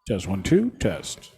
Test 1, 2, test.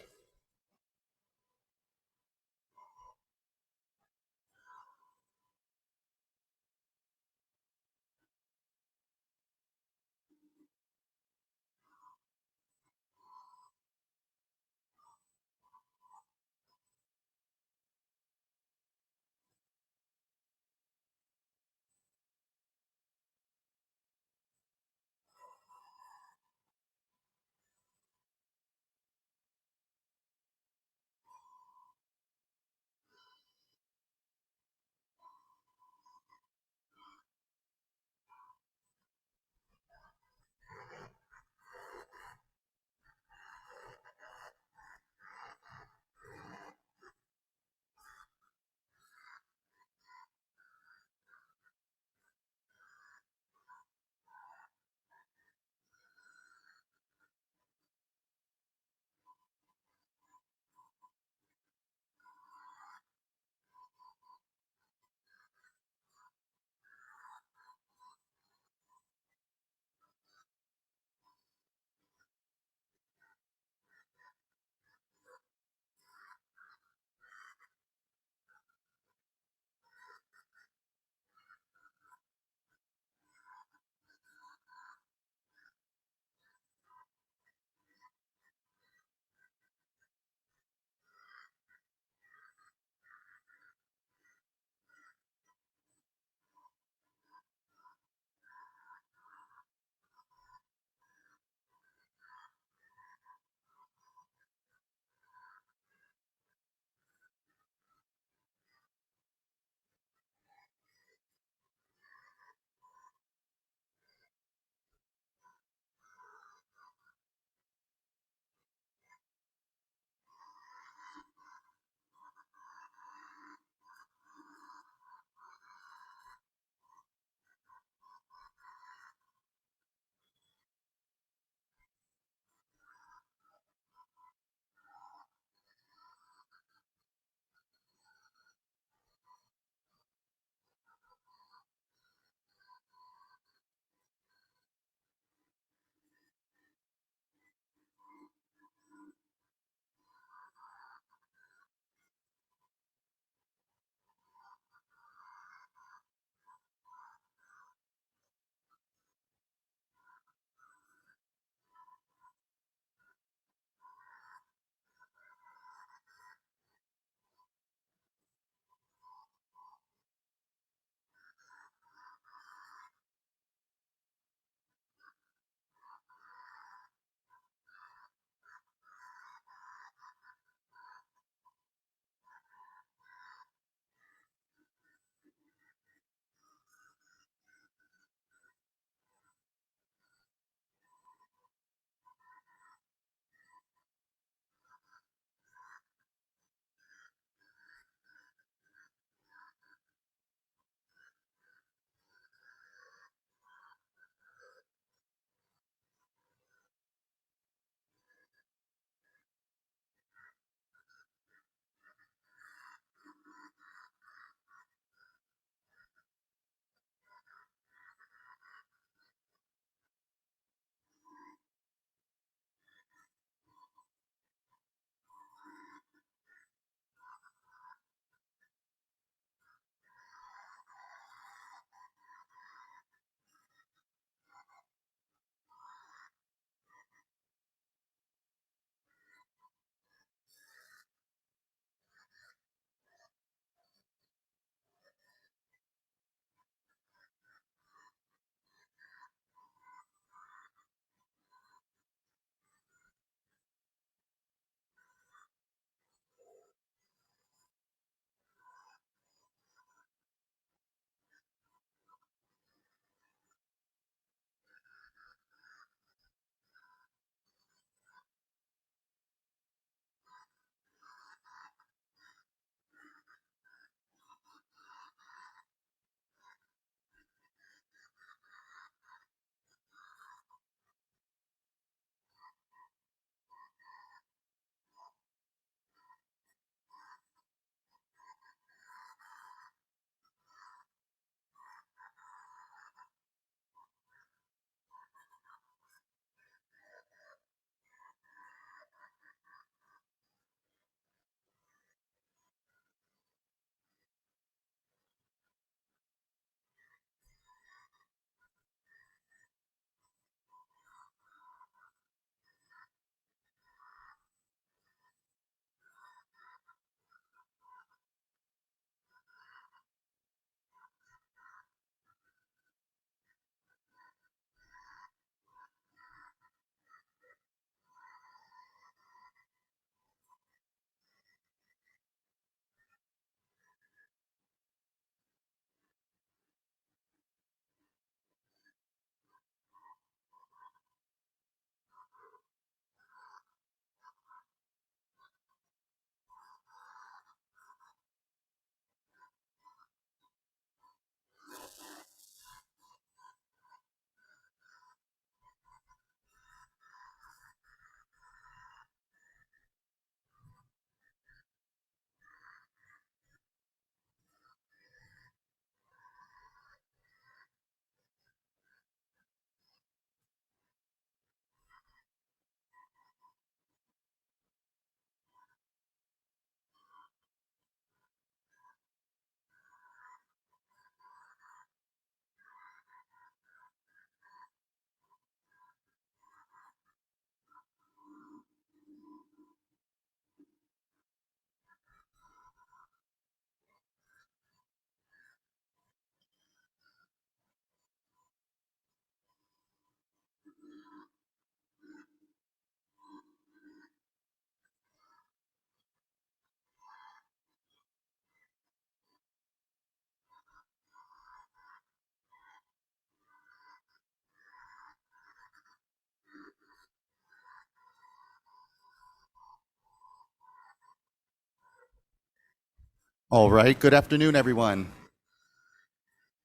All right, good afternoon, everyone.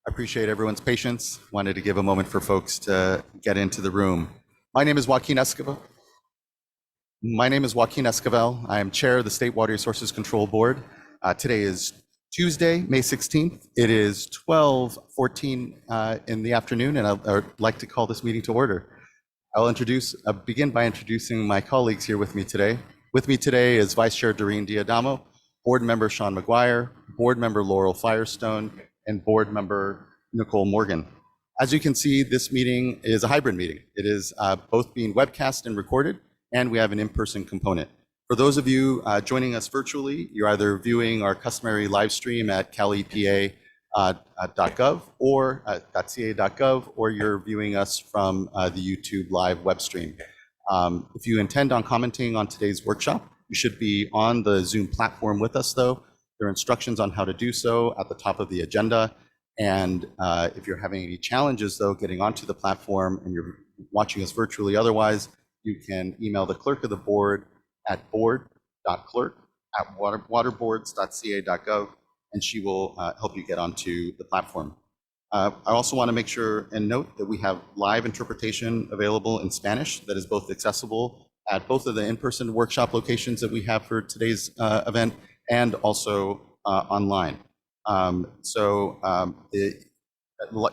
I appreciate everyone's patience. Wanted to give a moment for folks to get into the room. My name is Joaquin Esquivel. I am chair of the State Water Resources Control Board. Today is Tuesday, May 16th. It is 12:14 in the afternoon, and I'd like to call this meeting to order. I'll begin by introducing my colleagues here with me today. With me today is Vice Chair Doreen Diadamo, Board Member Sean McGuire, Board Member Laurel Firestone, and Board Member Nicole Morgan. As you can see, this meeting is a hybrid meeting. It is both being webcast and recorded, and we have an in-person component. For those of you joining us virtually, you're either viewing our customary live stream at calepa.gov or .ca.gov, or you're viewing us from the YouTube live web stream. If you intend on commenting on today's workshop, you should be on the Zoom platform with us, though. There are instructions on how to do so at the top of the agenda. And if you're having any challenges, though, getting onto the platform and you're watching us virtually otherwise, you can email the clerk of the board at board.clerk@waterboards.ca.gov, and she will help you get onto the platform. I also want to make sure and note that we have live interpretation available in Spanish that is both accessible at both of the in-person workshop locations that we have for today's event and also online. The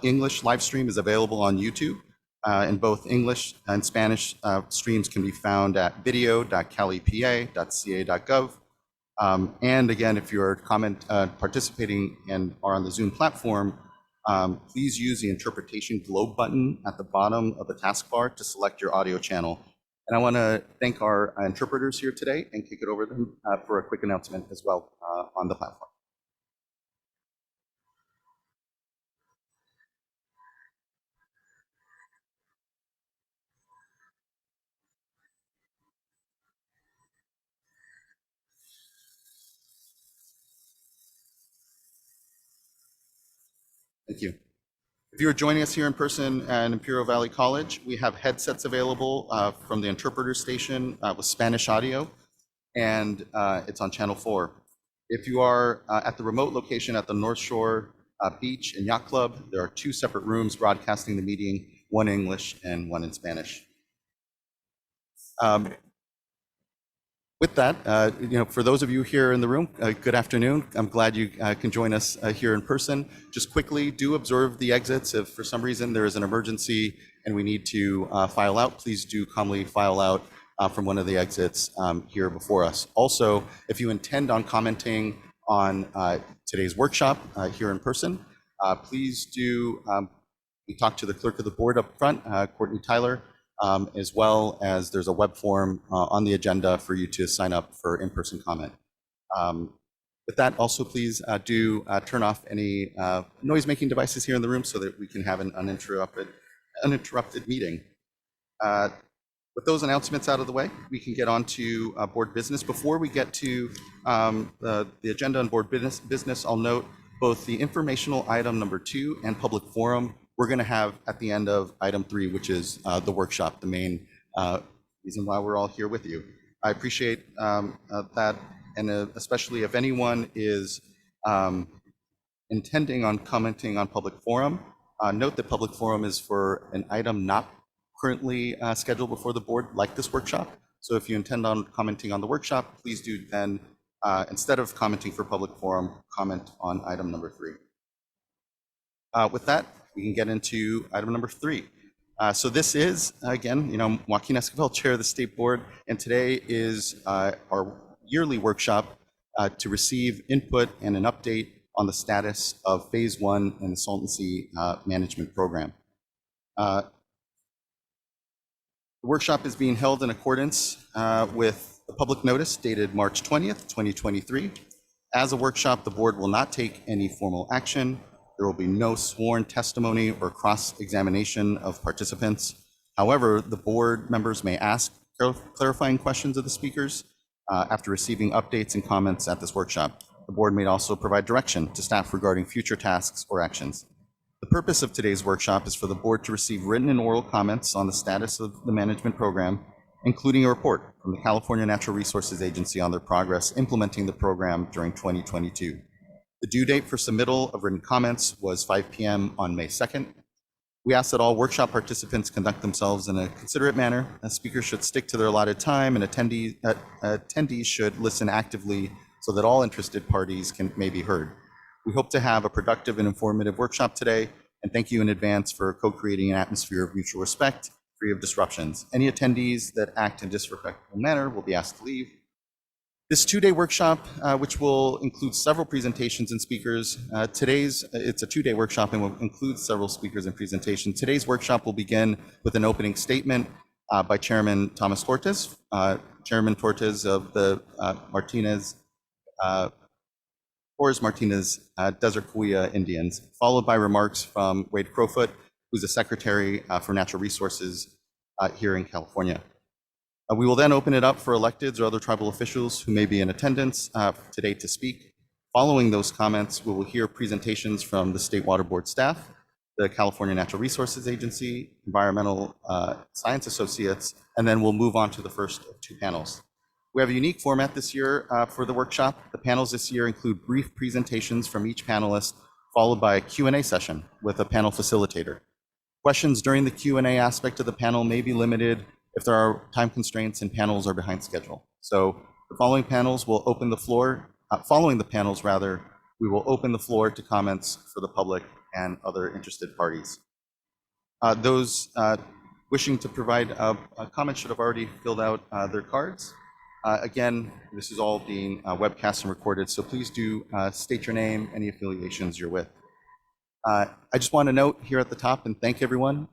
English live stream is available on YouTube, and both English and Spanish streams can be found at video.calepa.ca.gov. And again, if you're participating and are on the Zoom platform, please use the interpretation globe button at the bottom of the taskbar to select your audio channel. And I want to thank our interpreters here today and kick it over to them for a quick announcement as well on the platform. Thank you. If you're joining us here in person at Imperial Valley College, we have headsets available from the interpreter station with Spanish audio, and it's on channel 4. If you are at the remote location at the North Shore Beach and Yacht Club, there are 2 separate rooms broadcasting the meeting, one in English and one in Spanish. With that, for those of you here in the room, good afternoon. I'm glad you can join us here in person. Just quickly, do observe the exits. If for some reason there is an emergency and we need to file out, please do calmly file out from one of the exits here before us. Also, if you intend on commenting on today's workshop here in person, please do talk to the clerk of the board up front, Courtney Tyler, as well as there's a web form on the agenda for you to sign up for in-person comment. With that, also please do turn off any noise-making devices here in the room so that we can have an uninterrupted meeting. With those announcements out of the way, we can get on to board business. Before we get to the agenda on board business, I'll note both the informational item number 2 and public forum we're going to have at the end of item 3, which is the workshop, the main reason why we're all here with you. I appreciate that, and especially if anyone is intending on commenting on public forum, note that public forum is for an item not currently scheduled before the board, like this workshop. So if you intend on commenting on the workshop, please do then, instead of commenting for public forum, comment on item number 3. With that, we can get into item number 3. So this is, again, Joaquin Esquivel, chair of the state board, and today is our yearly workshop to receive input and an update on the status of phase 1 in the Saltonsea management program. The workshop is being held in accordance with the public notice dated March 20th, 2023. As a workshop, the board will not take any formal action. There will be no sworn testimony or cross-examination of participants. However, the board members may ask clarifying questions of the speakers after receiving updates and comments at this workshop. The board may also provide direction to staff regarding future tasks or actions. The purpose of today's workshop is for the board to receive written and oral comments on the status of the management program, including a report from the California Natural Resources Agency on their progress implementing the program during 2022. The due date for submittal of written comments was 5 p.m. on May 2nd. We ask that all workshop participants conduct themselves in a considerate manner. Speakers should stick to their allotted time, and attendees should listen actively so that all interested parties may be heard. We hope to have a productive and informative workshop today, and thank you in advance for co-creating an atmosphere of mutual respect, free of disruptions. Any attendees that act in a disrespectful manner will be asked to leave. This two-day workshop, which will include several presentations and speakers, it's a two-day workshop and will include several speakers and presentations. Today's workshop will begin with an opening statement by Chairman Thomas Tortes, Chairman Tortes of the Torres Martinez Desert Cahuilla Indians, followed by remarks from Wade Crowfoot, who's the Secretary for Natural Resources here in California. We will then open it up for electeds or other tribal officials who may be in attendance today to speak. Following those comments, we will hear presentations from the State Water Board staff, the California Natural Resources Agency, Environmental Science Associates, and then we'll move on to the first of two panels. We have a unique format this year for the workshop. The panels this year include brief presentations from each panelist, followed by a Q&A session with a panel facilitator. Questions during the Q&A aspect of the panel may be limited if there are time constraints and panels are behind schedule. So the following panels will open the floor, following the panels rather, we will open the floor to comments for the public and other interested parties. Those wishing to provide a comment should have already filled out their cards. Again, this is all being webcast and recorded, so please do state your name, any affiliations you're with. I just want to note here at the top and thank everyone.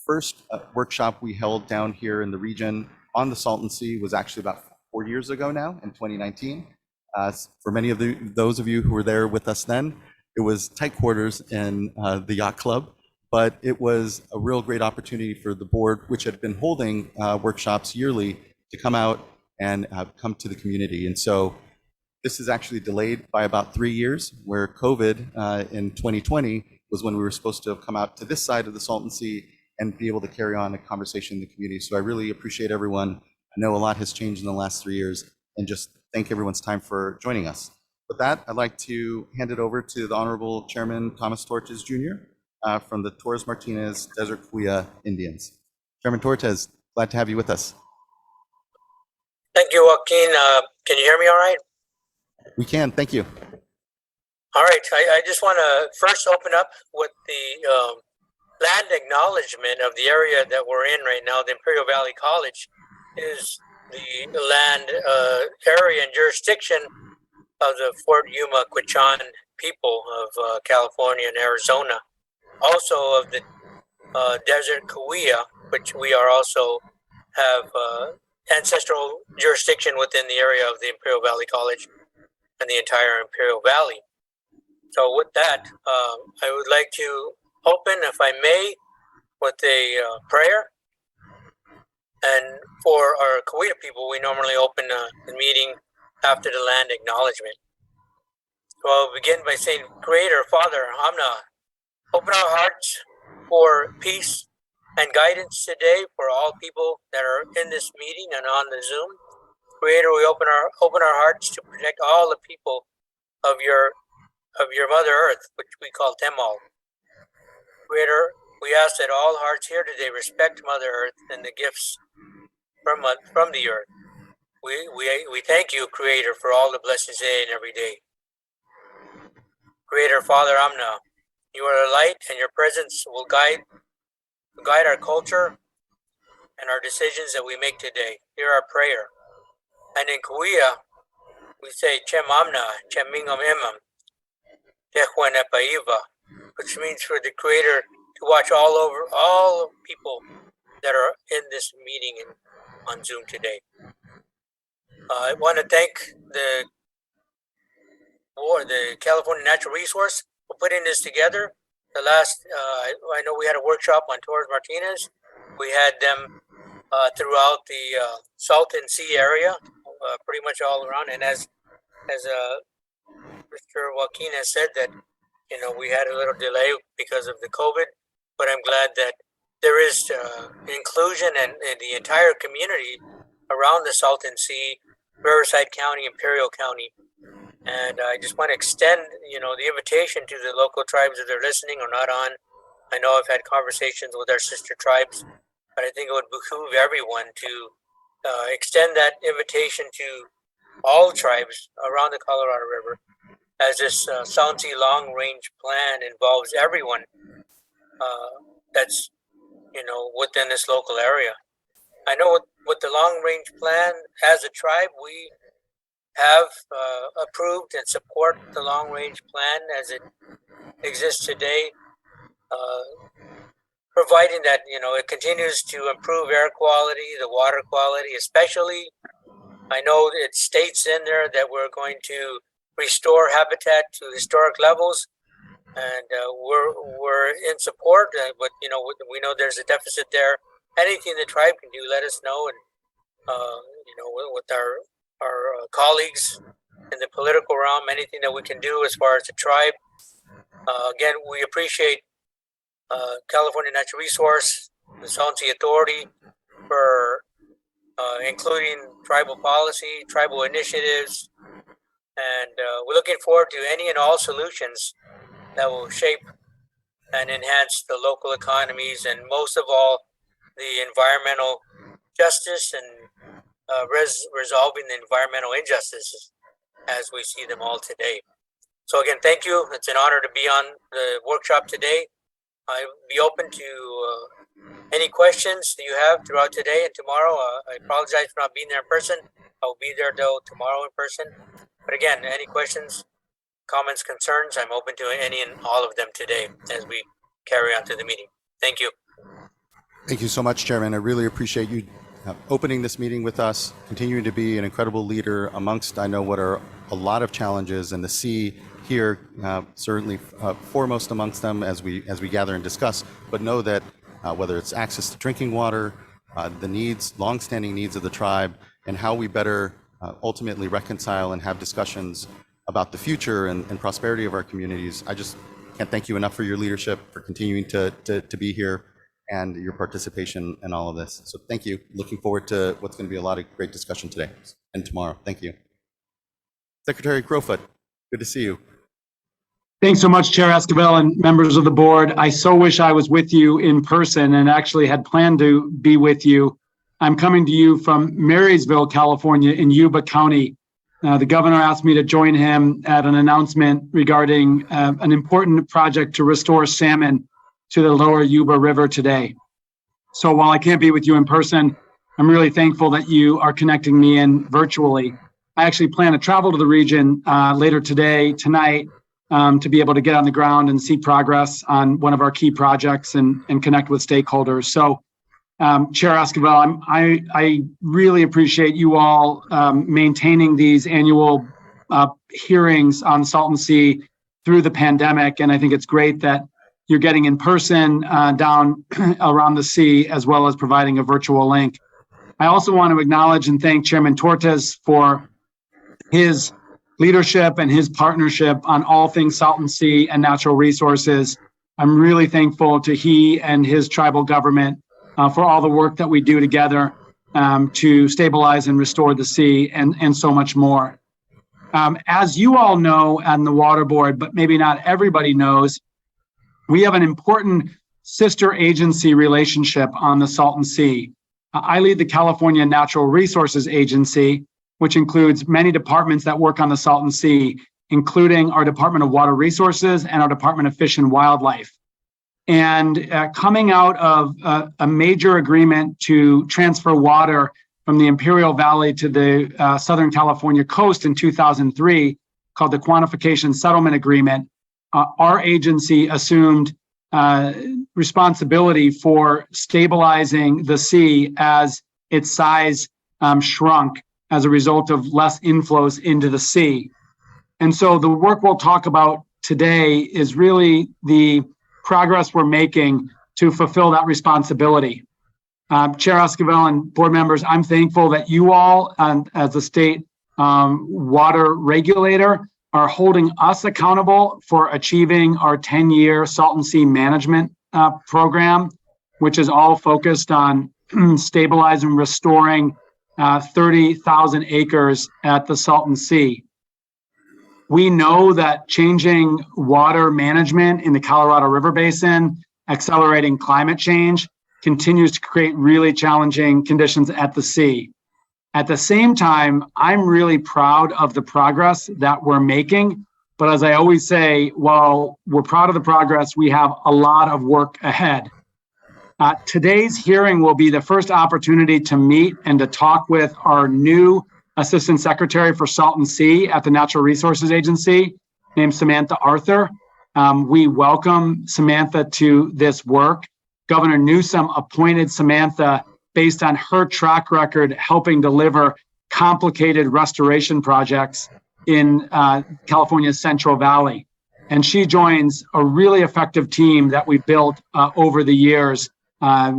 First workshop we held down here in the region on the Salton Sea was actually about 4 years ago now, in 2019. For many of those of you who were there with us then, it was tight quarters in the yacht club, but it was a real great opportunity for the board, which had been holding workshops yearly, to come out and come to the community. And so this is actually delayed by about 3 years, where COVID in 2020 was when we were supposed to have come out to this side of the Salton Sea and be able to carry on a conversation in the community. So I really appreciate everyone. I know a lot has changed in the last 3 years, and just thank everyone's time for joining us. With that, I'd like to hand it over to the Honorable Chairman Thomas Tortes Jr. From the Torres Martinez Desert Cahuilla Indians. Chairman Tortes, glad to have you with us. Thank you, Joaquin. Can you hear me all right? We can, thank you. All right, I just want to first open up with the land acknowledgement of the area that we're in right now. The Imperial Valley College is the land area and jurisdiction of the Fort Yuma Quechan people of California and Arizona. Also of the Desert Cahuilla, which we are also have ancestral jurisdiction within the area of the Imperial Valley College and the entire Imperial Valley. So with that, I would like to open, if I may, with a prayer. And for our Cahuilla people, we normally open the meeting after the land acknowledgement. So I'll begin by saying, Creator, Father, Amna, open our hearts for peace and guidance today for all people that are in this meeting and on the Zoom. Creator, we open our hearts to protect all the people of your Mother Earth, which we call Temal. Creator, we ask that all hearts here today respect Mother Earth and the gifts from the earth. We thank you, Creator, for all the blessings today and every day. Creator, Father Amna, you are the light, and your presence will guide our culture and our decisions that we make today. Hear our prayer. And in Cahuilla, we say Chem Amna, Chem Mingam Imam, Tehwan Epaiva, which means for the Creator to watch all people that are in this meeting on Zoom today. I want to thank the California Natural Resource for putting this together. The last, I know we had a workshop on Torres Martinez. We had them throughout the Salton Sea area, pretty much all around. And as Mr. Joaquin has said, that we had a little delay because of the COVID, but I'm glad that there is inclusion and the entire community around the Salton Sea, Riverside County, Imperial County, And I just want to extend, the invitation to the local tribes if they're listening or not on. I know I've had conversations with our sister tribes, but I think it would behoove everyone to extend that invitation to all tribes around the Colorado River, as this Sound Sea Long Range Plan involves everyone that's within this local area. I know with the Long Range Plan, as a tribe, we have approved and support the Long Range Plan as it exists today, providing that it continues to improve air quality, the water quality, especially. I know it states in there that we're going to restore habitat to historic levels, and we're in support. But we know there's a deficit there. Anything the tribe can do, let us know, and with our colleagues in the political realm, anything that we can do as far as the tribe. Again, we appreciate California Natural Resource, the Sound Sea Authority for including tribal policy, tribal initiatives, and we're looking forward to any and all solutions that will shape and enhance the local economies, and most of all, the environmental justice and resolving the environmental injustices as we see them all today. So again, thank you. It's an honor to be on the workshop today. I'll be open to any questions that you have throughout today and tomorrow. I apologize for not being there in person. I'll be there though tomorrow in person. But again, any questions, comments, concerns, I'm open to any and all of them today as we carry on to the meeting. Thank you. Thank you so much, Chairman. I really appreciate you opening this meeting with us, continuing to be an incredible leader amongst, I know, what are a lot of challenges, and the sea here certainly foremost amongst them as we gather and discuss. But know that whether it's access to drinking water, the needs, longstanding needs of the tribe, and how we better ultimately reconcile and have discussions about the future and prosperity of our communities. I just can't thank you enough for your leadership, for continuing to be here, and your participation in all of this. So thank you. Looking forward to what's going to be a lot of great discussion today and tomorrow. Thank you. Secretary Crowfoot, good to see you. Thanks so much, Chair Esquivel and members of the board. I so wish I was with you in person and actually had planned to be with you. I'm coming to you from Marysville, California in Yuba County. The governor asked me to join him at an announcement regarding an important project to restore salmon to the lower Yuba River today. So while I can't be with you in person, I'm really thankful that you are connecting me in virtually. I actually plan to travel to the region later tonight, to be able to get on the ground and see progress on one of our key projects and connect with stakeholders. So Chair Esquivel, I really appreciate you all maintaining these annual hearings on Salton Sea through the pandemic. And I think it's great that you're getting in person down around the sea, as well as providing a virtual link. I also want to acknowledge and thank Chairman Tortes for his leadership and his partnership on all things Salton Sea and natural resources. I'm really thankful to he and his tribal government for all the work that we do together to stabilize and restore the sea and so much more. As you all know on the Water Board, but maybe not everybody knows, we have an important sister agency relationship on the Salton Sea. I lead the California Natural Resources Agency, which includes many departments that work on the Salton Sea, including our Department of Water Resources and our Department of Fish and Wildlife. And coming out of a major agreement to transfer water from the Imperial Valley to the Southern California coast in 2003, called the Quantification Settlement Agreement, our agency assumed responsibility for stabilizing the sea as its size shrunk as a result of less inflows into the sea. And so the work we'll talk about today is really the progress we're making to fulfill that responsibility. Chair Esquivel and board members, I'm thankful that you all, as a state water regulator, are holding us accountable for achieving our 10-year Salton Sea management program, which is all focused on stabilizing and restoring 30,000 acres at the Salton Sea. We know that changing water management in the Colorado River Basin, accelerating climate change, continues to create really challenging conditions at the sea. At the same time, I'm really proud of the progress that we're making. But as I always say, while we're proud of the progress, we have a lot of work ahead. Today's hearing will be the first opportunity to meet and to talk with our new Assistant Secretary for Salton Sea at the Natural Resources Agency, named Samantha Arthur. We welcome Samantha to this work. Governor Newsom appointed Samantha based on her track record helping deliver complicated restoration projects in California's Central Valley. And she joins a really effective team that we built over the years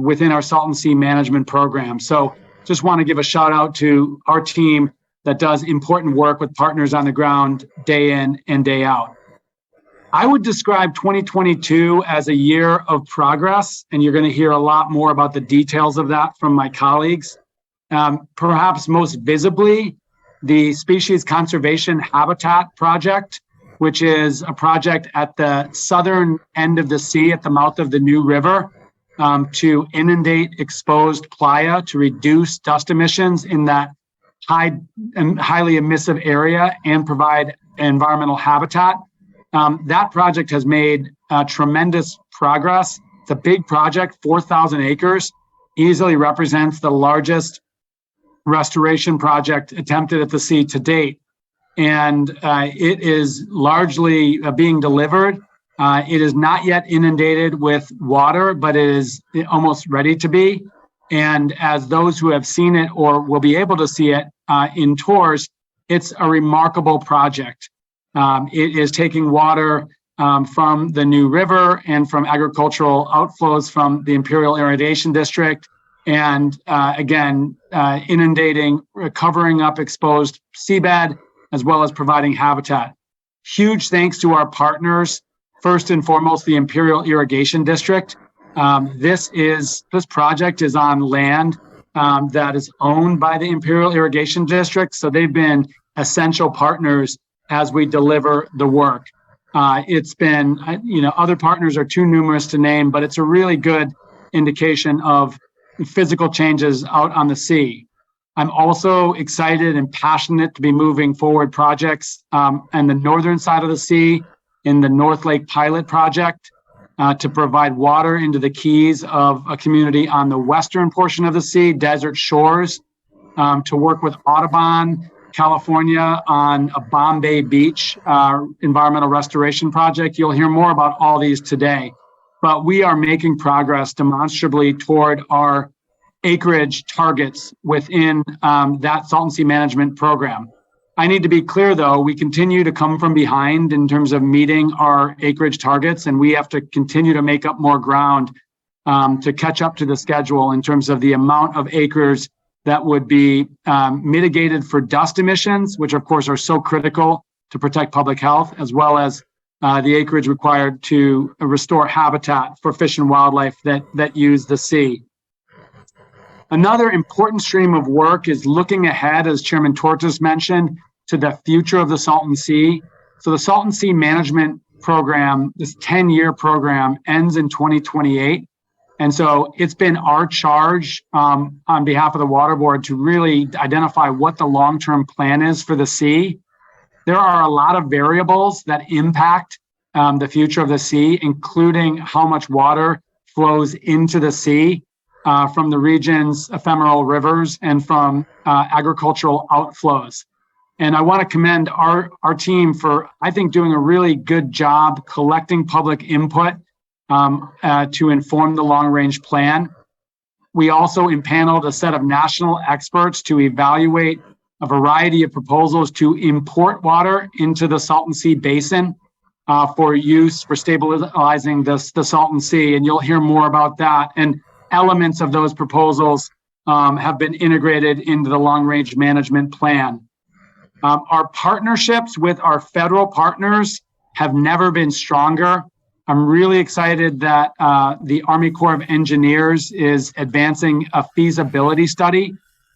within our Salton Sea Management Program. So just want to give a shout out to our team that does important work with partners on the ground day in and day out. I would describe 2022 as a year of progress, and you're going to hear a lot more about the details of that from my colleagues. Perhaps most visibly, the Species Conservation Habitat Project, which is a project at the southern end of the sea at the mouth of the New River to inundate exposed playa to reduce dust emissions in that highly emissive area and provide environmental habitat. That project has made tremendous progress. It's a big project, 4,000 acres, easily represents the largest restoration project attempted at the sea to date. And it is largely being delivered. It is not yet inundated with water, but it is almost ready to be. And as those who have seen it or will be able to see it in tours, it's a remarkable project. It is taking water from the New River and from agricultural outflows from the Imperial Irrigation District, and again, inundating, covering up exposed seabed, as well as providing habitat. Huge thanks to our partners. First and foremost, the Imperial Irrigation District. This project is on land that is owned by the Imperial Irrigation District, so they've been essential partners as we deliver the work. It's been, other partners are too numerous to name, but it's a really good indication of physical changes out on the sea. I'm also excited and passionate to be moving forward projects on the northern side of the sea in the North Lake Pilot Project to provide water into the keys of a community on the western portion of the sea, Desert Shores, to work with Audubon, California on a Bombay Beach environmental restoration project. You'll hear more about all these today, but we are making progress demonstrably toward our acreage targets within that Salton Sea Management Program. I need to be clear, though, we continue to come from behind in terms of meeting our acreage targets, and we have to continue to make up more ground to catch up to the schedule in terms of the amount of acres that would be mitigated for dust emissions, which of course are so critical to protect public health, as well as the acreage required to restore habitat for fish and wildlife that use the sea. Another important stream of work is looking ahead, as Chairman Tortas mentioned, to the future of the Salton Sea. So the Salton Sea Management Program, this 10-year program, ends in 2028. And so it's been our charge on behalf of the Water Board to really identify what the long-term plan is for the sea. There are a lot of variables that impact the future of the sea, including how much water flows into the sea from the region's ephemeral rivers and from agricultural outflows. And I want to commend our team for, I think, doing a really good job collecting public input to inform the long-range plan. We also impaneled a set of national experts to evaluate a variety of proposals to import water into the Salton Sea Basin for use for stabilizing the Salton Sea. And you'll hear more about that. And elements of those proposals have been integrated into the long-range management plan. Our partnerships with our federal partners have never been stronger. I'm really excited that the Army Corps of Engineers is advancing a feasibility study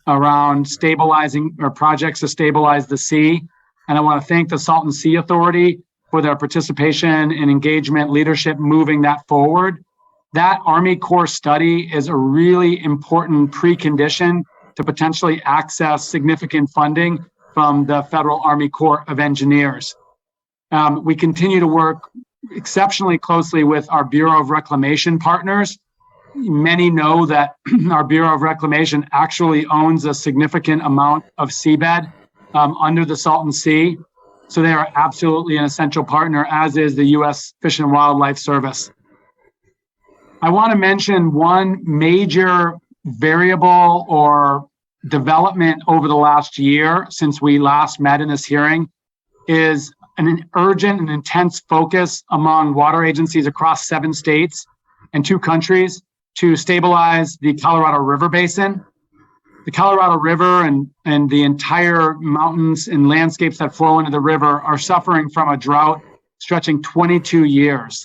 around stabilizing or projects to stabilize the sea. And I want to thank the Salton Sea Authority for their participation and engagement, leadership, moving that forward. That Army Corps study is a really important precondition to potentially access significant funding from the Federal Army Corps of Engineers. We continue to work exceptionally closely with our Bureau of Reclamation partners. Many know that our Bureau of Reclamation actually owns a significant amount of seabed under the Salton Sea. So they are absolutely an essential partner, as is the U.S. Fish and Wildlife Service. I want to mention one major variable or development over the last year since we last met in this hearing is an urgent and intense focus among water agencies across 7 states and 2 countries to stabilize the Colorado River Basin. The Colorado River and the entire mountains and landscapes that flow into the river are suffering from a drought stretching 22 years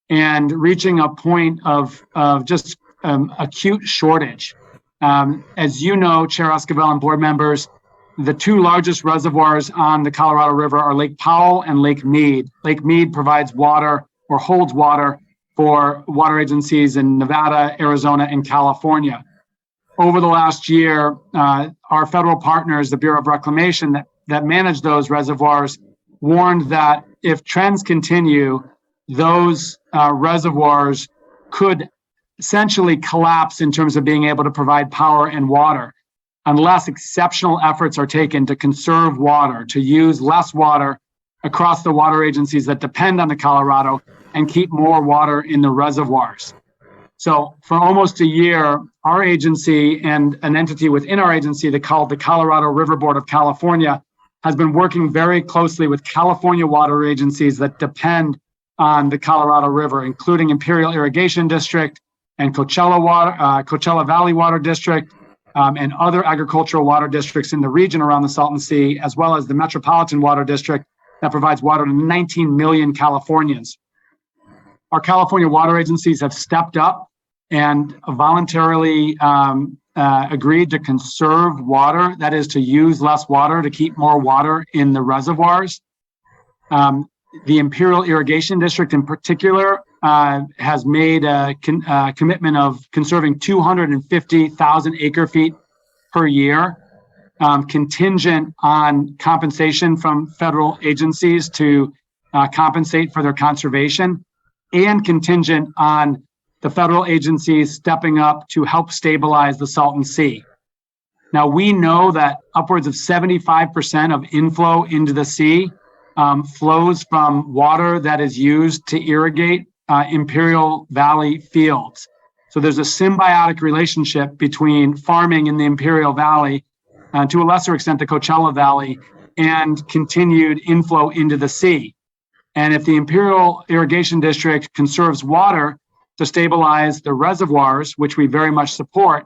and reaching a point of just acute shortage. As you know, Chair Esquivel and board members, the 2 largest reservoirs on the Colorado River are Lake Powell and Lake Mead. Lake Mead provides water or holds water for water agencies in Nevada, Arizona, and California. Over the last year, our federal partners, the Bureau of Reclamation that manage those reservoirs, warned that if trends continue, those reservoirs could essentially collapse in terms of being able to provide power and water unless exceptional efforts are taken to conserve water, to use less water across the water agencies that depend on the Colorado and keep more water in the reservoirs. So for almost a year, our agency and an entity within our agency called the Colorado River Board of California has been working very closely with California water agencies that depend on the Colorado River, including Imperial Irrigation District and Coachella Valley Water District, and other agricultural water districts in the region around the Salton Sea, as well as the Metropolitan Water District that provides water to 19 million Californians. Our California water agencies have stepped up and voluntarily agreed to conserve water, that is to use less water to keep more water in the reservoirs. The Imperial Irrigation District in particular has made a commitment of conserving 250,000 acre feet per year, contingent on compensation from federal agencies to compensate for their conservation, and contingent on the federal agencies stepping up to help stabilize the Salton Sea. Now, we know that upwards of 75% of inflow into the sea flows from water that is used to irrigate Imperial Valley fields. So there's a symbiotic relationship between farming in the Imperial Valley, to a lesser extent the Coachella Valley, and continued inflow into the sea. And if the Imperial Irrigation District conserves water to stabilize the reservoirs, which we very much support,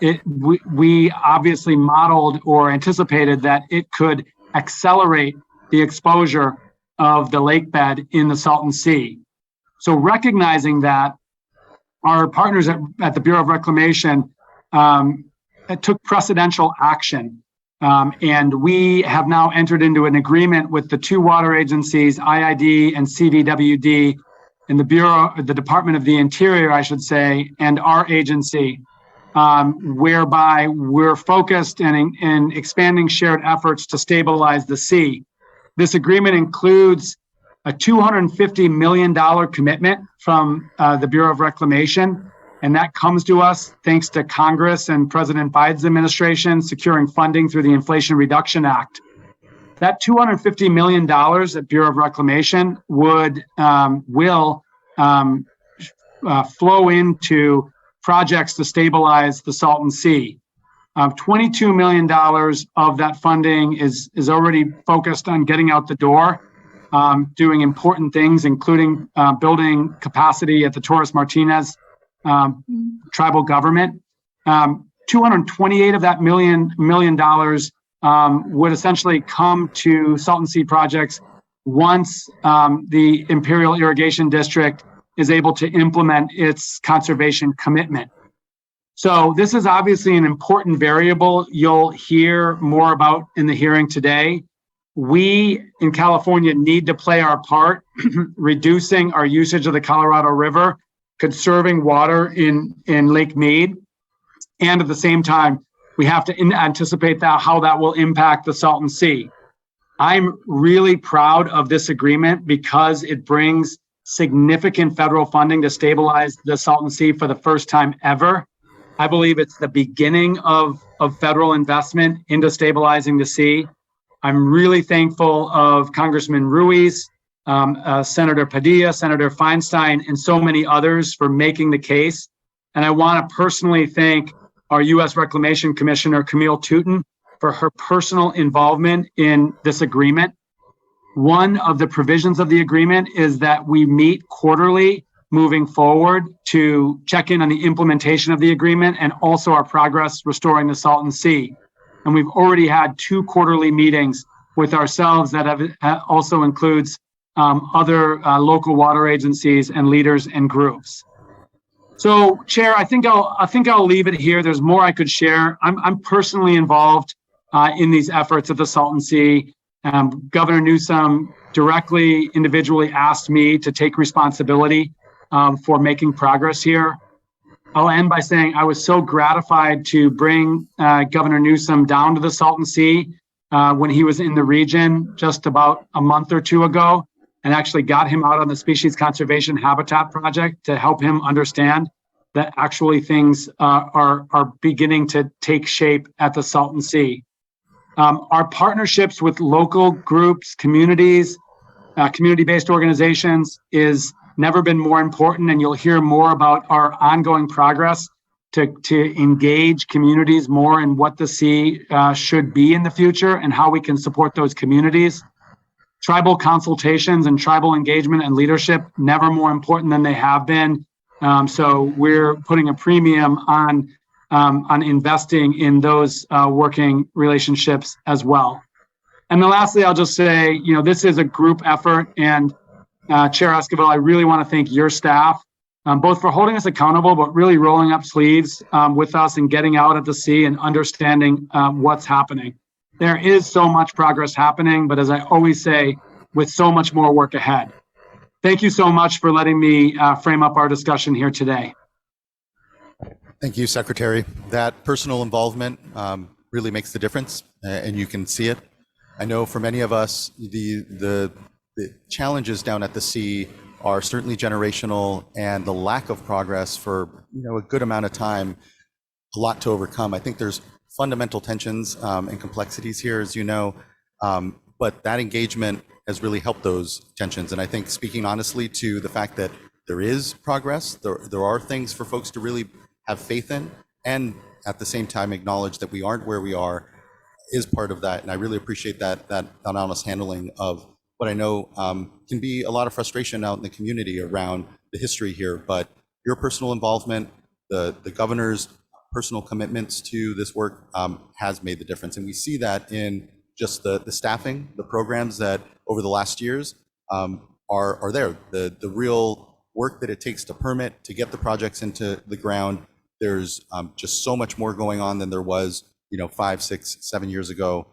we obviously modeled or anticipated that it could accelerate the exposure of the lake bed in the Salton Sea. So recognizing that, our partners at the Bureau of Reclamation took precedential action. And we have now entered into an agreement with the 2 water agencies, IID and CVWD, and the Department of the Interior, I should say, and our agency, whereby we're focused in expanding shared efforts to stabilize the sea. This agreement includes a $250 million commitment from the Bureau of Reclamation, and that comes to us thanks to Congress and President Biden's administration securing funding through the Inflation Reduction Act. That $250 million at Bureau of Reclamation will flow into projects to stabilize the Salton Sea. $22 million of that funding is already focused on getting out the door, doing important things, including building capacity at the Torres Martinez tribal government. 228 of that million dollars would essentially come to Salton Sea projects once the Imperial Irrigation District is able to implement its conservation commitment. So this is obviously an important variable you'll hear more about in the hearing today. we in California need to play our part, reducing our usage of the Colorado River, conserving water in Lake Mead, and at the same time, we have to anticipate how that will impact the Salton Sea. I'm really proud of this agreement because it brings significant federal funding to stabilize the Salton Sea for the first time ever. I believe it's the beginning of federal investment into stabilizing the sea. I'm really thankful of Congressman Ruiz, Senator Padilla, Senator Feinstein, and so many others for making the case. And I want to personally thank our U.S. Reclamation Commissioner, Camille Touton, for her personal involvement in this agreement. One of the provisions of the agreement is that we meet quarterly moving forward to check in on the implementation of the agreement and also our progress restoring the Salton Sea. And we've already had 2 quarterly meetings with ourselves that have also includes other local water agencies and leaders and groups. So, Chair, I think I'll leave it here. There's more I could share. I'm personally involved in these efforts at the Salton Sea. Governor Newsom directly, individually asked me to take responsibility for making progress here. I'll end by saying I was so gratified to bring Governor Newsom down to the Salton Sea when he was in the region just about a month or 2 ago, and actually got him out on the Species Conservation Habitat Project to help him understand that actually things are beginning to take shape at the Salton Sea. Our partnerships with local groups, communities, community-based organizations is never been more important, and you'll hear more about our ongoing progress to engage communities more in what the sea should be in the future and how we can support those communities. Tribal consultations and tribal engagement and leadership, never more important than they have been. So we're putting a premium on investing in those working relationships as well. And then lastly, I'll just say, this is a group effort, and Chair Esquivel, I really want to thank your staff, both for holding us accountable, but really rolling up sleeves with us and getting out at the sea and understanding what's happening. There is so much progress happening, but as I always say, with so much more work ahead. Thank you so much for letting me frame up our discussion here today. Thank you, Secretary. That personal involvement really makes the difference, and you can see it. I know for many of us, the challenges down at the sea are certainly generational, and the lack of progress for a good amount of time, a lot to overcome. I think there's fundamental tensions and complexities here, as you know, but that engagement has really helped those tensions. And I think, speaking honestly to the fact that there is progress, there are things for folks to really have faith in, and at the same time acknowledge that we aren't where we are, is part of that. And I really appreciate that honest handling of what I know can be a lot of frustration out in the community around the history here. But your personal involvement, the governor's personal commitments to this work has made the difference. And we see that in just the staffing, the programs that over the last years are there. The real work that it takes to permit, to get the projects into the ground. There's just so much more going on than there was 5, 6, 7 years ago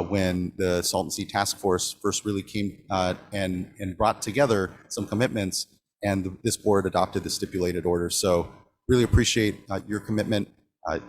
when the Salton Sea Task Force first really came and brought together some commitments, and this board adopted the stipulated order. So really appreciate your commitment.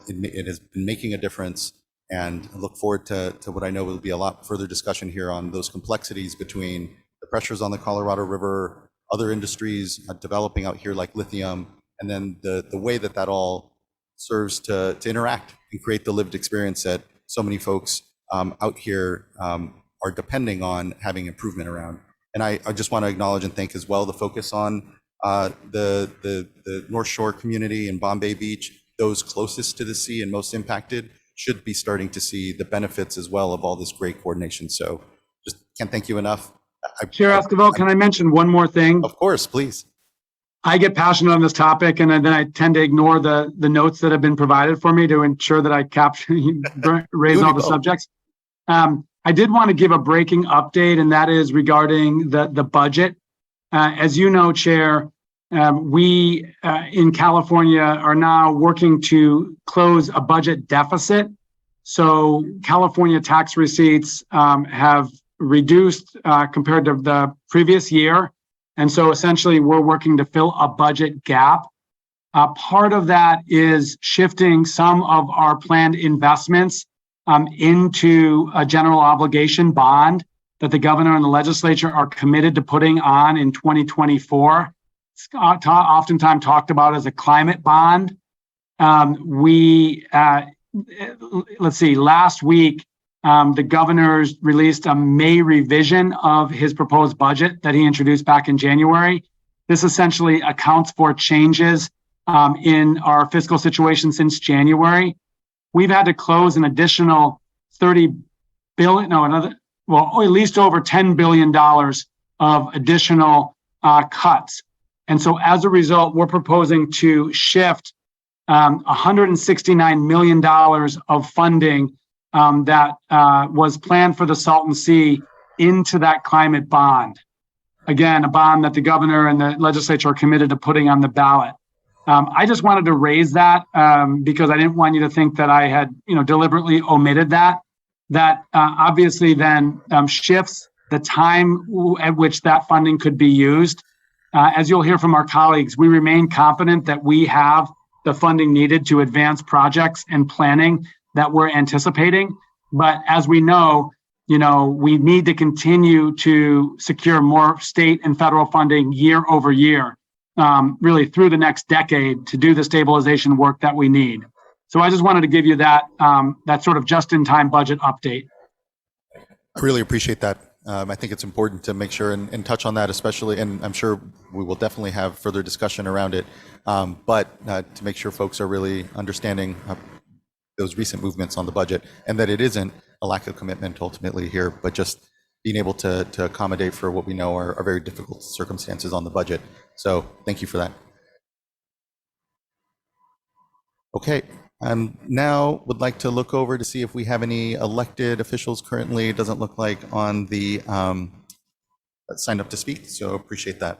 It has been making a difference, and I look forward to what I know will be a lot further discussion here on those complexities between the pressures on the Colorado River, other industries developing out here like lithium, and then the way that all serves to interact and create the lived experience that so many folks out here are depending on having improvement around. And I just want to acknowledge and thank as well the focus on the North Shore community in Bombay Beach. Those closest to the sea and most impacted should be starting to see the benefits as well of all this great coordination. So just can't thank you enough. Chair Esquivel, can I mention one more thing? Of course, please. I get passionate on this topic, and then I tend to ignore the notes that have been provided for me to ensure that I capture, raise all the subjects. I did want to give a breaking update, and that is regarding the budget. As you know, Chair, we in California are now working to close a budget deficit. So California tax receipts have reduced compared to the previous year. And so essentially we're working to fill a budget gap. Part of that is shifting some of our planned investments into a general obligation bond that the governor and the legislature are committed to putting on in 2024. It's oftentimes talked about as a climate bond. Last week, the governor's released a May revision of his proposed budget that he introduced back in January. This essentially accounts for changes in our fiscal situation since January. We've had to close an additional at least over $10 billion of additional cuts. And so as a result, we're proposing to shift $169 million of funding that was planned for the Salton Sea into that climate bond. Again, a bond that the governor and the legislature are committed to putting on the ballot. I just wanted to raise that because I didn't want you to think that I had, deliberately omitted that. That obviously then shifts the time at which that funding could be used. As you'll hear from our colleagues, we remain confident that we have the funding needed to advance projects and planning that we're anticipating. But as we know, we need to continue to secure more state and federal funding year over year, really through the next decade to do the stabilization work that we need. So I just wanted to give you that sort of just-in-time budget update. I really appreciate that. I think it's important to make sure and touch on that, especially, and I'm sure we will definitely have further discussion around it, but to make sure folks are really understanding those recent movements on the budget, and that it isn't a lack of commitment ultimately here, but just being able to accommodate for what we know are very difficult circumstances on the budget. So thank you for that. Okay. Now would like to look over to see if we have any elected officials currently. It doesn't look like on the signed up to speak, so appreciate that.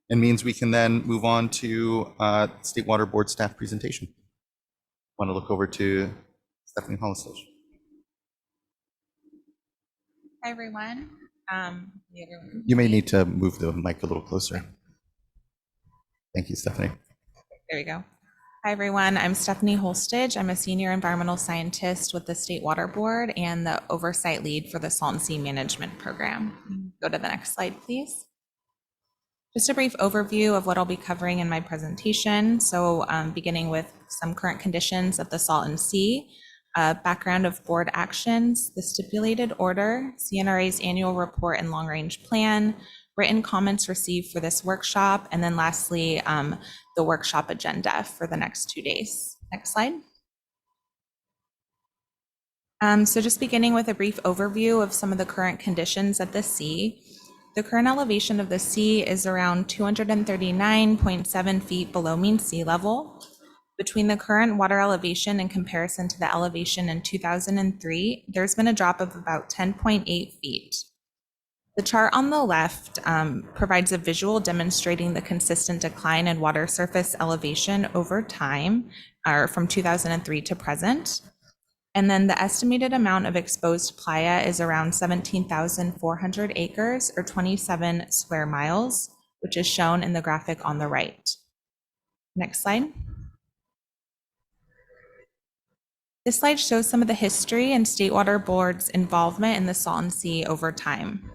It means we can then move on to State Water Board staff presentation. Want to look over to Stephanie Hollistage. Hi, everyone. You may need to move the mic a little closer. Thank you, Stephanie. There we go. Hi, everyone. I'm Stephanie Holstage. I'm a senior environmental scientist with the State Water Board and the oversight lead for the Salton Sea Management Program. Go to the next slide, please. Just a brief overview of what I'll be covering in my presentation. So beginning with some current conditions of the Salton Sea, background of board actions, the stipulated order, CNRA's annual report and long-range plan, written comments received for this workshop, and then lastly, the workshop agenda for the next 2 days. Next slide. So just beginning with a brief overview of some of the current conditions at the sea. The current elevation of the sea is around 239.7 feet below mean sea level. Between the current water elevation in comparison to the elevation in 2003, there's been a drop of about 10.8 feet. The chart on the left provides a visual demonstrating the consistent decline in water surface elevation over time, or from 2003 to present. And then the estimated amount of exposed playa is around 17,400 acres or 27 square miles, which is shown in the graphic on the right. Next slide. This slide shows some of the history and State Water Board's involvement in the Salton Sea over time.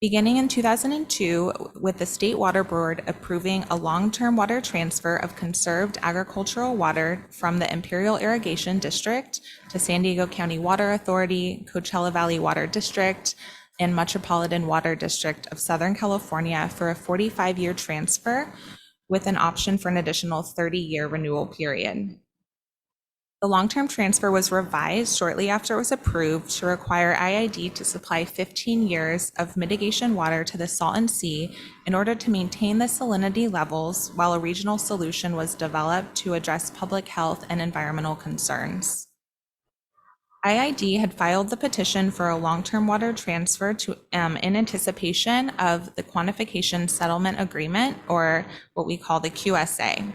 Beginning in 2002, with the State Water Board approving a long-term water transfer of conserved agricultural water from the Imperial Irrigation District to San Diego County Water Authority, Coachella Valley Water District, and Metropolitan Water District of Southern California for a 45-year transfer with an option for an additional 30-year renewal period. The long-term transfer was revised shortly after it was approved to require IID to supply 15 years of mitigation water to the Salton Sea in order to maintain the salinity levels while a regional solution was developed to address public health and environmental concerns. IID had filed the petition for a long-term water transfer in anticipation of the Quantification Settlement Agreement, or what we call the QSA.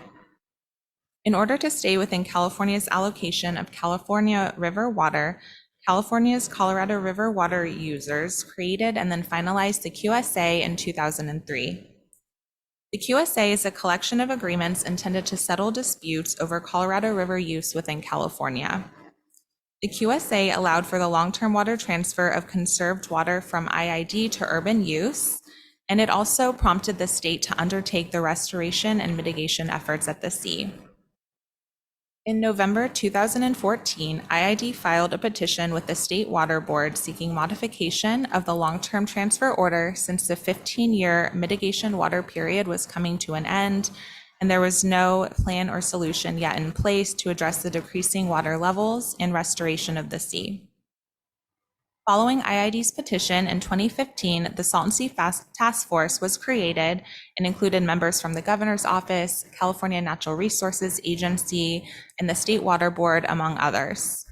In order to stay within California's allocation of California river water, California's Colorado River water users created and then finalized the QSA in 2003. The QSA is a collection of agreements intended to settle disputes over Colorado River use within California. The QSA allowed for the long-term water transfer of conserved water from IID to urban use, and it also prompted the state to undertake the restoration and mitigation efforts at the sea. In November 2014, IID filed a petition with the State Water Board seeking modification of the long-term transfer order since the 15-year mitigation water period was coming to an end, and there was no plan or solution yet in place to address the decreasing water levels and restoration of the sea. Following IID's petition in 2015, the Salton Sea Task Force was created and included members from the Governor's Office, California Natural Resources Agency, and the State Water Board, among others.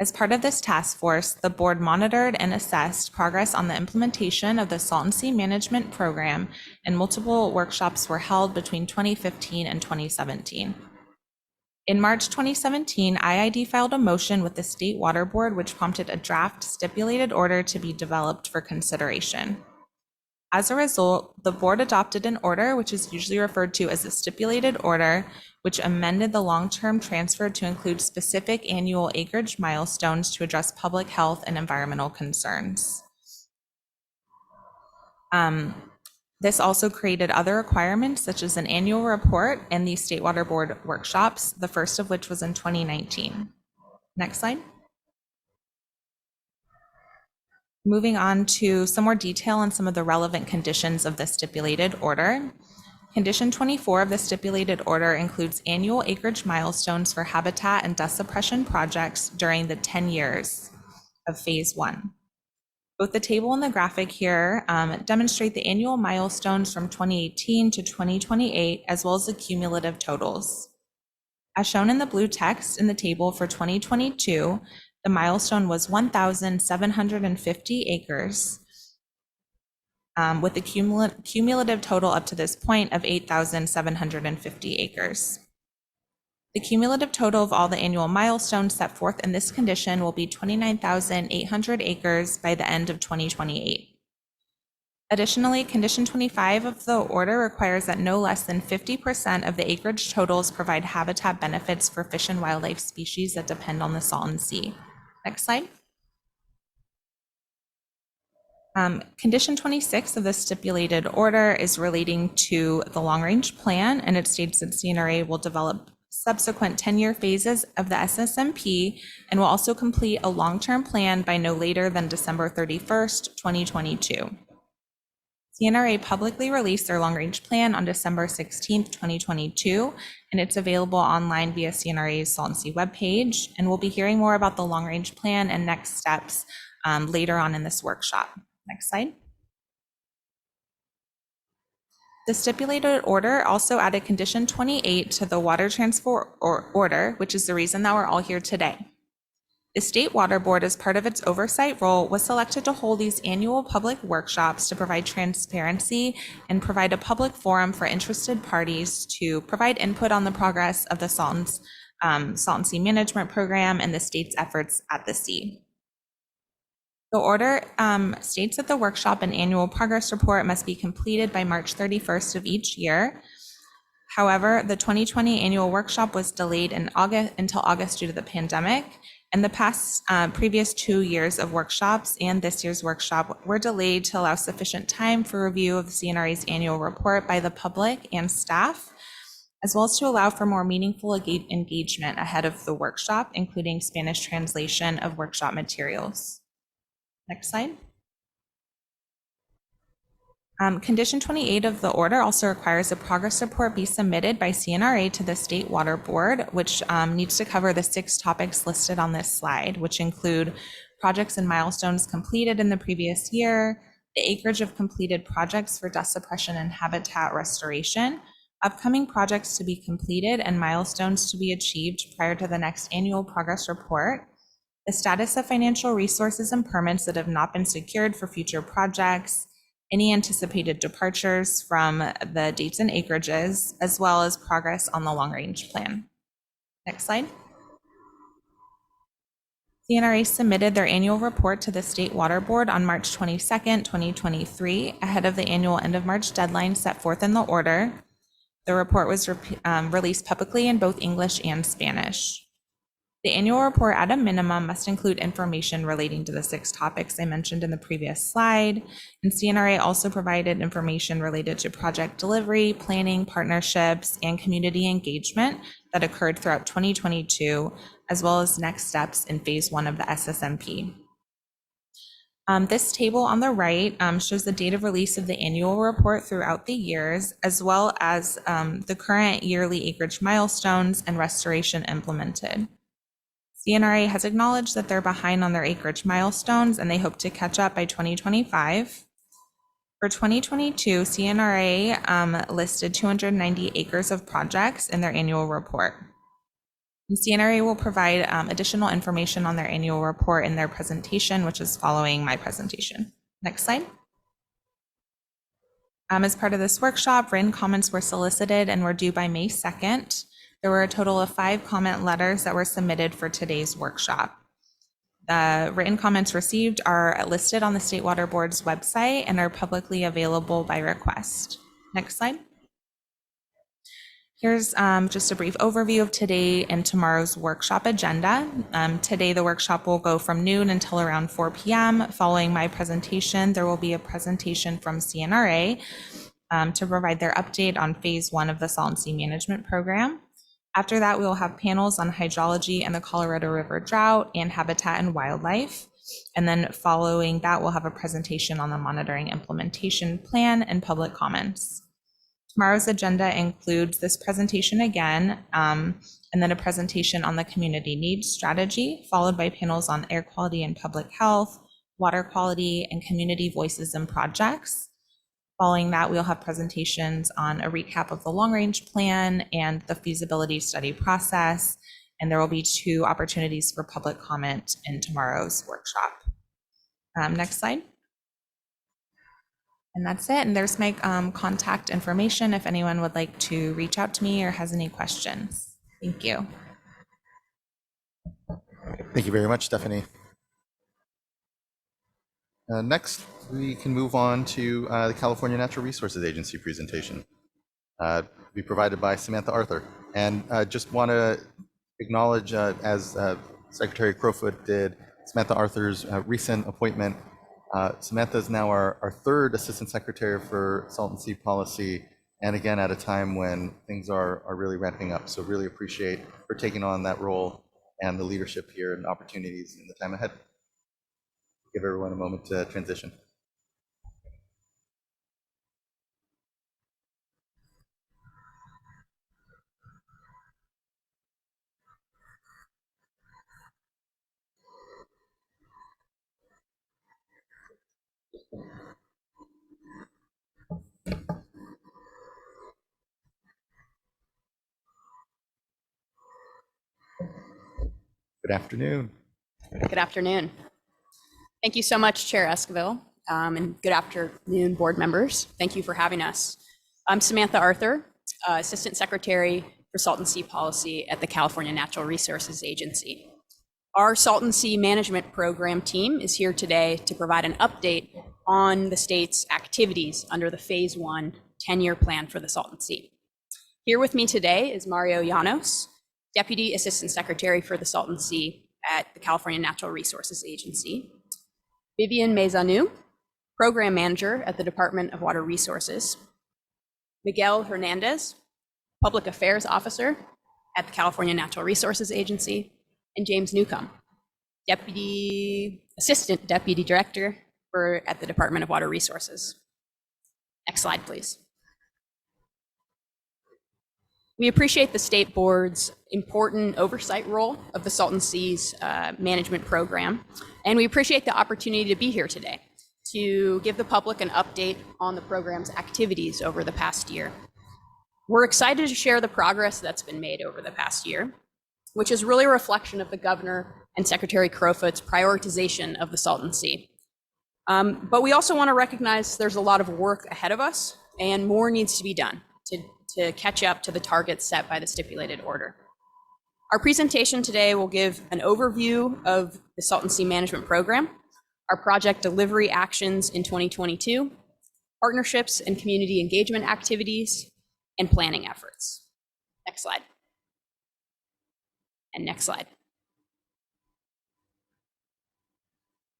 As part of this task force, the board monitored and assessed progress on the implementation of the Salton Sea Management Program, and multiple workshops were held between 2015 and 2017. In March 2017, IID filed a motion with the State Water Board, which prompted a draft stipulated order to be developed for consideration. As a result, the board adopted an order, which is usually referred to as a stipulated order, which amended the long-term transfer to include specific annual acreage milestones to address public health and environmental concerns. This also created other requirements, such as an annual report and the State Water Board workshops, the first of which was in 2019. Next slide. Moving on to some more detail on some of the relevant conditions of the stipulated order. Condition 24 of the stipulated order includes annual acreage milestones for habitat and dust suppression projects during the 10 years of phase 1. Both the table and the graphic here demonstrate the annual milestones from 2018 to 2028, as well as the cumulative totals. As shown in the blue text in the table for 2022, the milestone was 1,750 acres, with the cumulative total up to this point of 8,750 acres. The cumulative total of all the annual milestones set forth in this condition will be 29,800 acres by the end of 2028. Additionally, condition 25 of the order requires that no less than 50% of the acreage totals provide habitat benefits for fish and wildlife species that depend on the Salton Sea. Next slide. Condition 26 of the stipulated order is relating to the long-range plan, and it states that CNRA will develop subsequent 10-year phases of the SSMP and will also complete a long-term plan by no later than December 31st, 2022. CNRA publicly released their long-range plan on December 16th, 2022, and it's available online via CNRA's Salton Sea webpage, and we'll be hearing more about the long-range plan and next steps later on in this workshop. Next slide. The stipulated order also added condition 28 to the water transfer order, which is the reason that we're all here today. The State Water Board, as part of its oversight role, was selected to hold these annual public workshops to provide transparency and provide a public forum for interested parties to provide input on the progress of the Salton Sea Management Program and the state's efforts at the sea. The order states that the workshop and annual progress report must be completed by March 31st of each year. However, the 2020 annual workshop was delayed until August due to the pandemic, and the previous 2 years of workshops and this year's workshop were delayed to allow sufficient time for review of the CNRA's annual report by the public and staff, as well as to allow for more meaningful engagement ahead of the workshop, including Spanish translation of workshop materials. Next slide. Condition 28 of the order also requires a progress report be submitted by CNRA to the State Water Board, which needs to cover the 6 topics listed on this slide, which include projects and milestones completed in the previous year, the acreage of completed projects for dust suppression and habitat restoration, upcoming projects to be completed and milestones to be achieved prior to the next annual progress report, the status of financial resources and permits that have not been secured for future projects, any anticipated departures from the dates and acreages, as well as progress on the long-range plan. Next slide. CNRA submitted their annual report to the State Water Board on March 22nd, 2023, ahead of the annual end of March deadline set forth in the order. The report was released publicly in both English and Spanish. The annual report at a minimum must include information relating to the 6 topics I mentioned in the previous slide, and CNRA also provided information related to project delivery, planning, partnerships, and community engagement that occurred throughout 2022, as well as next steps in phase 1 of the SSMP. This table on the right shows the date of release of the annual report throughout the years, as well as the current yearly acreage milestones and restoration implemented. CNRA has acknowledged that they're behind on their acreage milestones and they hope to catch up by 2025. For 2022, CNRA listed 290 acres of projects in their annual report. And CNRA will provide additional information on their annual report in their presentation, which is following my presentation. Next slide. As part of this workshop, written comments were solicited and were due by May 2nd. There were a total of 5 comment letters that were submitted for today's workshop. The written comments received are listed on the State Water Board's website and are publicly available by request. Next slide. Here's just a brief overview of today and tomorrow's workshop agenda. Today, the workshop will go from noon until around 4 p.m. Following my presentation, there will be a presentation from CNRA to provide their update on phase 1 of the Salt and Sea Management Program. After that, we will have panels on hydrology and the Colorado River drought and habitat and wildlife. And then following that, we'll have a presentation on the monitoring implementation plan and public comments. Tomorrow's agenda includes this presentation again, and then a presentation on the community needs strategy, followed by panels on air quality and public health, water quality, and community voices and projects. Following that, we'll have presentations on a recap of the long-range plan and the feasibility study process, and there will be 2 opportunities for public comment in tomorrow's workshop. Next slide. And that's it, and there's my contact information if anyone would like to reach out to me or has any questions. Thank you. Thank you very much, Stephanie. Next, we can move on to the California Natural Resources Agency presentation, be provided by Samantha Arthur. And just want to acknowledge, as Secretary Crowfoot did, Samantha Arthur's recent appointment. Samantha is now our 3rd Assistant Secretary for Salt and Sea Policy, and again, at a time when things are really ramping up. So really appreciate her taking on that role and the leadership here and opportunities in the time ahead. Give everyone a moment to transition. Good afternoon. Good afternoon. Thank you so much, Chair Esquivel, and good afternoon, board members. Thank you for having us. I'm Samantha Arthur, Assistant Secretary for Salt and Sea Policy at the California Natural Resources Agency. Our Salt and Sea Management Program team is here today to provide an update on the state's activities under the Phase 1 10-year plan for the Salton Sea. Here with me today is Mario Llanos, Deputy Assistant Secretary for the Salton Sea at the California Natural Resources Agency, Vivian Maisanu, Program Manager at the Department of Water Resources, Miguel Hernandez, Public Affairs Officer at the California Natural Resources Agency, and James Newcomb, Assistant Deputy Director at the Department of Water Resources. Next slide, please. We appreciate the State Board's important oversight role of the Salton Sea's management program, and we appreciate the opportunity to be here today to give the public an update on the program's activities over the past year. We're excited to share the progress that's been made over the past year, which is really a reflection of the Governor and Secretary Crowfoot's prioritization of the Salton Sea. But we also want to recognize there's a lot of work ahead of us and more needs to be done to catch up to the targets set by the stipulated order. Our presentation today will give an overview of the Salton Sea Management Program, our project delivery actions in 2022, partnerships and community engagement activities, and planning efforts. Next slide. And next slide.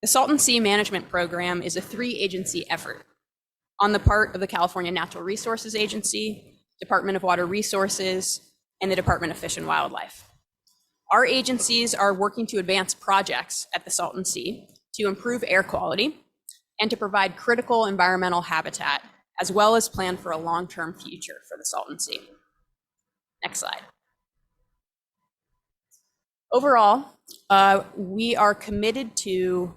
The Salton Sea Management Program is a 3-agency effort on the part of the California Natural Resources Agency, Department of Water Resources, and the Department of Fish and Wildlife. Our agencies are working to advance projects at the Salton Sea to improve air quality and to provide critical environmental habitat, as well as plan for a long-term future for the Salton Sea. Next slide. Overall, we are committed to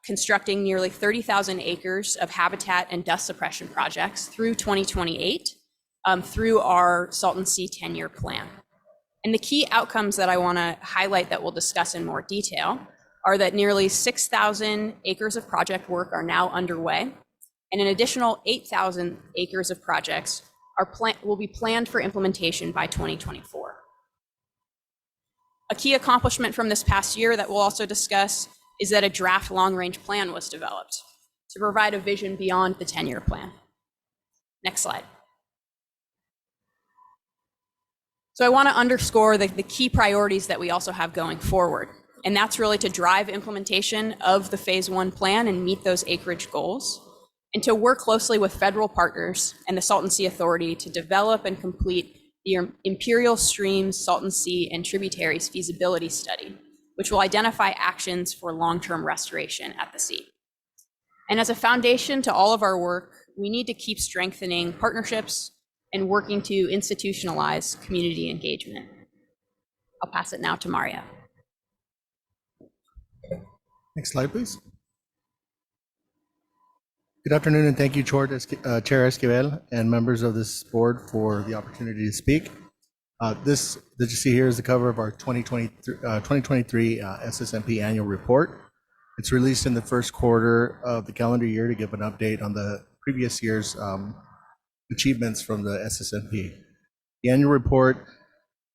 constructing nearly 30,000 acres of habitat and dust suppression projects through 2028 through our Salton Sea 10-year plan. And the key outcomes that I want to highlight that we'll discuss in more detail are that nearly 6,000 acres of project work are now underway, and an additional 8,000 acres of projects will be planned for implementation by 2024. A key accomplishment from this past year that we'll also discuss is that a draft long-range plan was developed to provide a vision beyond the 10-year plan. Next slide. So I want to underscore the key priorities that we also have going forward, and that's really to drive implementation of the Phase 1 plan and meet those acreage goals, and to work closely with federal partners and the Salton Sea Authority to develop and complete the Imperial Streams, Salton Sea, and Tributaries feasibility study, which will identify actions for long-term restoration at the sea. And as a foundation to all of our work, we need to keep strengthening partnerships and working to institutionalize community engagement. I'll pass it now to Mario. Next slide, please. Good afternoon, and thank you, Chair Esquivel, and members of this board for the opportunity to speak. This that you see here is the cover of our 2023 SSMP annual report. It's released in the first quarter of the calendar year to give an update on the previous year's achievements from the SSMP. The annual report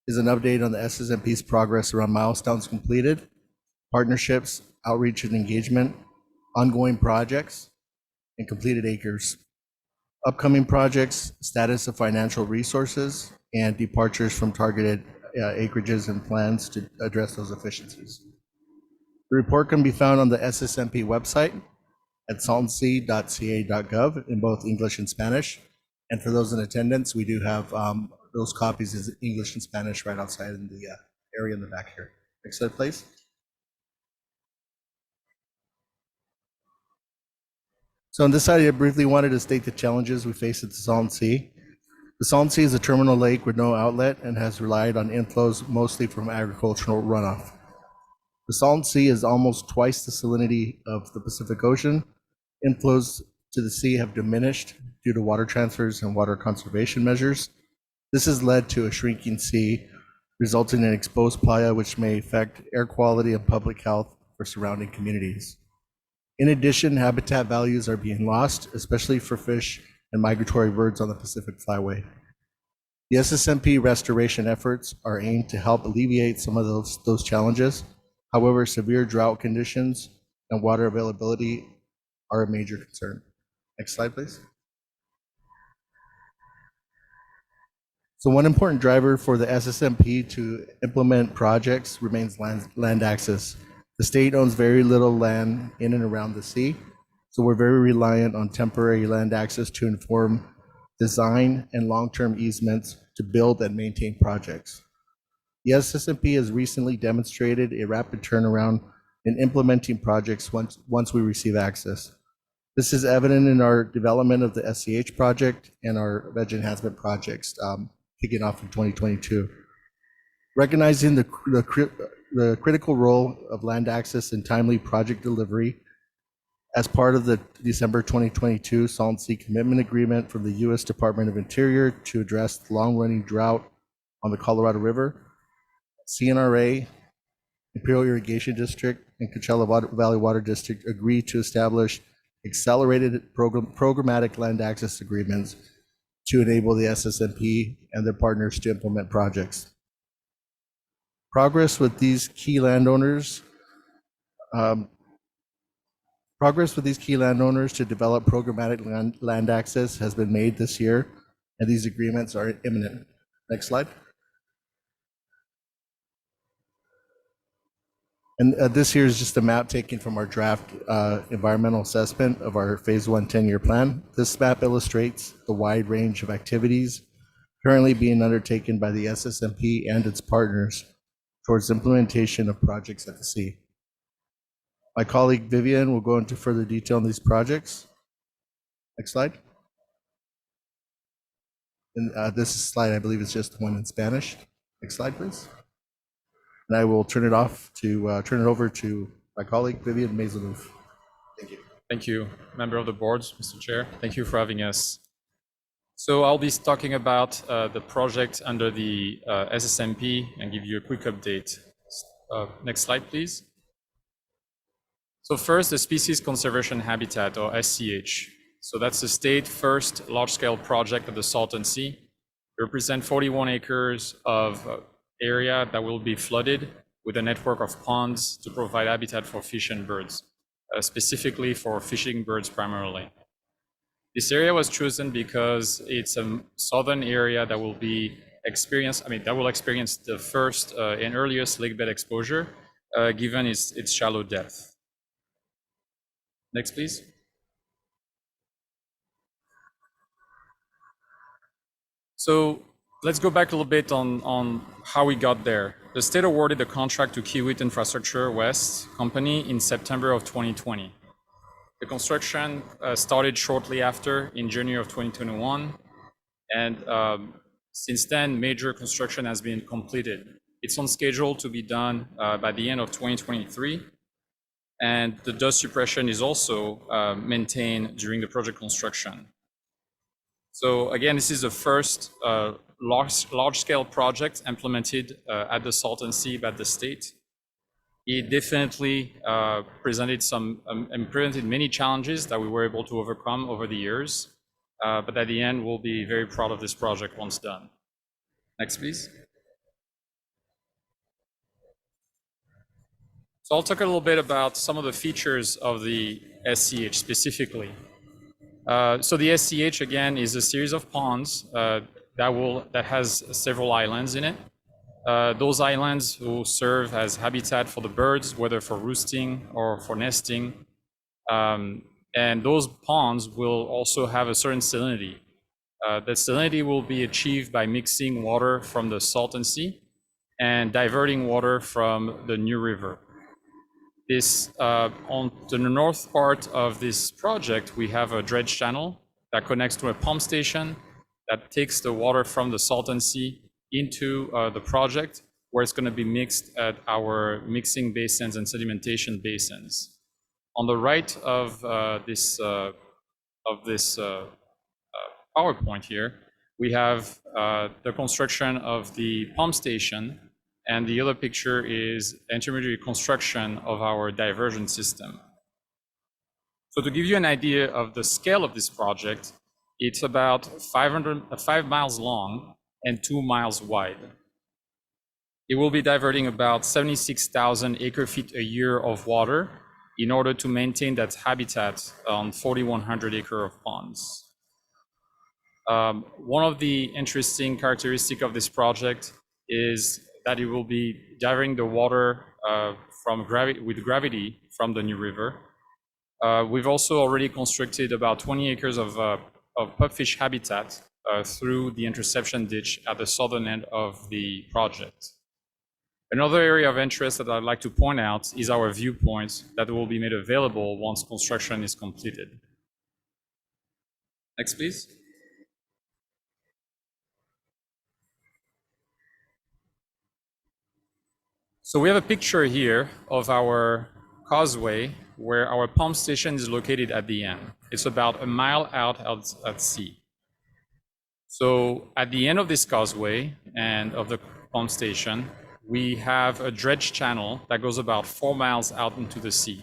is an update on the SSMP's progress around milestones completed, partnerships, outreach and engagement, ongoing projects, and completed acres, upcoming projects, status of financial resources, and departures from targeted acreages and plans to address those efficiencies. The report can be found on the SSMP website at saltonsea.ca.gov in both English and Spanish. And for those in attendance, we do have those copies in English and Spanish right outside in the area in the back here. Next slide, please. So on this side, I briefly wanted to state the challenges we face at the Salton Sea. The Salton Sea is a terminal lake with no outlet and has relied on inflows mostly from agricultural runoff. The Salton Sea is almost twice the salinity of the Pacific Ocean. Inflows to the sea have diminished due to water transfers and water conservation measures. This has led to a shrinking sea, resulting in exposed playa, which may affect air quality and public health for surrounding communities. In addition, habitat values are being lost, especially for fish and migratory birds on the Pacific Flyway. The SSMP restoration efforts are aimed to help alleviate some of those challenges. However, severe drought conditions and water availability are a major concern. Next slide, please. So one important driver for the SSMP to implement projects remains land access. The state owns very little land in and around the sea, so we're very reliant on temporary land access to inform design and long-term easements to build and maintain projects. The SSMP has recently demonstrated a rapid turnaround in implementing projects once we receive access. This is evident in our development of the SCH project and our veg enhancement projects kicking off in 2022. Recognizing the critical role of land access and timely project delivery as part of the December 2022 Salton Sea Commitment Agreement from the U.S. Department of Interior to address the long-running drought on the Colorado River, CNRA, Imperial Irrigation District, and Coachella Valley Water District agreed to establish accelerated programmatic land access agreements to enable the SSMP and their partners to implement projects. Progress with these key landowners to develop programmatic land access has been made this year, and these agreements are imminent. Next slide. And this here is just a map taken from our draft environmental assessment of our phase 1 10-year plan. This map illustrates the wide range of activities currently being undertaken by the SSMP and its partners towards implementation of projects at the sea. My colleague Vivian will go into further detail on these projects. Next slide. And this slide, I believe, is just one in Spanish. Next slide, please. And I will turn it over to my colleague Vivian Maisonneuve. Thank you. Thank you, member of the board, Mr. Chair. Thank you for having us. So I'll be talking about the project under the SSMP and give you a quick update. Next slide, please. So first, the Species Conservation Habitat, or SCH. So that's the state first large-scale project of the Salton Sea. It represents 41 acres of area that will be flooded with a network of ponds to provide habitat for fish and birds, specifically for fishing birds primarily. This area was chosen because it's a southern area that will experience the first and earliest lakebed exposure, given its shallow depth. Next, please. So let's go back a little bit on how we got there. The state awarded the contract to Kiewit Infrastructure West Company in September of 2020. The construction started shortly after in January of 2021, and since then, major construction has been completed. It's on schedule to be done by the end of 2023, and the dust suppression is also maintained during the project construction. So again, this is the first large-scale project implemented at the Salton Sea by the state. It definitely presented many challenges that we were able to overcome over the years. But at the end, we'll be very proud of this project once done. Next, please. So I'll talk a little bit about some of the features of the SCH specifically. So the SCH, again, is a series of ponds that has several islands in it. Those islands will serve as habitat for the birds, whether for roosting or for nesting. And those ponds will also have a certain salinity. The salinity will be achieved by mixing water from the Salton Sea and diverting water from the New River. On the north part of this project, we have a dredge channel that connects to a pump station that takes the water from the Salton Sea into the project, where it's going to be mixed at our mixing basins and sedimentation basins. On the right of this PowerPoint here, we have the construction of the pump station, and the other picture is intermediary construction of our diversion system. So to give you an idea of the scale of this project, it's about 5 miles long and 2 miles wide. It will be diverting about 76,000 acre-feet a year of water in order to maintain that habitat on 4,100 acres of ponds. One of the interesting characteristics of this project is that it will be diverting the water with gravity from the New River. We've also already constructed about 20 acres of pupfish habitat through the interception ditch at the southern end of the project. Another area of interest that I'd like to point out is our viewpoint that will be made available once construction is completed. Next, please. So we have a picture here of our causeway where our pump station is located at the end. It's about a mile out at sea. So at the end of this causeway and of the pump station, we have a dredge channel that goes about 4 miles out into the sea.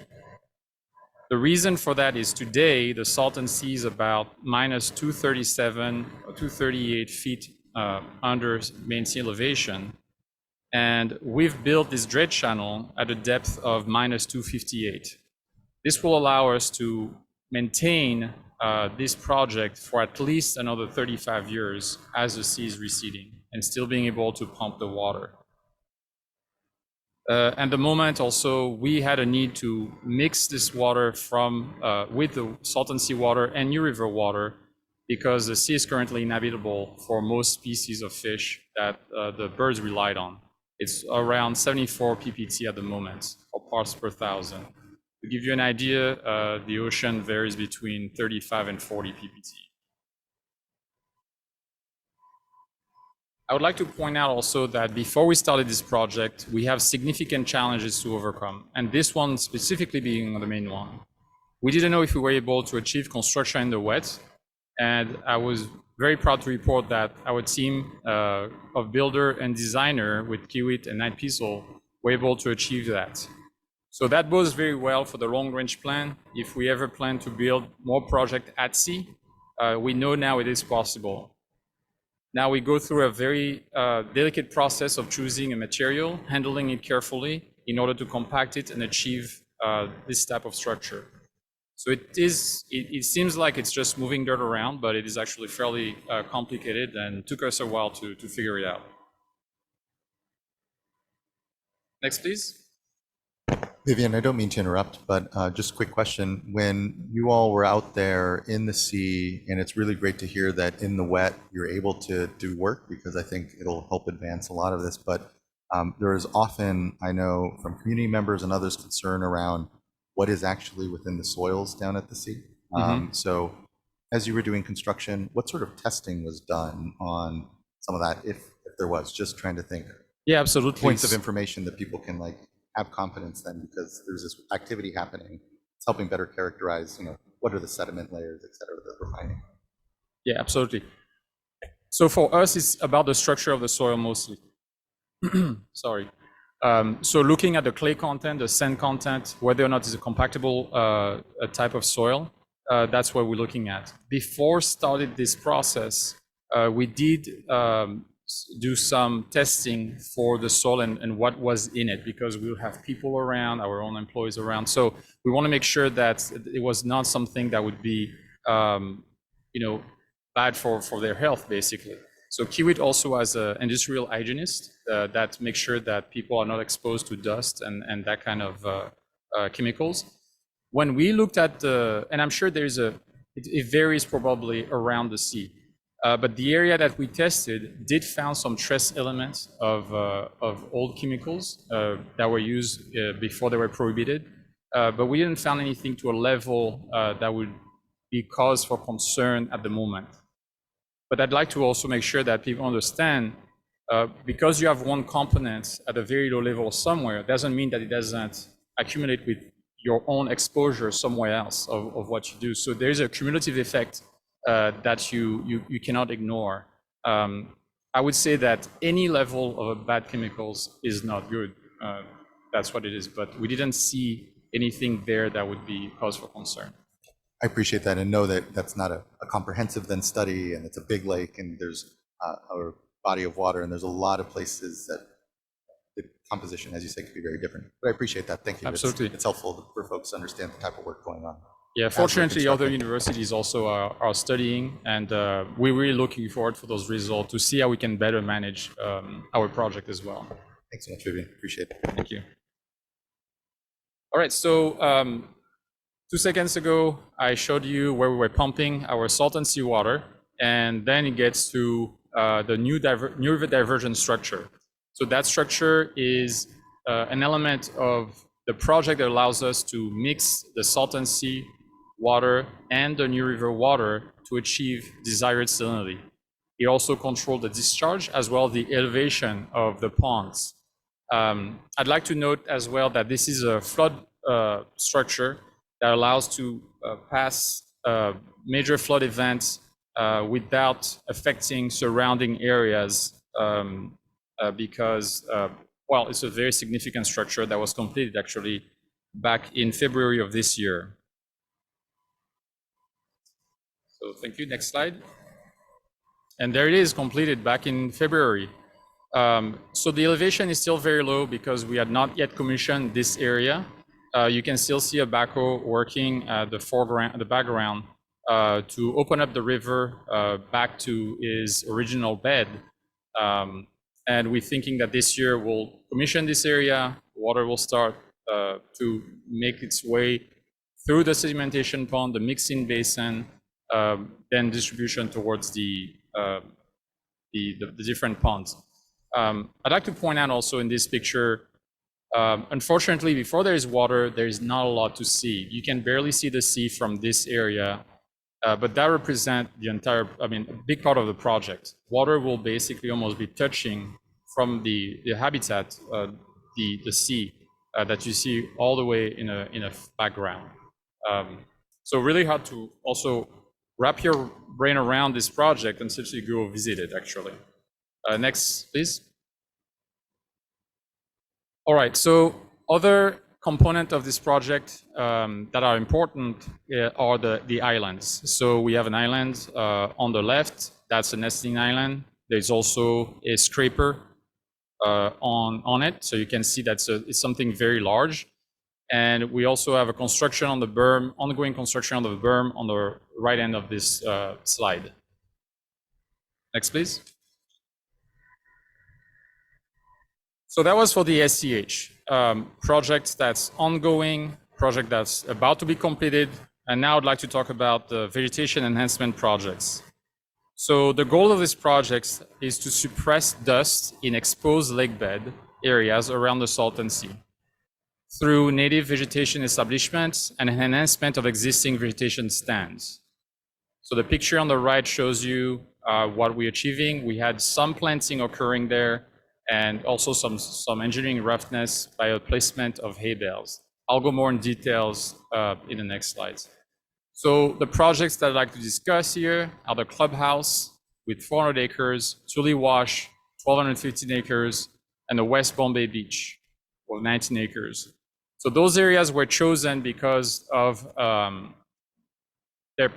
The reason for that is today, the Salton Sea is about minus 237 or 238 feet under main sea elevation. And we've built this dredge channel at a depth of minus 258. This will allow us to maintain this project for at least another 35 years as the sea is receding and still being able to pump the water. At the moment also, we had a need to mix this water with the salton sea water and New River water because the sea is currently inhabitable for most species of fish that the birds relied on. It's around 74 ppt at the moment, or parts per thousand. To give you an idea, the ocean varies between 35 and 40 ppt. I would like to point out also that before we started this project, we have significant challenges to overcome, and this one specifically being the main one. We didn't know if we were able to achieve construction in the wet, and I was very proud to report that our team of builder and designer with Kiewit and Knight Piesel were able to achieve that. So that bodes very well for the long-range plan. If we ever plan to build more projects at sea, we know now it is possible. Now we go through a very delicate process of choosing a material, handling it carefully in order to compact it and achieve this type of structure. So it seems like it's just moving dirt around, but it is actually fairly complicated and took us a while to figure it out. Next, please. Vivian, I don't mean to interrupt, but just a quick question. When you all were out there in the sea, and it's really great to hear that in the wet, you're able to do work because I think it'll help advance a lot of this, but there is often, I know from community members and others, concern around what is actually within the soils down at the sea. So as you were doing construction, what sort of testing was done on some of that, if there was? Just trying to think. Yeah, absolutely. Points of information that people can like have confidence then, because there's this activity happening. It's helping better characterize, what are the sediment layers, et cetera, that we're finding. Yeah, absolutely. So for us, it's about the structure of the soil mostly. Sorry. So looking at the clay content, the sand content, whether or not it's a compactable type of soil, that's what we're looking at. Before started this process, we did do some testing for the soil and what was in it, because we'll have people around, our own employees around. So we want to make sure that it was not something that would be, bad for their health, basically. So Kiewit also has an industrial hygienist that makes sure that people are not exposed to dust and that kind of chemicals. When we looked at and I'm sure it varies probably around the sea, but the area that we tested did found some trace elements of old chemicals that were used before they were prohibited, but we didn't find anything to a level that would be cause for concern at the moment. But I'd like to also make sure that people understand, because you have one component at a very low level somewhere, doesn't mean that it doesn't accumulate with your own exposure somewhere else of what you do. So there's a cumulative effect that you cannot ignore. I would say that any level of bad chemicals is not good. That's what it is. But we didn't see anything there that would be cause for concern. I appreciate that, and know that that's not a comprehensive then study, and it's a big lake, and there's a body of water, and there's a lot of places that the composition, as you say, could be very different. But I appreciate that. Thank you. Absolutely. It's helpful for folks to understand the type of work going on. Yeah, fortunately, other universities also are studying, and we're really looking forward for those results to see how we can better manage our project as well. Thanks so much, Vivian. Appreciate it. Thank you. All right, so 2 seconds ago, I showed you where we were pumping our salt and seawater, and then it gets to the new river diversion structure. So that structure is an element of the project that allows us to mix the salt and sea water and the New River water to achieve desired salinity. It also controls the discharge as well as the elevation of the ponds. I'd like to note as well that this is a flood structure that allows to pass major flood events without affecting surrounding areas because, well, it's a very significant structure that was completed actually back in February of this year. So thank you. Next slide. And there it is, completed back in February. So the elevation is still very low because we had not yet commissioned this area. You can still see a backhoe working at the foreground, the background, to open up the river back to its original bed. And we're thinking that this year we'll commission this area, water will start to make its way through the sedimentation pond, the mixing basin, then distribution towards the different ponds. I'd like to point out also in this picture, unfortunately, before there is water, there is not a lot to see. You can barely see the sea from this area, but that represents the entire, a big part of the project. Water will basically almost be touching from the habitat, the sea that you see all the way in a background. So really hard to also wrap your brain around this project until you go visit it, actually. Next, please. All right, so other component of this project that are important are the islands. So we have an island on the left, that's a nesting island. There's also a scraper on it, so you can see that's it's something very large. And we also have a construction on the berm, ongoing construction on the berm on the right end of this slide. Next, please. So that was for the SCH project that's ongoing, project that's about to be completed. And now I'd like to talk about the vegetation enhancement projects. So the goal of this project is to suppress dust in exposed lakebed areas around the Salton Sea through native vegetation establishments and enhancement of existing vegetation stands. So the picture on the right shows you what we're achieving. We had some planting occurring there and also some engineering roughness by a placement of hay bales. I'll go more in details in the next slides. So the projects that I'd like to discuss here are the clubhouse with 400 acres, Tule Wash, 1,215 acres, and the West Bombay Beach with 19 acres. So those areas were chosen because of they're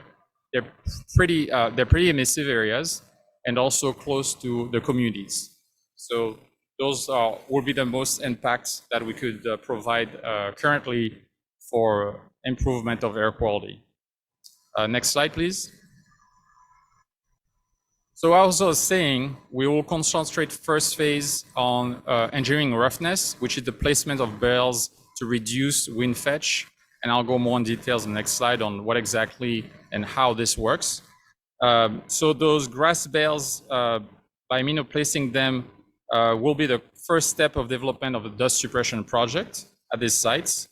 pretty emissive areas and also close to the communities. So those would be the most impacts that we could provide currently for improvement of air quality. Next slide, please. So I was saying we will concentrate first phase on engineering roughness, which is the placement of bales to reduce wind fetch. And I'll go more in details in the next slide on what exactly and how this works. So those grass bales, by means of placing them, will be the first step of development of the dust suppression project at these sites.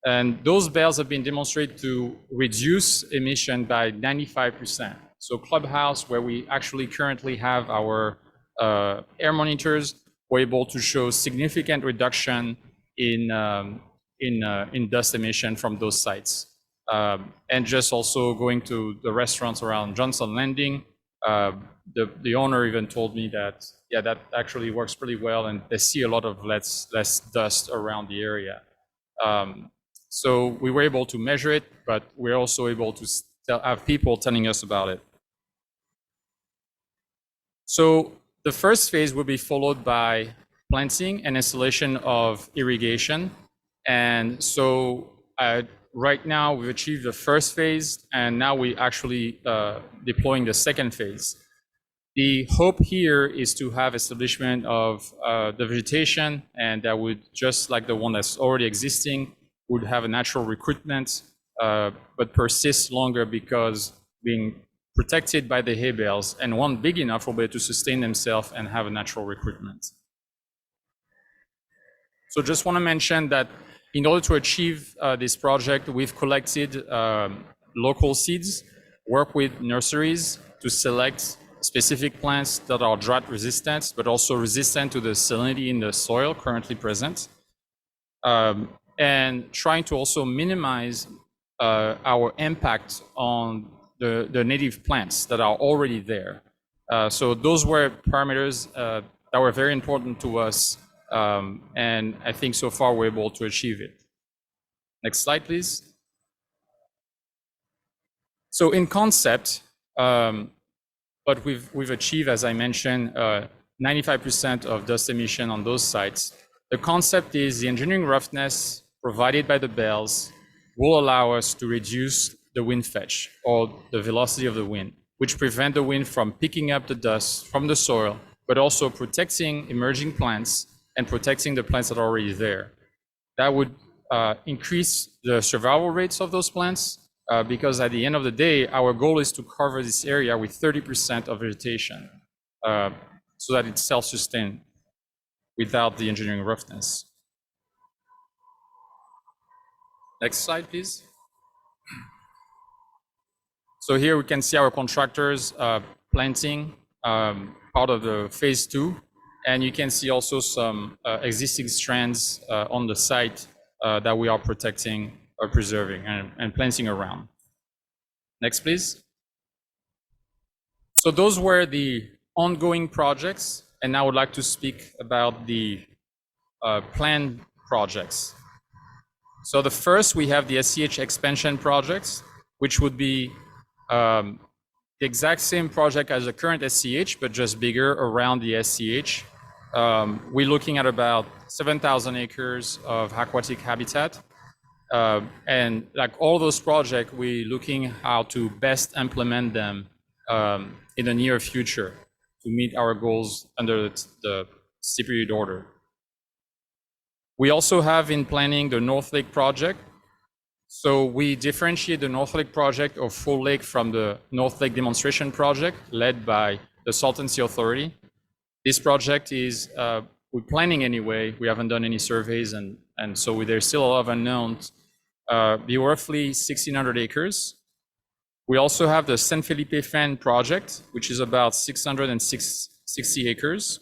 And those bales have been demonstrated to reduce emission by 95%. So Clubhouse, where we actually currently have our air monitors, were able to show significant reduction in dust emission from those sites. And just also going to the restaurants around Johnson Landing, the owner even told me that, yeah, that actually works pretty well, and they see a lot of less dust around the area. So we were able to measure it, but we're also able to have people telling us about it. So the first phase will be followed by planting and installation of irrigation. And so right now we've achieved the first phase, and now we actually deploying the second phase. The hope here is to have establishment of the vegetation, and that would, just like the one that's already existing, would have a natural recruitment, but persist longer because being protected by the hay bales, and one big enough will be able to sustain themselves and have a natural recruitment. So just want to mention that in order to achieve this project, we've collected local seeds, work with nurseries to select specific plants that are drought resistant, but also resistant to the salinity in the soil currently present. And trying to also minimize our impact on the native plants that are already there. So those were parameters that were very important to us, and I think so far we're able to achieve it. Next slide, please. So in concept, what we've achieved, as I mentioned, 95% of dust emission on those sites. The concept is the engineering roughness provided by the bells will allow us to reduce the wind fetch, or the velocity of the wind, which prevent the wind from picking up the dust from the soil, but also protecting emerging plants and protecting the plants that are already there. That would increase the survival rates of those plants, because at the end of the day, our goal is to cover this area with 30% of vegetation, so that it's self-sustained without the engineering roughness. Next slide, please. So here we can see our contractors planting part of the phase 2, and you can see also some existing strands on the site that we are protecting or preserving and planting around. Next, please. So those were the ongoing projects, and now I would like to speak about the planned projects. So the first, we have the SCH expansion projects, which would be the exact same project as the current SCH, but just bigger around the SCH. We're looking at about 7,000 acres of aquatic habitat. And like all those projects, we're looking how to best implement them in the near future to meet our goals under the stipulated order. We also have in planning the North Lake project. So we differentiate the North Lake project of Full Lake from the North Lake demonstration project led by the Salton Sea Authority. This project is, we're planning anyway, we haven't done any surveys, and so there's still a lot of unknowns. Be roughly 1,600 acres. We also have the San Felipe Fan project, which is about 660 acres.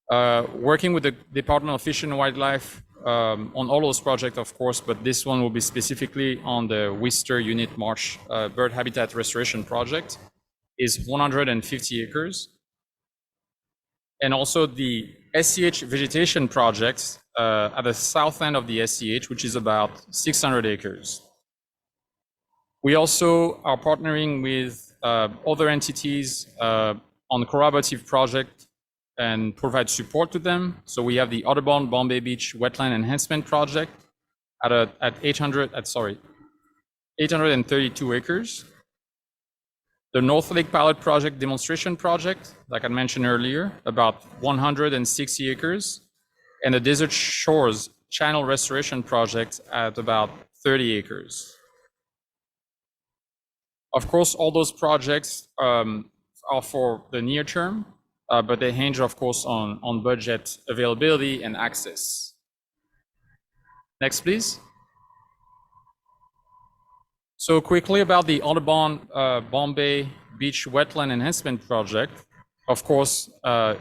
Working with the Department of Fish and Wildlife on all those projects, of course, but this one will be specifically on the Wister Unit Marsh Bird Habitat Restoration Project, is 150 acres. And also the SCH vegetation projects at the south end of the SCH, which is about 600 acres. We also are partnering with other entities on collaborative project and provide support to them. So we have the Audubon Bombay Beach Wetland Enhancement Project at 832 acres. The North Lake Pilot Project Demonstration Project, like I mentioned earlier, about 160 acres. And the Desert Shores Channel Restoration Project at about 30 acres. Of course, all those projects are for the near term, but they hinge, of course, on budget availability and access. Next, please. So quickly about the Audubon Bombay Beach Wetland Enhancement Project, of course,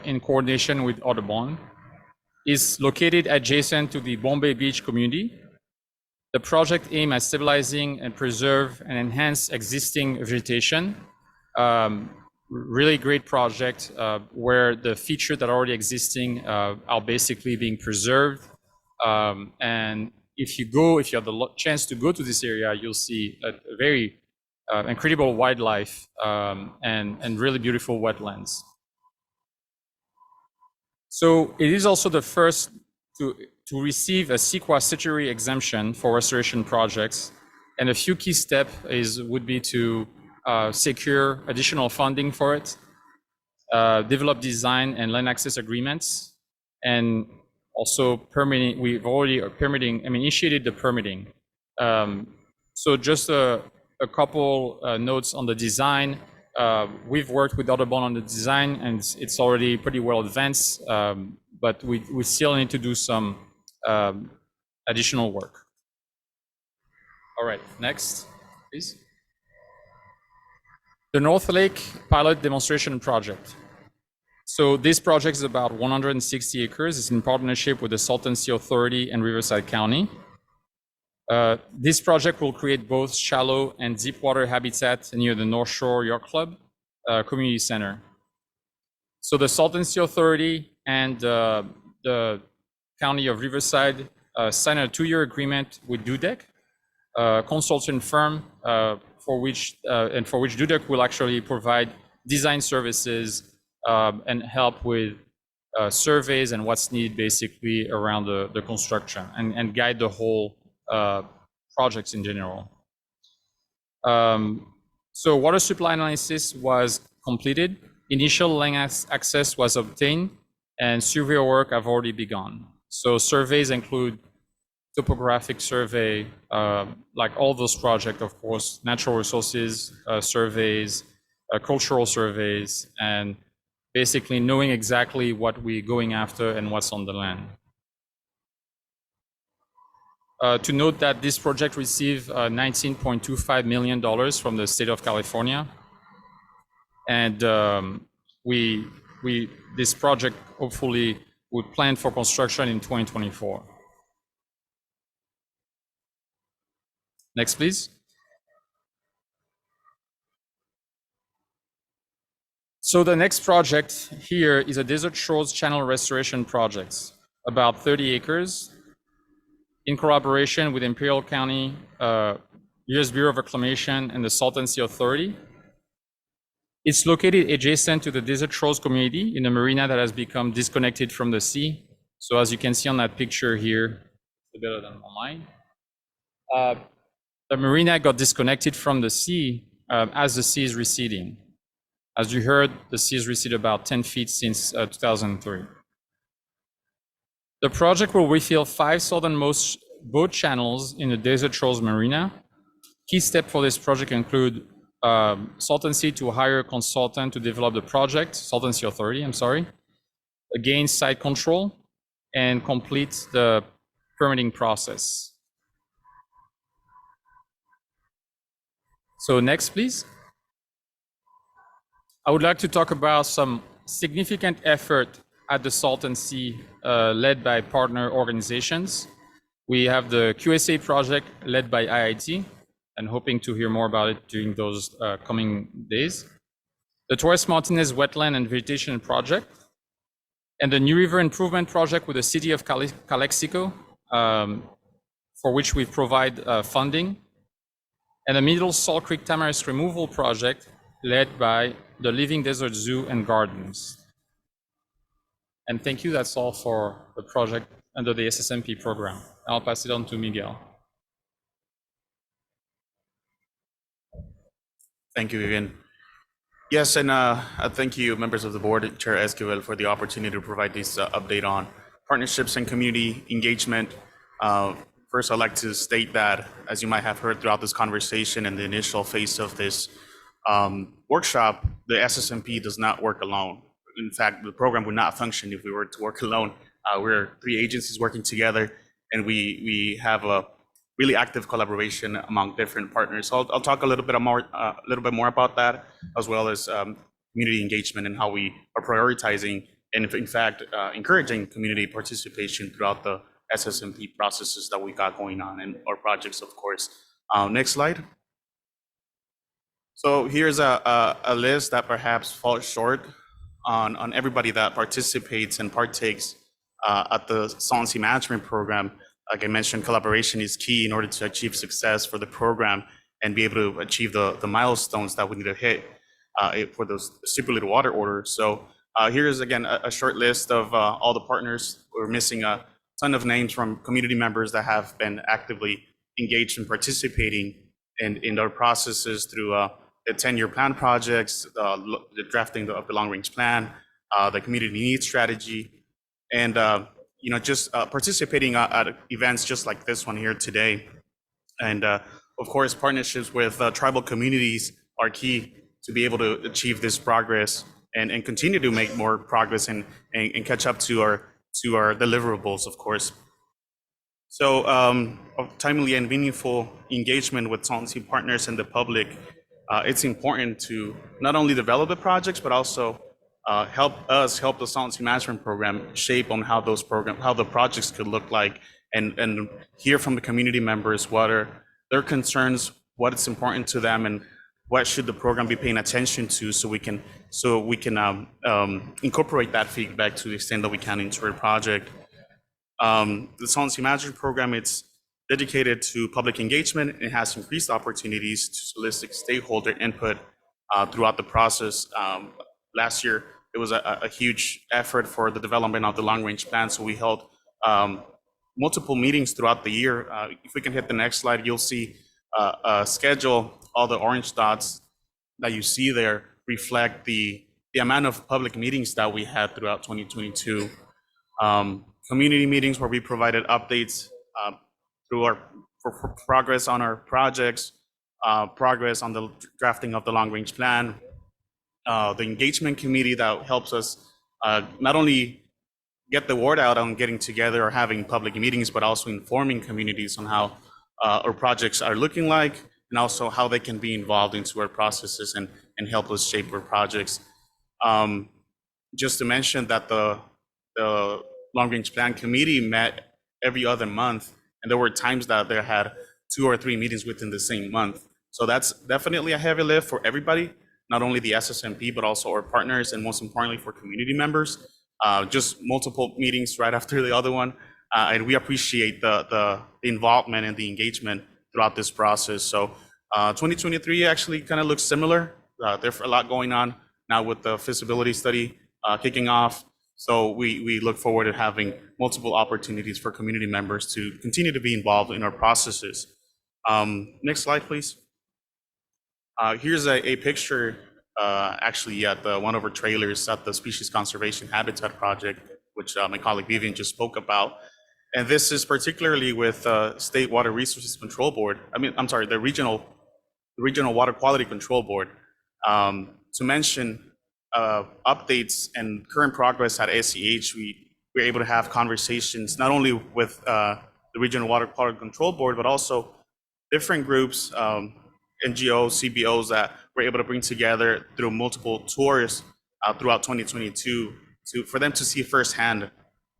in coordination with Audubon, is located adjacent to the Bombay Beach community. The project aims at stabilizing and preserve and enhance existing vegetation. Really great project where the features that are already existing are basically being preserved. And if you have the chance to go to this area, you'll see a very incredible wildlife and really beautiful wetlands. So it is also the first to receive a CEQA statutory exemption for restoration projects. And a few key steps would be to secure additional funding for it, develop design and land access agreements, and also permitting. We've already initiated the permitting. So just a couple notes on the design. We've worked with Audubon on the design, and it's already pretty well advanced, but we still need to do some additional work. All right, next, please. The North Lake Pilot Demonstration Project. So this project is about 160 acres. It's in partnership with the Salton Sea Authority and Riverside County. This project will create both shallow and deep water habitat near the North Shore Yacht Club Community Center. So the Salton Sea Authority and the County of Riverside signed a 2-year agreement with Dudek, a consultant firm for which Dudek will actually provide design services and help with surveys and what's needed basically around the construction and guide the whole projects in general. So water supply analysis was completed, initial land access was obtained, and survey work have already begun. So surveys include topographic survey, like all those projects, of course, natural resources surveys, cultural surveys, and basically knowing exactly what we're going after and what's on the land. To note that this project received $19.25 million from the state of California. And this project hopefully would plan for construction in 2024. Next, please. So the next project here is a Desert Shores Channel Restoration Project, about 30 acres, in collaboration with Imperial County, U.S. Bureau of Reclamation, and the Salton Sea Authority. It's located adjacent to the Desert Shores community in a marina that has become disconnected from the sea. So as you can see on that picture here, it's better than online. The marina got disconnected from the sea as the sea is receding. As you heard, the sea has receded about 10 feet since 2003. The project will refill 5 southernmost boat channels in the Desert Shores Marina. Key steps for this project include Salton Sea to hire a consultant to develop the project, Salton Sea Authority, I'm sorry, gain site control, and complete the permitting process. So next, please. I would like to talk about some significant effort at the Salton Sea led by partner organizations. We have the QSA project led by IIT, and hoping to hear more about it during those coming days. The Torres Martinez Wetland and Vegetation Project, and the New River Improvement Project with the City of Calexico, for which we provide funding, and the Middle Salt Creek Tamarisk Removal Project led by the Living Desert Zoo and Gardens. And thank you, that's all for the project under the SSMP program. I'll pass it on to Miguel. Thank you, Vivian. Yes, and thank you, members of the board, Chair Esquivel, for the opportunity to provide this update on partnerships and community engagement. First, I'd like to state that, as you might have heard throughout this conversation and the initial phase of this workshop, the SSMP does not work alone. In fact, the program would not function if we were to work alone. We're 3 agencies working together, and we have a really active collaboration among different partners. So I'll talk a little bit more about that, as well as community engagement and how we are prioritizing and, in fact, encouraging community participation throughout the SSMP processes that we got going on and our projects, of course. Next slide. So here's a list that perhaps falls short on everybody that participates and partakes at the Salton Sea Management Program. Like I mentioned, collaboration is key in order to achieve success for the program and be able to achieve the milestones that we need to hit for those stipulated water orders. So here's again a short list of all the partners. We're missing a ton of names from community members that have been actively engaged in participating in our processes through the 10-year plan projects, the drafting of the long-range plan, the community needs strategy, and just participating at events just like this one here today. And of course, partnerships with tribal communities are key to be able to achieve this progress and continue to make more progress and catch up to our deliverables, of course. So timely and meaningful engagement with Salton Sea partners and the public, it's important to not only develop the projects, but also help the Salton Sea Management Program shape on how the projects could look like, and hear from the community members what are their concerns, what is important to them, and what should the program be paying attention to, so we can incorporate that feedback to the extent that we can into our project. The Salton Sea Management Program, it's dedicated to public engagement. It has increased opportunities to solicit stakeholder input throughout the process. Last year, it was a huge effort for the development of the long-range plan. So we held multiple meetings throughout the year. If we can hit the next slide, you'll see a schedule. All the orange dots that you see there reflect the amount of public meetings that we had throughout 2022. Community meetings where we provided updates for progress on our projects, progress on the drafting of the long-range plan, the engagement committee that helps us not only get the word out on getting together or having public meetings, but also informing communities on how our projects are looking like, and also how they can be involved into our processes and help us shape our projects. Just to mention that the long-range plan committee met every other month, and there were times that they had 2 or 3 meetings within the same month. So that's definitely a heavy lift for everybody, not only the SSMP, but also our partners, and most importantly for community members. Just multiple meetings right after the other one. And we appreciate the involvement and the engagement throughout this process. So 2023 actually kind of looks similar. There's a lot going on now with the feasibility study kicking off. So we look forward to having multiple opportunities for community members to continue to be involved in our processes. Next slide, please. Here's a picture actually at one of our trailers at the Species Conservation Habitat Project, which my colleague Vivian just spoke about. And this is particularly with State Water Resources Control Board. The Regional Water Quality Control Board. To mention updates and current progress at SEH, we're able to have conversations not only with the Regional Water Quality Control Board, but also different groups, NGOs, CBOs that we're able to bring together through multiple tours throughout 2022 for them to see firsthand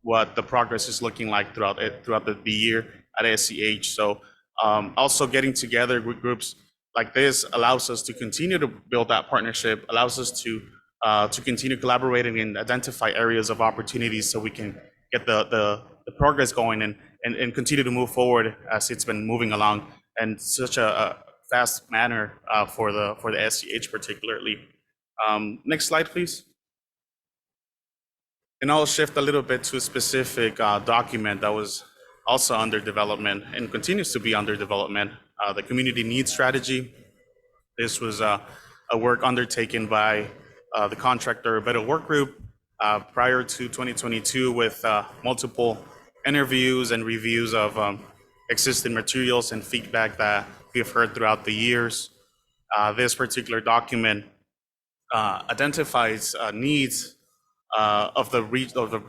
what the progress is looking like throughout the year at SEH. So also getting together with groups like this allows us to continue to build that partnership, allows us to continue collaborating and identify areas of opportunities so we can get the progress going and continue to move forward as it's been moving along in such a fast manner for the SEH particularly. Next slide, please. And I'll shift a little bit to a specific document that was also under development and continues to be under development, the Community Needs Strategy. This was a work undertaken by the contractor Better Work Group prior to 2022 with multiple interviews and reviews of existing materials and feedback that we've heard throughout the years. This particular document identifies needs of the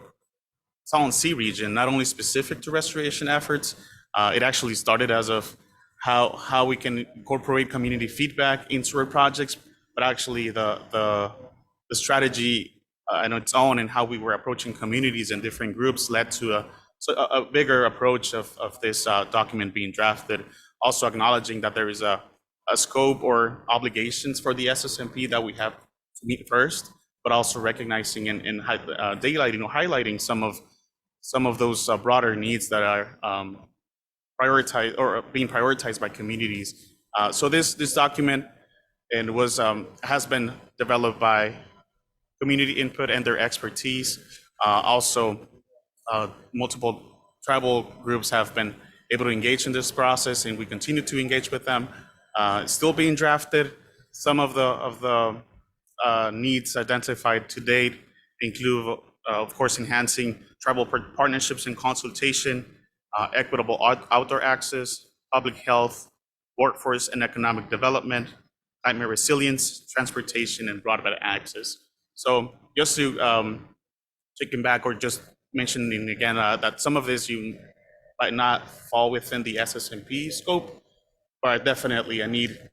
Salton Sea region, not only specific to restoration efforts. It actually started as of how we can incorporate community feedback into our projects, but actually the strategy on its own and how we were approaching communities and different groups led to a bigger approach of this document being drafted. Also acknowledging that there is a scope or obligations for the SSMP that we have to meet first, but also recognizing and daylighting or highlighting some of those broader needs that are prioritized or being prioritized by communities. So this document has been developed by community input and their expertise. Also, multiple tribal groups have been able to engage in this process, and we continue to engage with them. It's still being drafted. Some of the needs identified to date include, of course, enhancing tribal partnerships and consultation, equitable outdoor access, public health, workforce and economic development, climate resilience, transportation, and broadband access. So just to taking back or just mentioning again that some of this you might not fall within the SSMP scope, but definitely a need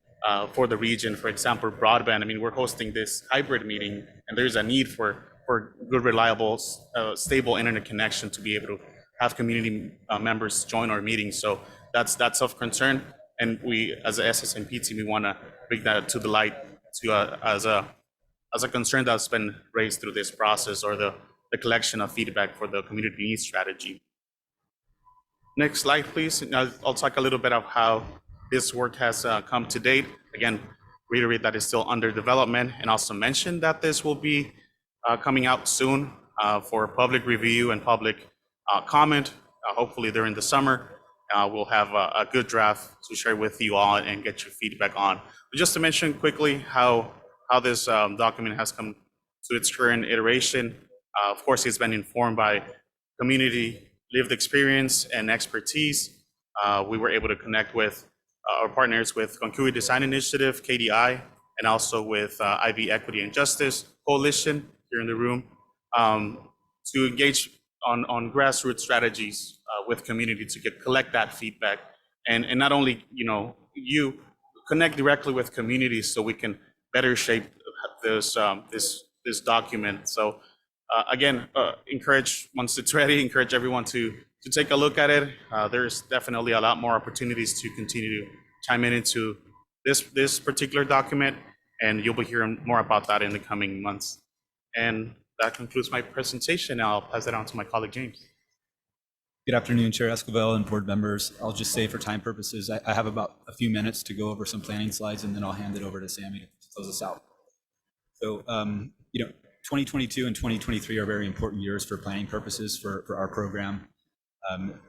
for the region. For example, broadband. I mean, we're hosting this hybrid meeting, and there's a need for good, reliable, stable internet connection to be able to have community members join our meetings. So that's of concern, and we, as a SSMP team, we want to bring that to the light as a concern that's been raised through this process or the collection of feedback for the community needs strategy. Next slide, please. I'll talk a little bit of how this work has come to date. Again, reiterate that it's still under development, and also mention that this will be coming out soon for public review and public comment. Hopefully during the summer, we'll have a good draft to share with you all and get your feedback on. But just to mention quickly how this document has come to its current iteration. Of course, it's been informed by community lived experience and expertise. We were able to connect with our partners with Concurrent Design Initiative, KDI, and also with IV Equity and Justice Coalition here in the room to engage on grassroots strategies with community to collect that feedback and not only you connect directly with communities so we can better shape this document. So again, once it's ready, encourage everyone to take a look at it. There's definitely a lot more opportunities to continue to chime into this particular document, and you'll be hearing more about that in the coming months. And that concludes my presentation. I'll pass it on to my colleague, James. Good afternoon, Chair Escobar and board members. I'll just say for time purposes, I have about a few minutes to go over some planning slides, and then I'll hand it over to Sammy to close us out. So, 2022 and 2023 are very important years for planning purposes for our program.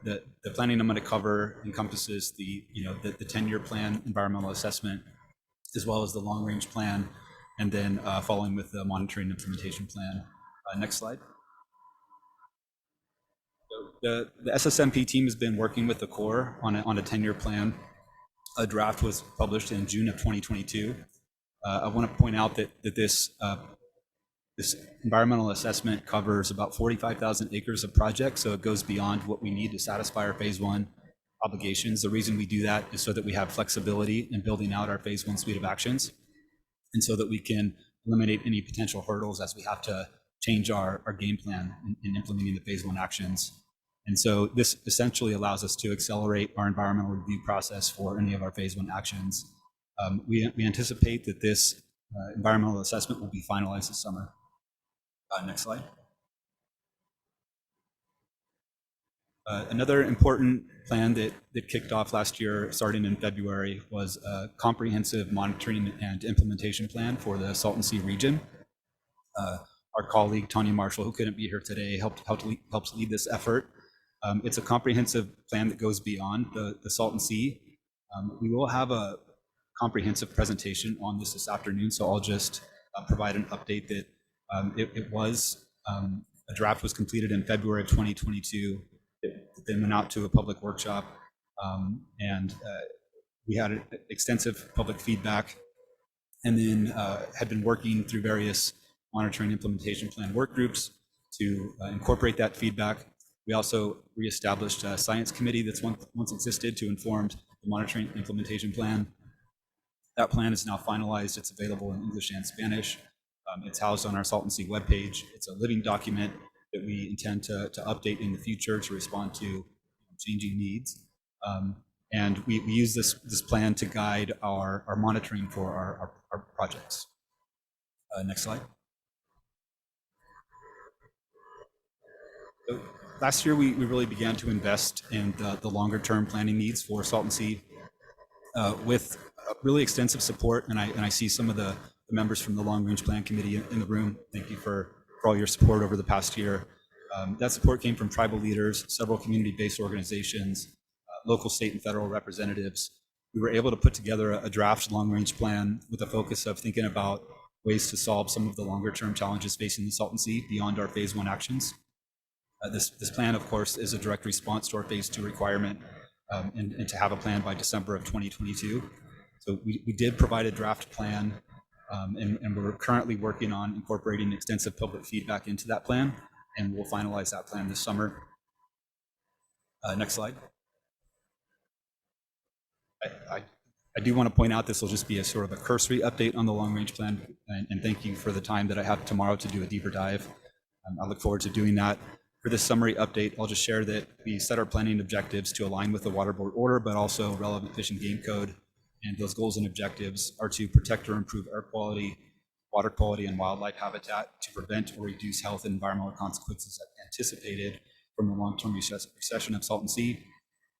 The planning I'm going to cover encompasses the 10-year plan, environmental assessment, as well as the long-range plan, and then following with the monitoring implementation plan. Next slide. So the SSMP team has been working with the Corps on a 10-year plan. A draft was published in June of 2022. I want to point out that this environmental assessment covers about 45,000 acres of projects, so it goes beyond what we need to satisfy our phase one obligations. The reason we do that is so that we have flexibility in building out our phase one suite of actions, and so that we can eliminate any potential hurdles as we have to change our game plan in implementing the phase one actions. And so this essentially allows us to accelerate our environmental review process for any of our phase one actions. We anticipate that this environmental assessment will be finalized this summer. Next slide. Another important plan that kicked off last year, starting in February, was a comprehensive monitoring and implementation plan for the Salton Sea region. Our colleague, Tanya Marshall, who couldn't be here today, helps lead this effort. It's a comprehensive plan that goes beyond the Salton Sea. We will have a comprehensive presentation on this afternoon, so I'll just provide an update that a draft was completed in February of 2022. It then went out to a public workshop, and we had extensive public feedback, and then had been working through various monitoring implementation plan work groups to incorporate that feedback. We also reestablished a science committee that's once existed to inform the monitoring implementation plan. That plan is now finalized. It's available in English and Spanish. It's housed on our Salton Sea webpage. It's a living document that we intend to update in the future to respond to changing needs. And we use this plan to guide our monitoring for our projects. Next slide. So last year, we really began to invest in the longer term planning needs for Salton Sea with really extensive support. And I see some of the members from the Long Range Plan Committee in the room. Thank you for all your support over the past year. That support came from tribal leaders, several community-based organizations, local, state, and federal representatives. We were able to put together a draft long-range plan with a focus of thinking about ways to solve some of the longer-term challenges facing the Salton Sea beyond our phase one actions. This plan, of course, is a direct response to our phase two requirement and to have a plan by December of 2022. So we did provide a draft plan, and we're currently working on incorporating extensive public feedback into that plan, and we'll finalize that plan this summer. Next slide. I do want to point out this will just be a sort of a cursory update on the long range plan, and thank you for the time that I have tomorrow to do a deeper dive. I look forward to doing that. For this summary update, I'll just share that we set our planning objectives to align with the Water Board order, but also relevant Fish and Game Code. And those goals and objectives are to protect or improve air quality, water quality, and wildlife habitat, to prevent or reduce health and environmental consequences anticipated from the long-term recession of Salton Sea.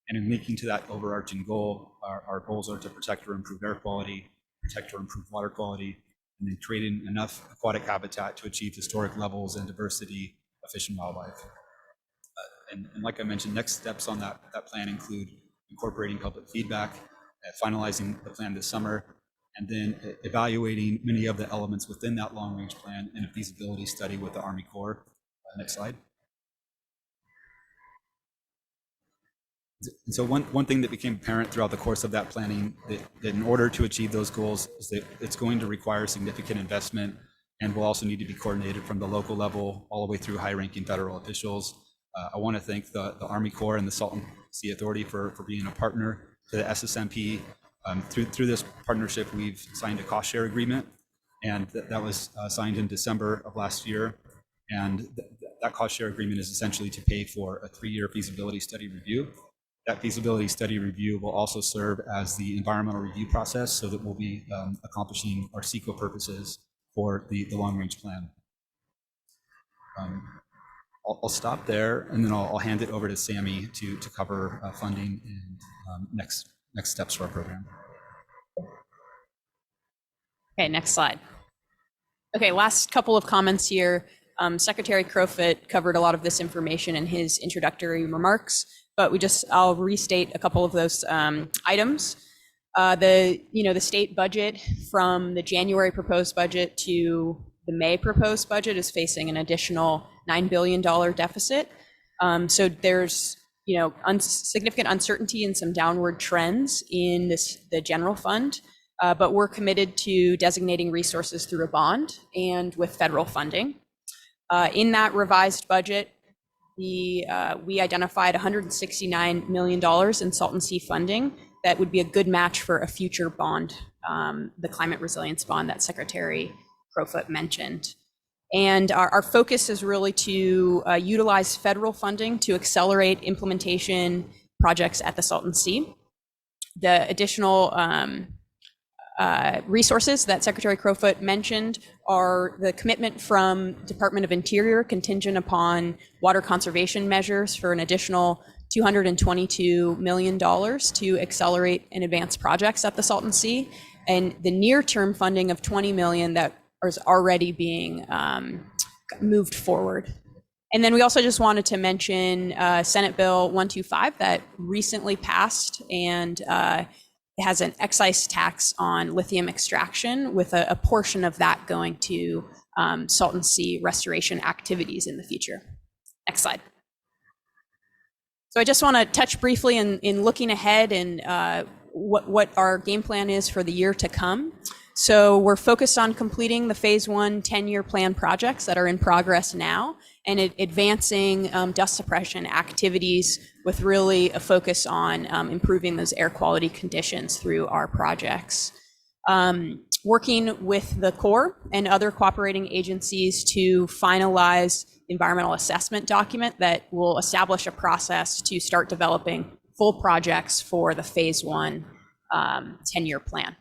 And in linking to that overarching goal, our goals are to protect or improve air quality, protect or improve water quality, and then creating enough aquatic habitat to achieve historic levels and diversity of fish and wildlife. And like I mentioned, next steps on that plan include incorporating public feedback, finalizing the plan this summer, and then evaluating many of the elements within that long-range plan in a feasibility study with the Army Corps. Next slide. And so one thing that became apparent throughout the course of that planning, that in order to achieve those goals, is that it's going to require significant investment and will also need to be coordinated from the local level all the way through high-ranking federal officials. I want to thank the Army Corps and the Salton Sea Authority for being a partner to the SSMP. Through this partnership, we've signed a cost share agreement, and that was signed in December of last year. And that cost share agreement is essentially to pay for a 3-year feasibility study review. That feasibility study review will also serve as the environmental review process, so that we'll be accomplishing our CEQA purposes for the long-range plan. I'll stop there, and then I'll hand it over to Sammy to cover funding and next steps for our program. Okay, next slide. Okay, last couple of comments here. Secretary Crowfoot covered a lot of this information in his introductory remarks, but I'll restate a couple of those items. The state budget from the January proposed budget to the May proposed budget is facing an additional $9 billion deficit. So there's significant uncertainty and some downward trends in the general fund, but we're committed to designating resources through a bond and with federal funding. In that revised budget, we identified $169 million in Salton Sea funding that would be a good match for a future bond, the climate resilience bond that Secretary Crowfoot mentioned. And our focus is really to utilize federal funding to accelerate implementation projects at the Salton Sea. The additional resources that Secretary Crowfoot mentioned are the commitment from Department of Interior contingent upon water conservation measures for an additional $222 million to accelerate and advance projects at the Salton Sea, and the near-term funding of $20 million that is already being moved forward. And then we also just wanted to mention Senate Bill 125 that recently passed, and it has an excise tax on lithium extraction, with a portion of that going to Salton Sea restoration activities in the future. Next slide. So I just want to touch briefly in looking ahead and what our game plan is for the year to come. So we're focused on completing the phase 1 10-year plan projects that are in progress now, and advancing dust suppression activities with really a focus on improving those air quality conditions through our projects. Working with the Corps and other cooperating agencies to finalize environmental assessment document that will establish a process to start developing full projects for the phase 1 10-year plan.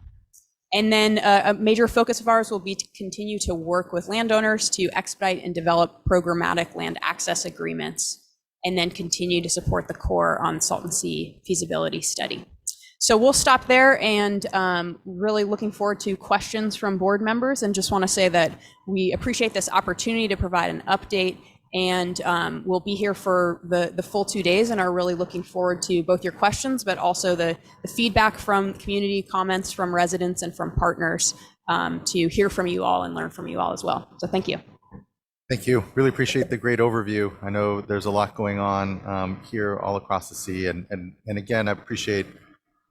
And then a major focus of ours will be to continue to work with landowners to expedite and develop programmatic land access agreements, and then continue to support the Corps on Salton Sea feasibility study. So we'll stop there, and really looking forward to questions from board members, and just want to say that we appreciate this opportunity to provide an update, and we'll be here for the full 2 days, and are really looking forward to both your questions, but also the feedback from community, comments from residents and from partners, to hear from you all and learn from you all as well. So thank you. Thank you. Really appreciate the great overview. I know there's a lot going on here all across the sea, and again, I appreciate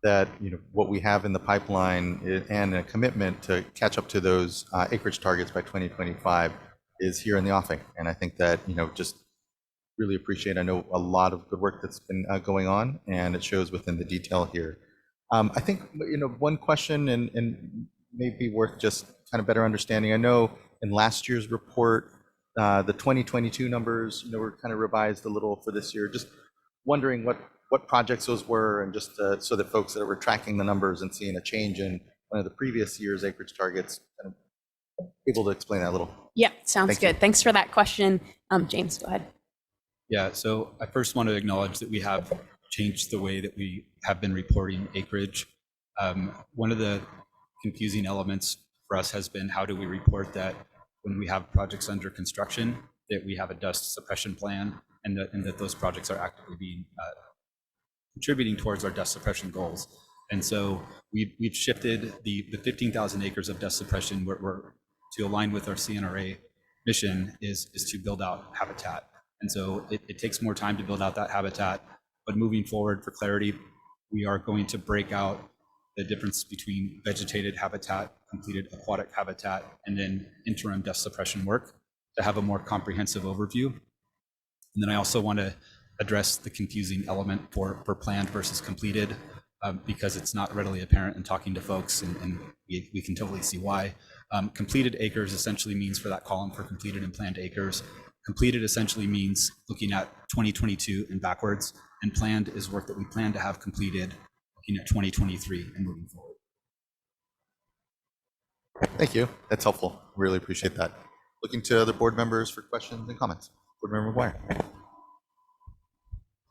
that what we have in the pipeline and a commitment to catch up to those acreage targets by 2025 is here in the offing. And I think that just really appreciate. I know a lot of good work that's been going on, and it shows within the detail here. I think one question and maybe worth just kind of better understanding. I know in last year's report, the 2022 numbers were kind of revised a little for this year. Just wondering what projects those were, and just so that folks that were tracking the numbers and seeing a change in one of the previous year's acreage targets, kind of able to explain that a little. Yeah, sounds good. Thanks for that question. James, go ahead. Yeah, so I first want to acknowledge that we have changed the way that we have been reporting acreage. One of the confusing elements for us has been how do we report that when we have projects under construction, that we have a dust suppression plan and that those projects are actively being contributing towards our dust suppression goals. And so we've shifted the 15,000 acres of dust suppression we're to align with our CNRA mission is to build out habitat. And so it takes more time to build out that habitat, but moving forward for clarity, we are going to break out the difference between vegetated habitat, completed aquatic habitat, and then interim dust suppression work to have a more comprehensive overview. And then I also want to address the confusing element for planned versus completed, because it's not readily apparent in talking to folks, and we can totally see why. Completed acres essentially means for that column for completed and planned acres. Completed essentially means looking at 2022 and backwards, and planned is work that we plan to have completed looking at 2023 and moving forward. Thank you. That's helpful. Really appreciate that. Looking to other board members for questions and comments. Board Member McGuire.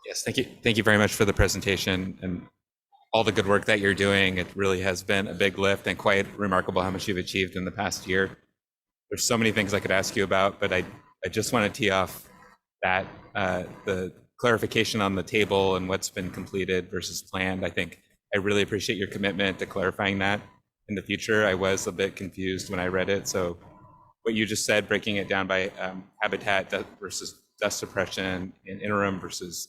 Yes, thank you. Thank you very much for the presentation and all the good work that you're doing. It really has been a big lift and quite remarkable how much you've achieved in the past year. There's so many things I could ask you about, but I just want to tee off that the clarification on the table and what's been completed versus planned. I think I really appreciate your commitment to clarifying that in the future. I was a bit confused when I read it. So what you just said, breaking it down by habitat versus dust suppression and interim versus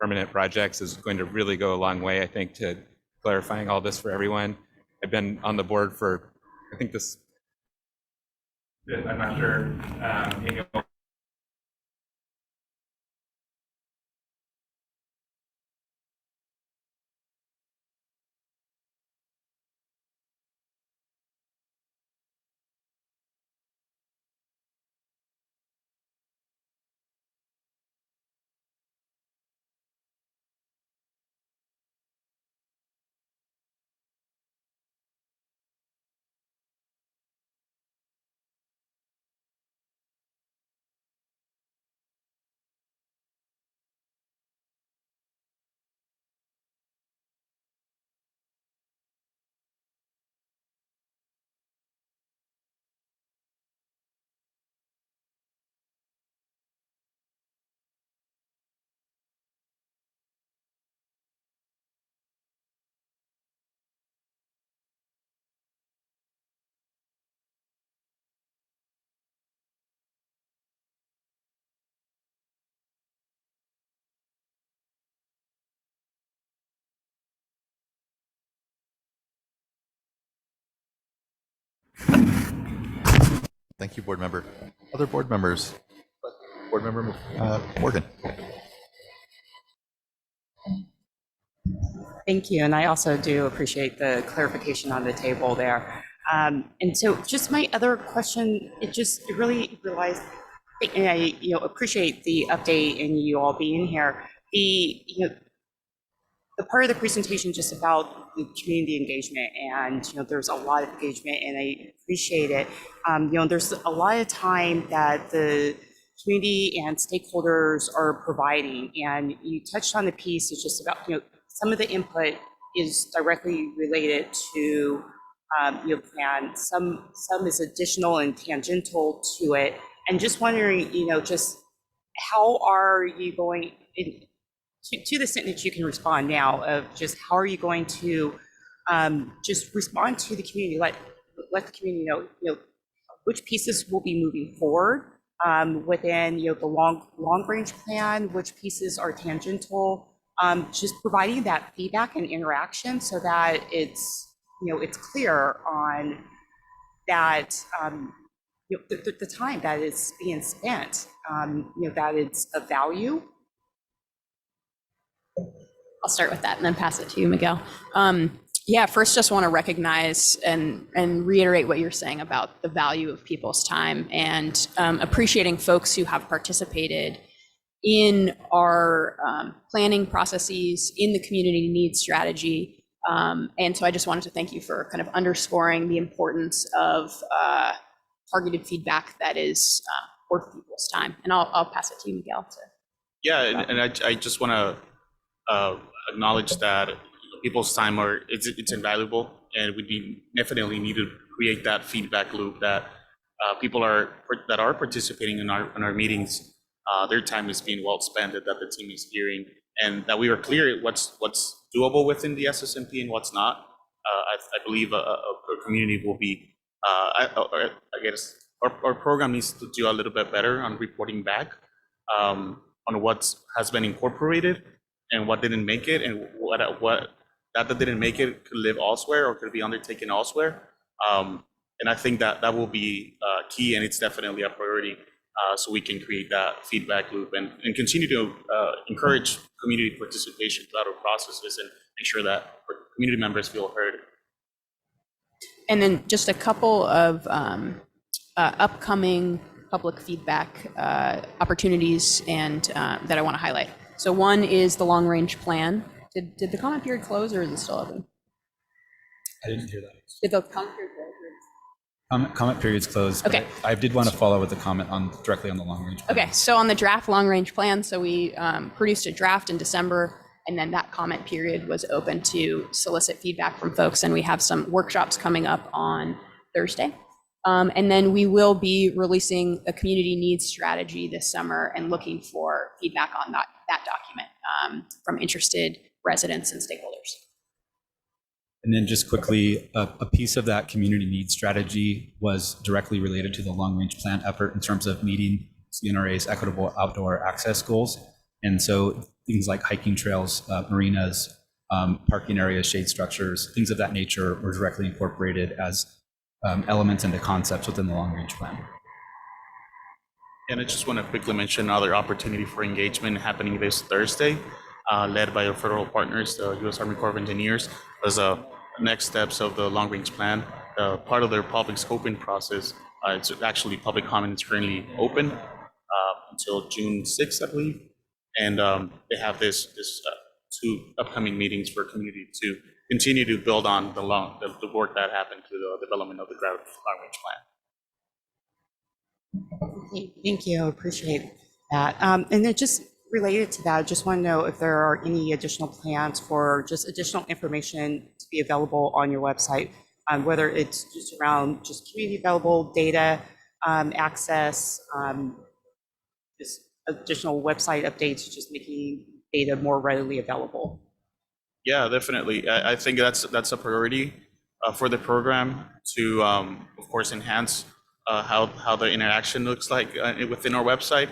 permanent projects is going to really go a long way, I think, to clarifying all this for everyone. I've been on the board for, I think this, I'm not sure, Thank you, board member. Other board members? Board member Morgan. Thank you, and I also do appreciate the clarification on the table there. And so just my other question, it really realized, and I appreciate the update and you all being here. The part of the presentation just about the community engagement, and there's a lot of engagement, and I appreciate it. There's a lot of time that the community and stakeholders are providing, and you touched on the piece. It's just about some of the input is directly related to plan. Some is additional and tangential to it, and just wondering, just how are you going to the extent that you can respond now of just how are you going to just respond to the community, let the community know, which pieces will be moving forward within the long range plan, which pieces are tangential, just providing that feedback and interaction so that it's clear on that the time that is being spent, that it's of value. I'll start with that and then pass it to you, Miguel. Yeah, first just want to recognize and reiterate what you're saying about the value of people's time and appreciating folks who have participated in our planning processes, in the community needs strategy. And so I just wanted to thank you for kind of underscoring the importance of targeted feedback that is worth people's time. And I'll pass it to you, Miguel. Yeah, and I just want to acknowledge that people's time it's invaluable, and would be definitely needed create that feedback loop that people that are participating in our meetings, their time is being well spent, that the team is hearing, and that we are clear what's doable within the SSMP and what's not. I believe our community will be, I guess, our program needs to do a little bit better on reporting back on what has been incorporated and what didn't make it, and what that didn't make it could live elsewhere or could be undertaken elsewhere. And I think that will be key, and it's definitely a priority, so we can create that feedback loop and continue to encourage community participation throughout our processes and make sure that our community members feel heard. And then just a couple of upcoming public feedback opportunities and that I want to highlight. So one is the long range plan. Did the comment period close, or is it still open? I didn't hear that. Did the comment period close? Comment period's closed. Okay. I did want to follow with a comment directly on the long range plan. Okay, so on the draft long range plan, so we produced a draft in December, and then that comment period was open to solicit feedback from folks, and we have some workshops coming up on Thursday. And then we will be releasing a community needs strategy this summer and looking for feedback on that document from interested residents and stakeholders. And then just quickly, a piece of that community needs strategy was directly related to the long range plan effort in terms of meeting CNRA's equitable outdoor access goals. And so things like hiking trails, marinas, parking areas, shade structures, things of that nature were directly incorporated as elements into concepts within the long range plan. And I just want to quickly mention another opportunity for engagement happening this Thursday, led by our federal partners, the U.S. Army Corps of Engineers, as next steps of the long range plan. Part of their public scoping process, it's actually public comment is currently open until June 6th, I believe. And they have this two upcoming meetings for community to continue to build on the work that happened through the development of the Drought long range plan. Thank you. I appreciate that. And then just related to that, I just want to know if there are any additional plans for just additional information to be available on your website, whether it's just around just community available data, access, just additional website updates, just making data more readily available. Yeah, definitely. I think that's a priority for the program to, of course, enhance how the interaction looks like within our website.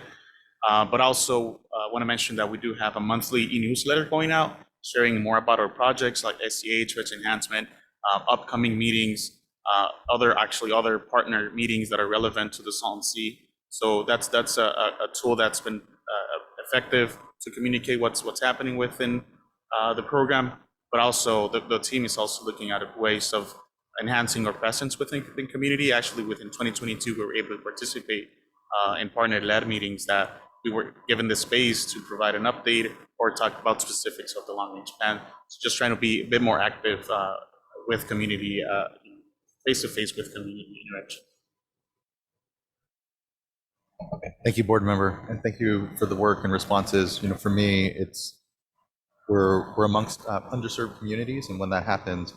But also want to mention that we do have a monthly e-newsletter going out, sharing more about our projects like SCH, rich enhancement, upcoming meetings, other partner meetings that are relevant to the Salton Sea. So that's a tool that's been effective to communicate what's happening within the program. But also the team is also looking at ways of enhancing our presence within the community. Actually, within 2022, we were able to participate in partner-led meetings that we were given the space to provide an update or talk about specifics of the long-range plan. So just trying to be a bit more active with community, face-to-face with community interaction. Thank you, board member, and thank you for the work and responses. For me, we're amongst underserved communities, and when that happens,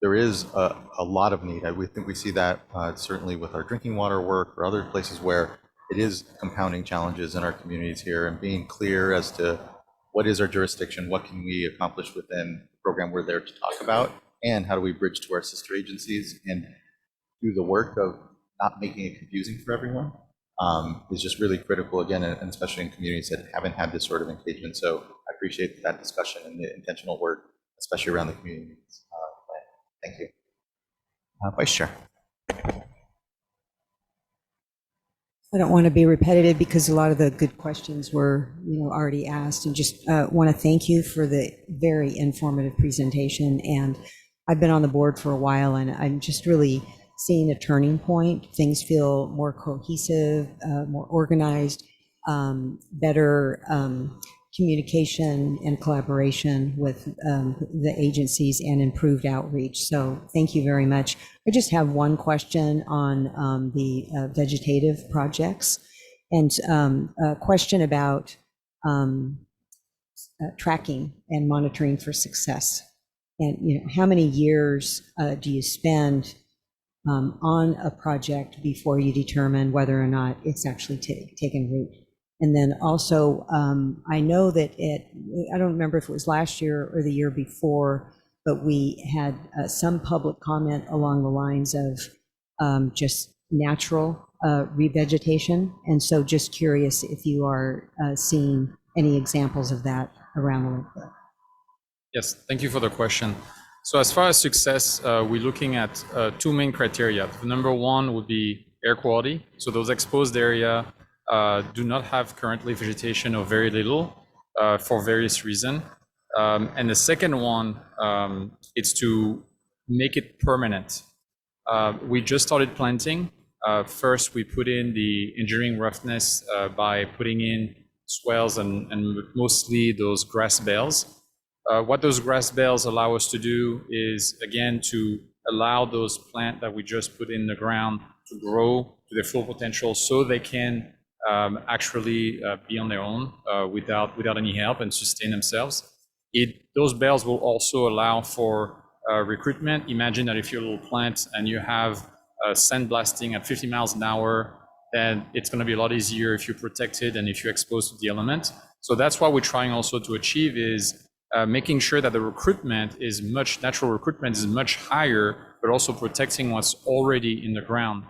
there is a lot of need. We think we see that certainly with our drinking water work or other places where it is compounding challenges in our communities here, and being clear as to what is our jurisdiction, what can we accomplish within the program we're there to talk about, and how do we bridge to our sister agencies and do the work of not making it confusing for everyone is just really critical, again, and especially in communities that haven't had this sort of engagement. So I appreciate that discussion and the intentional work, especially around the community needs plan. Thank you. Vice Chair. I don't want to be repetitive because a lot of the good questions were, already asked, and just want to thank you for the very informative presentation. And I've been on the board for a while, and I'm just really seeing a turning point. Things feel more cohesive, more organized, better communication and collaboration with the agencies, and improved outreach. So thank you very much. I just have one question on the vegetative projects, and a question about tracking and monitoring for success. And how many years do you spend on a project before you determine whether or not it's actually taken root. And then also, I know that I don't remember if it was last year or the year before, but we had some public comment along the lines of just natural revegetation. And so just curious if you are seeing any examples of that around the lake. Yes, thank you for the question. So as far as success, we're looking at two main criteria. Number one would be air quality. So those exposed area do not have currently vegetation or very little for various reasons. And the second one is to make it permanent. We just started planting. First, we put in the engineering roughness by putting in swales and mostly those grass bales. What those grass bales allow us to do is, again, to allow those plants that we just put in the ground to grow to their full potential so they can actually be on their own without any help and sustain themselves. Those bales will also allow for recruitment. Imagine that if you're a little plant and you have sandblasting at 50 miles an hour, then it's going to be a lot easier if you're protected and if you're exposed to the element. So that's what we're trying also to achieve is making sure that the natural recruitment is much higher, but also protecting what's already in the ground.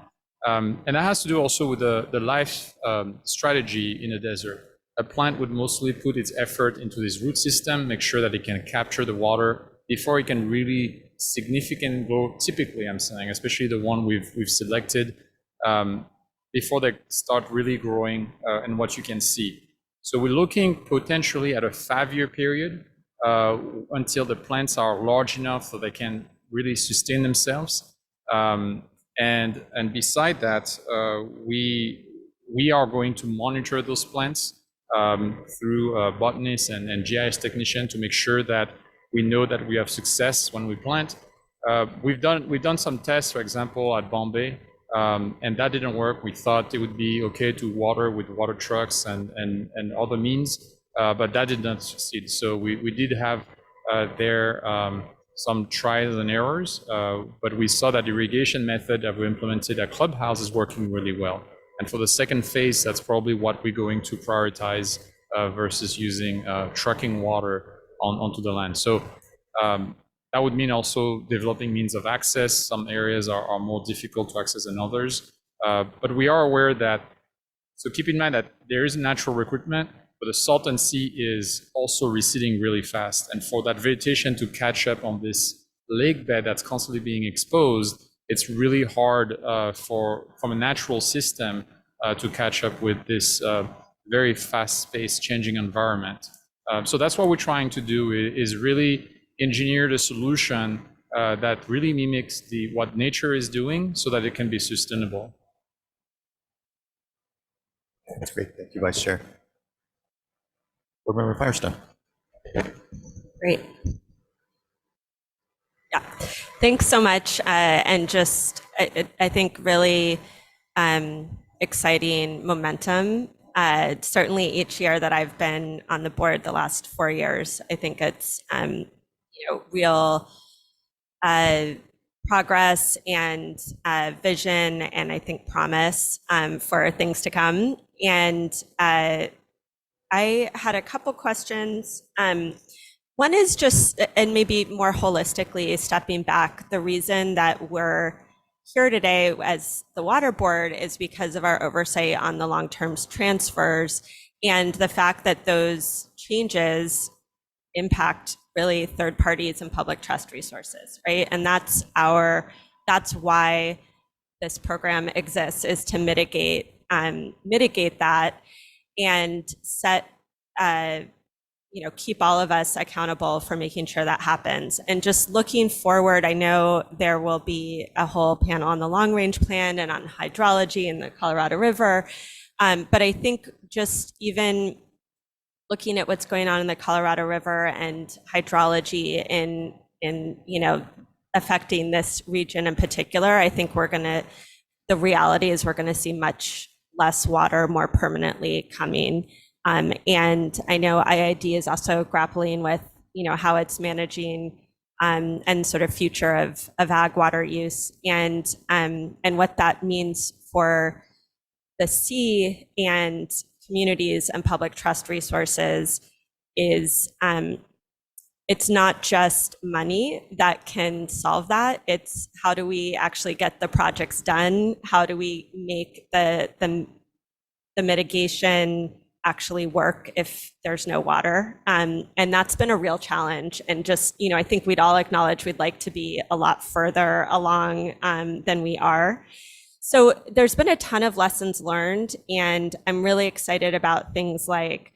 And that has to do also with the life strategy in a desert. A plant would mostly put its effort into this root system, make sure that it can capture the water before it can really significantly grow. Typically, I'm saying, especially the one we've selected, before they start really growing and what you can see. So we're looking potentially at a 5-year period until the plants are large enough so they can really sustain themselves. And beside that, we are going to monitor those plants through botanists and GIS technicians to make sure that we know that we have success when we plant. We've done some tests, for example, at Bombay, and that didn't work. We thought it would be okay to water with water trucks and other means, but that did not succeed. So we did have there some trials and errors, but we saw that the irrigation method that we implemented at Clubhouse is working really well. And for the second phase, that's probably what we're going to prioritize versus using trucking water onto the land. So that would mean also developing means of access. Some areas are more difficult to access than others. But we are aware that, so keep in mind that there is natural recruitment, but the Salton Sea is also receding really fast. And for that vegetation to catch up on this lake bed that's constantly being exposed, it's really hard from a natural system to catch up with this very fast-paced changing environment. So that's what we're trying to do is really engineer the solution that really mimics what nature is doing so that it can be sustainable. That's great. Thank you, Vice Chair. Board Member Firestone. Great. Yeah, thanks so much. And just, I think really exciting momentum. Certainly each year that I've been on the board the last 4 years, I think it's real progress and vision and I think promise for things to come. And I had a couple questions. One is just, and maybe more holistically, stepping back, the reason that we're here today as the Water Board is because of our oversight on the long-term transfers and the fact that those changes impact really third parties and public trust resources, right? And that's why this program exists, is to mitigate that and set, keep all of us accountable for making sure that happens. And just looking forward, I know there will be a whole panel on the long range plan and on hydrology in the Colorado River. But I think just even looking at what's going on in the Colorado River and hydrology in affecting this region in particular, I think the reality is we're gonna see much less water more permanently coming. And I know IID is also grappling with, how it's managing and sort of future of ag water use, and what that means for the sea and communities and public trust resources is it's not just money that can solve that. It's how do we actually get the projects done? How do we make the mitigation actually work if there's no water? And that's been a real challenge. And just, I think we'd all acknowledge we'd like to be a lot further along than we are. So there's been a ton of lessons learned, and I'm really excited about things like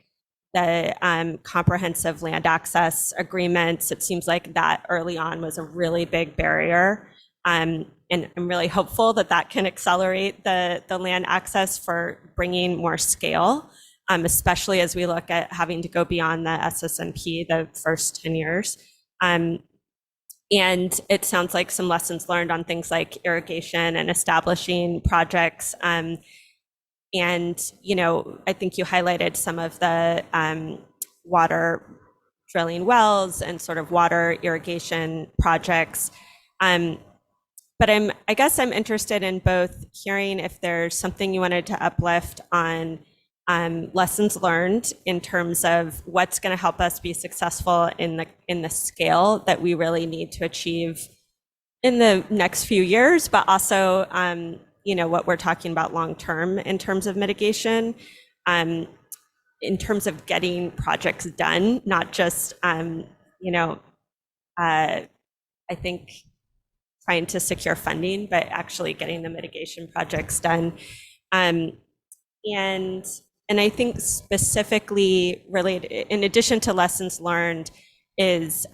the comprehensive land access agreements. It seems like that early on was a really big barrier. And I'm really hopeful that that can accelerate the land access for bringing more scale, especially as we look at having to go beyond the SSMP the first 10 years. And it sounds like some lessons learned on things like irrigation and establishing projects. And, I think you highlighted some of the water drilling wells and sort of water irrigation projects. But I guess I'm interested in both hearing if there's something you wanted to uplift on lessons learned in terms of what's going to help us be successful in the scale that we really need to achieve in the next few years, but also what we're talking about long term in terms of mitigation, in terms of getting projects done, not just I think trying to secure funding, but actually getting the mitigation projects done. And I think specifically related, in addition to lessons learned, is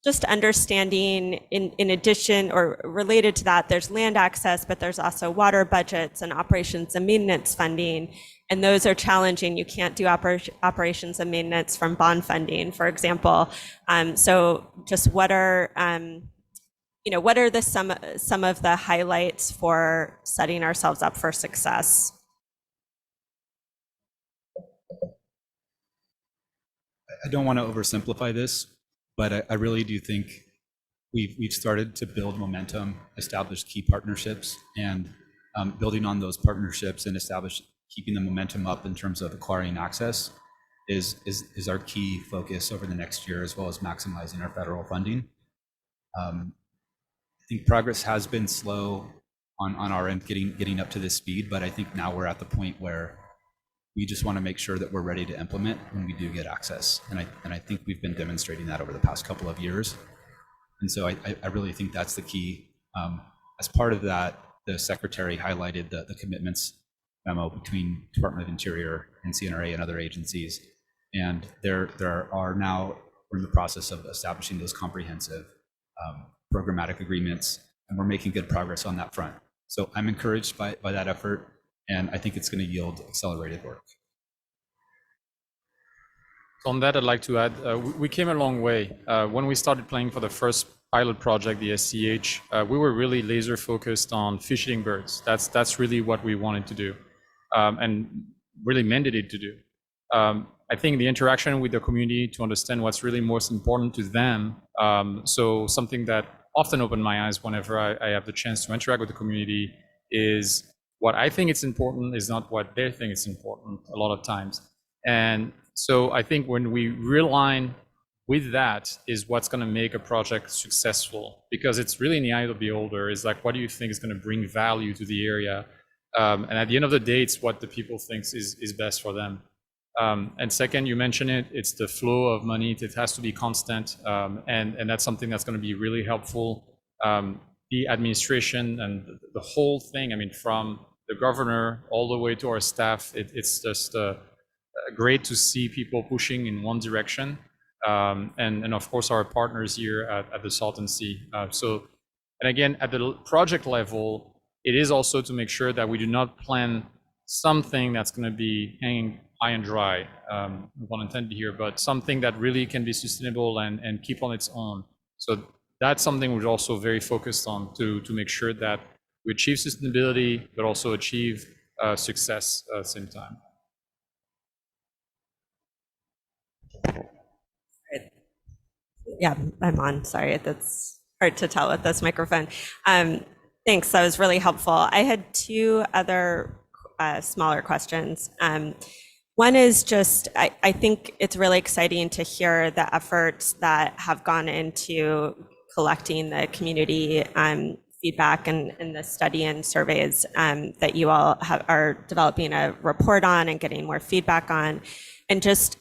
just understanding in addition or related to that, there's land access, but there's also water budgets and operations and maintenance funding. And those are challenging. You can't do operations and maintenance from bond funding, for example. So just what are some of the highlights for setting ourselves up for success? I don't want to oversimplify this, but I really do think we've started to build momentum, establish key partnerships, and building on those partnerships and keeping the momentum up in terms of acquiring access is our key focus over the next year, as well as maximizing our federal funding. I think progress has been slow on our end getting up to this speed, but I think now we're at the point where we just want to make sure that we're ready to implement when we do get access. And I think we've been demonstrating that over the past couple of years. And so I really think that's the key. As part of that, the Secretary highlighted the commitments memo between Department of Interior and CNRA and other agencies. And we're in the process of establishing those comprehensive programmatic agreements, and we're making good progress on that front. So I'm encouraged by that effort, and I think it's going to yield accelerated work. On that, I'd like to add, we came a long way. When we started playing for the first pilot project, the SCH, we were really laser focused on fish eating birds. That's really what we wanted to do, and really mandated to do. I think the interaction with the community to understand what's really most important to them. So something that often opened my eyes whenever I have the chance to interact with the community is what I think it's important is not what they think it's important a lot of times. And so I think when we realign with that is what's going to make a project successful, because it's really in the eye of the beholder. Is like, what do you think is going to bring value to the area? And at the end of the day, it's what the people think is best for them. And second, you mentioned it's the flow of money. It has to be constant. And that's something that's going to be really helpful. The administration and the whole thing, I mean, from the governor all the way to our staff, it's just great to see people pushing in one direction. And of course, our partners here at the Salton Sea. And again, at the project level, it is also to make sure that we do not plan something that's going to be hanging high and dry, no pun intended here, but something that really can be sustainable and keep on its own. So that's something we're also very focused on to make sure that we achieve sustainability, but also achieve success at the same time. Yeah, I'm on. Sorry, that's hard to tell with this microphone. Thanks, that was really helpful. I had two other smaller questions. One is just, I think it's really exciting to hear the efforts that have gone into collecting the community feedback and the study and surveys that you all are developing a report on and getting more feedback on. And just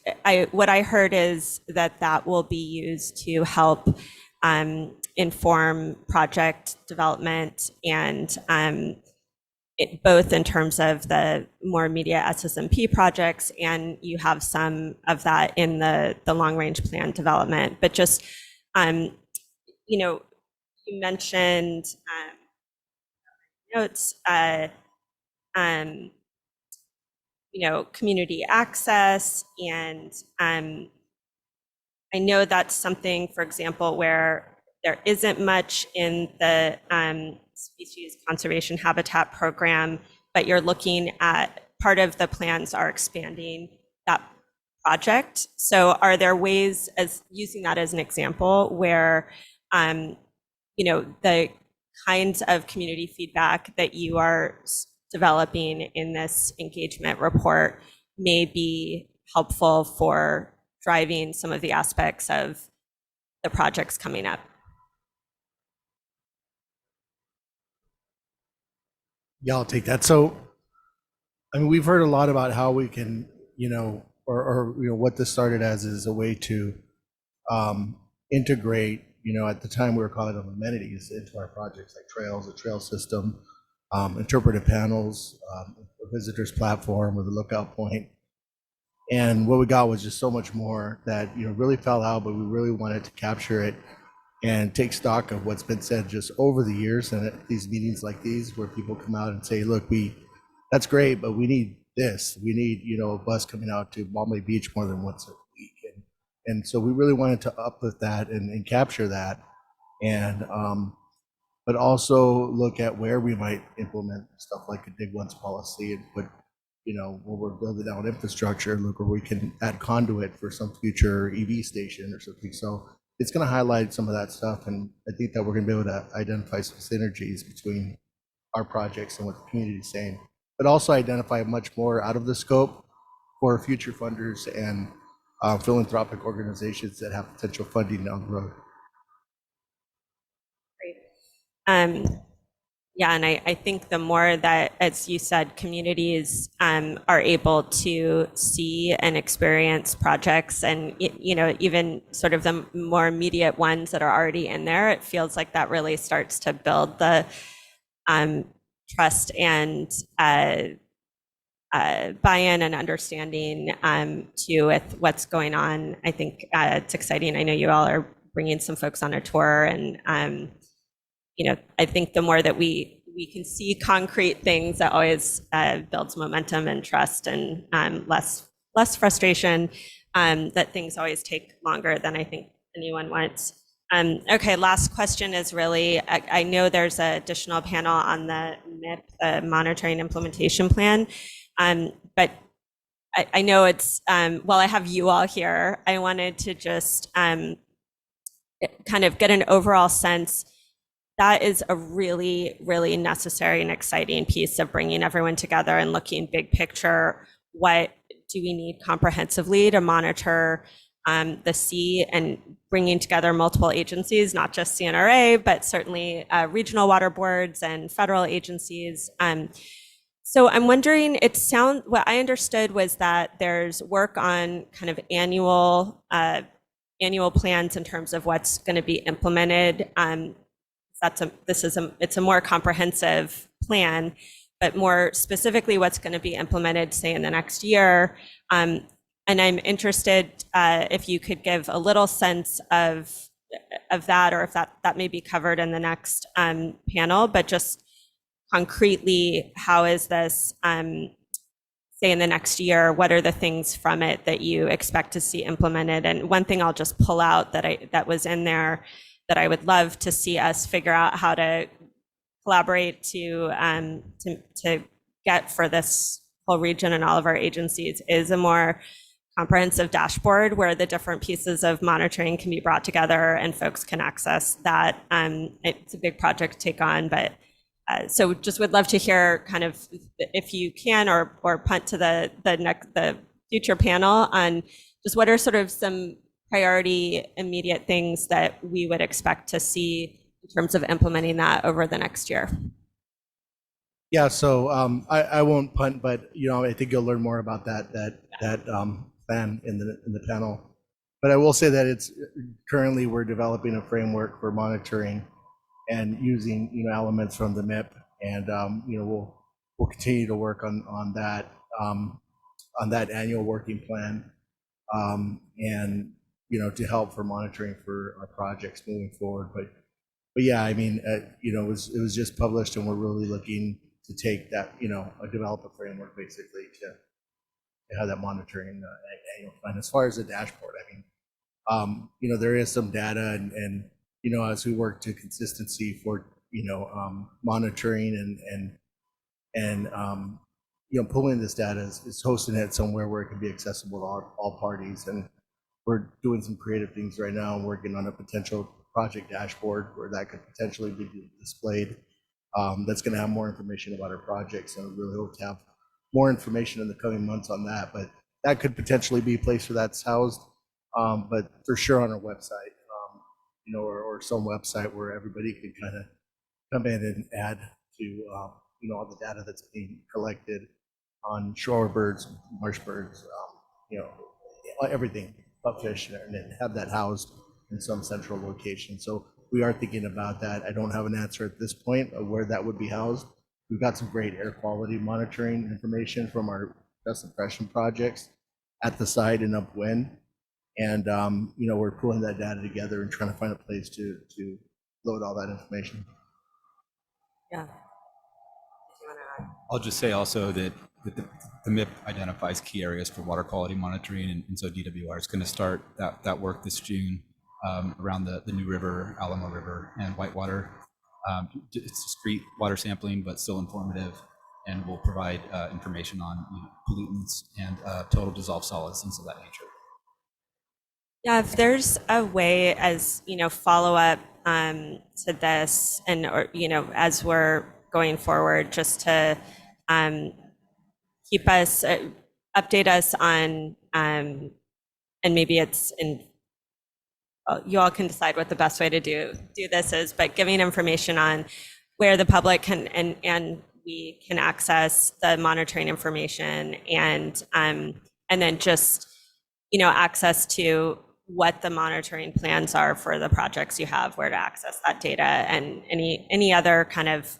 what I heard is that will be used to help inform project development and both in terms of the more immediate SSMP projects, and you have some of that in the long range plan development. But just, you mentioned notes, community access, and I know that's something, for example, where there isn't much in the species conservation habitat program, but you're looking at part of the plans are expanding that project. So are there ways, as using that as an example, where the kinds of community feedback that you are developing in this engagement report may be helpful for driving some of the aspects of the projects coming up? Yeah, I'll take that. So, I mean, we've heard a lot about how we can, what this started as is a way to integrate, at the time we were calling them amenities into our projects, like trails, a trail system, interpretive panels, a visitors platform with a lookout point. And what we got was just so much more that, really fell out, but we really wanted to capture it and take stock of what's been said just over the years. And at these meetings like these, where people come out and say, look, that's great, but we need this. We need, a bus coming out to Palm Bay Beach more than once a week. And so we really wanted to uplift that and capture that. And, but also look at where we might implement stuff like a dig once policy and put, when we're building out infrastructure, look where we can add conduit for some future EV station or something. So it's going to highlight some of that stuff. And I think that we're going to be able to identify some synergies between our projects and what the community is saying, but also identify much more out of the scope for future funders and philanthropic organizations that have potential funding down the road. Great. Yeah, and I think the more that, as you said, communities are able to see and experience projects, and even sort of the more immediate ones that are already in there, it feels like that really starts to build the trust and buy-in and understanding with what's going on. I think it's exciting. I know you all are bringing some folks on a tour, and I think the more that we can see concrete things, that always builds momentum and trust, and less frustration that things always take longer than I think anyone wants. Okay, last question is really, I know there's an additional panel on the MIP, the Monitoring Implementation Plan, but I know it's, while I have you all here, I wanted to just kind of get an overall sense. That is a really, really necessary and exciting piece of bringing everyone together and looking big picture. What do we need comprehensively to monitor the sea, and bringing together multiple agencies, not just CNRA, but certainly regional water boards and federal agencies. So I'm wondering, what I understood was that there's work on kind of annual plans in terms of what's going to be implemented. It's a more comprehensive plan, but more specifically what's going to be implemented, say, in the next year. And I'm interested if you could give a little sense of that, or if that may be covered in the next panel, but just concretely, how is this, say, in the next year, what are the things from it that you expect to see implemented? And one thing I'll just pull out that was in there that I would love to see us figure out how to collaborate to get for this whole region and all of our agencies is a more comprehensive dashboard where the different pieces of monitoring can be brought together and folks can access that. It's a big project to take on, but so just would love to hear kind of if you can or punt to the future panel on just what are sort of some priority immediate things that we would expect to see in terms of implementing that over the next year. Yeah, so I won't punt, but I think you'll learn more about that plan in the panel. But I will say that it's currently we're developing a framework for monitoring and using elements from the MIP, and we'll continue to work on that annual working plan, and to help for monitoring for our projects moving forward. But yeah, I mean, it was just published, and we're really looking to take that, develop a framework basically to have that monitoring annual plan. As far as the dashboard, I mean, there is some data, and as we work to consistency for monitoring and pulling this data is hosting it somewhere where it can be accessible to all parties. And we're doing some creative things right now and working on a potential project dashboard where that could potentially be displayed. That's going to have more information about our projects, and we really hope to have more information in the coming months on that. But that could potentially be a place where that's housed, but for sure on our website, or some website where everybody can kind of come in and add to all the data that's being collected on shorebirds, marsh birds, everything, pupfish, and have that housed in some central location. So we are thinking about that. I don't have an answer at this point of where that would be housed. We've got some great air quality monitoring information from our dust suppression projects at the site and upwind. And we're pulling that data together and trying to find a place to load all that information. Yeah. I'll just say also that the MIP identifies key areas for water quality monitoring, and so DWR is going to start that work this June around the New River, Alamo River, and Whitewater. It's discrete water sampling, but still informative, and will provide information on pollutants and total dissolved solids, things of that nature. Yeah, if there's a way as follow up to this, and as we're going forward, just to keep us update us on and maybe it's in you all can decide what the best way to do this is, but giving information on where the public can and we can access the monitoring information, and then just access to what the monitoring plans are for the projects you have, where to access that data, and any other kind of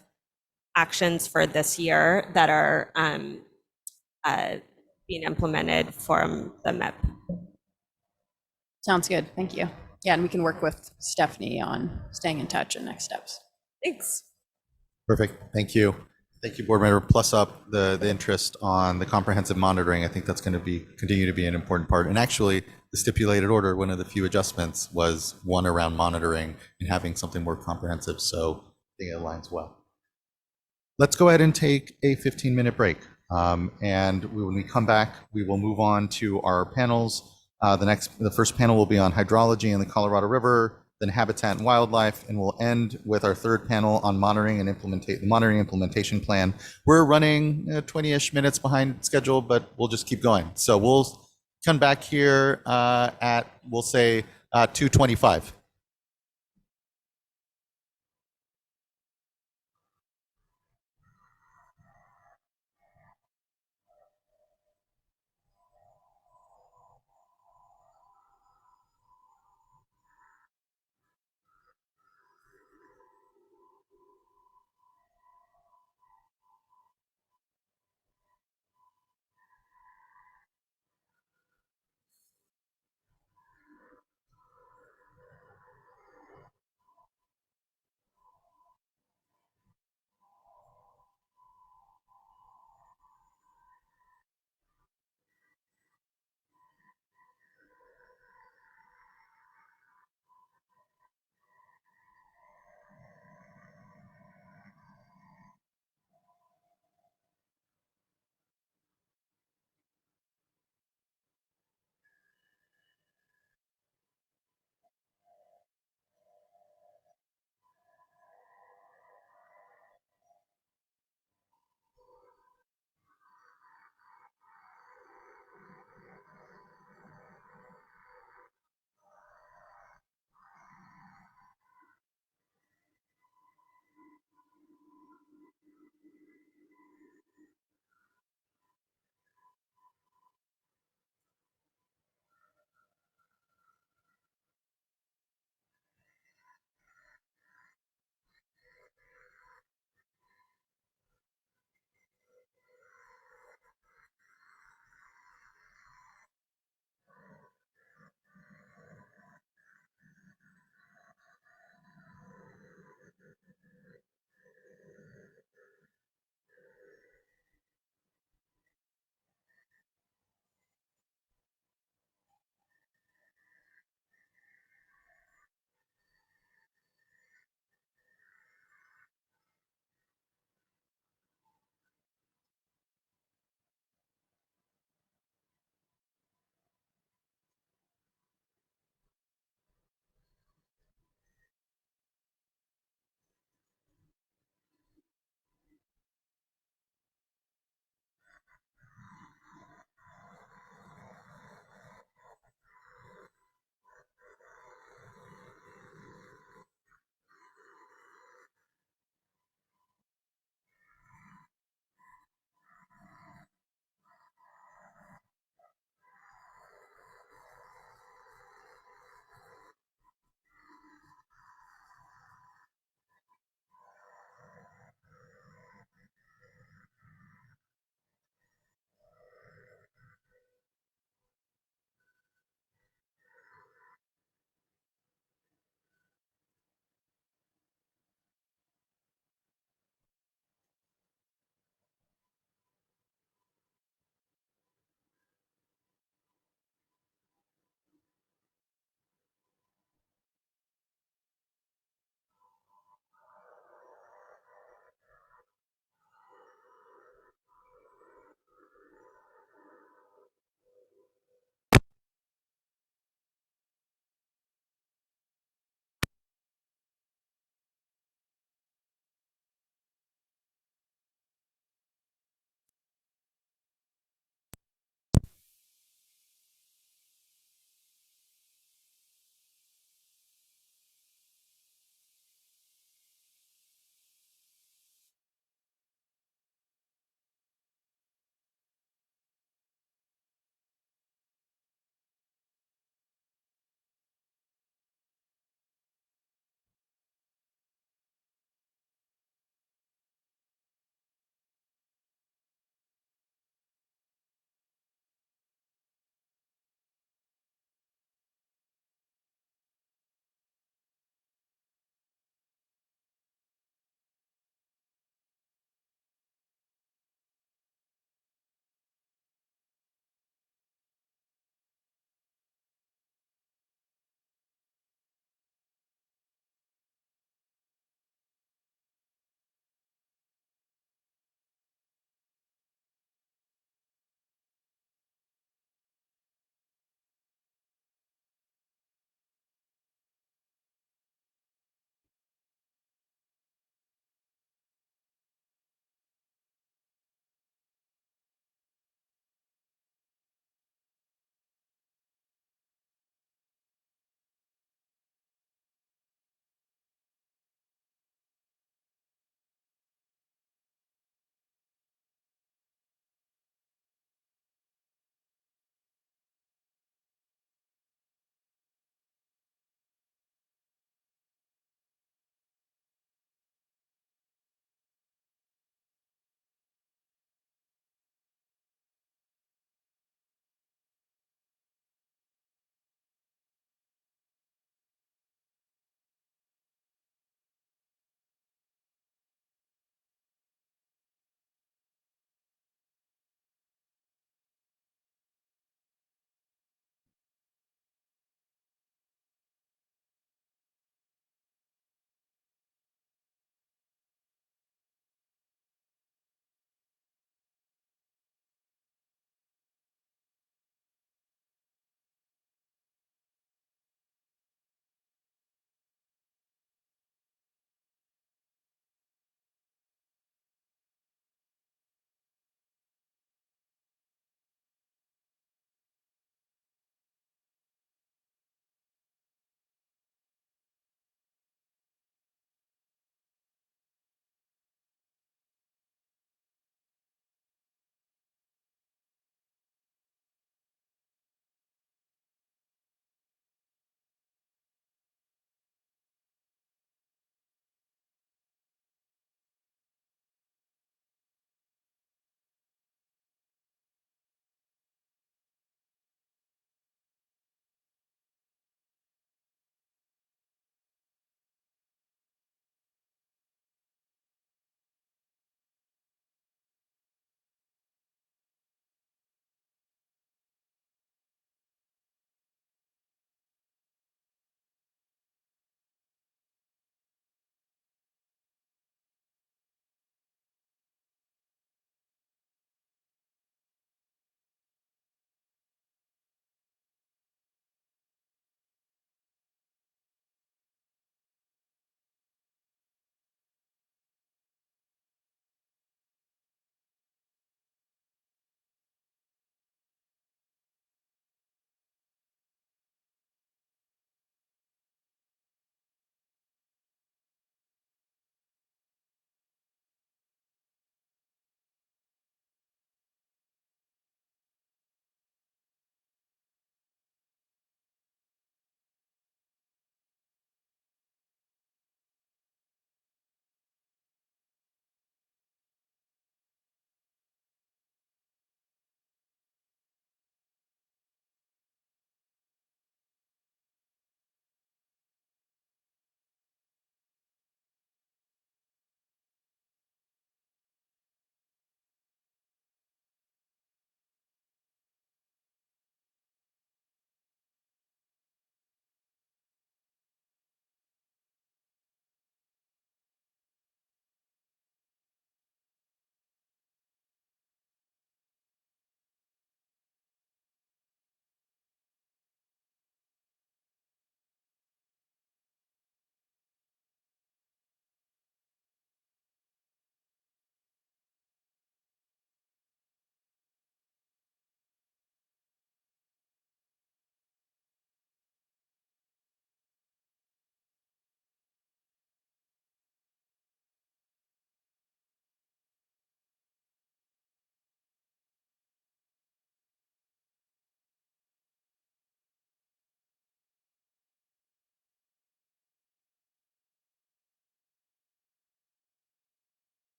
actions for this year that are being implemented from the MIP. Sounds good. Thank you. Yeah, and we can work with Stephanie on staying in touch and next steps. Thanks. Perfect. Thank you. Thank you, Board Member. Plus up the interest on the comprehensive monitoring. I think that's going to continue to be an important part. And actually, the stipulated order, one of the few adjustments was one around monitoring and having something more comprehensive. So I think it aligns well. Let's go ahead and take a 15-minute break. And when we come back, we will move on to our panels. The first panel will be on hydrology in the Colorado River, then habitat and wildlife, and we'll end with our third panel on monitoring and the monitoring implementation plan. We're running 20-ish minutes behind schedule, but we'll just keep going. So we'll come back here at, we'll say, 2:25.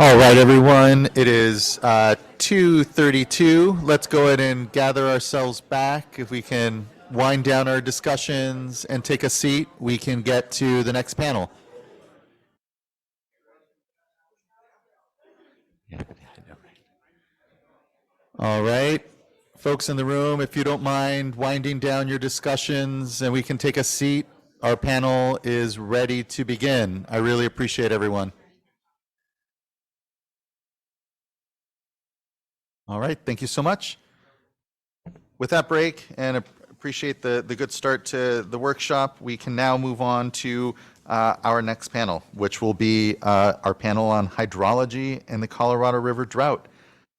All right, everyone, it is 2:32. Let's go ahead and gather ourselves back. If we can wind down our discussions and take a seat, we can get to the next panel. All right, folks in the room, if you don't mind winding down your discussions and we can take a seat, our panel is ready to begin. I really appreciate everyone. All right, thank you so much. With that break, and appreciate the good start to the workshop, we can now move on to our next panel, which will be our panel on hydrology and the Colorado River drought.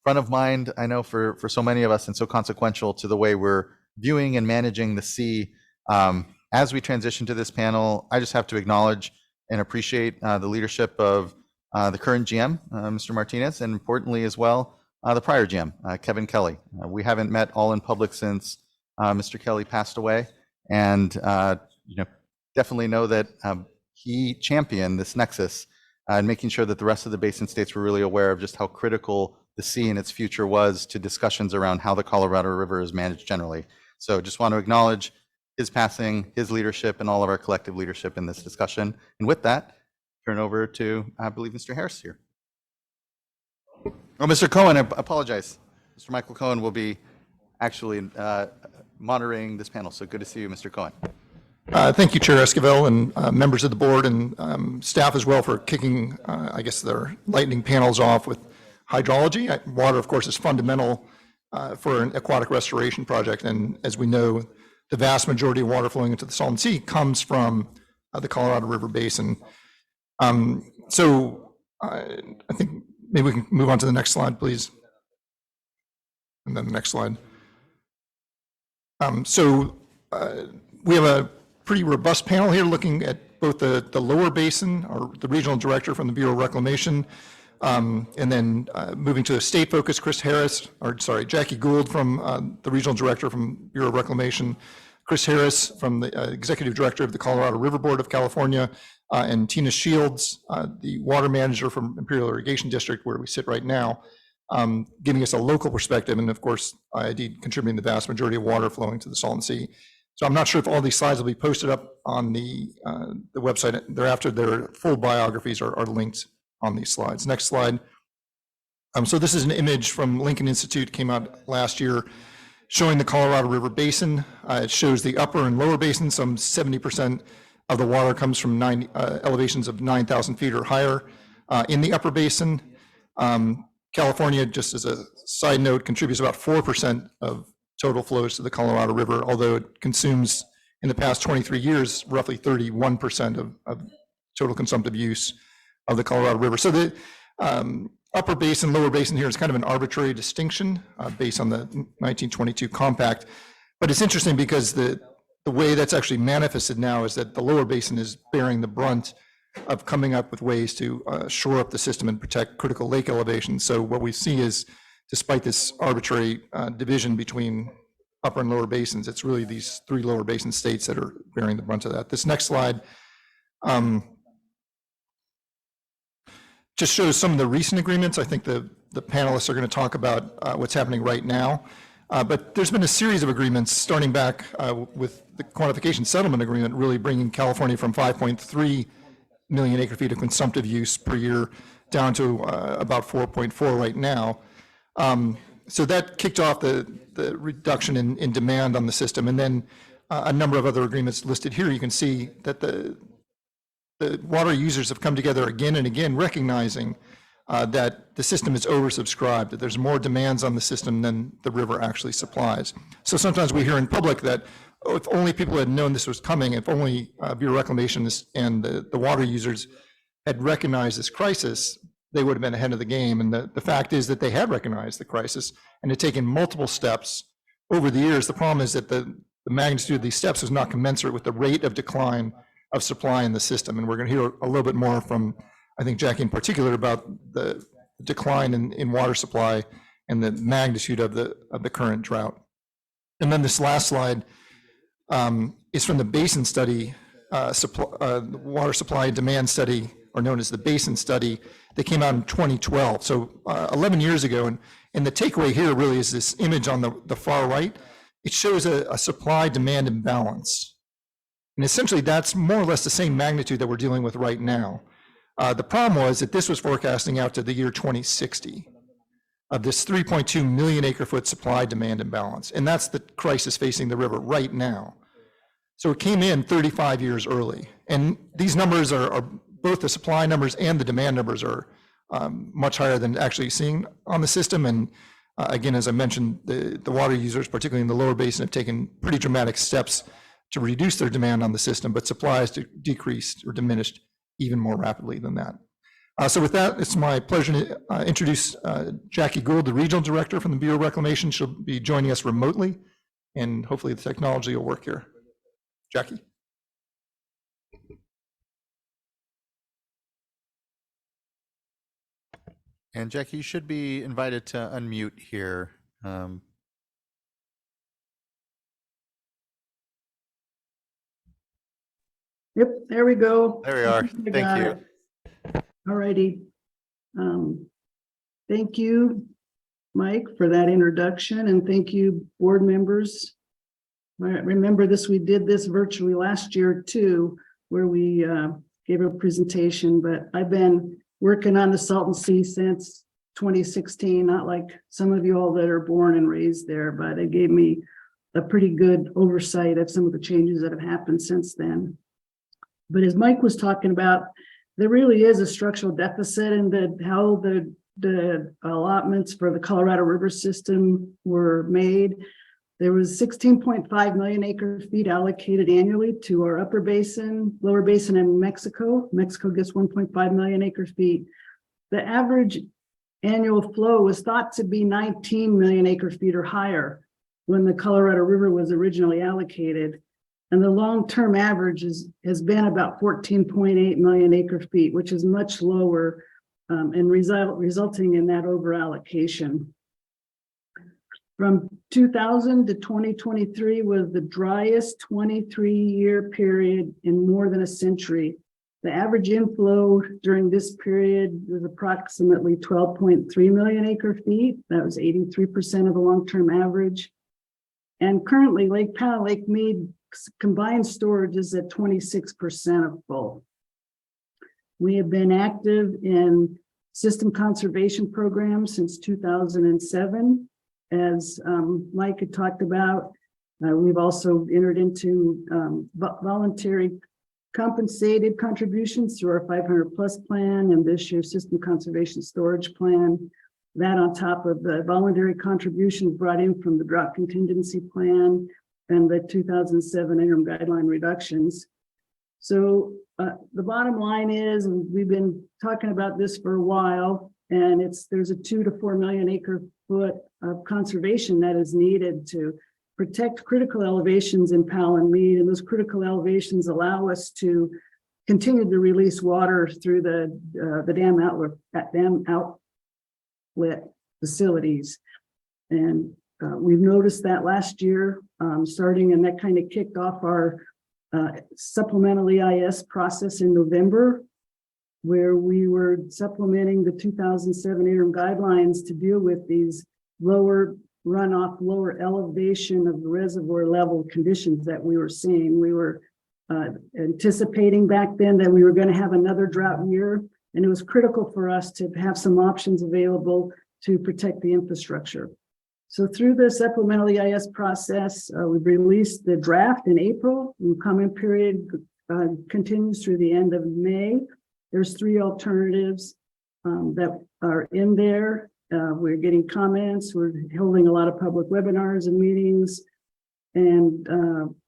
Front of mind, I know for so many of us, and so consequential to the way we're viewing and managing the sea. As we transition to this panel, I just have to acknowledge and appreciate the leadership of the current GM, Mr. Martinez, and importantly as well, the prior GM, Kevin Kelly. We haven't met all in public since Mr. Kelly passed away, and definitely know that he championed this nexus and making sure that the rest of the basin states were really aware of just how critical the sea and its future was to discussions around how the Colorado River is managed generally. So just want to acknowledge his passing, his leadership, and all of our collective leadership in this discussion. And with that, turn over to, I believe, Mr. Harris here. Oh, Mr. Cohen, I apologize. Mr. Michael Cohen will be actually monitoring this panel. So good to see you, Mr. Cohen. Thank you, Chair Esquivel, and members of the board and staff as well for kicking, I guess, their lightning panels off with hydrology. Water, of course, is fundamental for an aquatic restoration project. And as we know, the vast majority of water flowing into the Salton Sea comes from the Colorado River Basin. So I think maybe we can move on to the next slide, please. And then the next slide. We have a pretty robust panel here looking at both the lower basin, or the regional director from the Bureau of Reclamation, and then moving to the state focus, Jackie Gould from the regional director from Bureau of Reclamation, Chris Harris from the executive director of the Colorado River Board of California, and Tina Shields, the water manager from Imperial Irrigation District, where we sit right now, giving us a local perspective, and of course, IID contributing the vast majority of water flowing to the Salton Sea. So I'm not sure if all these slides will be posted up on the website thereafter. Their full biographies are linked on these slides. Next slide. So this is an image from Lincoln Institute, came out last year, showing the Colorado River Basin. It shows the upper and lower basin. Some 70% of the water comes from elevations of 9,000 feet or higher in the upper basin. California, just as a side note, contributes about 4% of total flows to the Colorado River, although it consumes, in the past 23 years, roughly 31% of total consumptive use of the Colorado River. So the upper basin, lower basin here is kind of an arbitrary distinction based on the 1922 compact. But it's interesting because the way that's actually manifested now is that the lower basin is bearing the brunt of coming up with ways to shore up the system and protect critical lake elevations. So what we see is, despite this arbitrary division between upper and lower basins, it's really these three lower basin states that are bearing the brunt of that. This next slide just shows some of the recent agreements. I think the panelists are going to talk about what's happening right now. But there's been a series of agreements starting back with the quantification settlement agreement, really bringing California from 5.3 million acre feet of consumptive use per year down to about 4.4 right now. So that kicked off the reduction in demand on the system. And then a number of other agreements listed here. You can see that the water users have come together again and again, recognizing that the system is oversubscribed, that there's more demands on the system than the river actually supplies. So sometimes we hear in public that, oh, if only people had known this was coming, if only Bureau of Reclamation and the water users had recognized this crisis, they would have been ahead of the game. And the fact is that they had recognized the crisis and had taken multiple steps over the years. The problem is that the magnitude of these steps was not commensurate with the rate of decline of supply in the system. And we're going to hear a little bit more from, I think, Jackie in particular, about the decline in water supply and the magnitude of the current drought. And then this last slide is from the basin study, water supply and demand study or known as the Basin Study, that came out in 2012, so 11 years ago. And the takeaway here really is this image on the far right. It shows a supply-demand imbalance. And essentially, that's more or less the same magnitude that we're dealing with right now. The problem was that this was forecasting out to the year 2060 of this 3.2 million acre-foot supply-demand imbalance. And that's the crisis facing the river right now. So it came in 35 years early. And these numbers are both the supply numbers and the demand numbers are much higher than actually seeing on the system. And again, as I mentioned, the water users, particularly in the lower basin, have taken pretty dramatic steps to reduce their demand on the system, but supply has decreased or diminished even more rapidly than that. So with that, it's my pleasure to introduce Jackie Gould, the Regional Director from the Bureau of Reclamation. She'll be joining us remotely, and hopefully the technology will work here. Jackie. And Jackie, you should be invited to unmute here. Yep, there we go. There we are. Thank you. All righty. Thank you, Mike, for that introduction, and thank you, board members. I remember this, we did this virtually last year too, where we gave a presentation, but I've been working on the Salton Sea since 2016, not like some of you all that are born and raised there, but it gave me a pretty good oversight of some of the changes that have happened since then. But as Mike was talking about, there really is a structural deficit in how the allotments for the Colorado River system were made. There was 16.5 million acre feet allocated annually to our upper basin, lower basin, and Mexico. Mexico gets 1.5 million acre feet. The average annual flow was thought to be 19 million acre feet or higher when the Colorado River was originally allocated. And the long-term average has been about 14.8 million acre feet, which is much lower and resulting in that over-allocation. From 2000 to 2023 was the driest 23-year period in more than a century. The average inflow during this period was approximately 12.3 million acre feet. That was 83% of the long-term average. And currently, Lake Powell, Lake Mead combined storage is at 26% of full. We have been active in system conservation programs since 2007. As Mike had talked about, we've also entered into voluntary compensated contributions through our 500 plus plan and this year's system conservation storage plan. That on top of the voluntary contributions brought in from the drought contingency plan and the 2007 interim guideline reductions. So the bottom line is, and we've been talking about this for a while, and there's a 2 to 4 million acre foot of conservation that is needed to protect critical elevations in Powell and Mead, and those critical elevations allow us to continue to release water through the dam outlet facilities. And we've noticed that last year starting, and that kind of kicked off our supplemental EIS process in November, where we were supplementing the 2007 interim guidelines to deal with these lower runoff, lower elevation of the reservoir level conditions that we were seeing. We were anticipating back then that we were going to have another drought year, and it was critical for us to have some options available to protect the infrastructure. So through the supplemental EIS process, we've released the draft in April. The comment period continues through the end of May. There's 3 alternatives that are in there. We're getting comments. We're holding a lot of public webinars and meetings and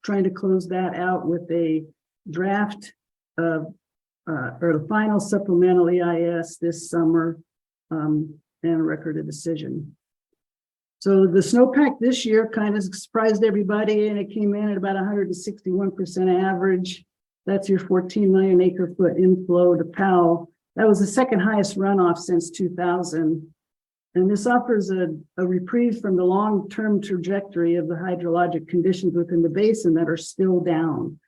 trying to close that out with a draft of or the final supplemental EIS this summer and a record of decision. So the snowpack this year kind of surprised everybody, and it came in at about 161% average. That's your 14 million acre foot inflow to Powell. That was the second highest runoff since 2000. And this offers a reprieve from the long-term trajectory of the hydrologic conditions within the basin that are still down.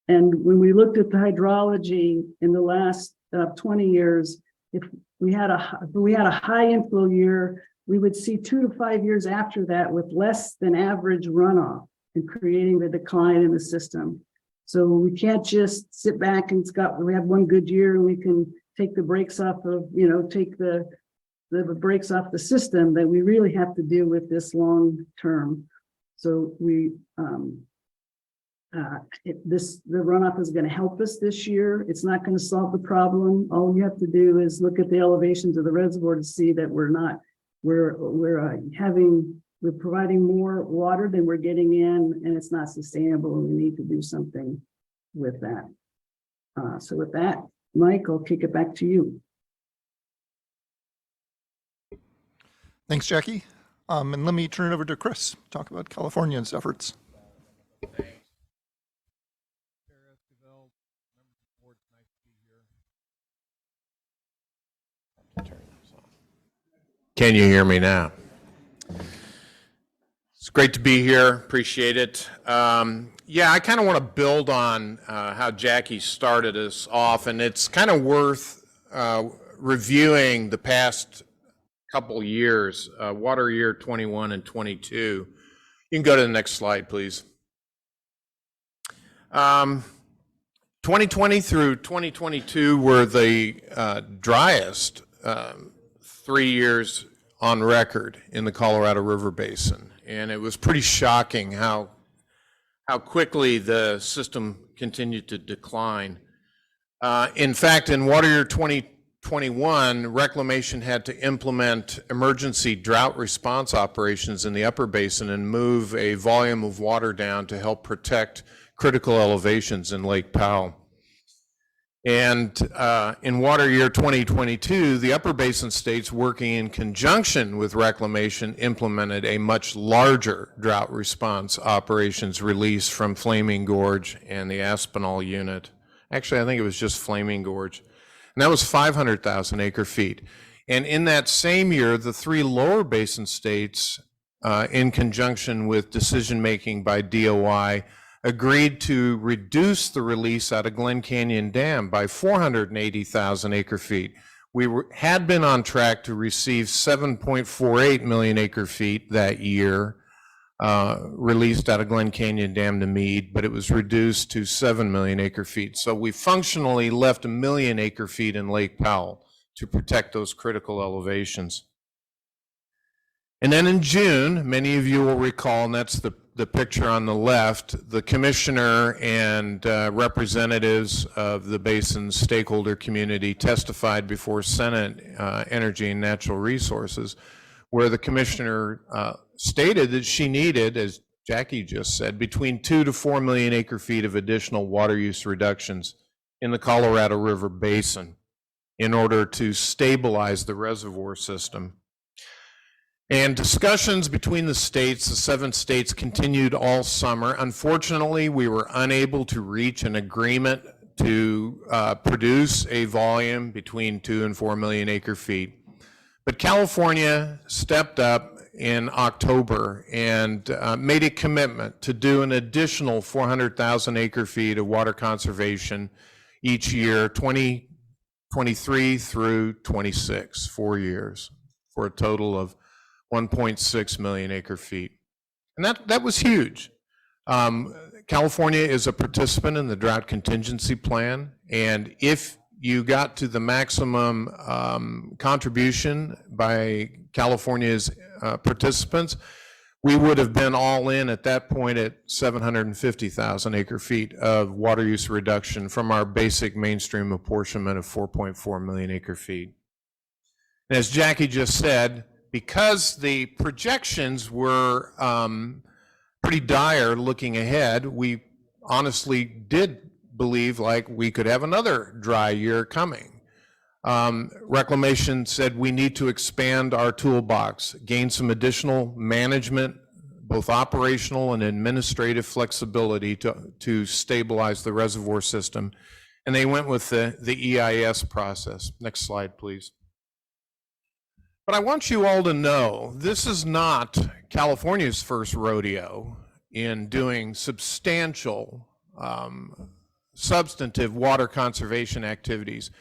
And when we looked at the hydrology in the last 20 years, if we had a high inflow year, we would see 2 to 5 years after that with less than average runoff and creating the decline in the system. So we can't just sit back and we have one good year and we can take the brakes off of, take the brakes off the system. That we really have to deal with this long term. So the runoff is going to help us this year. It's not going to solve the problem. All you have to do is look at the elevations of the reservoir to see that we're providing more water than we're getting in, and it's not sustainable, and we need to do something with that. So with that, Mike, I'll kick it back to you. Thanks, Jackie. And let me turn it over to Chris to talk about California's efforts. Can you hear me now? It's great to be here. Appreciate it. Yeah, I kind of want to build on how Jackie started us off, and it's kind of worth reviewing the past couple years, water year 21 and 22. You can go to the next slide, please. 2020 through 2022 were the driest 3 years on record in the Colorado River Basin. And it was pretty shocking how quickly the system continued to decline. In fact, in water year 2021, Reclamation had to implement emergency drought response operations in the upper basin and move a volume of water down to help protect critical elevations in Lake Powell. And in water year 2022, the upper basin states, working in conjunction with Reclamation, implemented a much larger drought response operations release from Flaming Gorge and the Aspinall unit. Actually, I think it was just Flaming Gorge. And that was 500,000 acre feet. And in that same year, the 3 lower basin states, in conjunction with decision-making by DOI, agreed to reduce the release out of Glen Canyon Dam by 480,000 acre feet. We had been on track to receive 7.48 million acre feet that year, released out of Glen Canyon Dam to Meade, but it was reduced to 7 million acre feet. So we functionally left 1 million acre feet in Lake Powell to protect those critical elevations. And then in June, many of you will recall, and that's the picture on the left, the commissioner and representatives of the basin's stakeholder community testified before Senate Energy and Natural Resources, where the commissioner stated that she needed, as Jackie just said, between 2 to 4 million acre feet of additional water use reductions in the Colorado River Basin in order to stabilize the reservoir system. And discussions between the states, the 7 states, continued all summer. Unfortunately, we were unable to reach an agreement to produce a volume between 2 and 4 million acre feet. But California stepped up in October and made a commitment to do an additional 400,000 acre feet of water conservation each year, 2023 through 26, 4 years, for a total of 1.6 million acre feet. And that was huge. California is a participant in the drought contingency plan, and if you got to the maximum contribution by California's participants, we would have been all in at that point at 750,000 acre feet of water use reduction from our basic mainstream apportionment of 4.4 million acre feet. And as Jackie just said, because the projections were pretty dire looking ahead, we honestly did believe like we could have another dry year coming. Reclamation said we need to expand our toolbox, gain some additional management, both operational and administrative flexibility to stabilize the reservoir system. And they went with the EIS process. Next slide, please. But I want you all to know this is not California's first rodeo in doing substantial, substantive water conservation activities.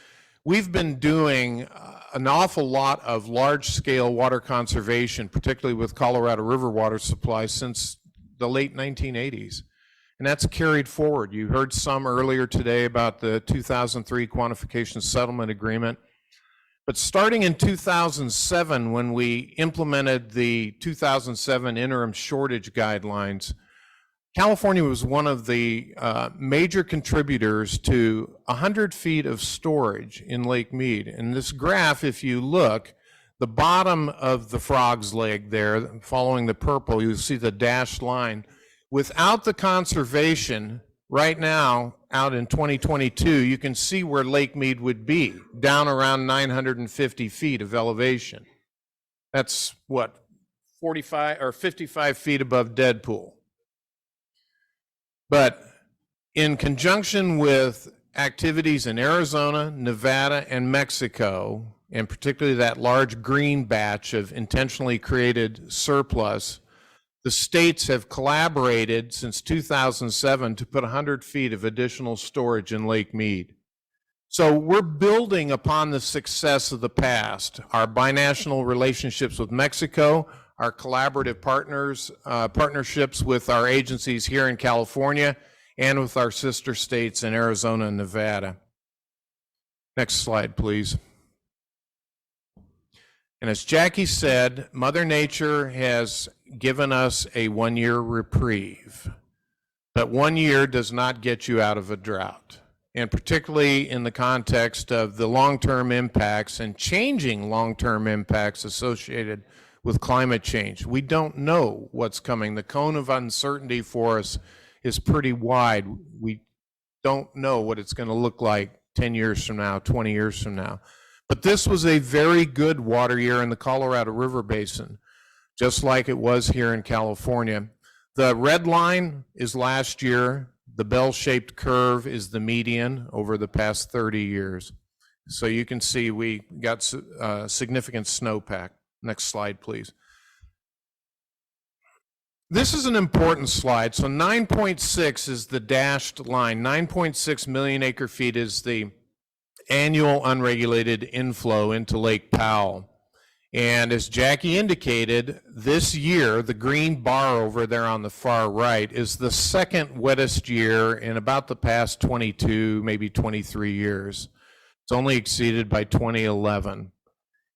we've been doing an awful lot of large-scale water conservation, particularly with Colorado River water supply, since the late 1980s. And that's carried forward. You heard some earlier today about the 2003 Quantification Settlement Agreement. But starting in 2007, when we implemented the 2007 interim shortage guidelines, California was one of the major contributors to 100 feet of storage in Lake Mead. And this graph, if you look, the bottom of the frog's leg there, following the purple, you see the dashed line. Without the conservation, right now, out in 2022, you can see where Lake Mead would be, down around 950 feet of elevation. That's what, 45 or 55 feet above dead pool. But in conjunction with activities in Arizona, Nevada, and Mexico, and particularly that large green batch of intentionally created surplus, the states have collaborated since 2007 to put 100 feet of additional storage in Lake Mead. So we're building upon the success of the past, our binational relationships with Mexico, our collaborative partnerships with our agencies here in California, and with our sister states in Arizona and Nevada. Next slide, please. And as Jackie said, Mother Nature has given us a one-year reprieve. But 1 year does not get you out of a drought. And particularly in the context of the long-term impacts and changing long-term impacts associated with climate change. We don't know what's coming. The cone of uncertainty for us is pretty wide. We don't know what it's going to look like 10 years from now, 20 years from now. But this was a very good water year in the Colorado River Basin, just like it was here in California. The red line is last year. The bell-shaped curve is the median over the past 30 years. So you can see we got significant snowpack. Next slide, please. This is an important slide. So 9.6 is the dashed line. 9.6 million acre feet is the annual unregulated inflow into Lake Powell. And as Jackie indicated, this year, the green bar over there on the far right is the second wettest year in about the past 22, maybe 23 years. It's only exceeded by 2011.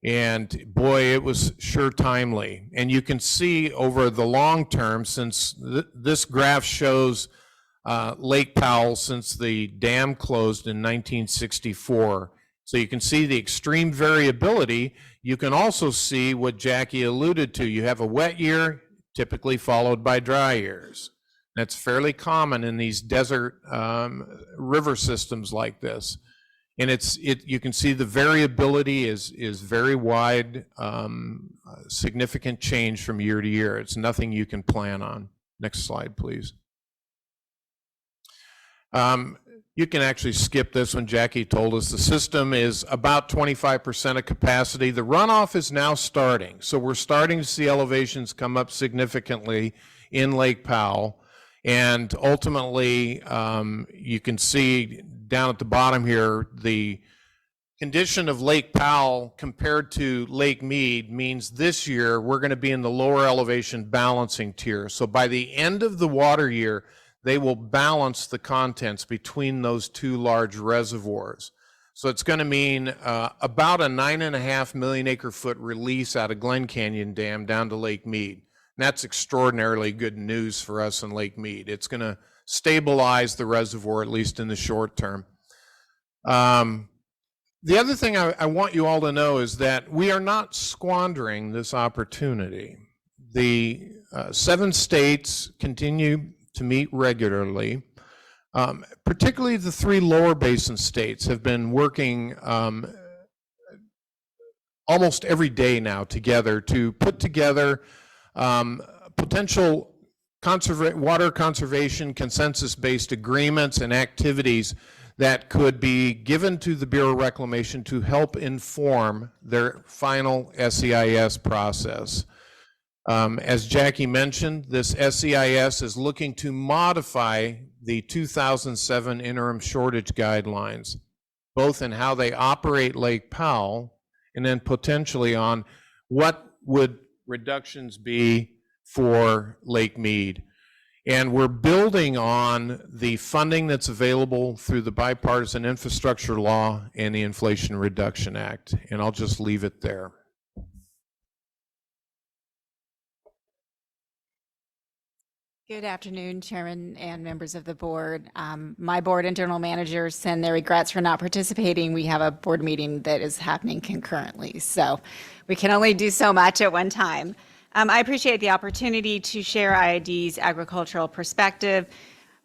And boy, it was sure timely. And you can see over the long term, since this graph shows Lake Powell since the dam closed in 1964. So you can see the extreme variability. You can also see what Jackie alluded to. You have a wet year, typically followed by dry years. That's fairly common in these desert river systems like this. And you can see the variability is very wide, significant change from year to year. It's nothing you can plan on. Next slide, please. You can actually skip this one. Jackie told us the system is about 25% of capacity. The runoff is now starting. So we're starting to see elevations come up significantly in Lake Powell. And ultimately, you can see down at the bottom here, the condition of Lake Powell compared to Lake Mead means this year we're going to be in the lower elevation balancing tier. So by the end of the water year, they will balance the contents between those two large reservoirs. So it's going to mean about a 9.5 million acre foot release out of Glen Canyon Dam down to Lake Mead. And that's extraordinarily good news for us in Lake Mead. It's going to stabilize the reservoir, at least in the short term. The other thing I want you all to know is that we are not squandering this opportunity. The 7 states continue to meet regularly. Particularly the 3 lower basin states have been working almost every day now together to put together potential water conservation consensus-based agreements and activities that could be given to the Bureau of Reclamation to help inform their final SEIS process. As Jackie mentioned, this SEIS is looking to modify the 2007 interim shortage guidelines. both in how they operate Lake Powell and then potentially on what would reductions be for Lake Mead. And we're building on the funding that's available through the bipartisan infrastructure law and the Inflation Reduction Act. And I'll just leave it there. Good afternoon, Chairman and members of the board. My board and general managers send their regrets for not participating. We have a board meeting that is happening concurrently, so we can only do so much at one time. I appreciate the opportunity to share IID's agricultural perspective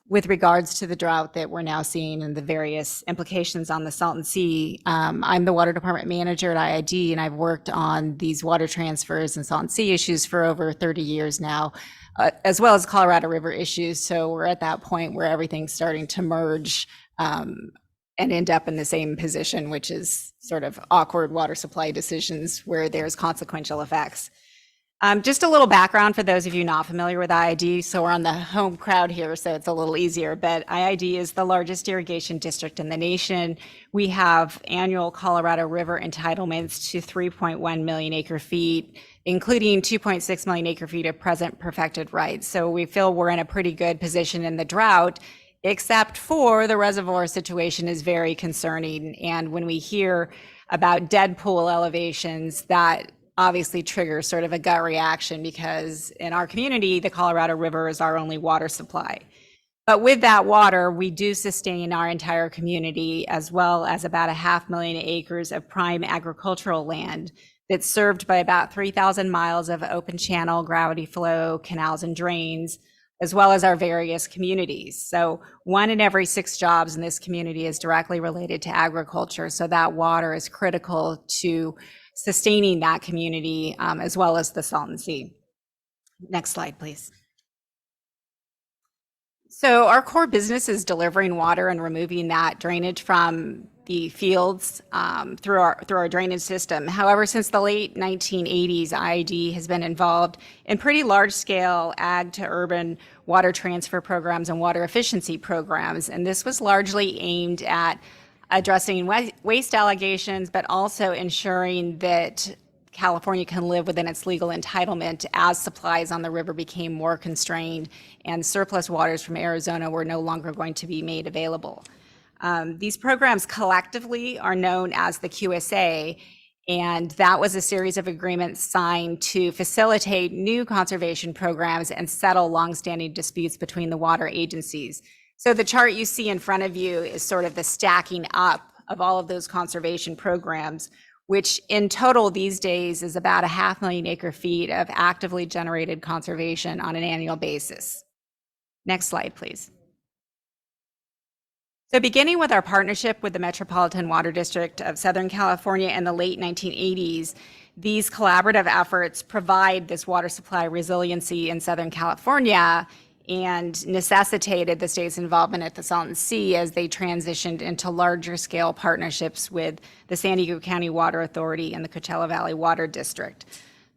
with regards to the drought that we're now seeing and the various implications on the Salton Sea. I'm the water department manager at IID, and I've worked on these water transfers and Salton Sea issues for over 30 years now, as well as Colorado River issues. So we're at that point where everything's starting to merge and end up in the same position, which is sort of awkward water supply decisions where there's consequential effects. Just a little background for those of you not familiar with IID. So we're on the home crowd here, so it's a little easier, but IID is the largest irrigation district in the nation. We have annual Colorado River entitlements to 3.1 million acre feet, including 2.6 million acre feet of present perfected rights. So we feel we're in a pretty good position in the drought, except for the reservoir situation is very concerning. And when we hear about dead pool elevations, that obviously triggers sort of a gut reaction, because in our community, the Colorado River is our only water supply. But with that water, we do sustain our entire community, as well as about 500,000 acres of prime agricultural land that's served by about 3,000 miles of open channel, gravity flow, canals and drains, as well as our various communities. So 1 in every 6 jobs in this community is directly related to agriculture. So that water is critical to sustaining that community, as well as the Salton Sea. Next slide, please. So our core business is delivering water and removing that drainage from the fields through our drainage system. However, since the late 1980s, IID has been involved in pretty large-scale ag to urban water transfer programs and water efficiency programs, and this was largely aimed at addressing waste allegations, but also ensuring that California can live within its legal entitlement as supplies on the river became more constrained and surplus waters from Arizona were no longer going to be made available. These programs collectively are known as the QSA, and that was a series of agreements signed to facilitate new conservation programs and settle longstanding disputes between the water agencies. So the chart you see in front of you is sort of the stacking up of all of those conservation programs, which in total these days is about 500,000 acre feet of actively generated conservation on an annual basis. Next slide, please. So beginning with our partnership with the Metropolitan Water District of Southern California in the late 1980s, these collaborative efforts provide this water supply resiliency in Southern California and necessitated the state's involvement at the Salton Sea as they transitioned into larger scale partnerships with the San Diego County Water Authority and the Coachella Valley Water District.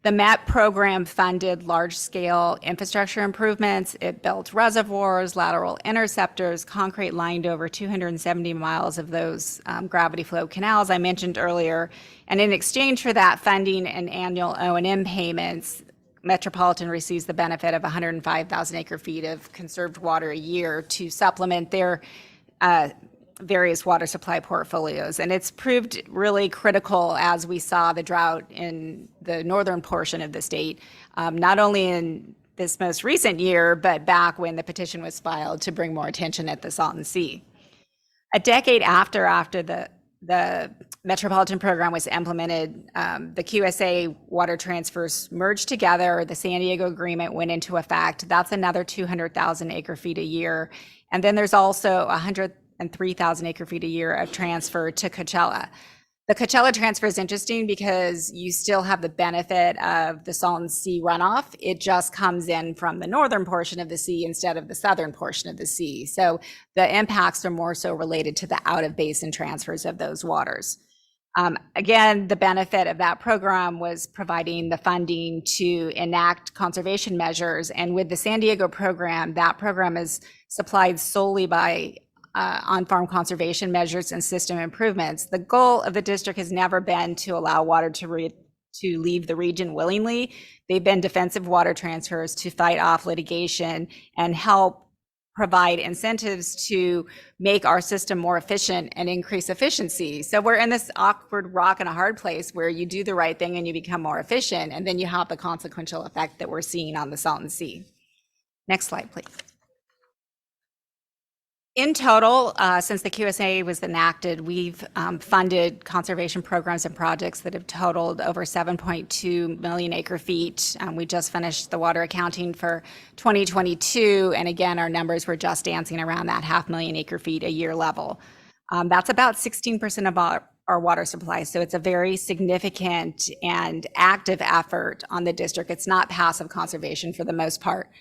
The MET program funded large scale infrastructure improvements. It built reservoirs, lateral interceptors, concrete lined over 270 miles of those gravity flow canals I mentioned earlier. And in exchange for that funding and annual O&M payments, Metropolitan receives the benefit of 105,000 acre feet of conserved water a year to supplement their various water supply portfolios. And it's proved really critical as we saw the drought in the northern portion of the state, not only in this most recent year, but back when the petition was filed to bring more attention at the Salton Sea. A decade after the Metropolitan program was implemented, the QSA water transfers merged together. The San Diego agreement went into effect. That's another 200,000 acre feet a year. And then there's also 103,000 acre feet a year of transfer to Coachella. The Coachella transfer is interesting because you still have the benefit of the Salton Sea runoff. It just comes in from the northern portion of the sea instead of the southern portion of the sea. So the impacts are more so related to the out of basin transfers of those waters. Again, the benefit of that program was providing the funding to enact conservation measures. And with the San Diego program, that program is supplied solely by on-farm conservation measures and system improvements. The goal of the district has never been to allow water to leave the region willingly. They've been defensive water transfers to fight off litigation and help provide incentives to make our system more efficient and increase efficiency. So we're in this awkward rock and a hard place where you do the right thing and you become more efficient, and then you have the consequential effect that we're seeing on the Salton Sea. Next slide, please. In total, since the QSA was enacted, we've funded conservation programs and projects that have totaled over 7.2 million acre feet. We just finished the water accounting for 2022, and again, our numbers were just dancing around that 500,000 acre feet a year level. That's about 16% of our water supply, so it's a very significant and active effort on the district. It's not passive conservation for the most part.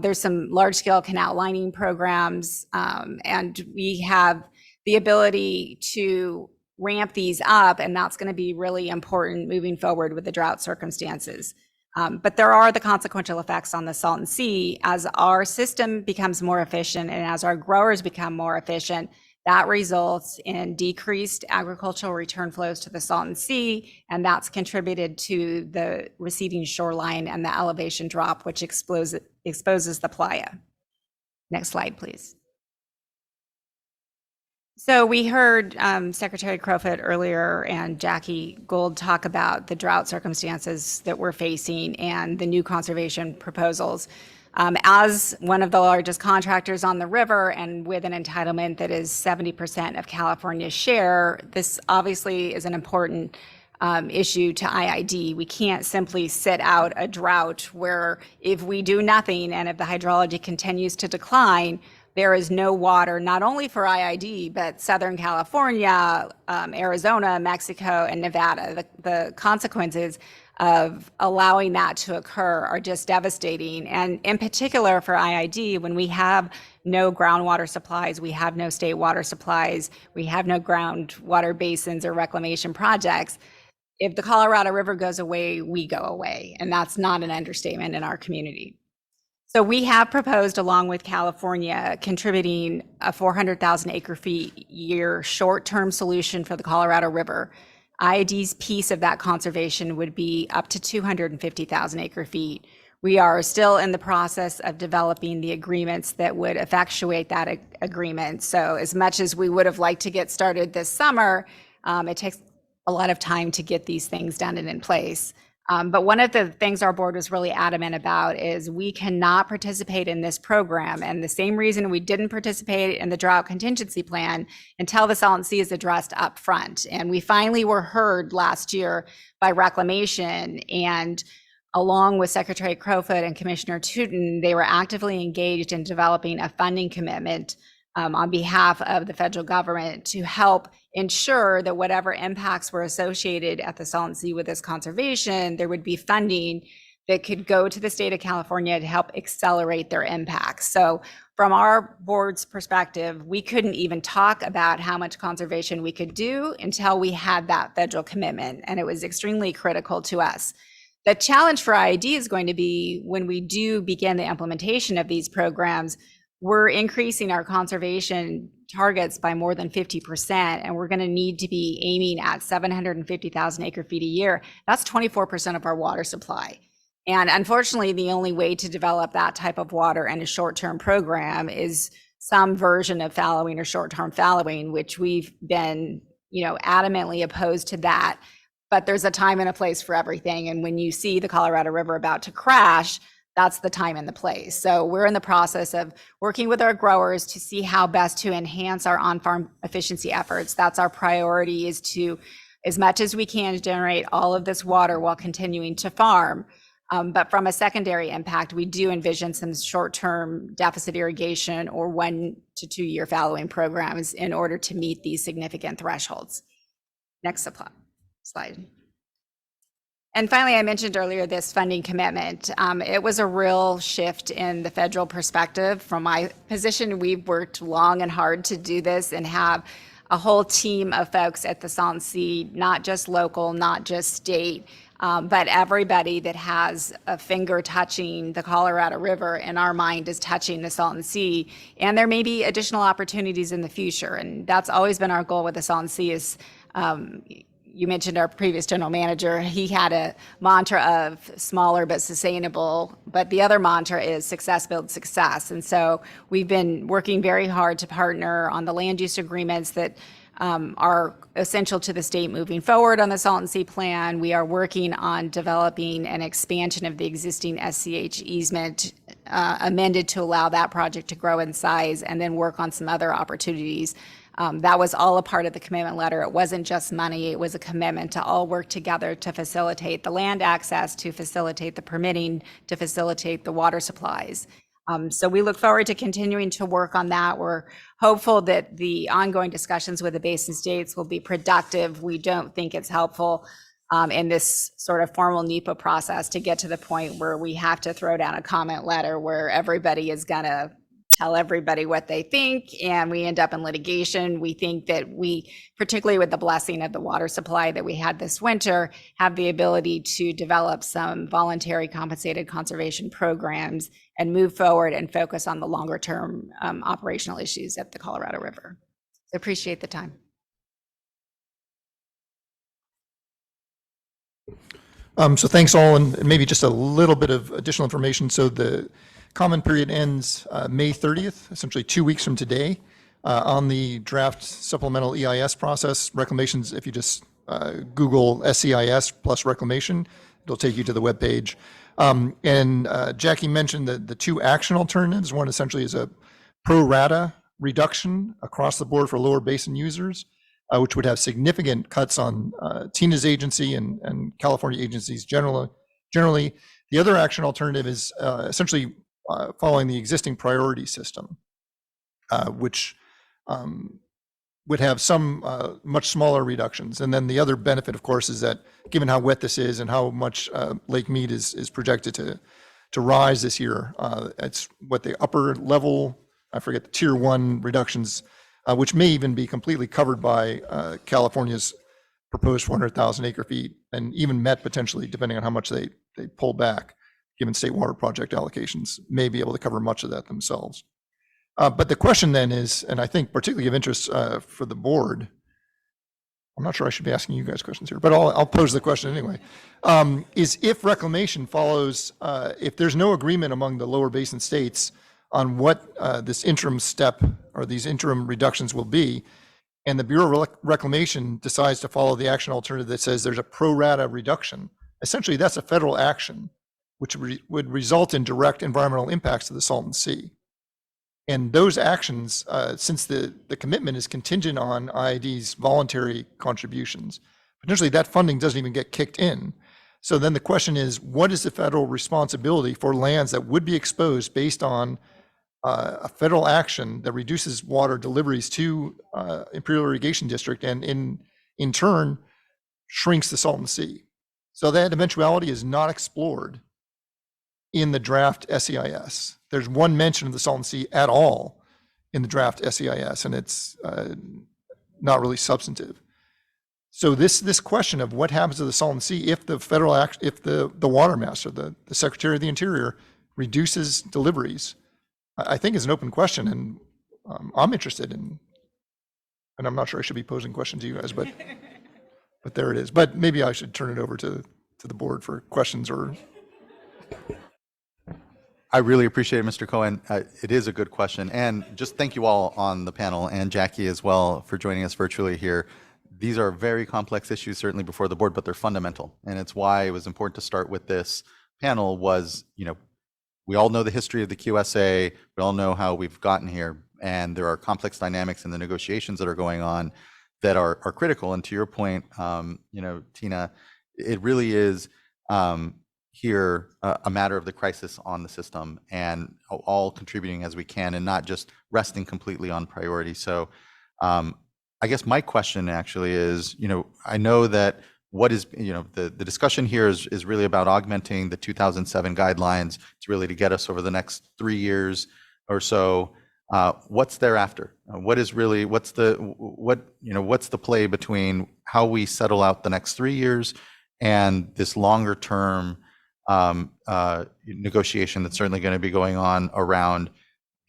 There's some large-scale canal lining programs, and we have the ability to ramp these up, and that's going to be really important moving forward with the drought circumstances. But there are the consequential effects on the Salton Sea. As our system becomes more efficient and as our growers become more efficient, that results in decreased agricultural return flows to the Salton Sea, and that's contributed to the receding shoreline and the elevation drop, which exposes the playa. Next slide, please. So we heard Secretary Crowfoot earlier and Jackie Gould talk about the drought circumstances that we're facing and the new conservation proposals. As one of the largest contractors on the river and with an entitlement that is 70% of California's share, this obviously is an important issue to IID. We can't simply sit out a drought where if we do nothing and if the hydrology continues to decline, there is no water, not only for IID, but Southern California, Arizona, Mexico, and Nevada. The consequences of allowing that to occur are just devastating. And in particular for IID, when we have no groundwater supplies, we have no state water supplies, we have no groundwater basins or reclamation projects, if the Colorado River goes away, we go away. And that's not an understatement in our community. So we have proposed, along with California, contributing a 400,000 acre feet year short-term solution for the Colorado River. IID's piece of that conservation would be up to 250,000 acre feet. We are still in the process of developing the agreements that would effectuate that agreement. So as much as we would have liked to get started this summer, it takes a lot of time to get these things done and in place. But one of the things our board was really adamant about is we cannot participate in this program. And the same reason we didn't participate in the drought contingency plan until the Salton Sea is addressed up front. And we finally were heard last year by Reclamation, and along with Secretary Crowfoot and Commissioner Tootin, they were actively engaged in developing a funding commitment on behalf of the federal government to help ensure that whatever impacts were associated at the Salton Sea with this conservation, there would be funding that could go to the state of California to help accelerate their impacts. So from our board's perspective, we couldn't even talk about how much conservation we could do until we had that federal commitment, and it was extremely critical to us. The challenge for IID is going to be when we do begin the implementation of these programs, we're increasing our conservation targets by more than 50%, and we're going to need to be aiming at 750,000 acre feet a year. That's 24% of our water supply. And unfortunately, the only way to develop that type of water in a short-term program is some version of fallowing or short-term fallowing, which we've been, adamantly opposed to that. But there's a time and a place for everything. And when you see the Colorado River about to crash, that's the time and the place. So we're in the process of working with our growers to see how best to enhance our on-farm efficiency efforts. That's our priority, is to, as much as we can, generate all of this water while continuing to farm. But from a secondary impact, we do envision some short-term deficit irrigation or 1 to 2 year fallowing programs in order to meet these significant thresholds. Next slide. And finally, I mentioned earlier this funding commitment. It was a real shift in the federal perspective. From my position, we've worked long and hard to do this and have a whole team of folks at the Salton Sea, not just local, not just state, But everybody that has a finger touching the Colorado River, in our mind, is touching the Salton Sea. And there may be additional opportunities in the future. And that's always been our goal with the Salton Sea is, you mentioned our previous general manager. He had a mantra of smaller but sustainable, but the other mantra is success builds success. And so we've been working very hard to partner on the land use agreements that are essential to the state moving forward on the Salton Sea plan. We are working on developing an expansion of the existing SCH easement amended to allow that project to grow in size, and then work on some other opportunities. That was all a part of the commitment letter. It wasn't just money. It was a commitment to all work together to facilitate the land access, to facilitate the permitting, to facilitate the water supplies. So we look forward to continuing to work on that. We're hopeful that the ongoing discussions with the basin states will be productive. We don't think it's helpful in this sort of formal NEPA process to get to the point where we have to throw down a comment letter where everybody is gonna tell everybody what they think, and we end up in litigation. We think that we, particularly with the blessing of the water supply that we had this winter, have the ability to develop some voluntary compensated conservation programs and move forward and focus on the longer term operational issues at the Colorado River. So appreciate the time. So thanks all, and maybe just a little bit of additional information. So the comment period ends May 30th, essentially 2 weeks from today. On the draft supplemental EIS process, reclamations, if you just Google SCIS plus reclamation, it'll take you to the webpage. And Jackie mentioned that the two action alternatives, one essentially is a pro rata reduction across the board for lower basin users, which would have significant cuts on Tina's agency and California agencies generally. The other action alternative is essentially following the existing priority system, which would have some much smaller reductions. And then the other benefit, of course, is that given how wet this is and how much Lake Mead is projected to rise this year, it's what the upper level, I forget the tier 1 reductions, which may even be completely covered by California's proposed 400,000 acre feet, and even met potentially, depending on how much they pull back, given state water project allocations, may be able to cover much of that themselves. But the question then is, and I think particularly of interest for the board, I'm not sure I should be asking you guys questions here, but I'll pose the question anyway, is if reclamation follows, if there's no agreement among the lower basin states on what this interim step or these interim reductions will be, and the Bureau of Reclamation decides to follow the action alternative that says there's a pro rata reduction, essentially that's a federal action, which would result in direct environmental impacts to the Salton Sea. And those actions, since the commitment is contingent on IID's voluntary contributions, potentially that funding doesn't even get kicked in. So then the question is, what is the federal responsibility for lands that would be exposed based on a federal action that reduces water deliveries to Imperial Irrigation District and in turn shrinks the Salton Sea? So that eventuality is not explored in the draft SEIS. There's one mention of the Salton Sea at all in the draft SEIS, and it's not really substantive. So this question of what happens to the Salton Sea if the federal act, if the water master, the Secretary of the Interior, reduces deliveries, I think is an open question, and I'm interested in, and I'm not sure I should be posing questions to you guys, but there it is. But maybe I should turn it over to the board for questions or. I really appreciate it, Mr. Cohen. It is a good question. And just thank you all on the panel, and Jackie as well, for joining us virtually here. These are very complex issues, certainly before the board, but they're fundamental. And it's why it was important to start with this panel was, we all know the history of the QSA. We all know how we've gotten here. And there are complex dynamics in the negotiations that are going on that are critical. And to your point, Tina, it really is here a matter of the crisis on the system and all contributing as we can and not just resting completely on priority. So I guess my question actually is, I know that what is, the discussion here is really about augmenting the 2007 guidelines. It's really to get us over the next 3 years or so. What's thereafter? What is really, what's the play between how we settle out the next 3 years and this longer term negotiation that's certainly going to be going on around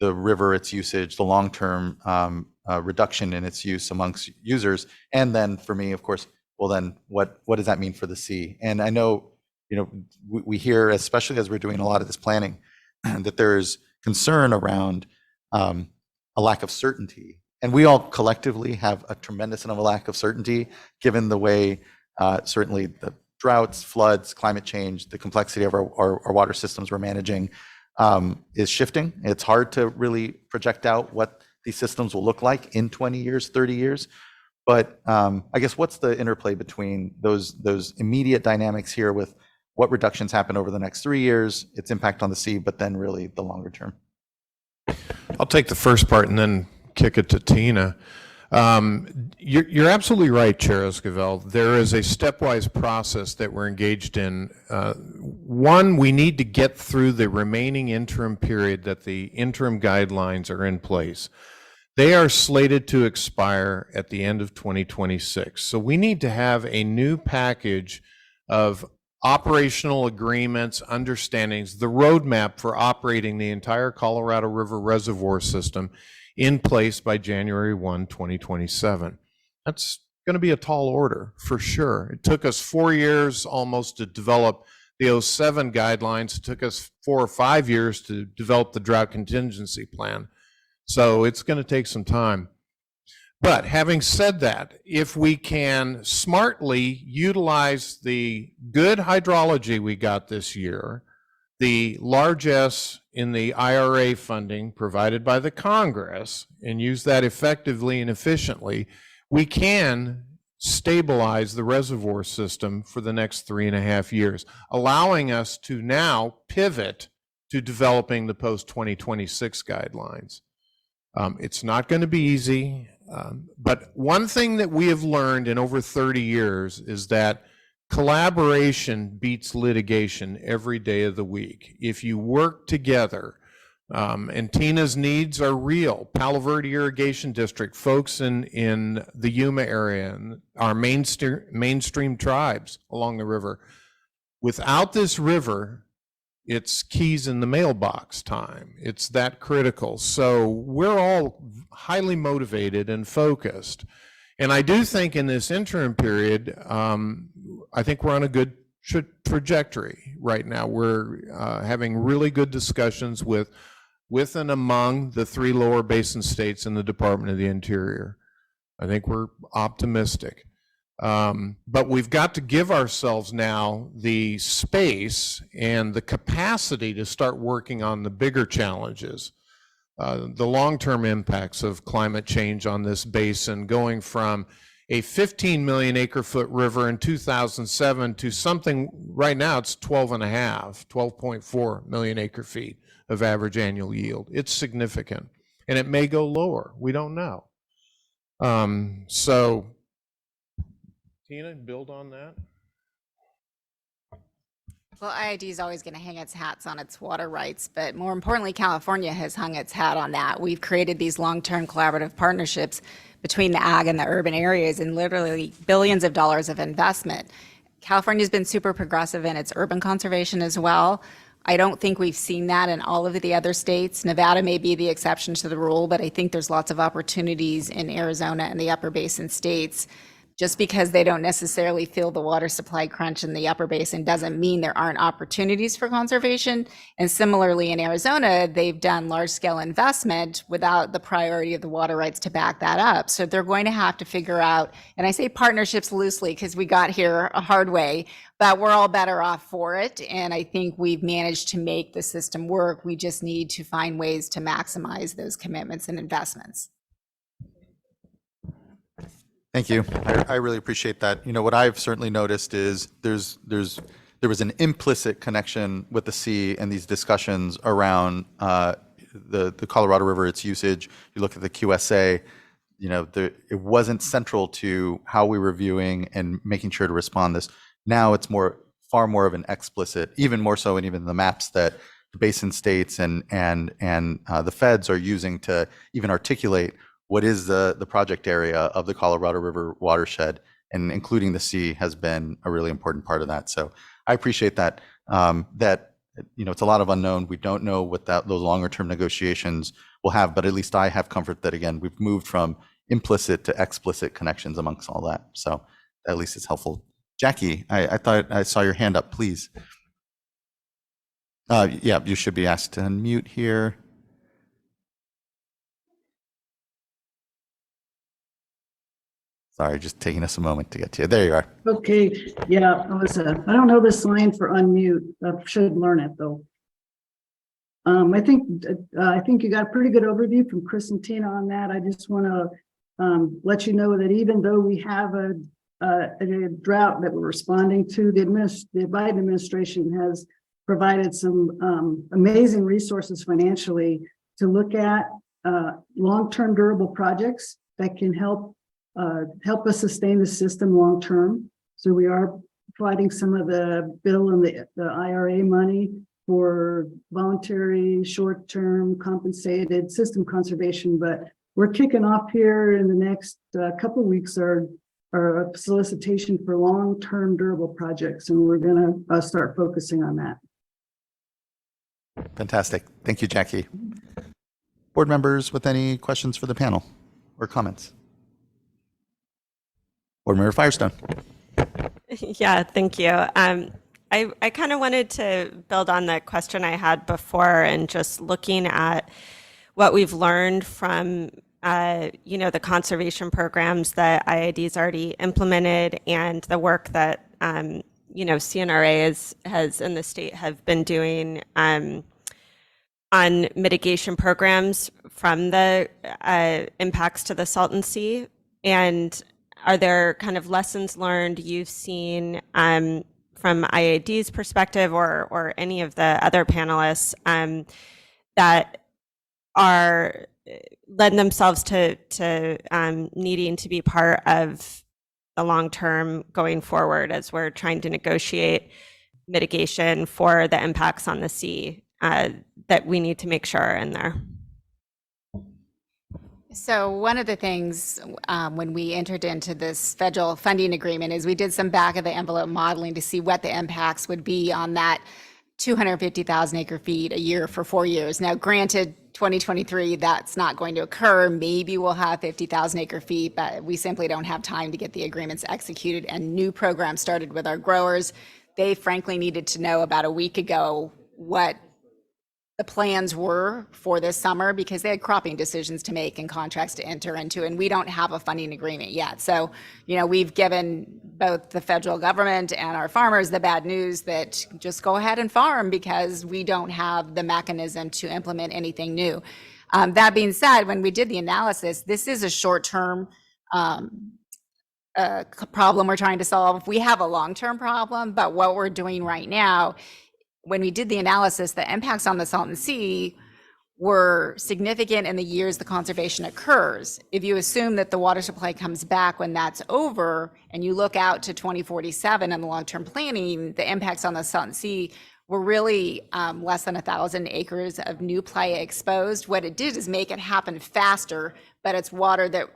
the river, its usage, the long-term reduction in its use amongst users, and then for me, of course, well, then what does that mean for the sea? And I know, we hear, especially as we're doing a lot of this planning, that there's concern around a lack of certainty, and we all collectively have a tremendous amount of lack of certainty, given the way certainly the droughts, floods, climate change, the complexity of our water systems we're managing is shifting. It's hard to really project out what these systems will look like in 20 years, 30 years. But I guess what's the interplay between those immediate dynamics here with what reductions happen over the next 3 years, its impact on the sea, but then really the longer term? I'll take the first part and then kick it to Tina. You're absolutely right, Chair Esquivel. There is a stepwise process that we're engaged in. One, we need to get through the remaining interim period that the interim guidelines are in place. They are slated to expire at the end of 2026. So we need to have a new package of operational agreements, understandings, the roadmap for operating the entire Colorado River Reservoir system in place by January 1, 2027. That's going to be a tall order for sure. It took us 4 years almost to develop the 07 guidelines. It took us 4 or 5 years to develop the drought contingency plan. So it's going to take some time. But having said that, if we can smartly utilize the good hydrology we got this year, the largesse in the IRA funding provided by the Congress, and use that effectively and efficiently, we can stabilize the reservoir system for the next 3.5 years, allowing us to now pivot to developing the post-2026 guidelines. It's not going to be easy, but one thing that we have learned in over 30 years is that collaboration beats litigation every day of the week. If you work together, and Tina's needs are real. Palo Verde Irrigation District, folks in the Yuma area, and our mainstream tribes along the river. Without this river, it's keys in the mailbox time. It's that critical. So we're all highly motivated and focused. And I do think in this interim period, I think we're on a good trajectory right now. We're having really good discussions with and among the 3 lower basin states in the Department of the Interior. I think we're optimistic. But we've got to give ourselves now the space and the capacity to start working on the bigger challenges. The long-term impacts of climate change on this basin, going from a 15 million acre foot river in 2007 to something right now, it's 12.4 million acre feet of average annual yield. It's significant, and it may go lower. We don't know. So, Tina, build on that. Well, IID is always going to hang its hats on its water rights, but more importantly, California has hung its hat on that. We've created these long-term collaborative partnerships between the ag and the urban areas, and literally billions of dollars of investment. California's been super progressive in its urban conservation as well. I don't think we've seen that in all of the other states. Nevada may be the exception to the rule, but I think there's lots of opportunities in Arizona and the upper basin states. Just because they don't necessarily feel the water supply crunch in the upper basin doesn't mean there aren't opportunities for conservation. And similarly in Arizona, they've done large scale investment without the priority of the water rights to back that up. So they're going to have to figure out, and I say partnerships loosely because we got here a hard way, but we're all better off for it. And I think we've managed to make the system work. We just need to find ways to maximize those commitments and investments. Thank you. I really appreciate that. What I've certainly noticed is there was an implicit connection with the sea and these discussions around the Colorado River, its usage. You look at the QSA, it wasn't central to how we were viewing and making sure to respond this. Now it's far more of an explicit, even more so in even the maps that the basin states and the feds are using to even articulate what is the project area of the Colorado River watershed and including the sea has been a really important part of that. So I appreciate that. It's a lot of unknown. We don't know what those longer term negotiations will have, but at least I have comfort that, again, we've moved from implicit to explicit connections amongst all that. So at least it's helpful. Jackie, I thought I saw your hand up, please. Yeah, you should be asked to unmute here. Sorry, just taking us a moment to get to you. There you are. Okay, yeah, I don't know the sign for unmute. I should learn it though. I think you got a pretty good overview from Chris and Tina on that. I just want to let you know that even though we have a drought that we're responding to, the Biden administration has provided some amazing resources financially to look at long-term durable projects that can help us sustain the system long-term. So we are providing some of the bill and the IRA money for voluntary, short-term, compensated system conservation, but we're kicking off here in the next couple of weeks our solicitation for long-term durable projects, and we're going to start focusing on that. Fantastic. Thank you, Jackie. Board members with any questions for the panel or comments? Board Member Firestone. Yeah, thank you. I kind of wanted to build on the question I had before and just looking at what we've learned from the conservation programs that IID's already implemented and the work that CNRA has in the state have been doing on mitigation programs from the impacts to the Salton Sea. And are there kind of lessons learned you've seen from IID's perspective or any of the other panelists that are lend themselves to needing to be part of the long term going forward as we're trying to negotiate mitigation for the impacts on the sea that we need to make sure are in there? So one of the things when we entered into this federal funding agreement is we did some back of the envelope modeling to see what the impacts would be on that 250,000 acre feet a year for 4 years. Now, granted, 2023, that's not going to occur. Maybe we'll have 50,000 acre feet, but we simply don't have time to get the agreements executed and new programs started with our growers. They frankly needed to know about a week ago what the plans were for this summer because they had cropping decisions to make and contracts to enter into, and we don't have a funding agreement yet. So, we've given both the federal government and our farmers the bad news that just go ahead and farm because we don't have the mechanism to implement anything new. That being said, when we did the analysis, this is a short-term problem we're trying to solve. We have a long-term problem, but what we're doing right now, when we did the analysis, the impacts on the Salton Sea were significant in the years the conservation occurs. If you assume that the water supply comes back when that's over, and you look out to 2047 in the long-term planning, the impacts on the Salton Sea were really less than 1,000 acres of new playa exposed. What it did is make it happen faster, but it's water that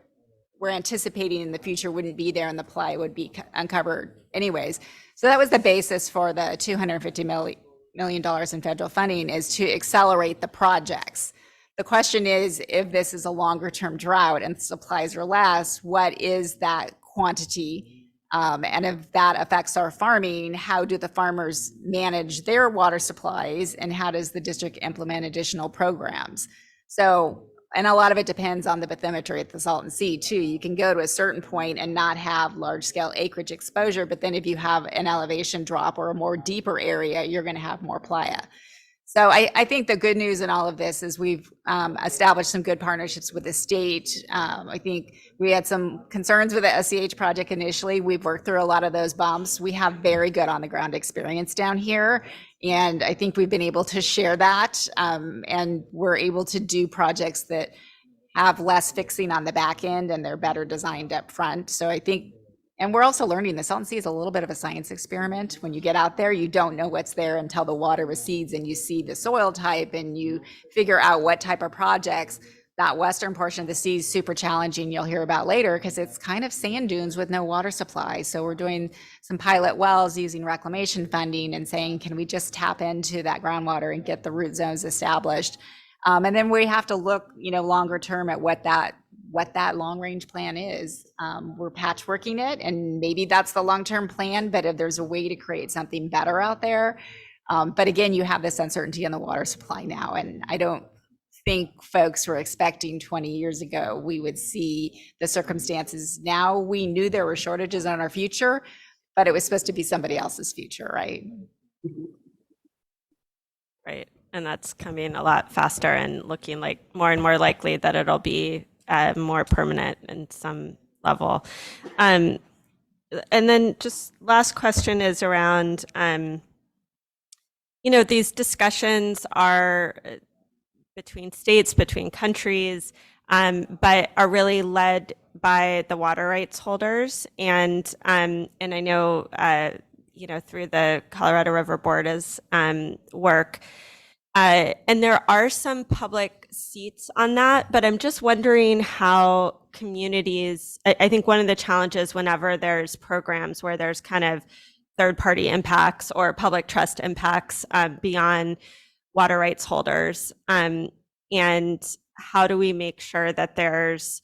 we're anticipating in the future wouldn't be there and the playa would be uncovered anyways. So that was the basis for the $250 million in federal funding, is to accelerate the projects. The question is, if this is a longer term drought and supplies are less, what is that quantity? And if that affects our farming, how do the farmers manage their water supplies and how does the district implement additional programs? So, and a lot of it depends on the bathymetry at the Salton Sea too. You can go to a certain point and not have large scale acreage exposure, but then if you have an elevation drop or a more deeper area, you're going to have more playa. So I think the good news in all of this is we've established some good partnerships with the state. I think we had some concerns with the SCH project initially. We've worked through a lot of those bumps. We have very good on the ground experience down here. And I think we've been able to share that. And we're able to do projects that have less fixing on the back end and they're better designed up front. So I think, and we're also learning the Salton Sea is a little bit of a science experiment. When you get out there, you don't know what's there until the water recedes and you see the soil type and you figure out what type of projects that western portion of the sea is super challenging. You'll hear about later because it's kind of sand dunes with no water supply. So we're doing some pilot wells using reclamation funding and saying, can we just tap into that groundwater and get the root zones established? And then we have to look, longer term at what that long range plan is. We're patchworking it, and maybe that's the long-term plan, but if there's a way to create something better out there. But again, you have this uncertainty in the water supply now, and I don't think folks were expecting 20 years ago we would see the circumstances. Now we knew there were shortages on our future, but it was supposed to be somebody else's future, right? Right. And that's coming a lot faster and looking like more and more likely that it'll be more permanent in some level. And then just last question is around, these discussions are between states, between countries, but are really led by the water rights holders. And I know, through the Colorado River Board's work, and there are some public seats on that, but I'm just wondering how communities, I think one of the challenges whenever there's programs where there's kind of third-party impacts or public trust impacts beyond water rights holders, and how do we make sure that there's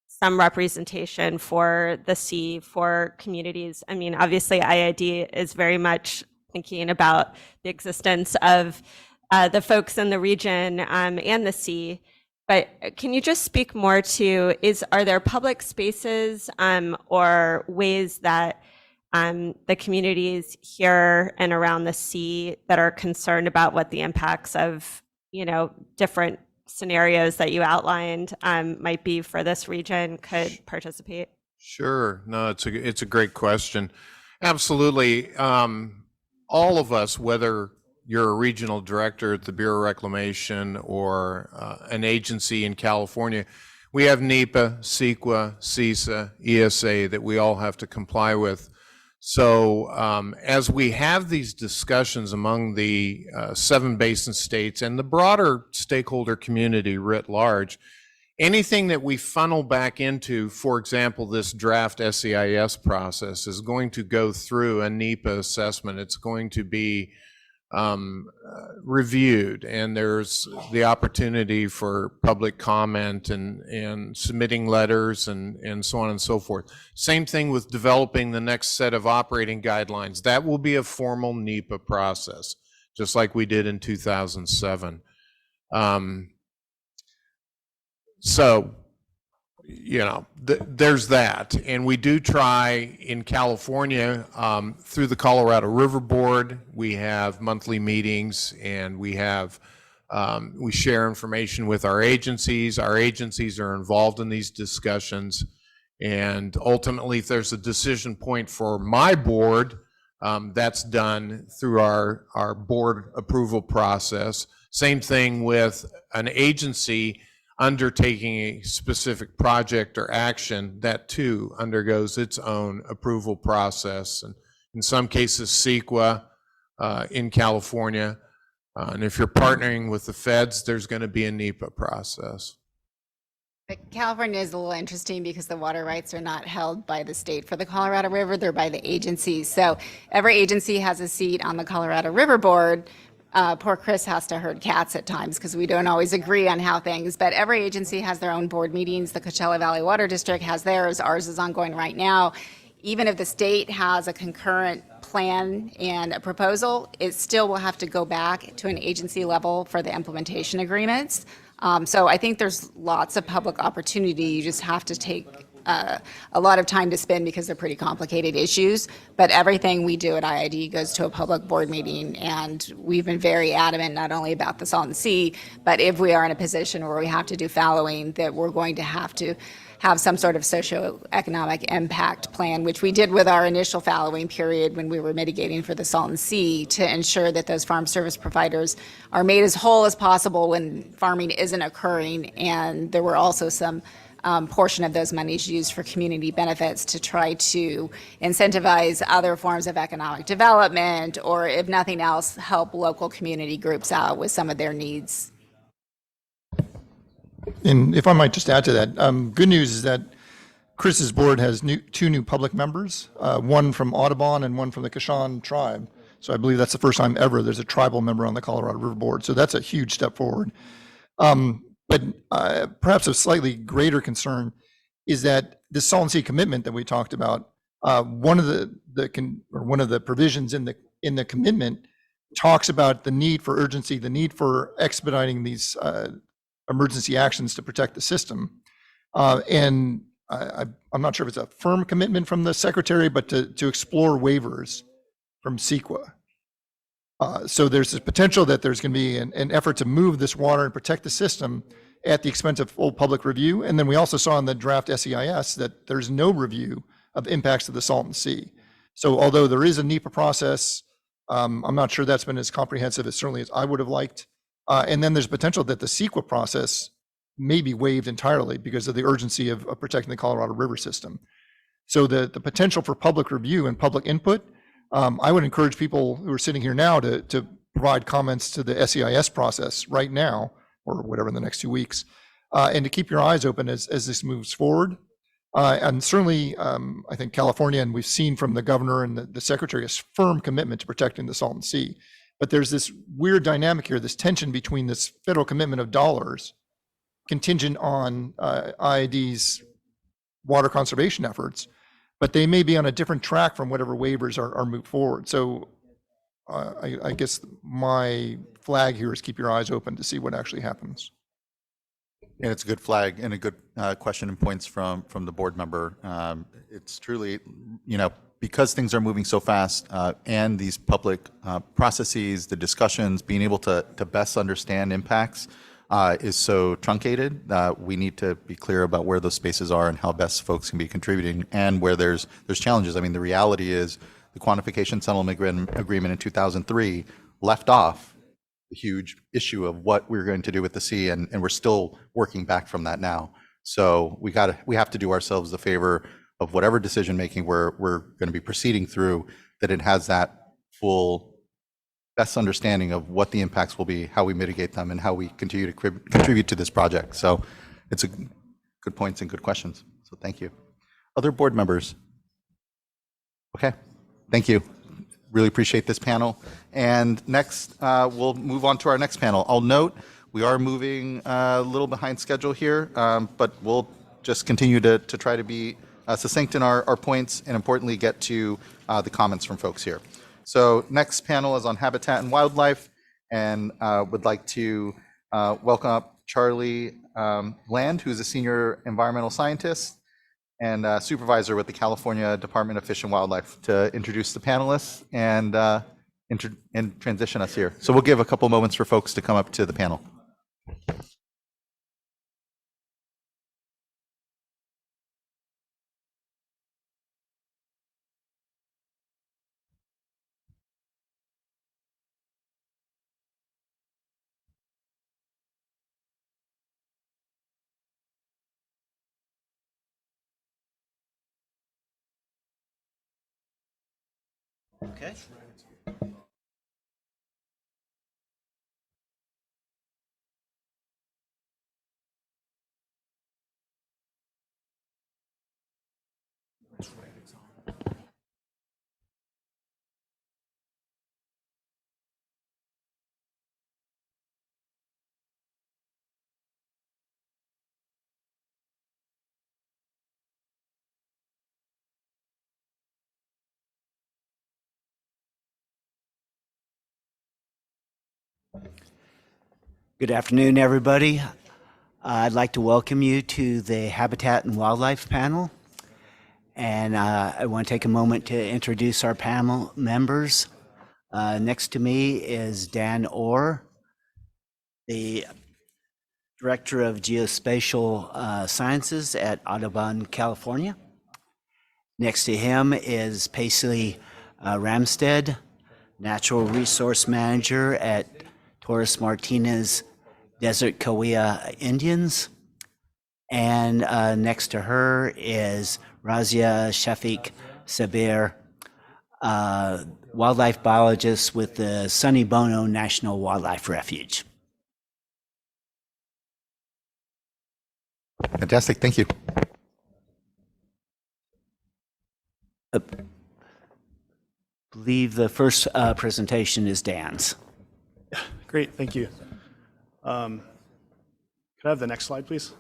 some representation for the sea, for communities? I mean, obviously IID is very much thinking about the existence of the folks in the region and the sea, but can you just speak more to, are there public spaces or ways that the communities here and around the sea that are concerned about what the impacts of, different scenarios that you outlined might be for this region could participate? Sure. No, it's a great question. Absolutely. All of us, whether you're a regional director at the Bureau of Reclamation or an agency in California, we have NEPA, CEQA, CISA, ESA that we all have to comply with. So as we have these discussions among the 7 basin states and the broader stakeholder community writ large, anything that we funnel back into, for example, this draft SEIS process is going to go through a NEPA assessment. It's going to be reviewed, and there's the opportunity for public comment and submitting letters and so on and so forth. Same thing with developing the next set of operating guidelines. That will be a formal NEPA process, just like we did in 2007. So, there's that. And we do try in California, through the Colorado River Board, we have monthly meetings, and we share information with our agencies. Our agencies are involved in these discussions. And ultimately, if there's a decision point for my board, that's done through our board approval process. Same thing with an agency undertaking a specific project or action, that too undergoes its own approval process. And in some cases, CEQA in California. And if you're partnering with the feds, there's going to be a NEPA process. But California is a little interesting because the water rights are not held by the state for the Colorado River, they're by the agencies. So every agency has a seat on the Colorado River Board. Poor Chris has to herd cats at times because we don't always agree on how things, but every agency has their own board meetings. The Coachella Valley Water District has theirs. Ours is ongoing right now. Even if the state has a concurrent plan and a proposal, it still will have to go back to an agency level for the implementation agreements. So I think there's lots of public opportunity. You just have to take a lot of time to spend because they're pretty complicated issues. But everything we do at IID goes to a public board meeting, and we've been very adamant not only about the Salton Sea, but if we are in a position where we have to do fallowing, that we're going to have some sort of socioeconomic impact plan, which we did with our initial fallowing period when we were mitigating for the Salton Sea, to ensure that those farm service providers are made as whole as possible when farming isn't occurring. And there were also some portion of those monies used for community benefits to try to incentivize other forms of economic development, or if nothing else, help local community groups out with some of their needs. And if I might just add to that, good news is that Chris's board has two new public members, one from Audubon and one from the Kashan tribe. So I believe that's the first time ever there's a tribal member on the Colorado River Board. So that's a huge step forward. But perhaps a slightly greater concern is that the Salton Sea commitment that we talked about, one of the provisions in the commitment talks about the need for urgency, the need for expediting these emergency actions to protect the system. And I'm not sure if it's a firm commitment from the secretary, but to explore waivers from CEQA. So there's this potential that there's going to be an effort to move this water and protect the system at the expense of full public review. And then we also saw in the draft SEIS that there's no review of impacts to the Salton Sea. So although there is a NEPA process, I'm not sure that's been as comprehensive as certainly as I would have liked. And then there's potential that the CEQA process may be waived entirely because of the urgency of protecting the Colorado River system. So the potential for public review and public input, I would encourage people who are sitting here now to provide comments to the SEIS process right now, or whatever in the next 2 weeks, and to keep your eyes open as this moves forward. And certainly, I think California, and we've seen from the governor and the secretary, a firm commitment to protecting the Salton Sea. But there's this weird dynamic here, this tension between this federal commitment of dollars contingent on IID's water conservation efforts, but they may be on a different track from whatever waivers are moved forward. So I guess my flag here is keep your eyes open to see what actually happens. And it's a good flag and a good question and points from the board member. It's truly, because things are moving so fast and these public processes, the discussions, being able to best understand impacts is so truncated. We need to be clear about where those spaces are and how best folks can be contributing, and where there's challenges. I mean, the reality is the quantification settlement agreement in 2003 left off the huge issue of what we're going to do with the sea, and we're still working back from that now. So we have to do ourselves the favor of whatever decision making we're going to be proceeding through, that it has that full best understanding of what the impacts will be, how we mitigate them, and how we continue to contribute to this project. So it's a good points and good questions. So thank you. Other board members? Okay, thank you. Really appreciate this panel. And next, we'll move on to our next panel. I'll note we are moving a little behind schedule here, but we'll just continue to try to be succinct in our points, and importantly get to the comments from folks here. So next panel is on habitat and wildlife, and would like to welcome up Charlie Land, who's a senior environmental scientist and supervisor with the California Department of Fish and Wildlife, to introduce the panelists and transition us here. So we'll give a couple moments for folks to come up to the panel. Okay. Good afternoon, everybody. I'd like to welcome you to the Habitat and Wildlife panel. And I want to take a moment to introduce our panel members. Next to me is Dan Orr, the Director of Geospatial Sciences at Audubon, California. Next to him is Paisley Ramstead, Natural Resource Manager at Torres Martinez Desert Cahuilla Indians. And next to her is Razia Shafiq Sabir, wildlife biologist with the Sonny Bono National Wildlife Refuge. Fantastic. Thank you. I believe the first presentation is Dan's. Great, thank you. Could I have the next slide, please?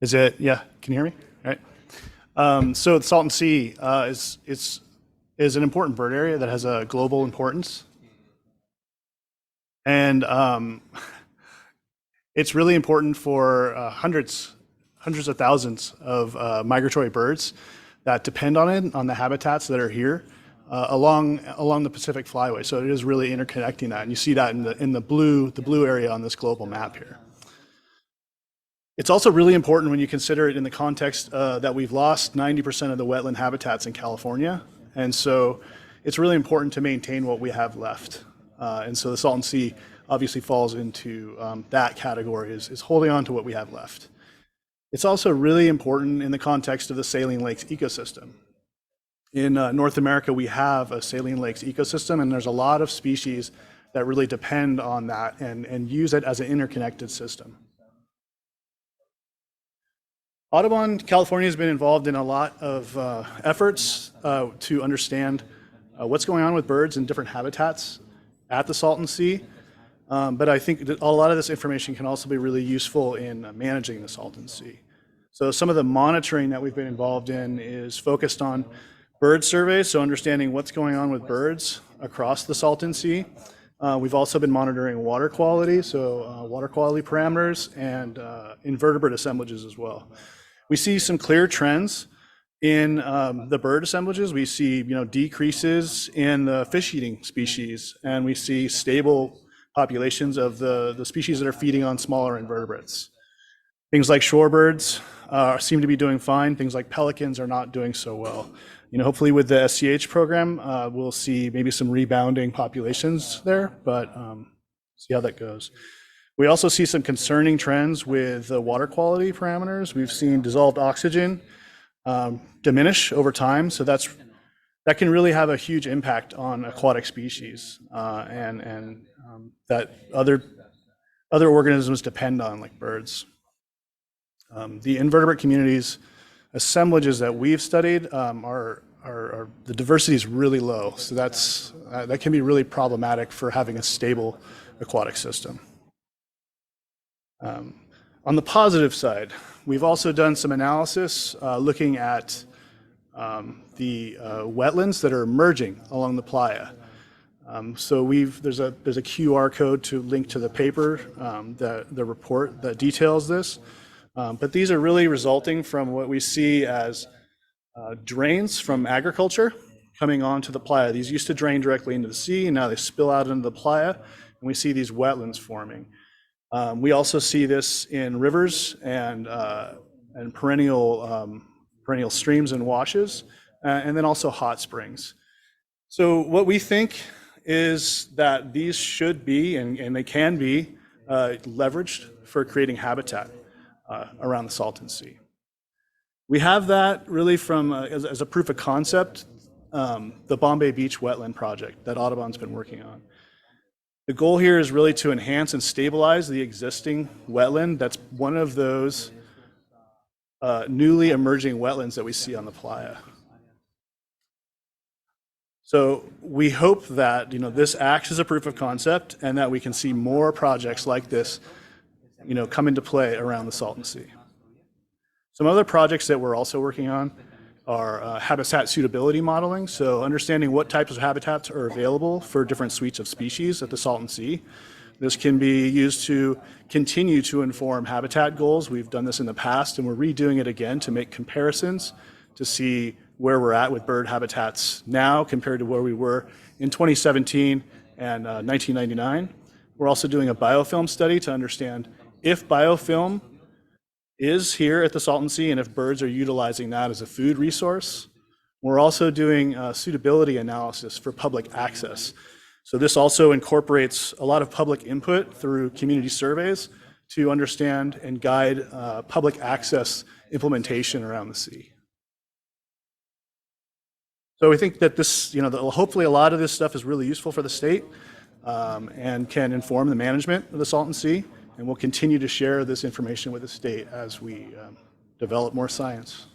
Is it, yeah, can you hear me? All right. So the Salton Sea is an important bird area that has a global importance. And it's really important for hundreds of thousands of migratory birds that depend on it, on the habitats that are here along the Pacific Flyway. So it is really interconnecting that, and you see that in the blue area on this global map here. It's also really important when you consider it in the context that we've lost 90% of the wetland habitats in California, and so it's really important to maintain what we have left. And so the Salton Sea obviously falls into that category, is holding on to what we have left. It's also really important in the context of the saline lakes ecosystem. In North America, we have a saline lakes ecosystem, and there's a lot of species that really depend on that and use it as an interconnected system. Audubon California has been involved in a lot of efforts to understand what's going on with birds in different habitats at the Salton Sea. But I think that a lot of this information can also be really useful in managing the Salton Sea. So some of the monitoring that we've been involved in is focused on bird surveys, so understanding what's going on with birds across the Salton Sea. We've also been monitoring water quality, so water quality parameters and invertebrate assemblages as well. We see some clear trends in the bird assemblages. We see decreases in the fish-eating species, and we see stable populations of the species that are feeding on smaller invertebrates. Things like shorebirds seem to be doing fine. Things like pelicans are not doing so well. Hopefully with the SCH program, we'll see maybe some rebounding populations there, but see how that goes. We also see some concerning trends with the water quality parameters. We've seen dissolved oxygen diminish over time, so that can really have a huge impact on aquatic species and that other organisms depend on, like birds. The invertebrate communities assemblages that we've studied are the diversity is really low, so that can be really problematic for having a stable aquatic system. On the positive side, we've also done some analysis looking at the wetlands that are emerging along the playa. So there's a QR code to link to the paper, the report that details this. But these are really resulting from what we see as drains from agriculture coming onto the playa. These used to drain directly into the sea, and now they spill out into the playa, and we see these wetlands forming. We also see this in rivers and perennial streams and washes, and then also hot springs. So what we think is that these should be, and they can be, leveraged for creating habitat around the Salton Sea. We have that really from, as a proof of concept, the Bombay Beach Wetland Project that Audubon's been working on. The goal here is really to enhance and stabilize the existing wetland that's one of those newly emerging wetlands that we see on the playa. So we hope that this acts as a proof of concept and that we can see more projects like this come into play around the Salton Sea. Some other projects that we're also working on are habitat suitability modeling, so understanding what types of habitats are available for different suites of species at the Salton Sea. This can be used to continue to inform habitat goals. We've done this in the past, and we're redoing it again to make comparisons to see where we're at with bird habitats now compared to where we were in 2017 and 1999. We're also doing a biofilm study to understand if biofilm is here at the Salton Sea and if birds are utilizing that as a food resource. We're also doing suitability analysis for public access. So this also incorporates a lot of public input through community surveys to understand and guide public access implementation around the sea. So we think that this, hopefully a lot of this stuff is really useful for the state and can inform the management of the Salton Sea And we'll continue to share this information with the state as we develop more science.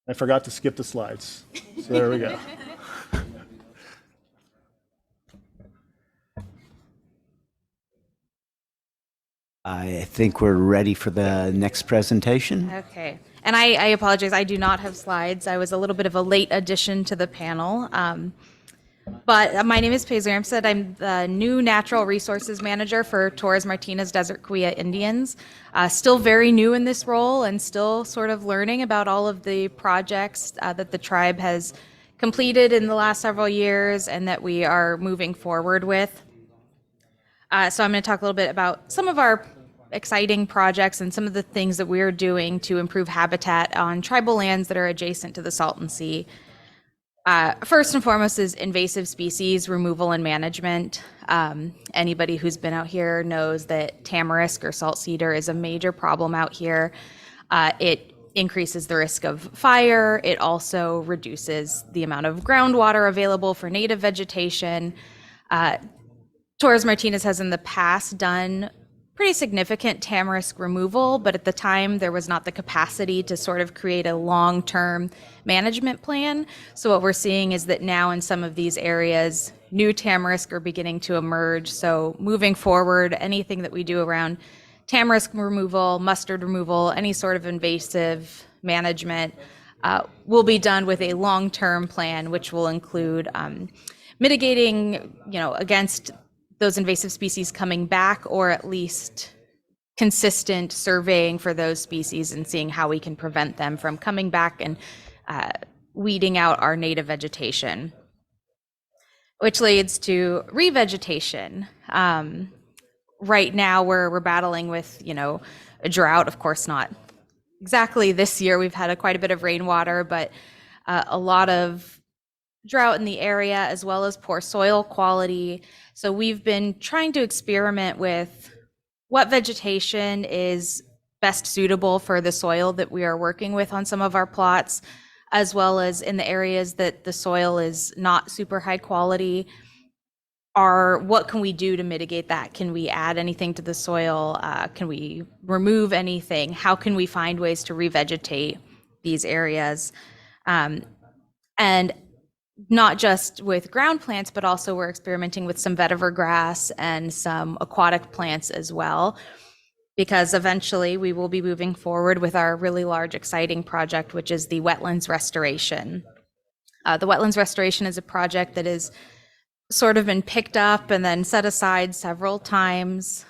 I forgot to skip the slides. So there we go. I think we're ready for the next presentation. Okay. And I apologize, I do not have slides. I was a little bit of a late addition to the panel. But my name is Paisley Armstead. I'm the new Natural Resources Manager for Torres Martinez Desert Kuya Indians. Still very new in this role and still sort of learning about all of the projects that the tribe has completed in the last several years and that we are moving forward with. So I'm going to talk a little bit about some of our exciting projects and some of the things that we're doing to improve habitat on tribal lands that are adjacent to the Salton Sea. First and foremost is invasive species removal and management. Anybody who's been out here knows that tamarisk or salt cedar is a major problem out here. It increases the risk of fire. It also reduces the amount of groundwater available for native vegetation. Torres Martinez has in the past done pretty significant tamarisk removal, but at the time there was not the capacity to sort of create a long-term management plan. So what we're seeing is that now in some of these areas, new tamarisk are beginning to emerge. So moving forward, anything that we do around tamarisk removal, mustard removal, any sort of invasive management will be done with a long-term plan, which will include mitigating, against those invasive species coming back, or at least consistent surveying for those species and seeing how we can prevent them from coming back and weeding out our native vegetation, which leads to revegetation. Right now we're battling with, a drought, of course not exactly this year. We've had quite a bit of rainwater, but a lot of drought in the area, as well as poor soil quality. So we've been trying to experiment with what vegetation is best suitable for the soil that we are working with on some of our plots, as well as in the areas that the soil is not super high quality. What can we do to mitigate that? Can we add anything to the soil? Can we remove anything? How can we find ways to revegetate these areas? And not just with ground plants, but also we're experimenting with some vetiver grass and some aquatic plants as well, because eventually we will be moving forward with our really large, exciting project, which is the wetlands restoration. The wetlands restoration is a project that has sort of been picked up and then set aside several times.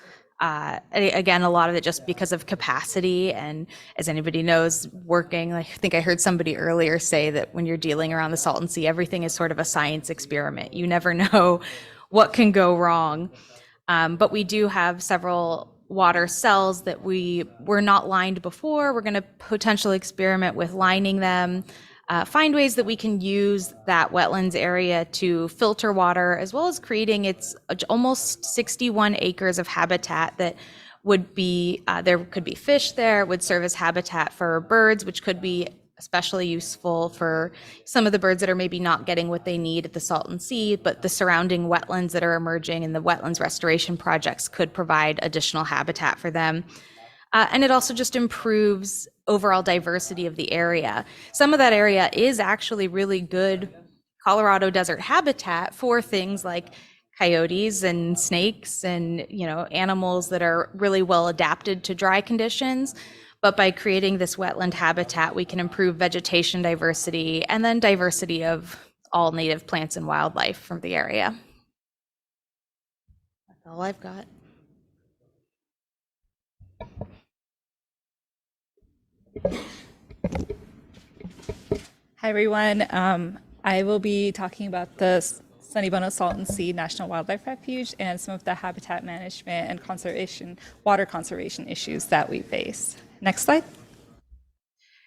Again, a lot of it just because of capacity, and as anybody knows, working, I think I heard somebody earlier say that when you're dealing around the Salton Sea, everything is sort of a science experiment. You never know what can go wrong. But we do have several water cells that were not lined before. We're going to potentially experiment with lining them, find ways that we can use that wetlands area to filter water, as well as creating its almost 61 acres of habitat that would be, there could be fish there, would serve as habitat for birds, which could be especially useful for some of the birds that are maybe not getting what they need at the Salton Sea, but the surrounding wetlands that are emerging in the wetlands restoration projects could provide additional habitat for them. And it also just improves overall diversity of the area. Some of that area is actually really good Colorado desert habitat for things like coyotes and snakes and animals that are really well adapted to dry conditions. But by creating this wetland habitat, we can improve vegetation diversity and then diversity of all native plants and wildlife from the area. That's all I've got. Hi, everyone. I will be talking about the Sunny Bono Salton Sea National Wildlife Refuge and some of the habitat management and water conservation issues that we face. Next slide.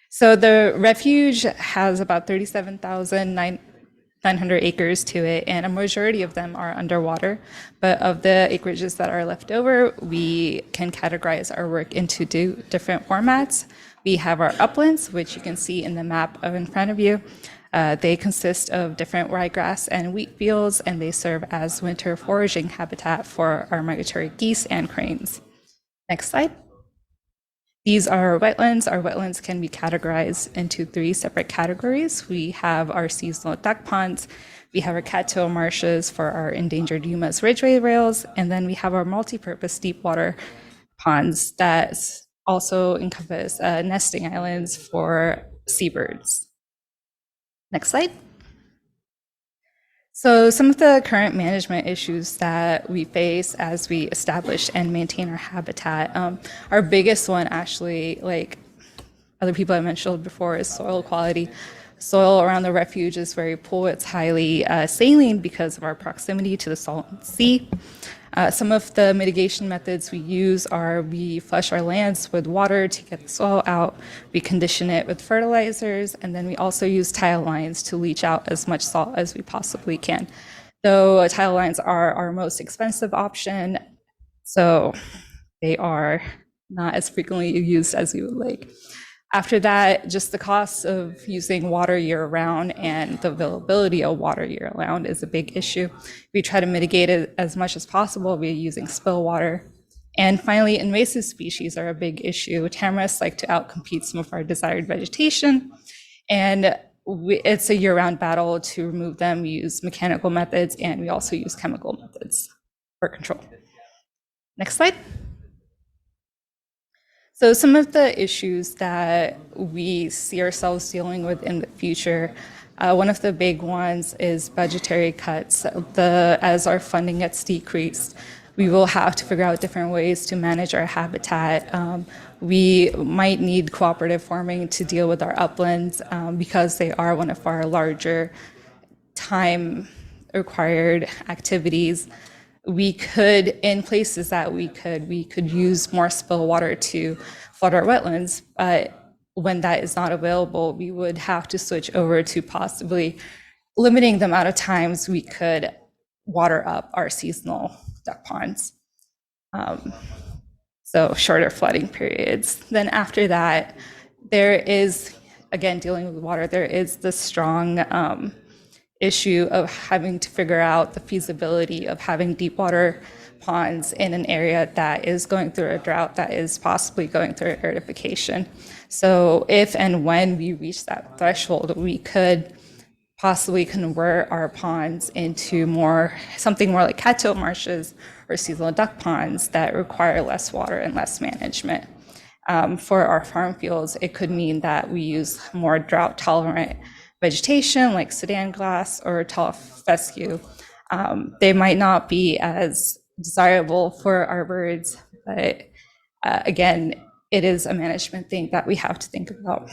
So the refuge has about 37,900 acres to it, and a majority of them are underwater. But of the acreages that are left over, we can categorize our work into different formats. We have our uplands, which you can see in the map in front of you. They consist of different ryegrass and wheat fields, and they serve as winter foraging habitat for our migratory geese and cranes. Next slide. These are our wetlands. Our wetlands can be categorized into 3 separate categories. We have our seasonal duck ponds, we have our cattail marshes for our endangered Yuma's ridgeway rails, and then we have our multi-purpose deep water ponds that also encompass nesting islands for seabirds. Next slide. So some of the current management issues that we face as we establish and maintain our habitat, our biggest one actually, like other people I mentioned before, is soil quality. Soil around the refuge is very poor. It's highly saline because of our proximity to the Salton Sea. Some of the mitigation methods we use are we flush our lands with water to get the soil out, we condition it with fertilizers, and then we also use tile lines to leach out as much salt as we possibly can. Though tile lines are our most expensive option, so they are not as frequently used as we would like. After that, just the cost of using water year-round and the availability of water year-round is a big issue. We try to mitigate it as much as possible via using spill water. And finally, invasive species are a big issue. Tamarisks like to outcompete some of our desired vegetation, and it's a year-round battle to remove them. We use mechanical methods, and we also use chemical methods for control. Next slide. So some of the issues that we see ourselves dealing with in the future, one of the big ones is budgetary cuts. As our funding gets decreased, we will have to figure out different ways to manage our habitat. We might need cooperative farming to deal with our uplands because they are one of our larger time required activities. We could, in places that we could use more spill water to flood our wetlands, but when that is not available, we would have to switch over to possibly limiting the amount of times we could water up our seasonal duck ponds. So shorter flooding periods. Then after that, there is, again, dealing with water, there is the strong issue of having to figure out the feasibility of having deep water ponds in an area that is going through a drought, that is possibly going through acidification. So if and when we reach that threshold, we could possibly convert our ponds into something more like cattail marshes or seasonal duck ponds that require less water and less management. For our farm fields, it could mean that we use more drought tolerant vegetation like Sudan grass or tall fescue. They might not be as desirable for our birds, but again, it is a management thing that we have to think about.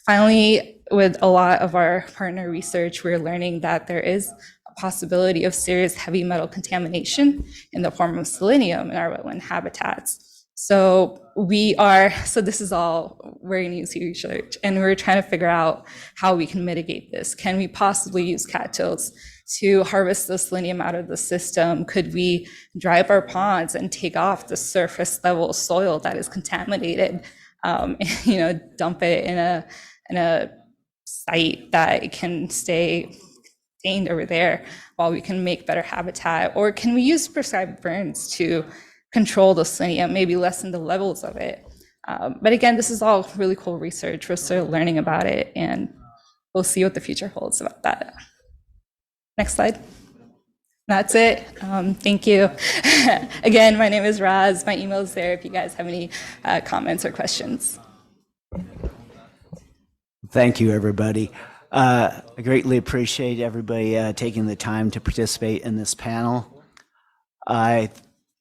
Finally, with a lot of our partner research, we're learning that there is a possibility of serious heavy metal contamination in the form of selenium in our wetland habitats. So this is all very new research, and we're trying to figure out how we can mitigate this. Can we possibly use cattails to harvest the selenium out of the system? Could we dry up our ponds and take off the surface level soil that is contaminated, dump it in a site that can stay contained over there while we can make better habitat? Or can we use prescribed burns to control the selenium, maybe lessen the levels of it? But again, this is all really cool research. We're still learning about it, and we'll see what the future holds about that. Next slide. That's it. Thank you. Again, my name is Raz. My email is there if you guys have any comments or questions. Thank you, everybody. I greatly appreciate everybody taking the time to participate in this panel. I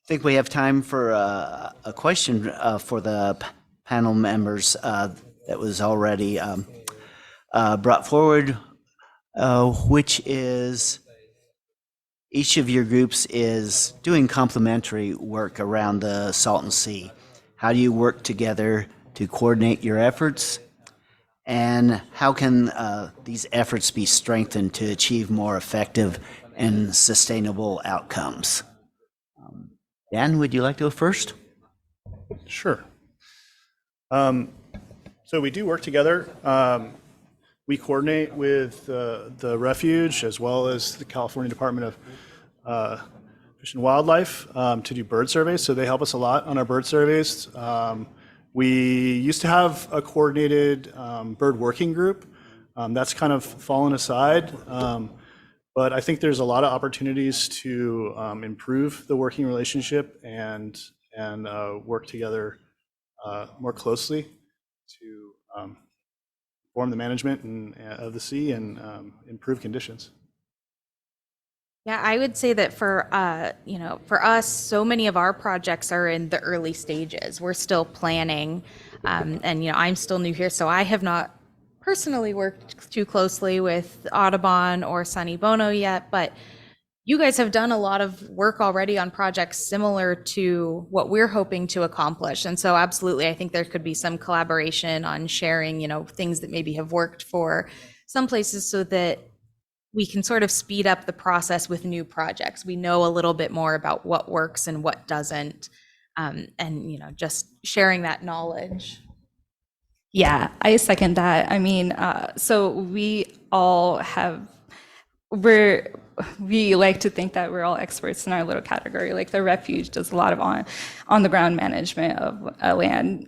think we have time for a question for the panel members that was already brought forward, which is each of your groups is doing complementary work around the Salton Sea. How do you work together to coordinate your efforts? And how can these efforts be strengthened to achieve more effective and sustainable outcomes? Dan, would you like to go first? Sure. So we do work together. We coordinate with the refuge as well as the California Department of Fish and Wildlife to do bird surveys. So they help us a lot on our bird surveys. We used to have a coordinated bird working group. That's kind of fallen aside. But I think there's a lot of opportunities to improve the working relationship and work together more closely to form the management of the sea and improve conditions. Yeah, I would say that for for us, so many of our projects are in the early stages. We're still planning, and I'm still new here, so I have not personally worked too closely with Audubon or Sunny Bono yet, but you guys have done a lot of work already on projects similar to what we're hoping to accomplish. And so absolutely, I think there could be some collaboration on sharing, things that maybe have worked for some places so that we can sort of speed up the process with new projects. We know a little bit more about what works and what doesn't, and just sharing that knowledge. Yeah, I second that. I mean, so we all we like to think that we're all experts in our little category. Like the refuge does a lot of on the ground management of land,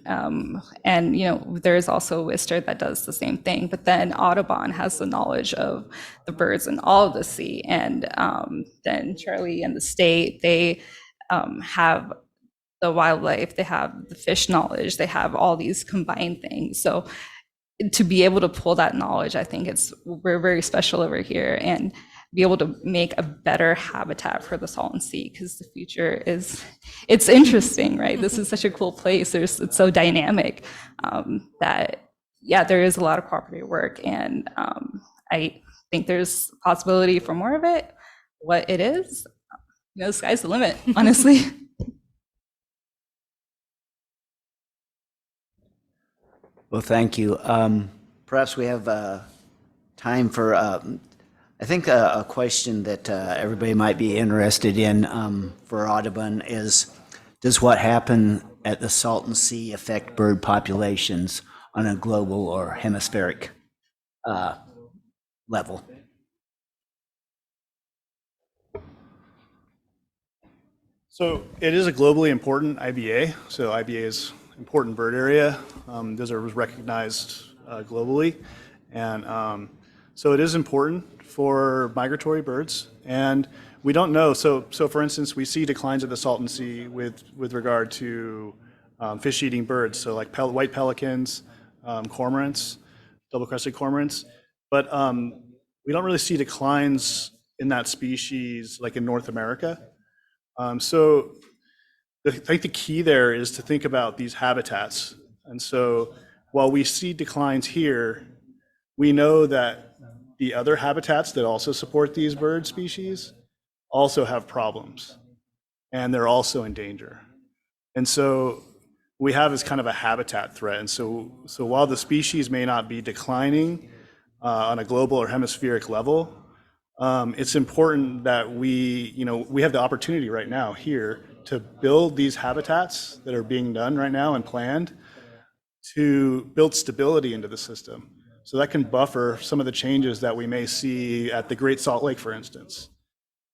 and there's also Wister that does the same thing. But then Audubon has the knowledge of the birds and all of the sea, and then Charlie and the state, they have the wildlife, they have the fish knowledge, they have all these combined things. So to be able to pull that knowledge, I think we're very special over here, and be able to make a better habitat for the Salton Sea, because the future it's interesting, right? This is such a cool place. It's so dynamic that, yeah, there is a lot of cooperative work, and I think there's possibility for more of it. What it is, the sky's the limit, honestly. Well, thank you. Perhaps we have time for, I think a question that everybody might be interested in for Audubon is, does what happened at the Salton Sea affect bird populations on a global or hemispheric level? So it is a globally important IBA. So IBA is important bird area. Those are recognized globally. And so it is important for migratory birds. And we don't know. So for instance, we see declines at the Salton Sea with regard to fish-eating birds. So like white pelicans, cormorants, double-crested cormorants. But we don't really see declines in that species like in North America. So I think the key there is to think about these habitats. And so while we see declines here, we know that the other habitats that also support these bird species also have problems, and they're also in danger. And so we have is kind of a habitat threat. And so while the species may not be declining on a global or hemispheric level, it's important that we have the opportunity right now here to build these habitats that are being done right now and planned to build stability into the system. So that can buffer some of the changes that we may see at the Great Salt Lake, for instance.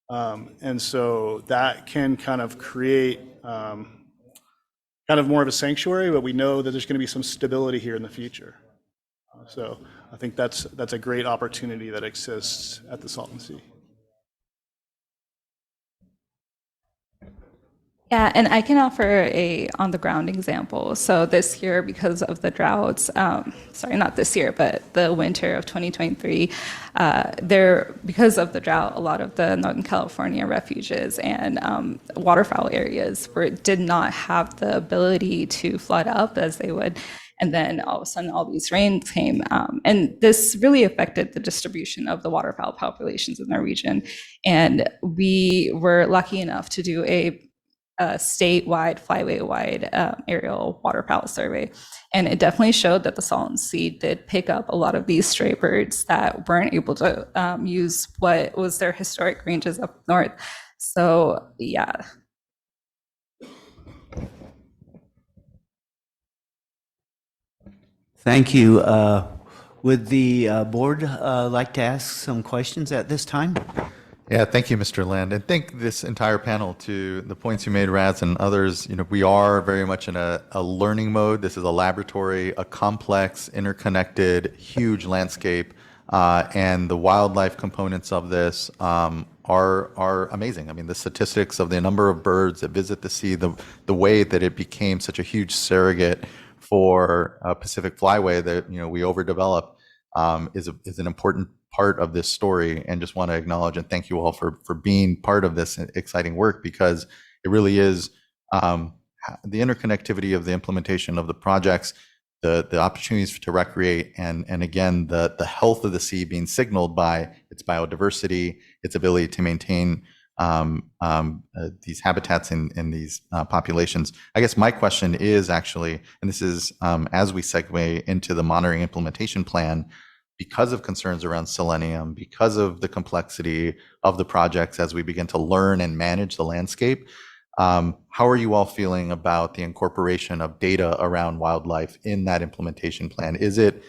And so that can kind of create kind of more of a sanctuary, but we know that there's going to be some stability here in the future. So I think that's a great opportunity that exists at the Salton Sea. Yeah, and I can offer a on-the-ground example. So this year, because of the droughts, sorry, not this year, but the winter of 2023, because of the drought, a lot of the Northern California refuges and waterfowl areas did not have the ability to flood up as they would. And then all of a sudden, all these rains came. And this really affected the distribution of the waterfowl populations in our region. And we were lucky enough to do a statewide, flyway-wide aerial waterfowl survey. And it definitely showed that the Salton Sea did pick up a lot of these stray birds that weren't able to use what was their historic ranges up north. So, yeah. Thank you. Would the board like to ask some questions at this time? Yeah, thank you, Mr. Land, and thank this entire panel to the points you made, Raz, and others. You know, we are very much in a learning mode. This is a laboratory, a complex, interconnected, huge landscape, and the wildlife components of this are amazing. I mean, the statistics of the number of birds that visit the sea, the way that it became such a huge surrogate for Pacific flyway that we overdevelop is an important part of this story, and just want to acknowledge and thank you all for being part of this exciting work, because it really is the interconnectivity of the implementation of the projects, the opportunities to recreate, and again the health of the sea being signaled by its biodiversity, its ability to maintain these habitats in these populations. I guess my question is actually, and this is as we segue into the monitoring implementation plan, because of concerns around selenium, because of the complexity of the projects as we begin to learn and manage the landscape, how are you all feeling about the incorporation of data around wildlife in that implementation plan? Is it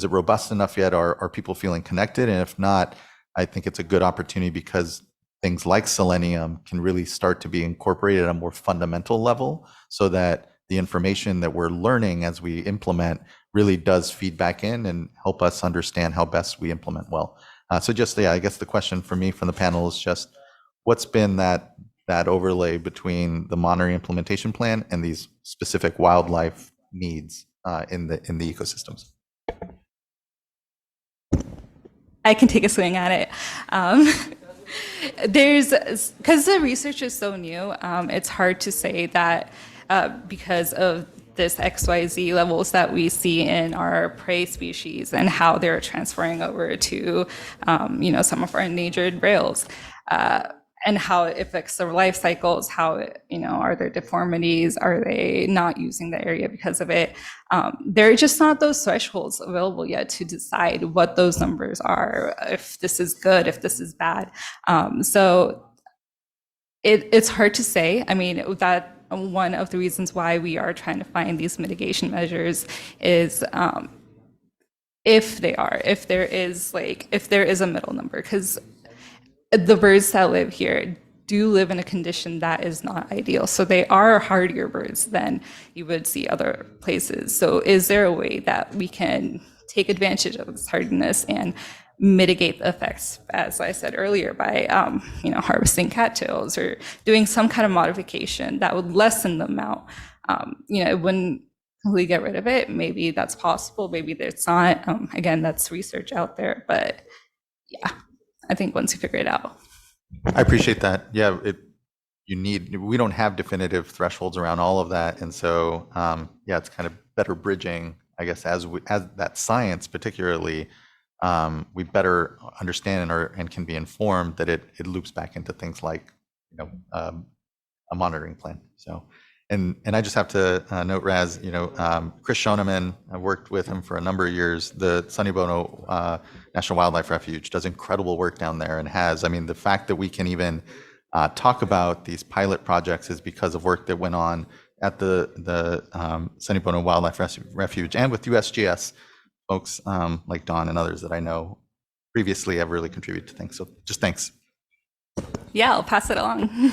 robust enough yet? Are people feeling connected? And if not, I think it's a good opportunity, because things like selenium can really start to be incorporated at a more fundamental level, so that the information that we're learning as we implement really does feed back in and help us understand how best we implement well. So just, I guess the question for me from the panel is just, what's been that overlay between the monitoring implementation plan and these specific wildlife needs in the ecosystems? I can take a swing at it. Because the research is so new, it's hard to say that because of this XYZ levels that we see in our prey species and how they're transferring over to, some of our endangered rails, and how it affects their life cycles, how, are there deformities? Are they not using the area because of it? There are just not those thresholds available yet to decide what those numbers are, if this is good, if this is bad. So it's hard to say. I mean, that one of the reasons why we are trying to find these mitigation measures is if there is a middle number, because the birds that live here do live in a condition that is not ideal. So they are hardier birds than you would see other places. So is there a way that we can take advantage of this hardiness and mitigate the effects, as I said earlier, by harvesting cattails or doing some kind of modification that would lessen the amount? It wouldn't completely get rid of it. Maybe that's possible. Maybe it's not. Again, that's research out there. But yeah, I think once you figure it out. I appreciate that. Yeah, we don't have definitive thresholds around all of that, and so it's kind of better bridging, I guess, as that science particularly. We better understand and can be informed that it loops back into things like a monitoring plan. So, and I just have to note, Raz, Chris Schoeneman, I worked with him for a number of years. The Sonny Bono National Wildlife Refuge does incredible work down there, and has. I mean, the fact that we can even talk about these pilot projects is because of work that went on at the Sonny Bono Wildlife Refuge and with USGS. Folks like Don and others that I know previously have really contributed to things. So just thanks. Yeah, I'll pass it along.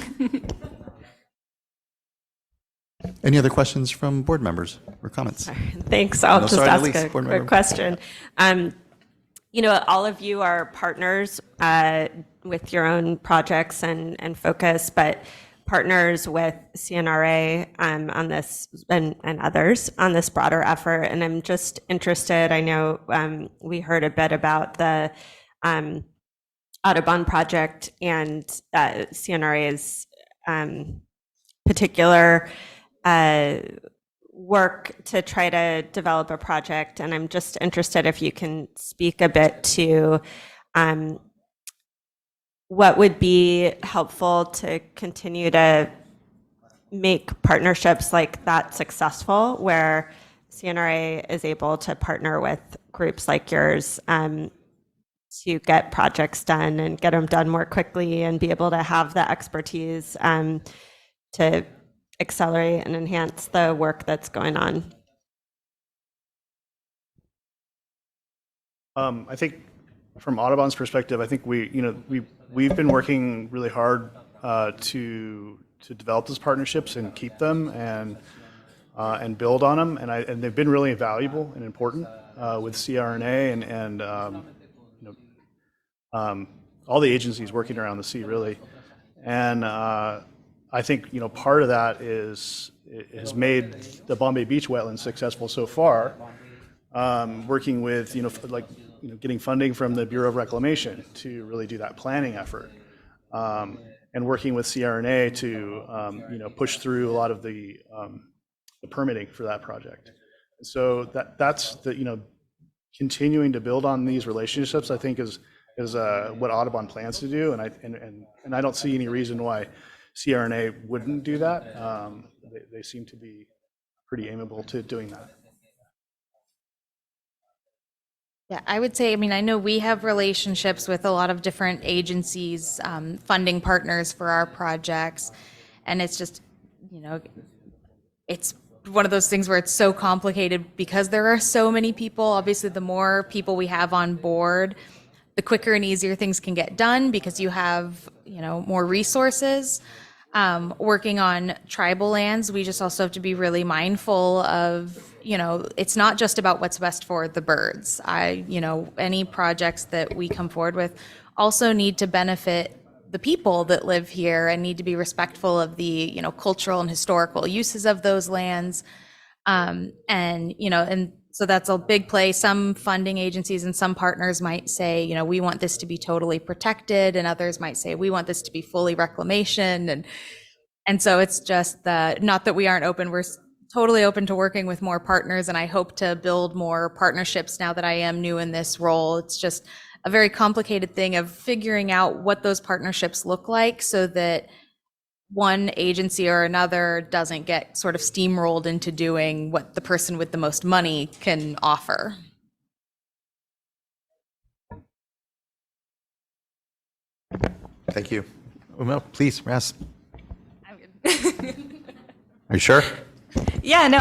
Any other questions from board members or comments? Thanks. I'll just ask Elise, a board quick member. question. All of you are partners with your own projects and focus, but partners with CNRA on this and others on this broader effort. And I'm just interested, I know we heard a bit about the Audubon project and CNRA's particular work to try to develop a project. And I'm just interested if you can speak a bit to what would be helpful to continue to make partnerships like that successful, where CNRA is able to partner with groups like yours to get projects done and get them done more quickly and be able to have the expertise to accelerate and enhance the work that's going on. I think from Audubon's perspective, I think we've been working really hard to develop those partnerships and keep them and build on them, and they've been really valuable and important with CRNA and all the agencies working around the sea, really. And I think part of that has made the Bombay Beach wetlands successful so far. Working with getting funding from the Bureau of Reclamation to really do that planning effort, and working with CRNA to push through a lot of the permitting for that project. So that's the continuing to build on these relationships, I think is what Audubon plans to do, and I don't see any reason why CRNA wouldn't do that. They seem to be pretty amenable to doing that. Yeah, I would say, I mean, I know we have relationships with a lot of different agencies, funding partners for our projects, and it's just, it's one of those things where it's so complicated because there are so many people. Obviously, the more people we have on board, the quicker and easier things can get done because you have, more resources. Working on tribal lands, we just also have to be really mindful of, it's not just about what's best for the birds. Any projects that we come forward with also need to benefit the people that live here and need to be respectful of the, cultural and historical uses of those lands. And so that's a big play. Some funding agencies and some partners might say, we want this to be totally protected, and others might say, we want this to be fully reclamation. And so it's just not that we aren't open, we're totally open to working with more partners, and I hope to build more partnerships now that I am new in this role. It's just a very complicated thing of figuring out what those partnerships look like so that one agency or another doesn't get sort of steamrolled into doing what the person with the most money can offer. Thank you. Well, please, Ras. Are you sure? Yeah, no,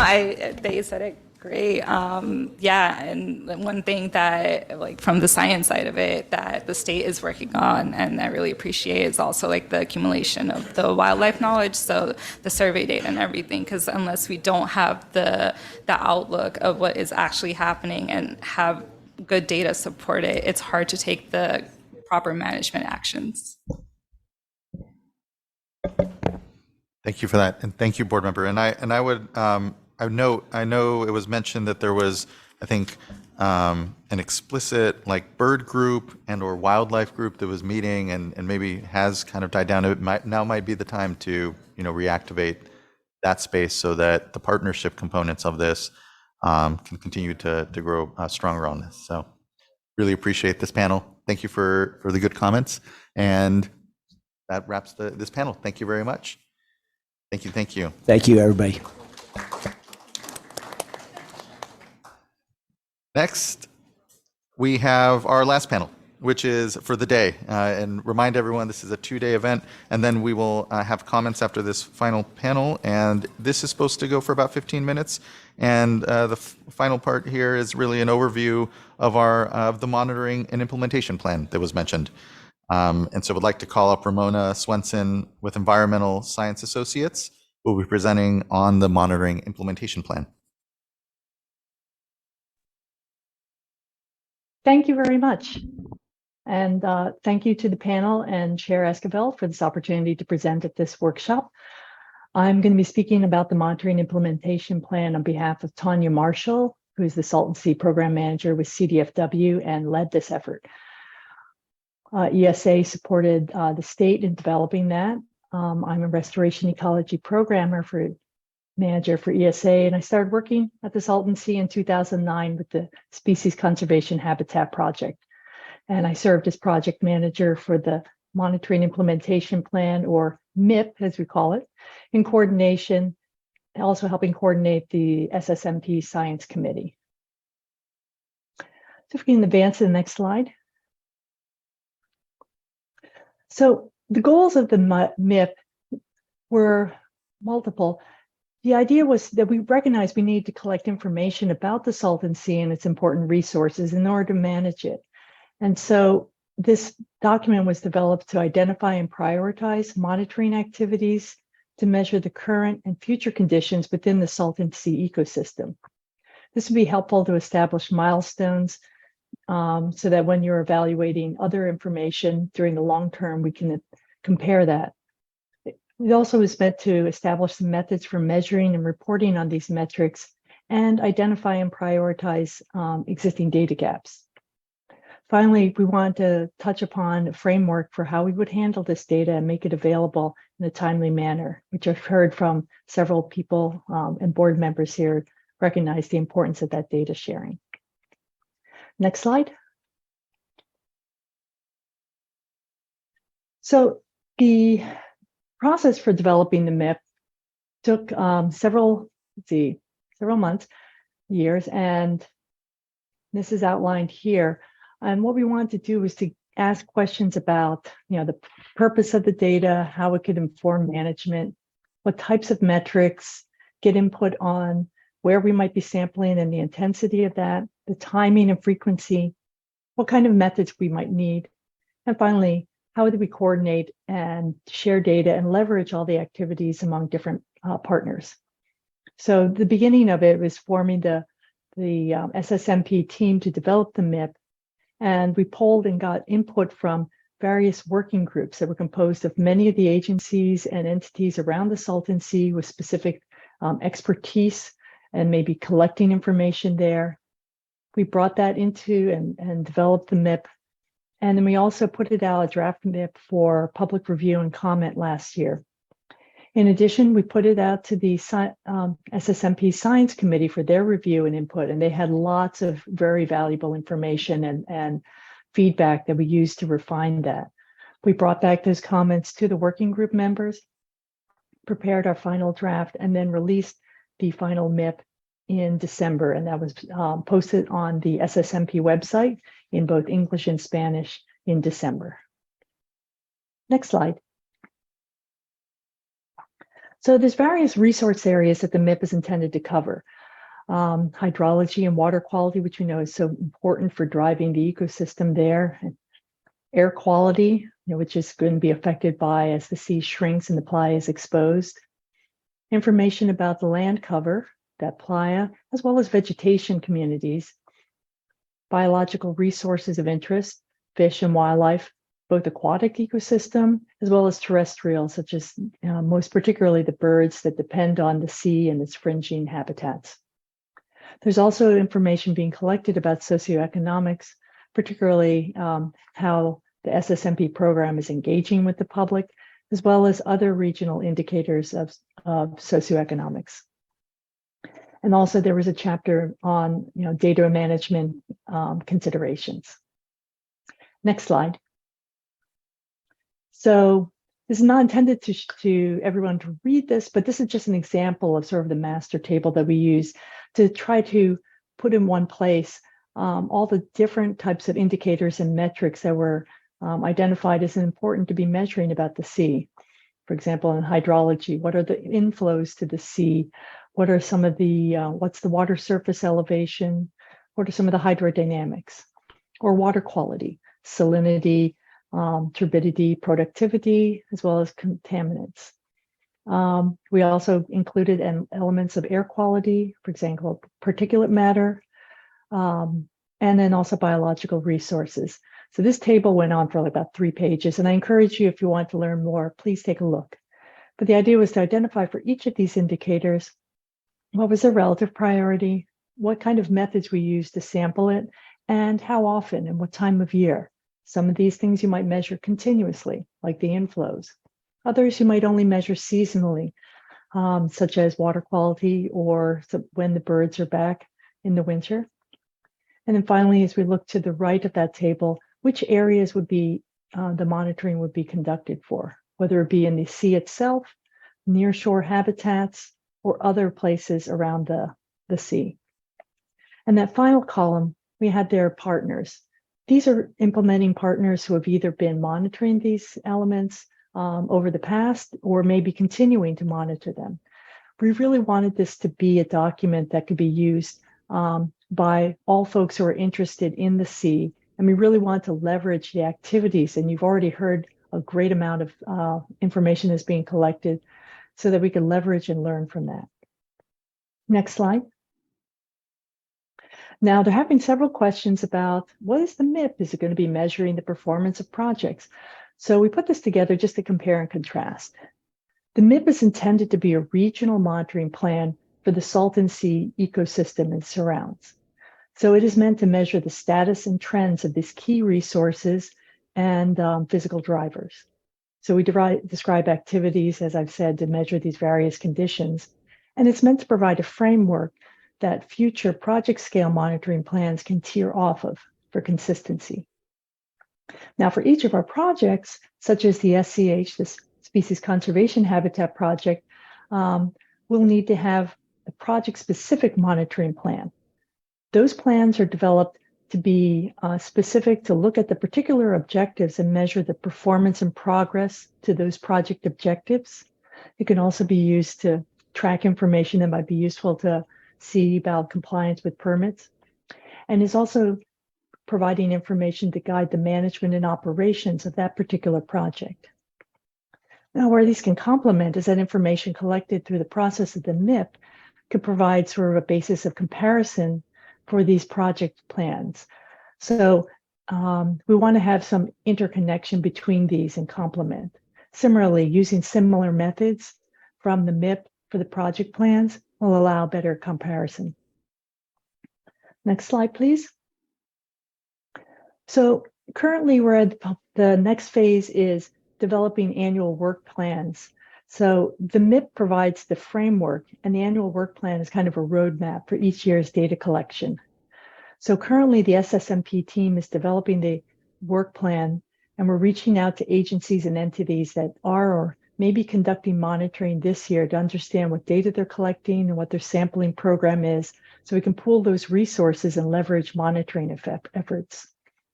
they said it great. Yeah, and one thing that, like, from the science side of it, that the state is working on, and I really appreciate, is also like the accumulation of the wildlife knowledge, so the survey data and everything. Because unless we don't have the outlook of what is actually happening and have good data support it, it's hard to take the proper management actions. Thank you for that, and thank you, board member. And I would I know it was mentioned that there was, I think, an explicit bird group and or wildlife group that was meeting and maybe has kind of died down. It might be the time to reactivate that space so that the partnership components of this can continue to grow stronger on this. So really appreciate this panel. Thank you for the good comments, and that wraps this panel. Thank you very much. Thank you. Thank you. Thank you, everybody. Next, we have our last panel, which is for the day. And remind everyone, this is a 2-day event, and then we will have comments after this final panel. And this is supposed to go for about 15 minutes. And the final part here is really an overview of the monitoring and implementation plan that was mentioned. And so I would like to call up Ramona Swenson with Environmental Science Associates, who will be presenting on the monitoring implementation plan. Thank you very much. And thank you to the panel and Chair Esquivel for this opportunity to present at this workshop. I'm going to be speaking about the monitoring implementation plan on behalf of Tanya Marshall, who is the Salton Sea Program Manager with CDFW and led this effort. ESA supported the state in developing that. I'm a restoration ecology manager for ESA, and I started working at the Salton Sea in 2009 with the Species Conservation Habitat Project. And I served as project manager for the Monitoring Implementation Plan, or MIP as we call it, in coordination, also helping coordinate the SSMP Science Committee. So if we can advance to the next slide. So the goals of the MIP were multiple. the idea was that we recognized we needed to collect information about the Salton Sea and its important resources in order to manage it. And so this document was developed to identify and prioritize monitoring activities to measure the current and future conditions within the Salton Sea ecosystem. This would be helpful to establish milestones so that when you're evaluating other information during the long term, we can compare that. It also is meant to establish some methods for measuring and reporting on these metrics and identify and prioritize existing data gaps. Finally, we want to touch upon a framework for how we would handle this data and make it available in a timely manner, which I've heard from several people and board members here recognize the importance of that data sharing. Next slide. So the process for developing the MIP took several months, years, and this is outlined here. And what we wanted to do was to ask questions about, the purpose of the data, how it could inform management, what types of metrics, get input on where we might be sampling and the intensity of that, the timing and frequency, what kind of methods we might need, and finally, how do we coordinate and share data and leverage all the activities among different partners? So the beginning of it was forming the SSMP team to develop the MIP, and we polled and got input from various working groups that were composed of many of the agencies and entities around the Salton Sea with specific expertise and maybe collecting information there. We brought that into and developed the MIP. And then we also put it out, a draft MIP, for public review and comment last year. In addition, we put it out to the SSMP Science Committee for their review and input, and they had lots of very valuable information and feedback that we used to refine that. We brought back those comments to the working group members, prepared our final draft, and then released the final MIP in December, and that was posted on the SSMP website in both English and Spanish in December. Next slide. So there's various resource areas that the MIP is intended to cover. Hydrology and water quality, which we know is so important for driving the ecosystem there. Air quality, which is going to be affected by as the sea shrinks and the playa is exposed. Information about the land cover, that playa, as well as vegetation communities. Biological resources of interest, fish and wildlife, both aquatic ecosystem as well as terrestrial, such as most particularly the birds that depend on the sea and its fringing habitats. There's also information being collected about socioeconomics, particularly how the SSMP program is engaging with the public, as well as other regional indicators of socioeconomics. And also there was a chapter on data management considerations. Next slide. So this is not intended to everyone to read this, but this is just an example of sort of the master table that we use to try to put in one place all the different types of indicators and metrics that were identified as important to be measuring about the sea. For example, in hydrology, what are the inflows to the sea? What are some of the, what's the water surface elevation? What are some of the hydrodynamics? Or water quality, salinity, turbidity, productivity, as well as contaminants. We also included elements of air quality, for example, particulate matter, and then also biological resources. So this table went on for about 3 pages, and I encourage you, if you want to learn more, please take a look. But the idea was to identify for each of these indicators, what was their relative priority, what kind of methods we use to sample it, and how often and what time of year. Some of these things you might measure continuously, like the inflows. Others you might only measure seasonally, such as water quality or when the birds are back in the winter. And then finally, as we look to the right of that table, which areas would be the monitoring would be conducted for, whether it be in the sea itself, near shore habitats, or other places around the sea. And that final column, we had their partners. These are implementing partners who have either been monitoring these elements over the past or maybe continuing to monitor them. We really wanted this to be a document that could be used by all folks who are interested in the sea. And we really want to leverage the activities. And you've already heard a great amount of information is being collected so that we can leverage and learn from that. Next slide. Now, there have been several questions about what is the MIP? Is it going to be measuring the performance of projects? So we put this together just to compare and contrast. The MIP is intended to be a regional monitoring plan for the Salton Sea ecosystem and surrounds. So it is meant to measure the status and trends of these key resources and physical drivers. So we describe activities, as I've said, to measure these various conditions. And it's meant to provide a framework that future project scale monitoring plans can tier off of for consistency. Now, for each of our projects, such as the SCH, the Species Conservation Habitat Project, we'll need to have a project-specific monitoring plan. Those plans are developed to be specific to look at the particular objectives and measure the performance and progress to those project objectives. It can also be used to track information that might be useful to see about compliance with permits, and is also providing information to guide the management and operations of that particular project. Now, where these can complement is that information collected through the process of the MIP could provide sort of a basis of comparison for these project plans. So we want to have some interconnection between these and complement. Similarly, using similar methods from the MIP for the project plans will allow better comparison. Next slide, please. So currently we're at the next phase is developing annual work plans. So the MIP provides the framework, and the annual work plan is kind of a roadmap for each year's data collection. So currently the SSMP team is developing the work plan, and we're reaching out to agencies and entities that are or may be conducting monitoring this year to understand what data they're collecting and what their sampling program is, so we can pool those resources and leverage monitoring efforts.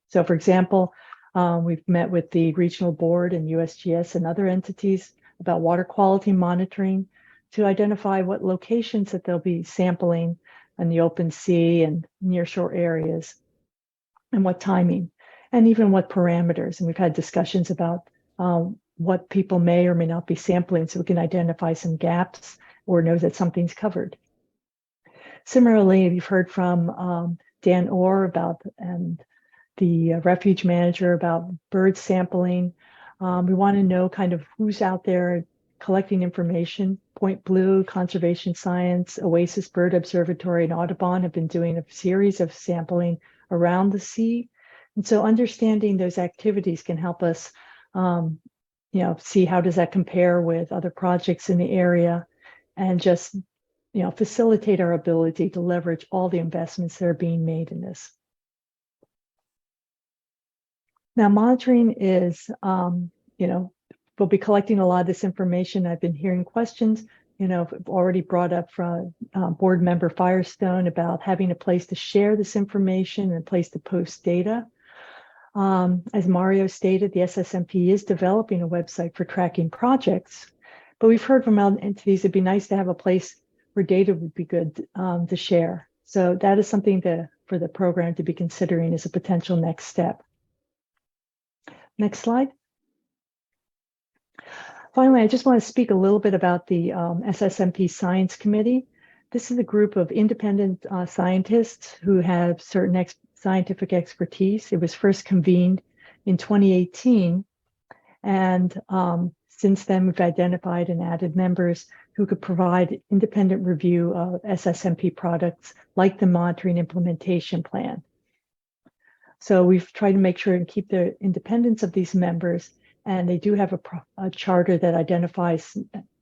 So for example, we've met with the regional board and USGS and other entities about water quality monitoring to identify what locations that they'll be sampling in the open sea and nearshore areas, and what timing, and even what parameters. And we've had discussions about what people may or may not be sampling, so we can identify some gaps or know that something's covered. Similarly, you've heard from Dan Orr about and the refuge manager about bird sampling. We want to know kind of who's out there collecting information. Point Blue, Conservation Science, Oasis Bird Observatory, and Audubon have been doing a series of sampling around the sea. And so understanding those activities can help us see how does that compare with other projects in the area, and just facilitate our ability to leverage all the investments that are being made in this. Now, monitoring is, we'll be collecting a lot of this information. I've been hearing questions, I've already brought up from board member Firestone about having a place to share this information and a place to post data. As Mario stated, the SSMP is developing a website for tracking projects, but we've heard from entities it'd be nice to have a place where data would be good to share. So that is something for the program to be considering as a potential next step. Next slide. Finally, I just want to speak a little bit about the SSMP Science Committee. This is a group of independent scientists who have certain scientific expertise. It was first convened in 2018, and since then we've identified and added members who could provide independent review of SSMP products like the monitoring implementation plan. So we've tried to make sure and keep the independence of these members, and they do have a charter that identifies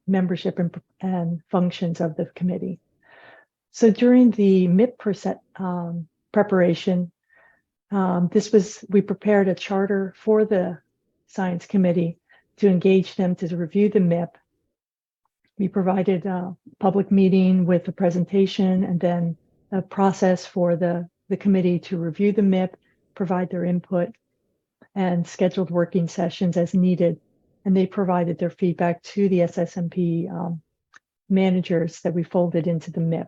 membership and functions of the committee. So during the MIP preparation, we prepared a charter for the Science Committee to engage them to review the MIP. We provided a public meeting with a presentation and then a process for the committee to review the MIP, provide their input, and scheduled working sessions as needed. And they provided their feedback to the SSMP managers that we folded into the MIP.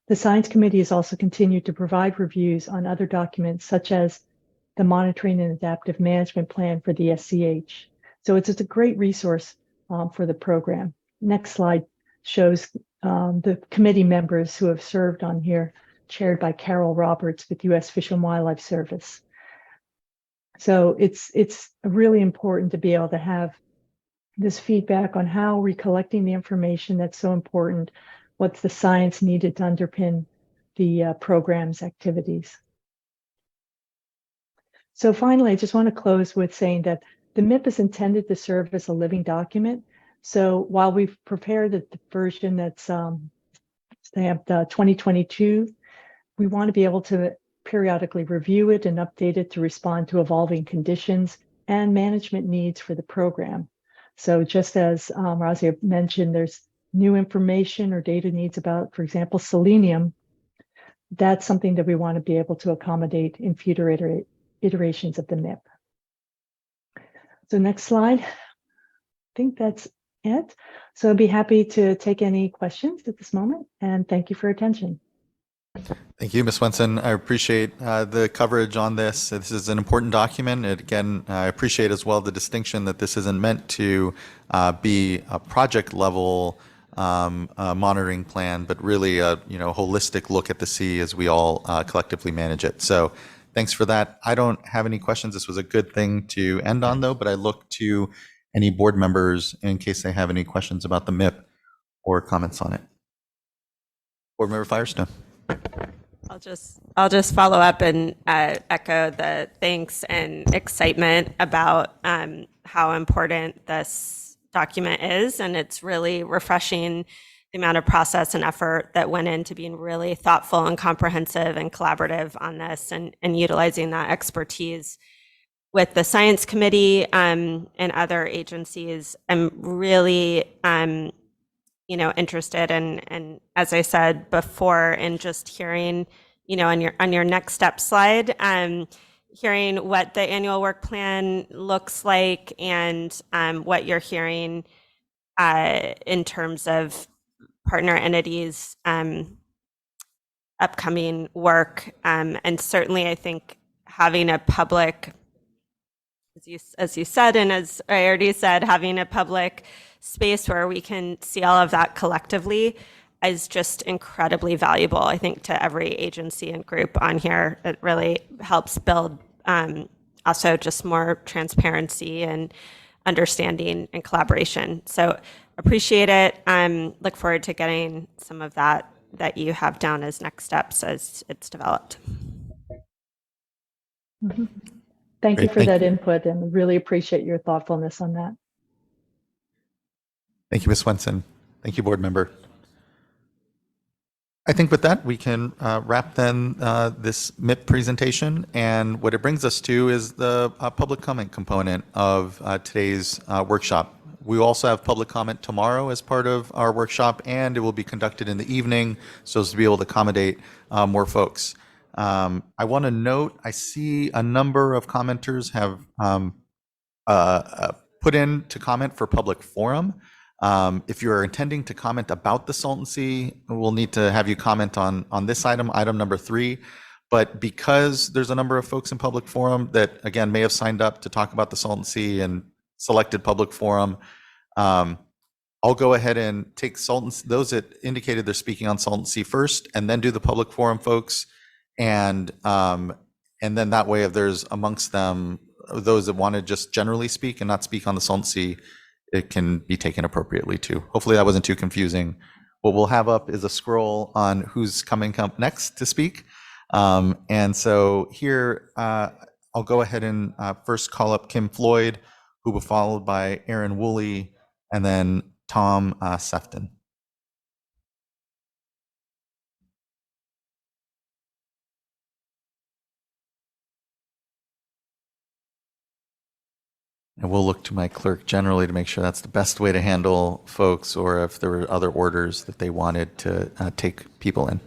The Science Committee has also continued to provide reviews on other documents, such as the Monitoring and Adaptive Management Plan for the SCH. So it's a great resource for the program. Next slide shows the committee members who have served on here, chaired by Carol Roberts with U.S. Fish and Wildlife Service. So it's really important to be able to have this feedback on how we're collecting the information that's so important, what's the science needed to underpin the program's activities. So finally, I just want to close with saying that the MIP is intended to serve as a living document. So while we've prepared the version that's stamped 2022, we want to be able to periodically review it and update it to respond to evolving conditions and management needs for the program. So just as Razia mentioned, there's new information or data needs about, for example, selenium. That's something that we want to be able to accommodate in future iterations of the MIP. So next slide. I think that's it. So I'd be happy to take any questions at this moment, and thank you for your attention. Thank you, Ms. Swenson. I appreciate the coverage on this. This is an important document. And again, I appreciate as well the distinction that this isn't meant to be a project level monitoring plan, but really a holistic look at the sea as we all collectively manage it. So thanks for that. I don't have any questions. This was a good thing to end on, though, but I look to any board members in case they have any questions about the MIP or comments on it. Board Member Firestone. I'll just follow up and echo the thanks and excitement about how important this document is, and it's really refreshing the amount of process and effort that went into being really thoughtful and comprehensive and collaborative on this, and utilizing that expertise with the Science Committee and other agencies. I'm really interested and as I said before, in just hearing, on your next step slide, hearing what the annual work plan looks like, and what you're hearing in terms of partner entities, upcoming work, and certainly I think having a public, as you said, and as I already said, having a public space where we can see all of that collectively is just incredibly valuable, I think, to every agency and group on here. It really helps build also just more transparency and understanding and collaboration. So appreciate it. Look forward to getting some of that you have down as next steps as it's developed. Mm-hmm. Thank you for that input, and really appreciate your thoughtfulness on that. Thank you, Ms. Swenson. Thank you, board member. I think with that, we can wrap then this MIP presentation. And what it brings us to is the public comment component of today's workshop. We also have public comment tomorrow as part of our workshop, and it will be conducted in the evening so as to be able to accommodate more folks. I want to note, I see a number of commenters have put in to comment for public forum. If you're intending to comment about the Salton Sea, we'll need to have you comment on this item number 3. But because there's a number of folks in public forum that, again, may have signed up to talk about the Salton Sea and selected public forum, I'll go ahead and take those that indicated they're speaking on Salton Sea first, and then do the public forum folks. And then that way, if there's amongst them those that want to just generally speak and not speak on the Salton Sea, it can be taken appropriately too. Hopefully that wasn't too confusing. What we'll have up is a scroll on who's coming up next to speak. And so here, I'll go ahead and first call up Kim Floyd, who will be followed by Aaron Woolley, and then Tom Sefton. And we'll look to my clerk generally to make sure that's the best way to handle folks, or if there were other orders that they wanted to take people in.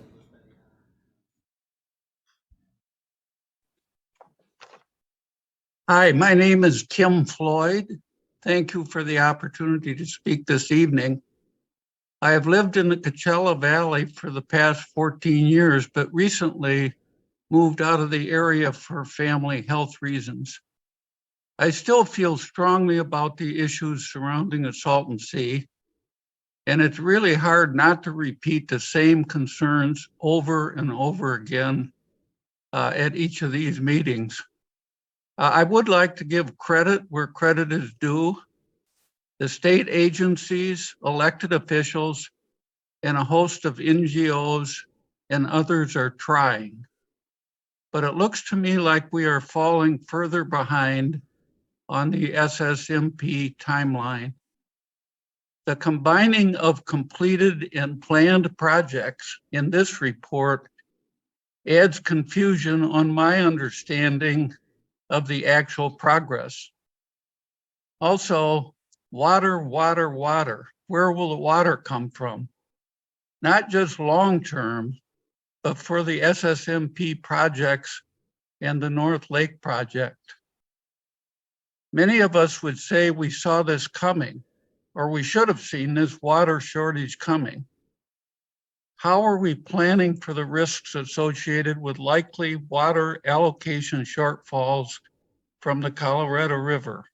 Hi, my name is Kim Floyd. Thank you for the opportunity to speak this evening. I have lived in the Coachella Valley for the past 14 years, but recently moved out of the area for family health reasons. I still feel strongly about the issues surrounding the Salton Sea, and it's really hard not to repeat the same concerns over and over again at each of these meetings. I would like to give credit where credit is due. The state agencies, elected officials, and a host of NGOs and others are trying. But it looks to me like we are falling further behind on the SSMP timeline. The combining of completed and planned projects in this report adds confusion on my understanding of the actual progress. Also, water, water, water. Where will the water come from? Not just long-term, but for the SSMP projects and the North Lake project. Many of us would say we saw this coming, or we should have seen this water shortage coming. How are we planning for the risks associated with likely water allocation shortfalls from the Colorado River?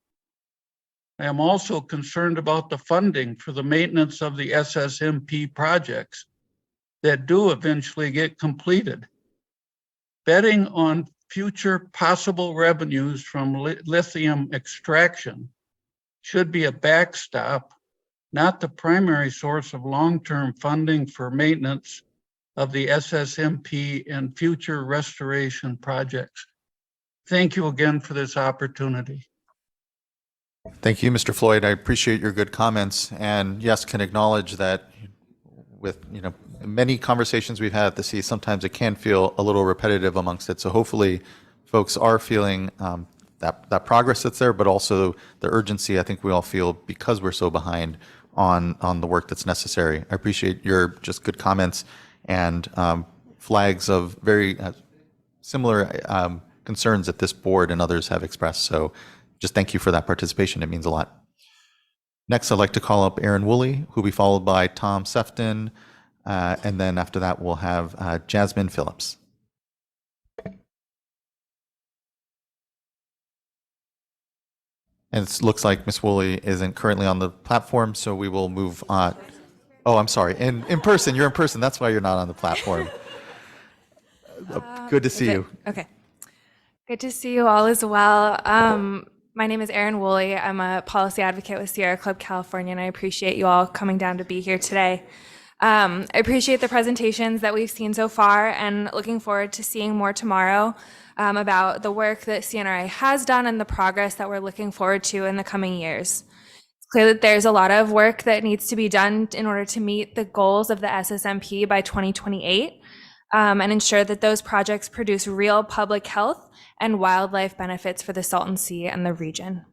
I am also concerned about the funding for the maintenance of the SSMP projects that do eventually get completed. Betting on future possible revenues from lithium extraction should be a backstop, not the primary source of long-term funding for maintenance of the SSMP and future restoration projects. Thank you again for this opportunity. Thank you, Mr. Floyd. I appreciate your good comments, and yes, can acknowledge that with many conversations we've had at the sea, sometimes it can feel a little repetitive amongst it. So hopefully folks are feeling that progress that's there, but also the urgency I think we all feel because we're so behind on the work that's necessary. I appreciate your just good comments and flags of very similar concerns that this board and others have expressed. So just thank you for that participation. It means a lot. Next, I'd like to call up Aaron Woolley, who will be followed by Tom Sefton, and then after that, we'll have Jasmine Phillips. And it looks like Ms. Woolley isn't currently on the platform, so we will move on. Oh, I'm sorry. In person, you're in person. That's why you're not on the platform. Good to see you. Okay. Good to see you all as well. My name is Erin Woolley. I'm a policy advocate with Sierra Club California, and I appreciate you all coming down to be here today. I appreciate the presentations that we've seen so far and looking forward to seeing more tomorrow about the work that CNRA has done and the progress that we're looking forward to in the coming years. It's clear that there's a lot of work that needs to be done in order to meet the goals of the SSMP by 2028 and ensure that those projects produce real public health and wildlife benefits for the Salton Sea and the region.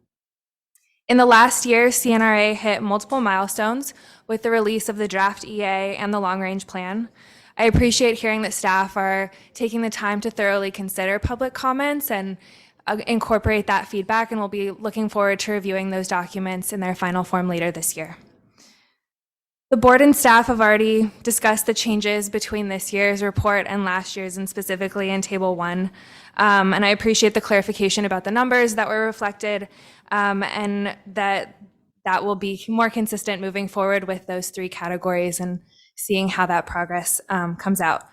In the last year, CNRA hit multiple milestones with the release of the draft EA and the long-range plan. I appreciate hearing that staff are taking the time to thoroughly consider public comments and incorporate that feedback, and we'll be looking forward to reviewing those documents in their final form later this year. The board and staff have already discussed the changes between this year's report and last year's, and specifically in Table 1. And I appreciate the clarification about the numbers that were reflected and that will be more consistent moving forward with those three categories and seeing how that progress comes out.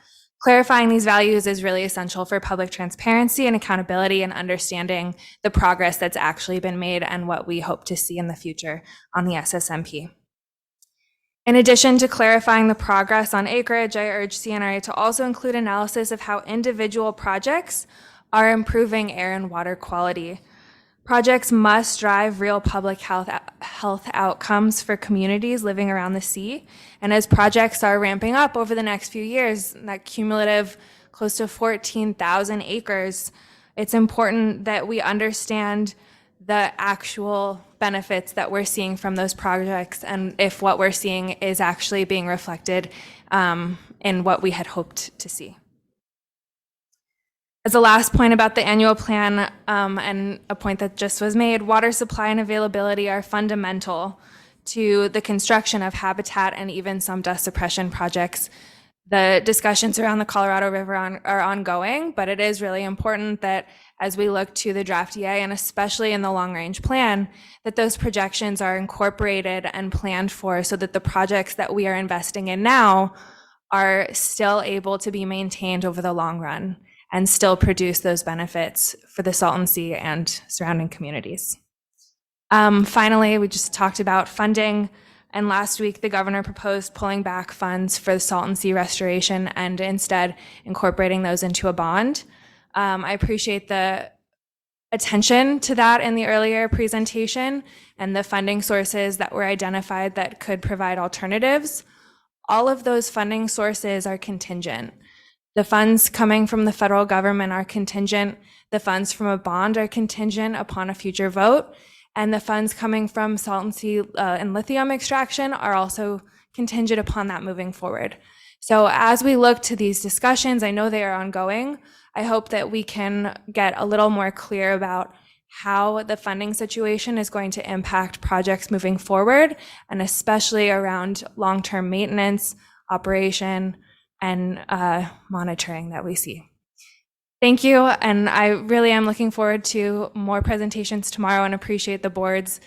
Clarifying these values is really essential for public transparency and accountability and understanding the progress that's actually been made and what we hope to see in the future on the SSMP. In addition to clarifying the progress on acreage, I urge CNRA to also include analysis of how individual projects are improving air and water quality. Projects must drive real public health outcomes for communities living around the sea. And as projects are ramping up over the next few years, that cumulative close to 14,000 acres, it's important that we understand the actual benefits that we're seeing from those projects and if what we're seeing is actually being reflected in what we had hoped to see. As a last point about the annual plan and a point that just was made, water supply and availability are fundamental to the construction of habitat and even some dust suppression projects. The discussions around the Colorado River are ongoing, but it is really important that as we look to the draft EA and especially in the long range plan, that those projections are incorporated and planned for so that the projects that we are investing in now are still able to be maintained over the long run and still produce those benefits for the Salton Sea and surrounding communities. Finally, we just talked about funding. And last week, the governor proposed pulling back funds for the Salton Sea restoration and instead incorporating those into a bond. I appreciate the attention to that in the earlier presentation and the funding sources that were identified that could provide alternatives. All of those funding sources are contingent. The funds coming from the federal government are contingent. The funds from a bond are contingent upon a future vote. And the funds coming from Salton Sea and lithium extraction are also contingent upon that moving forward. So as we look to these discussions, I know they are ongoing. I hope that we can get a little more clear about how the funding situation is going to impact projects moving forward, and especially around long-term maintenance, operation, and monitoring that we see. Thank you, and I really am looking forward to more presentations tomorrow and appreciate the board's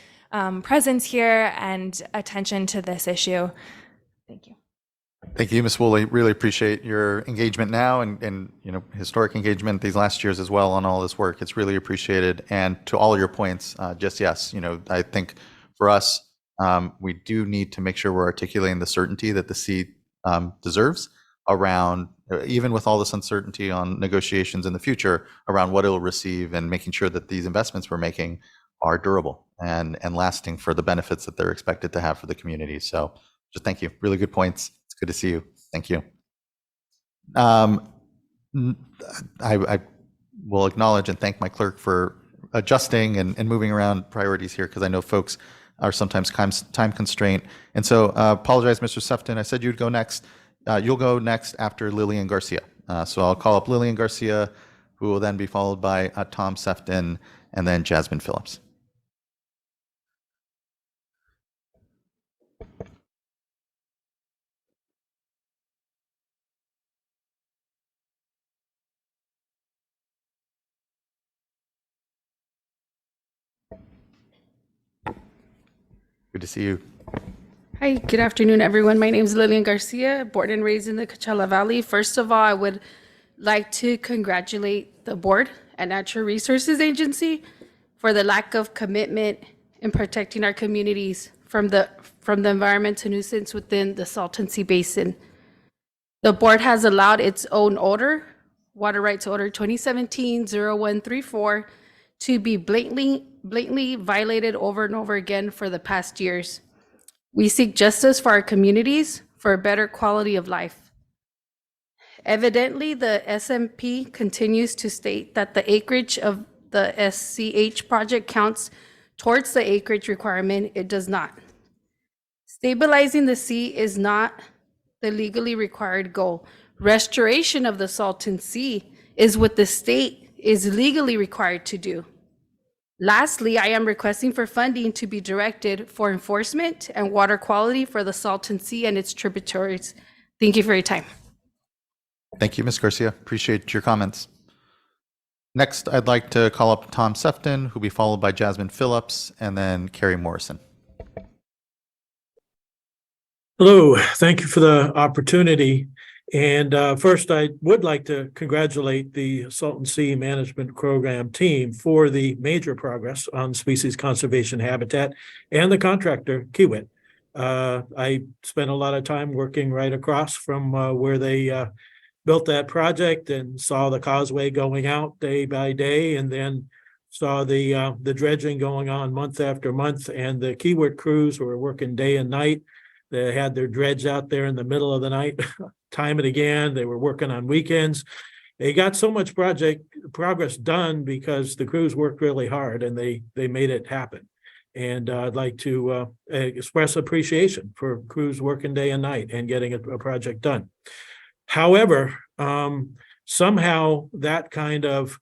presence here and attention to this issue. Thank you. Thank you, Ms. Woolley. Really appreciate your engagement now and historic engagement these last years as well on all this work. It's really appreciated. And to all your points, just yes, I think for us, we do need to make sure we're articulating the certainty that the sea deserves around, even with all this uncertainty on negotiations in the future, around what it'll receive and making sure that these investments we're making are durable and lasting for the benefits that they're expected to have for the community. So just thank you. Really good points. It's good to see you. Thank you. I will acknowledge and thank my clerk for adjusting and moving around priorities here, because I know folks are sometimes time constraint. And so apologize, Mr. Sefton. I said you'd go next. You'll go next after Lillian Garcia. So I'll call up Lillian Garcia, who will then be followed by Tom Sefton and then Jasmine Phillips. Good to see you. Hi, good afternoon, everyone. My name is Lillian Garcia, born and raised in the Coachella Valley. First of all, I would like to congratulate the board and Natural Resources Agency for the lack of commitment in protecting our communities from the environmental nuisance within the Salton Sea Basin. The board has allowed its own order, Water Rights Order 2017-0134, to be blatantly violated over and over again for the past years. We seek justice for our communities, for a better quality of life. Evidently, the SMP continues to state that the acreage of the SCH project counts towards the acreage requirement. It does not. Stabilizing the sea is not the legally required goal. Restoration of the Salton Sea is what the state is legally required to do. Lastly, I am requesting for funding to be directed for enforcement and water quality for the Salton Sea and its tributaries. Thank you for your time. Thank you, Ms. Garcia. Appreciate your comments. Next, I'd like to call up Tom Sefton, who'll be followed by Jasmine Phillips and then Carrie Morrison. Hello, thank you for the opportunity. And first, I would like to congratulate the Salton Sea Management Program team for the major progress on species conservation habitat and the contractor, Kiewit. I spent a lot of time working right across from where they built that project and saw the causeway going out day by day, and then saw the dredging going on month after month, and the Kiewit crews were working day and night. They had their dredge out there in the middle of the night, time and again. They were working on weekends. They got so much progress done because the crews worked really hard and they made it happen. And I'd like to express appreciation for crews working day and night and getting a project done. However, somehow that kind of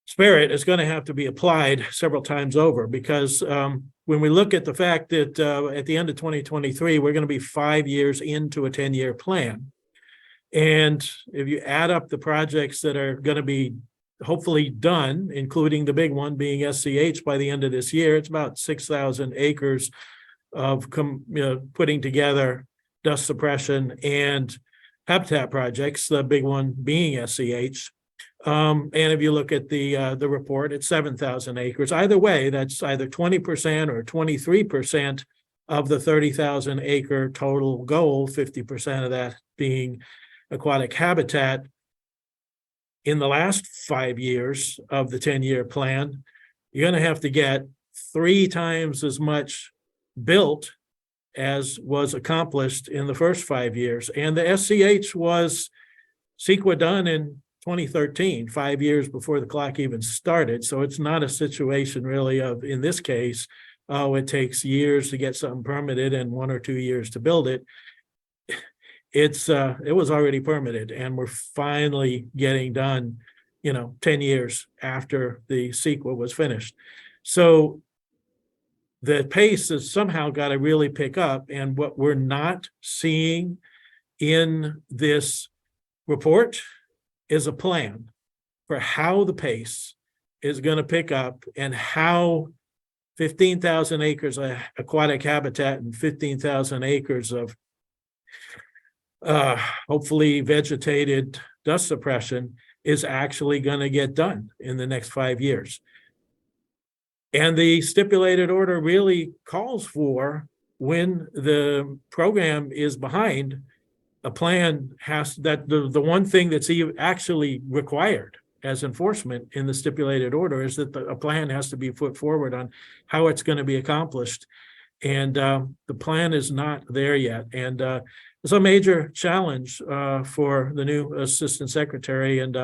spirit is going to have to be applied several times over, because when we look at the fact that at the end of 2023, we're going to be 5 years into a 10-year plan. And if you add up the projects that are going to be hopefully done, including the big one being SCH by the end of this year, it's about 6,000 acres of putting together dust suppression and habitat projects, the big one being SCH. And if you look at the report, it's 7,000 acres. Either way, that's either 20% or 23% of the 30,000 acre total goal, 50% of that being aquatic habitat. In the last 5 years of the 10-year plan, you're going to have to get 3 times as much built as was accomplished in the first 5 years. And the SCH was CEQA done in 2013, 5 years before the clock even started. So it's not a situation really of, in this case, it takes years to get something permitted and 1 or 2 years to build it. It was already permitted, and we're finally getting done, 10 years after the CEQA was finished. So the pace has somehow got to really pick up, and what we're not seeing in this report is a plan for how the pace is going to pick up and how 15,000 acres of aquatic habitat and 15,000 acres of hopefully vegetated dust suppression is actually going to get done in the next 5 years. And the stipulated order really calls for, when the program is behind, a plan has that the one thing that's actually required as enforcement in the stipulated order is that a plan has to be put forward on how it's going to be accomplished. And the plan is not there yet. And it's a major challenge for the new assistant secretary. And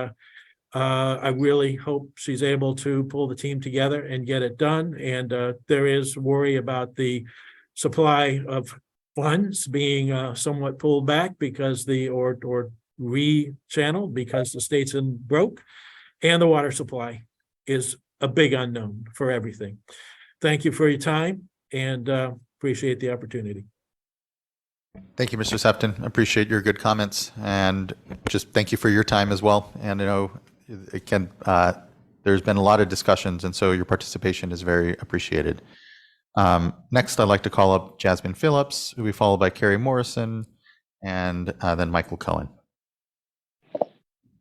I really hope she's able to pull the team together and get it done. And there is worry about the supply of funds being somewhat pulled back because or re-channeled because the state's in broke, and the water supply is a big unknown for everything. Thank you for your time, and appreciate the opportunity. Thank you, Mr. Sefton. Appreciate your good comments, and just thank you for your time as well. And I know again, there's been a lot of discussions, and so your participation is very appreciated. Next, I'd like to call up Jasmine Phillips, who will be followed by Carrie Morrison, and then Michael Cohen.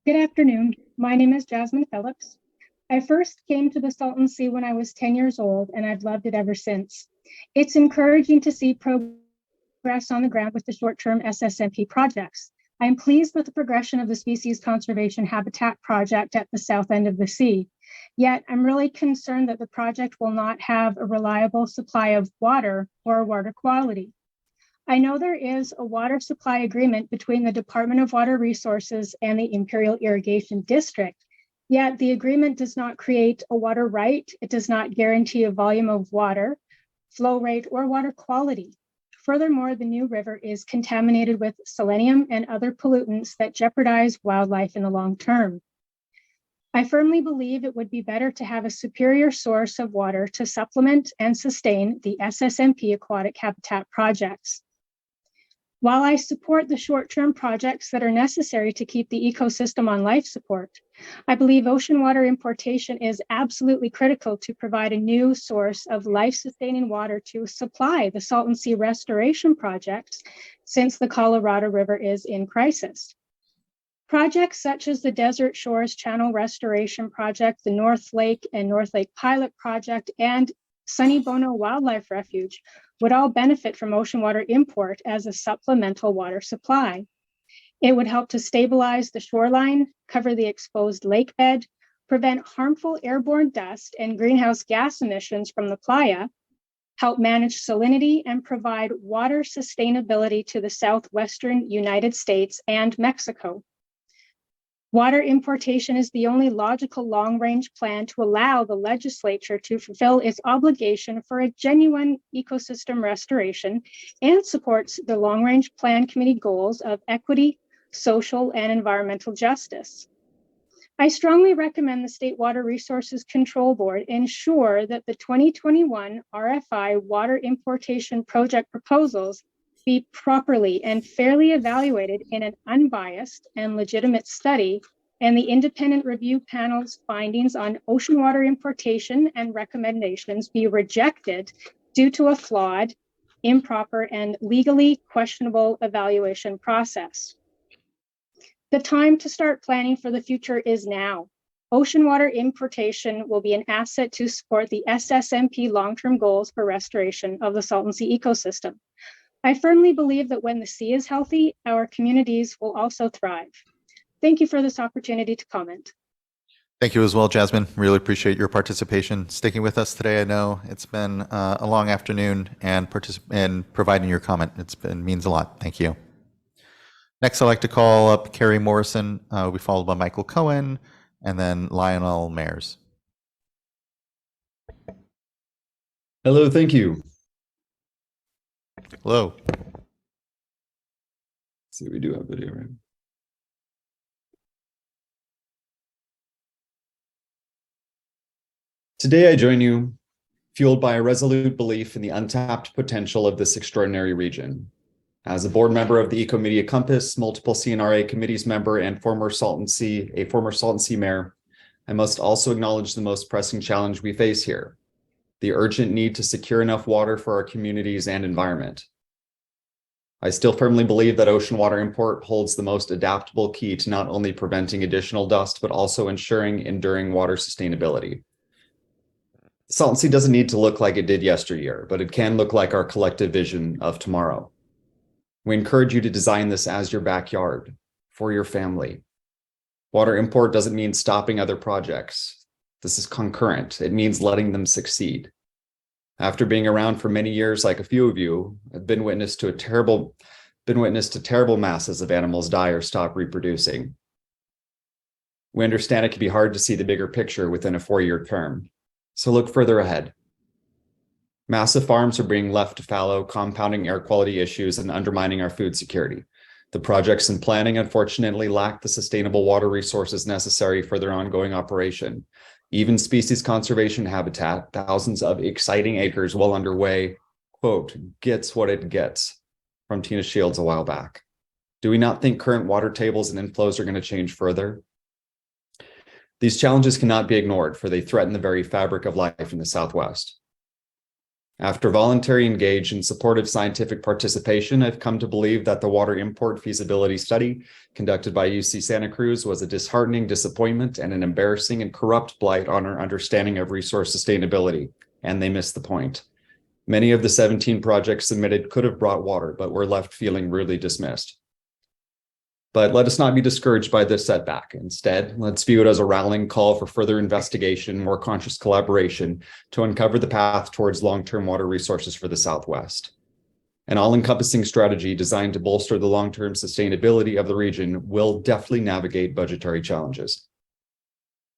Good afternoon. My name is Jasmine Phillips. I first came to the Salton Sea when I was 10 years old, and I've loved it ever since. It's encouraging to see progress on the ground with the short-term SSMP projects. I am pleased with the progression of the Species Conservation Habitat Project at the south end of the sea. Yet, I'm really concerned that the project will not have a reliable supply of water or water quality. I know there is a water supply agreement between the Department of Water Resources and the Imperial Irrigation District, yet the agreement does not create a water right. It does not guarantee a volume of water, flow rate, or water quality. Furthermore, the New River is contaminated with selenium and other pollutants that jeopardize wildlife in the long term. I firmly believe it would be better to have a superior source of water to supplement and sustain the SSMP aquatic habitat projects. While I support the short-term projects that are necessary to keep the ecosystem on life support, I believe ocean water importation is absolutely critical to provide a new source of life-sustaining water to supply the Salton Sea restoration projects, since the Colorado River is in crisis. Projects such as the Desert Shores Channel Restoration Project, the North Lake and North Lake Pilot Project, and Sunny Bono Wildlife Refuge would all benefit from ocean water import as a supplemental water supply. It would help to stabilize the shoreline, cover the exposed lake bed, prevent harmful airborne dust and greenhouse gas emissions from the playa, help manage salinity, and provide water sustainability to the southwestern United States and Mexico. Water importation is the only logical long-range plan to allow the legislature to fulfill its obligation for a genuine ecosystem restoration and supports the long-range plan committee goals of equity, social, and environmental justice. I strongly recommend the State Water Resources Control Board ensure that the 2021 RFI water importation project proposals be properly and fairly evaluated in an unbiased and legitimate study, and the independent review panel's findings on ocean water importation and recommendations be rejected due to a flawed, improper, and legally questionable evaluation process. The time to start planning for the future is now. Ocean water importation will be an asset to support the SSMP long-term goals for restoration of the Salton Sea ecosystem. I firmly believe that when the sea is healthy, our communities will also thrive. Thank you for this opportunity to comment. Thank you as well, Jasmine. Really appreciate your participation, sticking with us today. I know it's been a long afternoon, and providing your comment. Means a lot. Thank you. Next, I'd like to call up Carrie Morrison. Will be followed by Michael Cohen, and then Lionel Mayers. Hello, thank you. Hello. Let's see, we do have video, right? Today I join you, fueled by a resolute belief in the untapped potential of this extraordinary region. As a board member of the Eco Media Compass, multiple CNRA committees member, and a former Salton Sea mayor, I must also acknowledge the most pressing challenge we face here: the urgent need to secure enough water for our communities and environment. I still firmly believe that ocean water import holds the most adaptable key to not only preventing additional dust, but also ensuring enduring water sustainability. The Salton Sea doesn't need to look like it did yesteryear, but it can look like our collective vision of tomorrow. We encourage you to design this as your backyard, for your family. Water import doesn't mean stopping other projects. This is concurrent. It means letting them succeed. After being around for many years, like a few of you, I've been witness to terrible masses of animals die or stop reproducing. We understand it can be hard to see the bigger picture within a 4-year term, so look further ahead. Massive farms are being left to fallow, compounding air quality issues and undermining our food security. The projects in planning, unfortunately, lack the sustainable water resources necessary for their ongoing operation. Even species conservation habitat, thousands of exciting acres well underway, quote, gets what it gets, from Tina Shields a while back. Do we not think current water tables and inflows are going to change further? These challenges cannot be ignored, for they threaten the very fabric of life in the Southwest. After voluntary, engaged, and supportive scientific participation, I've come to believe that the water import feasibility study conducted by UC Santa Cruz was a disheartening disappointment and an embarrassing and corrupt blight on our understanding of resource sustainability, and they missed the point. Many of the 17 projects submitted could have brought water, but were left feeling really dismissed. But let us not be discouraged by this setback. Instead, let's view it as a rallying call for further investigation, more conscious collaboration to uncover the path towards long-term water resources for the Southwest. An all-encompassing strategy designed to bolster the long-term sustainability of the region will deftly navigate budgetary challenges.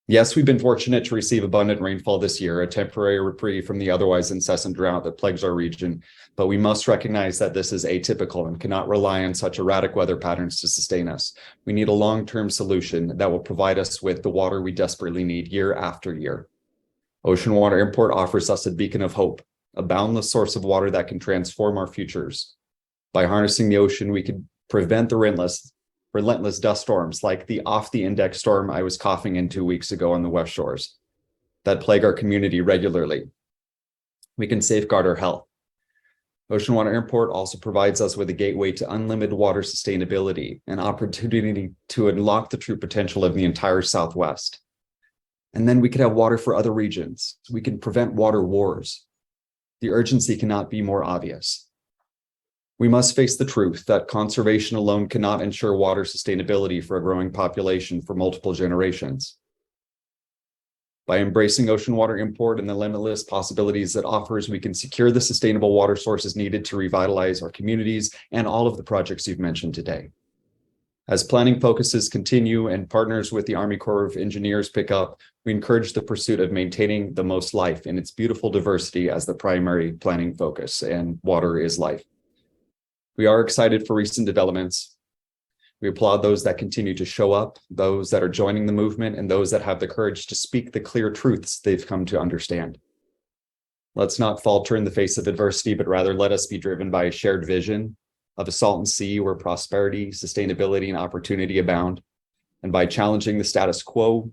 Yes, we've been fortunate to receive abundant rainfall this year, a temporary reprieve from the otherwise incessant drought that plagues our region, but we must recognize that this is atypical and cannot rely on such erratic weather patterns to sustain us. We need a long-term solution that will provide us with the water we desperately need year after year. Ocean water import offers us a beacon of hope, a boundless source of water that can transform our futures. By harnessing the ocean, we could prevent the relentless dust storms like the off-the-index storm I was coughing in 2 weeks ago on the West Shores that plague our community regularly. We can safeguard our health. Ocean water import also provides us with a gateway to unlimited water sustainability, an opportunity to unlock the true potential of the entire Southwest. And then we could have water for other regions. We can prevent water wars. The urgency cannot be more obvious. We must face the truth that conservation alone cannot ensure water sustainability for a growing population for multiple generations. By embracing ocean water import and the limitless possibilities it offers, we can secure the sustainable water sources needed to revitalize our communities and all of the projects you've mentioned today. As planning focuses continue and partners with the Army Corps of Engineers pick up, we encourage the pursuit of maintaining the most life in its beautiful diversity as the primary planning focus, and water is life. We are excited for recent developments. We applaud those that continue to show up, those that are joining the movement, and those that have the courage to speak the clear truths they've come to understand. Let's not falter in the face of adversity, but rather let us be driven by a shared vision of a Salton Sea where prosperity, sustainability, and opportunity abound, and by challenging the status quo,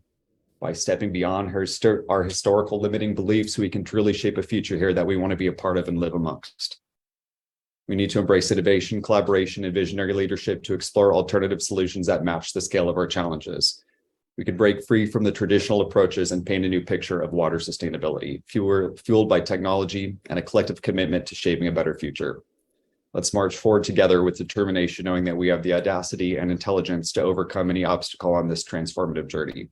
by stepping beyond our historical limiting beliefs, we can truly shape a future here that we want to be a part of and live amongst. We need to embrace innovation, collaboration, and visionary leadership to explore alternative solutions that match the scale of our challenges. We could break free from the traditional approaches and paint a new picture of water sustainability, fueled by technology and a collective commitment to shaping a better future. Let's march forward together with determination, knowing that we have the audacity and intelligence to overcome any obstacle on this transformative journey.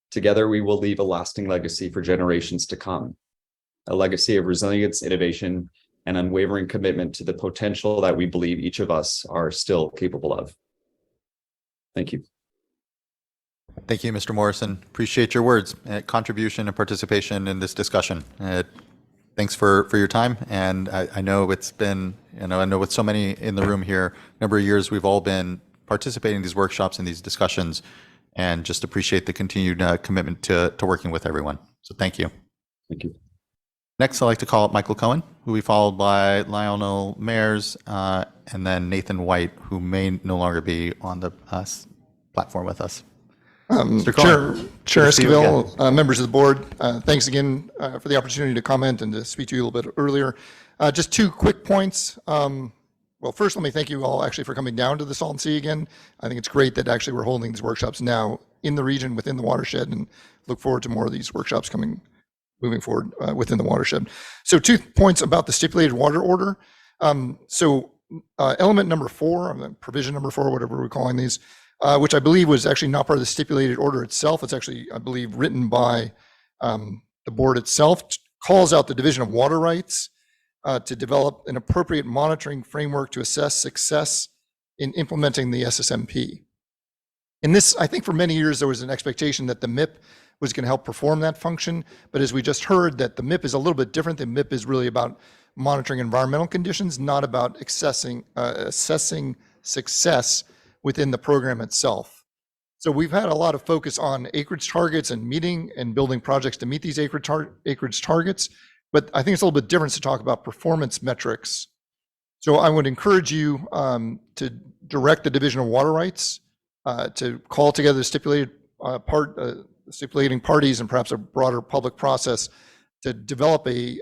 Together, we will leave a lasting legacy for generations to come, a legacy of resilience, innovation, and unwavering commitment to the potential that we believe each of us are still capable of. Thank you. Thank you, Mr. Morrison. Appreciate your words, contribution, and participation in this discussion. Thanks for your time. And I know it's been, I know with so many in the room here, a number of years we've all been participating in these workshops and these discussions, and just appreciate the continued commitment to working with everyone. So thank you. Thank you. Next, I'd like to call up Michael Cohen, who will be followed by Lionel Mayers, and then Nathan White, who may no longer be on the platform with us. Mr. Cohen, Chair Esquivel, members of the board, thanks again for the opportunity to comment and to speak to you a little bit earlier. Just two quick points. Well, first, let me thank you all actually for coming down to the Salton Sea again. I think it's great that actually we're holding these workshops now in the region within the watershed, and look forward to more of these workshops moving forward within the watershed. So 2 points about the stipulated water order. Element number 4, provision number 4, whatever we're calling these, which I believe was actually not part of the stipulated order itself. It's actually, I believe, written by the board itself, calls out the division of water rights to develop an appropriate monitoring framework to assess success in implementing the SSMP. In this, I think for many years, there was an expectation that the MIP was going to help perform that function. But as we just heard, that the MIP is a little bit different. The MIP is really about monitoring environmental conditions, not about assessing success within the program itself. So we've had a lot of focus on acreage targets and meeting and building projects to meet these acreage targets. But I think it's a little bit different to talk about performance metrics. So I would encourage you to direct the Division of Water Rights to call together the stipulating parties and perhaps a broader public process to develop a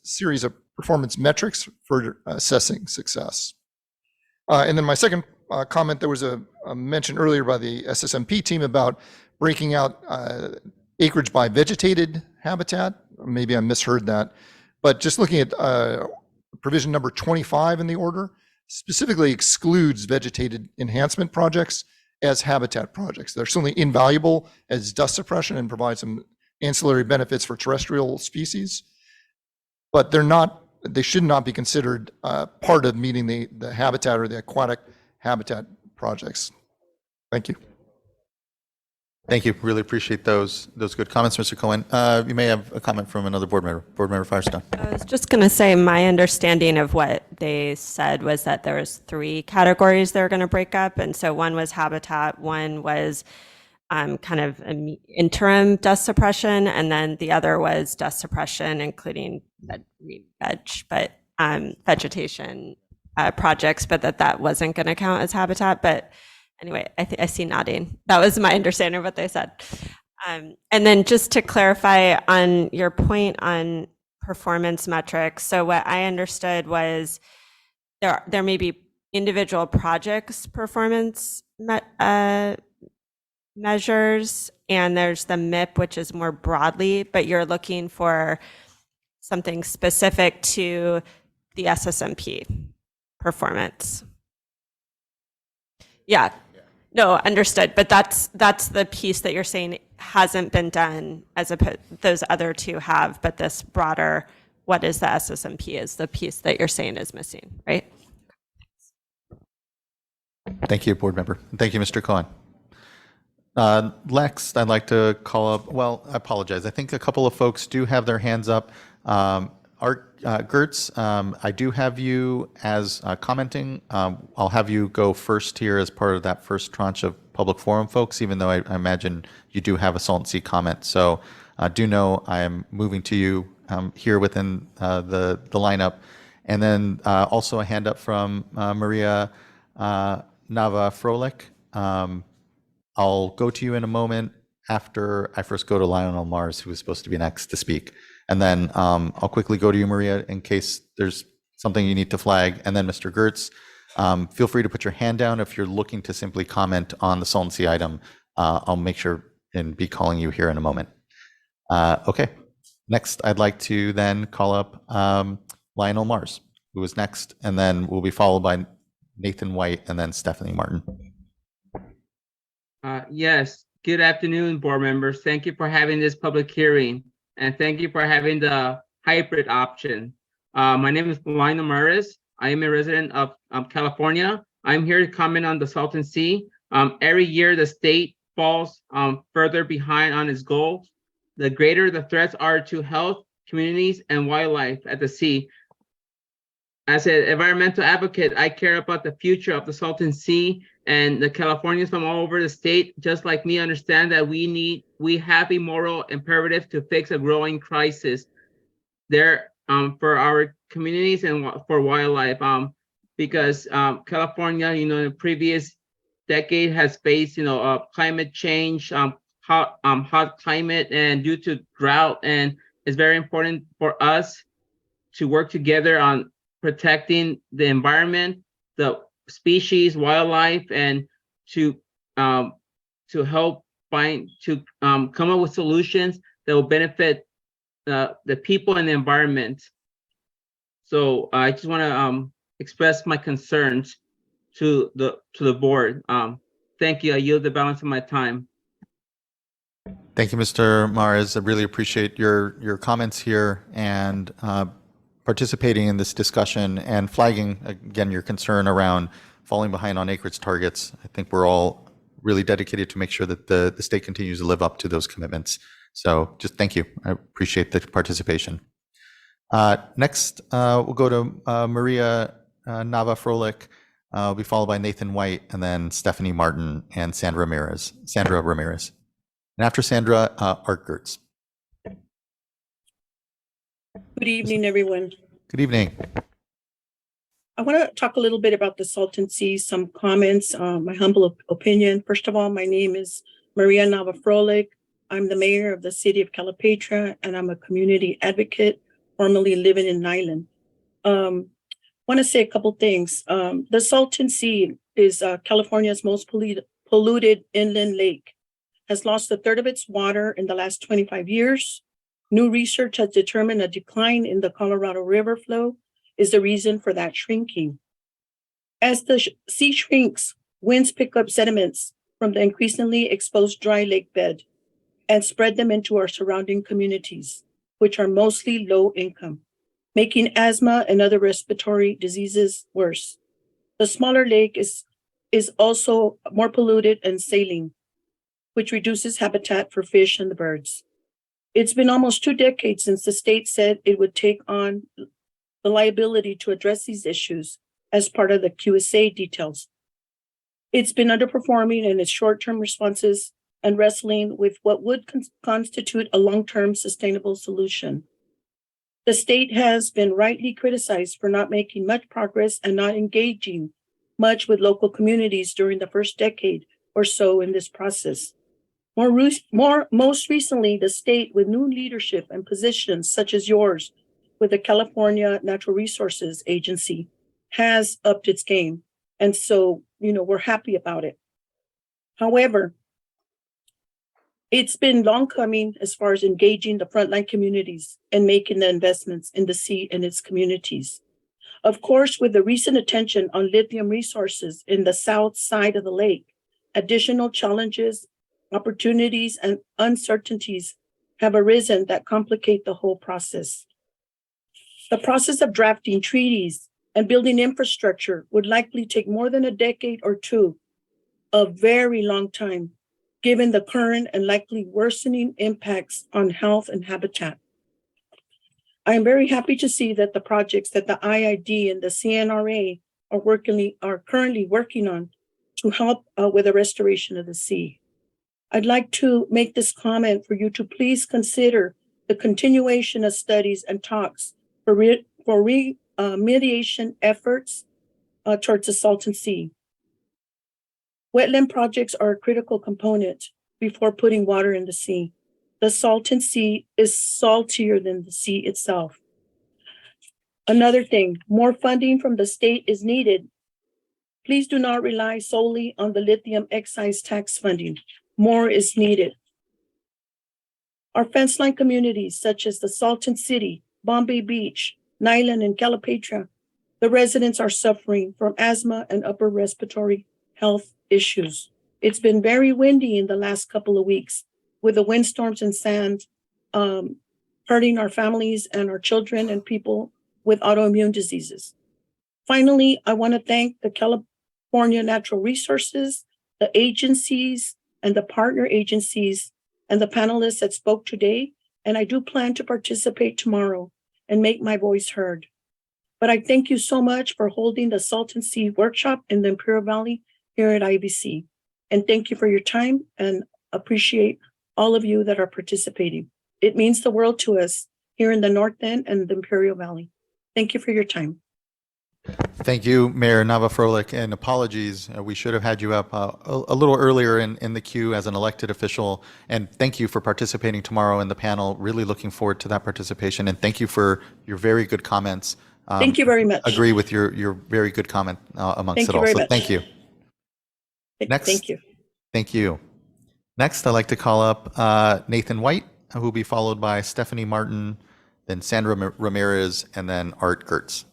series of performance metrics for assessing success. And then my second comment, there was a mention earlier by the SSMP team about breaking out acreage by vegetated habitat. Maybe I misheard that, but just looking at provision number 25 in the order, specifically excludes vegetated enhancement projects as habitat projects. They're certainly invaluable as dust suppression and provide some ancillary benefits for terrestrial species, but they should not be considered part of meeting the habitat or the aquatic habitat projects. Thank you. Thank you. Really appreciate those good comments, Mr. Cohen. You may have a comment from another board member, Board Member Firestone. I was just going to say my understanding of what they said was that there was 3 categories they're going to break up. And so one was habitat, one was kind of interim dust suppression, and then the other was dust suppression, including vegetation projects, but that wasn't going to count as habitat. But anyway, I see nodding. That was my understanding of what they said. And then just to clarify on your point on performance metrics, so what I understood was there may be individual projects performance measures, and there's the MIP, which is more broadly, but you're looking for something specific to the SSMP performance. Yeah. No, understood. But that's the piece that you're saying hasn't been done as those other 2 have, but this broader, what is the SSMP, is the piece that you're saying is missing, right? Thank you, board member. Thank you, Mr. Cohen. Next, I'd like to call up, well, I apologize. I think a couple of folks do have their hands up. Art Gertz, I do have you as commenting. I'll have you go first here as part of that first tranche of public forum folks, even though I imagine you do have a Salton Sea comment. So do know I am moving to you here within the lineup. And then also a hand up from Maria Nava-Froelich. I'll go to you in a moment after I first go to Lionel Mars, who was supposed to be next to speak. And then I'll quickly go to you, Maria, in case there's something you need to flag. And then Mr. Gertz, feel free to put your hand down if you're looking to simply comment on the Salton Sea item. I'll make sure and be calling you here in a moment. Okay, next I'd like to then call up Lionel Mars, who is next, and then we'll be followed by Nathan White and then Stephanie Martin. Yes, good afternoon, board members. Thank you for having this public hearing, and thank you for having the hybrid option. My name is Lionel Mars. I am a resident of California. I'm here to comment on the Salton Sea. Every year, the state falls further behind on its goals. The greater the threats are to health, communities, and wildlife at the sea. As an environmental advocate, I care about the future of the Salton Sea, and the Californians from all over the state, just like me, understand that we have a moral imperative to fix a growing crisis there for our communities and for wildlife. Because California, in the previous decade has faced, climate change, hot climate, and due to drought, and it's very important for us to work together on protecting the environment, the species, wildlife, and to help come up with solutions that will benefit the people and the environment. So I just want to express my concerns to the board. Thank you. I yield the balance of my time. Thank you, Mr. Mars. I really appreciate your comments here and participating in this discussion and flagging, again, your concern around falling behind on acreage targets. I think we're all really dedicated to make sure that the state continues to live up to those commitments. So just thank you. I appreciate the participation. Next, we'll go to Maria Nava-Froelich. Will be followed by Nathan White, and then Stephanie Martin and Sandra Ramirez. And after Sandra, Art Gertz. Good evening, everyone. Good evening. I want to talk a little bit about the Salton Sea, some comments, my humble opinion. First of all, my name is Maria Nava-Froelich. I'm the mayor of the city of Calipatra, and I'm a community advocate, formerly living in Nyland. Want to say a couple things. The Salton Sea is California's most polluted inland lake, has lost a third of its water in the last 25 years. New research has determined a decline in the Colorado River flow is the reason for that shrinking. As the sea shrinks, winds pick up sediments from the increasingly exposed dry lake bed and spread them into our surrounding communities, which are mostly low income, making asthma and other respiratory diseases worse. The smaller lake is also more polluted and saline, which reduces habitat for fish and the birds. It's been almost 2 decades since the state said it would take on the liability to address these issues as part of the QSA details. It's been underperforming in its short-term responses and wrestling with what would constitute a long-term sustainable solution. The state has been rightly criticized for not making much progress and not engaging much with local communities during the first decade or so in this process. Most recently, the state, with new leadership and positions such as yours with the California Natural Resources Agency, has upped its game. And so, we're happy about it. However, it's been long coming as far as engaging the frontline communities and making the investments in the sea and its communities. Of course, with the recent attention on lithium resources in the south side of the lake, additional challenges, opportunities, and uncertainties have arisen that complicate the whole process. The process of drafting treaties and building infrastructure would likely take more than a decade or two, a very long time, given the current and likely worsening impacts on health and habitat. I am very happy to see that the projects that the IID and the CNRA are currently working on to help with the restoration of the sea. I'd like to make this comment for you to please consider the continuation of studies and talks for remediation efforts towards the Salton Sea. Wetland projects are a critical component before putting water in the sea. The Salton Sea is saltier than the sea itself. Another thing, more funding from the state is needed. Please do not rely solely on the lithium excise tax funding. More is needed. Our fence line communities, such as the Salton City, Bombay Beach, Nyland, and Calipatra, the residents are suffering from asthma and upper respiratory health issues. It's been very windy in the last couple of weeks with the windstorms and sand hurting our families and our children and people with autoimmune diseases. Finally, I want to thank the California Natural Resources, the agencies, and the partner agencies, and the panelists that spoke today, and I do plan to participate tomorrow and make my voice heard. But I thank you so much for holding the Salton Sea workshop in the Imperial Valley here at IBC. And thank you for your time and appreciate all of you that are participating. It means the world to us here in the North End and the Imperial Valley. Thank you for your time. Thank you, Mayor Nava-Froelich, and apologies. We should have had you up a little earlier in the queue as an elected official. And thank you for participating tomorrow in the panel. Really looking forward to that participation. And thank you for your very good comments. Thank you very much. Agree with your very good comment amongst it all. So thank you. Next, thank you. Thank you. Next, I'd like to call up Nathan White, who will be followed by Stephanie Martin, then Sandra Ramirez, and then Art Gertz.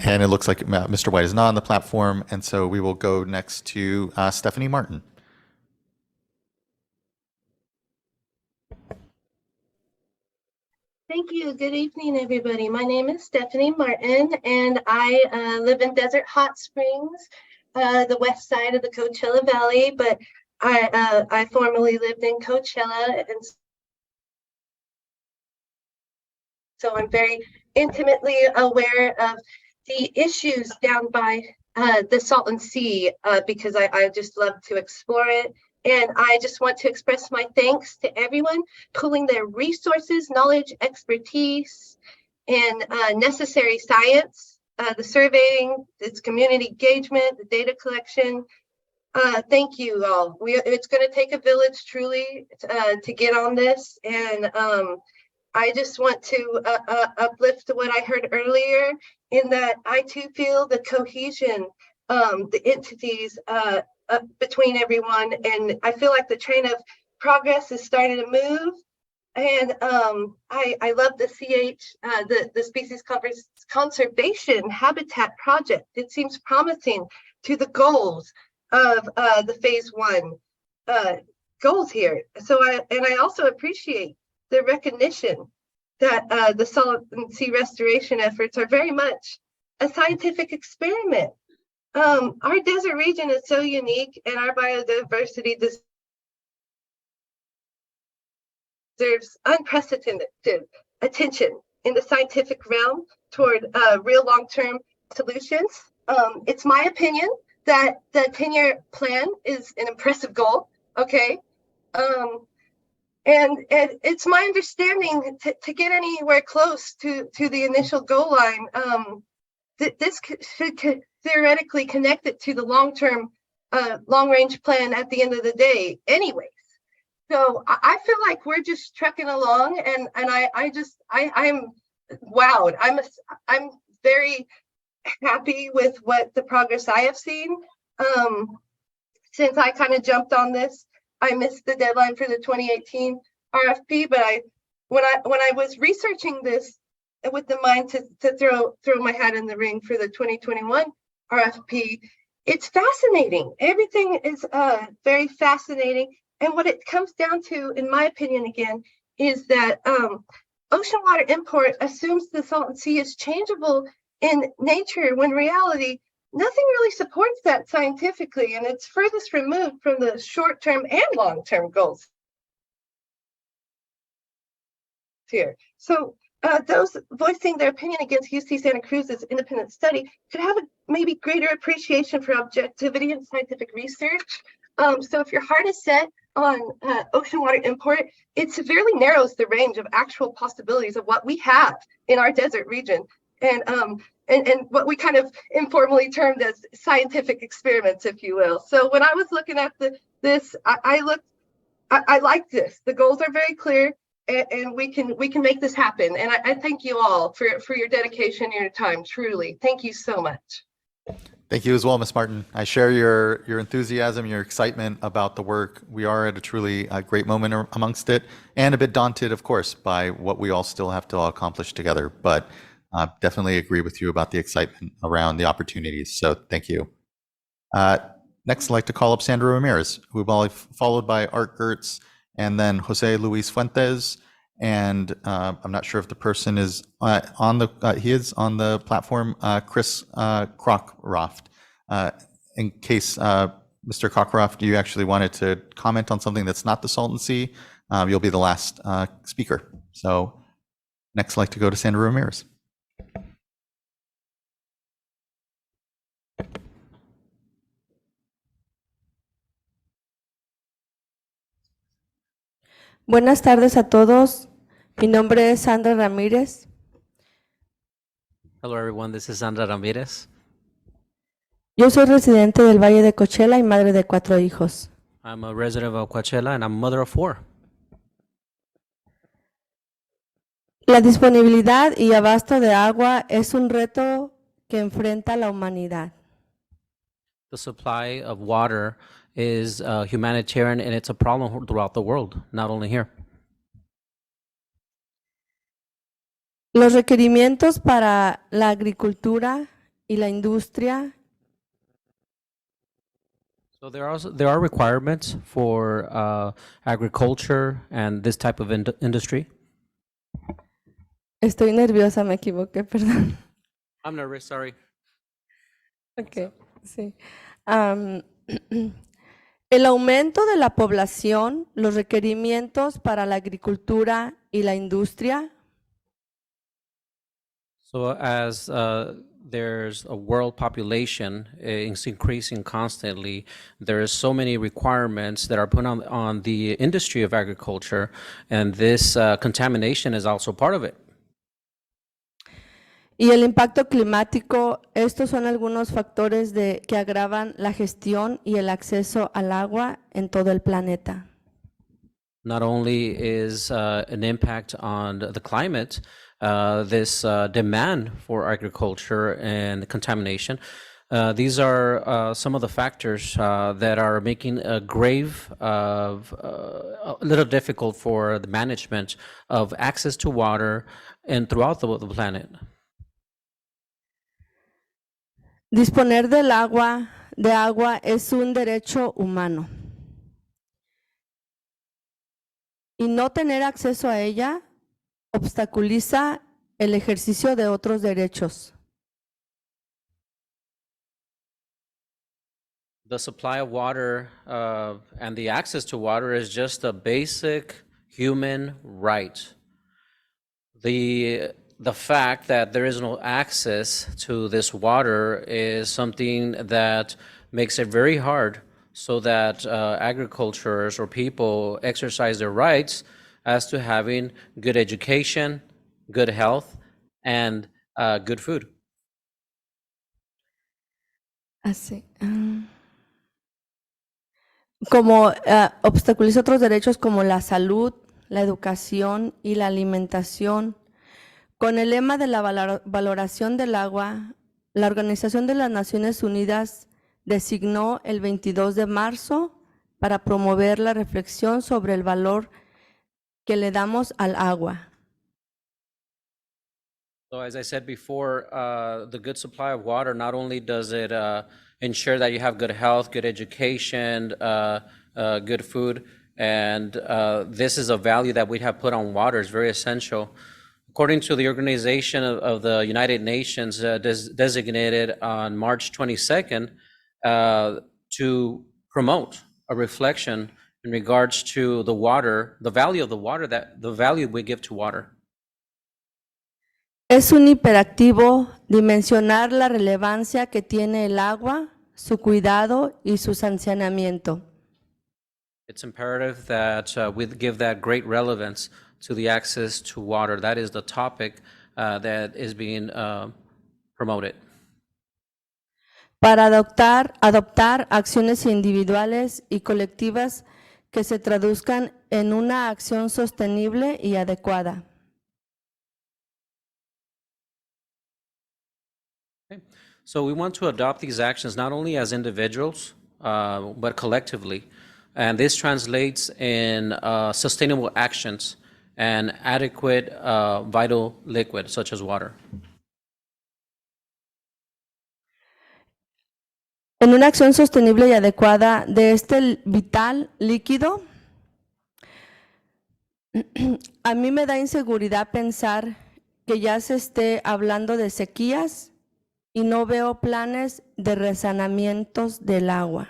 And it looks like Mr. White is not on the platform, and so we will go next to Stephanie Martin. Thank you. Good evening, everybody. My name is Stephanie Martin, and I live in Desert Hot Springs, the west side of the Coachella Valley, but I formerly lived in Coachella, and so I'm very intimately aware of the issues down by the Salton Sea because I just love to explore it. And I just want to express my thanks to everyone pooling their resources, knowledge, expertise, and necessary science, the surveying, its community engagement, the data collection. Thank you all. It's going to take a village truly to get on this. And I just want to uplift what I heard earlier in that I too feel the cohesion, the entities, between everyone, and I feel like the train of progress is starting to move. And I love the the Species Conservation Habitat Project. It seems promising to the goals of the phase 1 goals here. So I also appreciate the recognition that the Salton Sea restoration efforts are very much a scientific experiment. Our desert region is so unique, and our biodiversity deserves unprecedented attention in the scientific realm toward real long-term solutions. It's my opinion that the 10-year plan is an impressive goal, okay? And it's my understanding to get anywhere close to the initial goal line, this should theoretically connect it to the long-term, long-range plan at the end of the day anyways. So I feel like we're just trucking along, and I'm wowed. I'm very happy with what the progress I have seen. Since I kind of jumped on this, I missed the deadline for the 2018 RFP, but when I was researching this with the mind to throw my hat in the ring for the 2021 RFP, it's fascinating. Everything is very fascinating. And what it comes down to, in my opinion, again, is that ocean water import assumes the Salton Sea is changeable in nature, when reality, nothing really supports that scientifically, and it's furthest removed from the short-term and long-term goals here. So those voicing their opinion against UC Santa Cruz's independent study could have a maybe greater appreciation for objectivity and scientific research. So if your heart is set on ocean water import, it severely narrows the range of actual possibilities of what we have in our desert region, and what we kind of informally termed as scientific experiments, if you will. So when I was looking at this, I like this. The goals are very clear, and we can make this happen. And I thank you all for your dedication and your time. Truly, thank you so much. Thank you as well, Ms. Martin. I share your enthusiasm, your excitement about the work. We are at a truly great moment amongst it, and a bit daunted, of course, by what we all still have to accomplish together. But definitely agree with you about the excitement around the opportunities. So thank you. Next, I'd like to call up Sandra Ramirez, who will be followed by Art Gertz, and then Jose Luis Fuentes. And I'm not sure if the person is he is on the platform, Chris Cockcroft. In case Mr. Cockcroft, you actually wanted to comment on something that's not the Salton Sea, you'll be the last speaker. So next, I'd like to go to Sandra Ramirez. Buenas tardes a todos. Mi nombre es Sandra Ramírez. Hello everyone, this is Sandra Ramirez. Yo soy residente del Valle de Coachella y madre de 4 hijos. I'm a resident of Coachella and I'm a mother of 4. La disponibilidad y abasto de agua es un reto que enfrenta la humanidad. The supply of water is humanitarian and it's a problem throughout the world, not only here. Los requerimientos para la agricultura y la industria So there are requirements for agriculture and this type of industry. Estoy nerviosa, me equivoqué, perdón. I'm nervous, sorry. Okay, sí. El aumento de la población, los requerimientos para la agricultura y la industria. So as there's a world population, it's increasing constantly. There is so many requirements that are put on the industry of agriculture, and this contamination is also part of it. Y el impacto climático, estos son algunos factores que agravan la gestión y el acceso al agua en todo el planeta. Not only is an impact on the climate, this demand for agriculture and contamination, these are some of the factors that are making a little difficult for the management of access to water and throughout the planet. Disponer de agua es un derecho humano. Y no tener acceso a ella obstaculiza el ejercicio de otros derechos. The supply of water and the access to water is just a basic human right. The fact that there is no access to this water is something that makes it very hard so that agriculturers or people exercise their rights as to having good education, good health, and good food. Así. Como obstaculiza otros derechos como la salud, la educación y la alimentación. Con el lema de la valoración del agua, la Organización de las Naciones Unidas designó el 22 de marzo para promover la reflexión sobre el valor que le damos al agua. So as I said before, the good supply of water, not only does it ensure that you have good health, good education, good food, and this is a value that we have put on water. It's very essential. According to the Organization of the United Nations, designated on March 22nd to promote a reflection in regards to the water, the value of the water, the value we give to water. Es un imperativo dimensionar la relevancia que tiene el agua, su cuidado y su saneamiento. It's imperative that we give that great relevance to the access to water. That is the topic that is being promoted. Para adoptar acciones individuales y colectivas que se traduzcan en una acción sostenible y adecuada. So we want to adopt these actions not only as individuals, but collectively. And this translates in sustainable actions and adequate vital liquid, such as water. En una acción sostenible y adecuada de este vital líquido, a mí me da inseguridad pensar que ya se esté hablando de sequías y no veo planes de resanamientos del agua.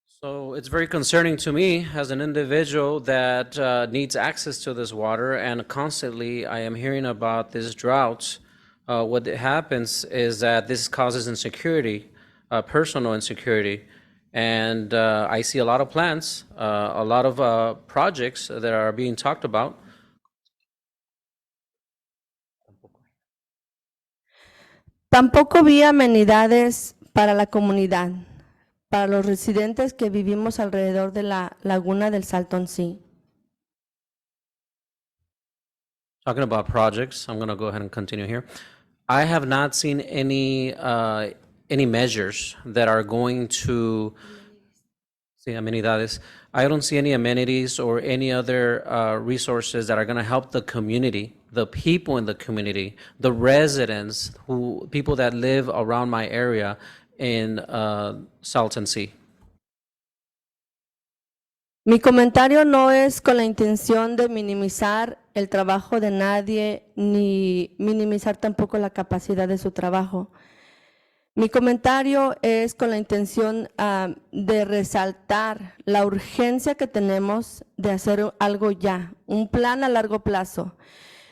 So it's very concerning to me as an individual that needs access to this water, and constantly I am hearing about this drought. What happens is that this causes insecurity, personal insecurity, and I see a lot of plans, a lot of projects that are being talked about. Tampoco vi amenidades para la comunidad, para los residentes que vivimos alrededor de la laguna del Salton Sea. Talking about projects, I'm going to go ahead and continue here. I have not seen any measures that are going to see amenidades. I don't see any amenities or any other resources that are going to help the community, the people in the community, the residents, people that live around my area in Salton Sea. Mi comentario no es con la intención de minimizar el trabajo de nadie ni minimizar tampoco la capacidad de su trabajo. Mi comentario es con la intención de resaltar la urgencia que tenemos de hacer algo ya, un plan a largo plazo.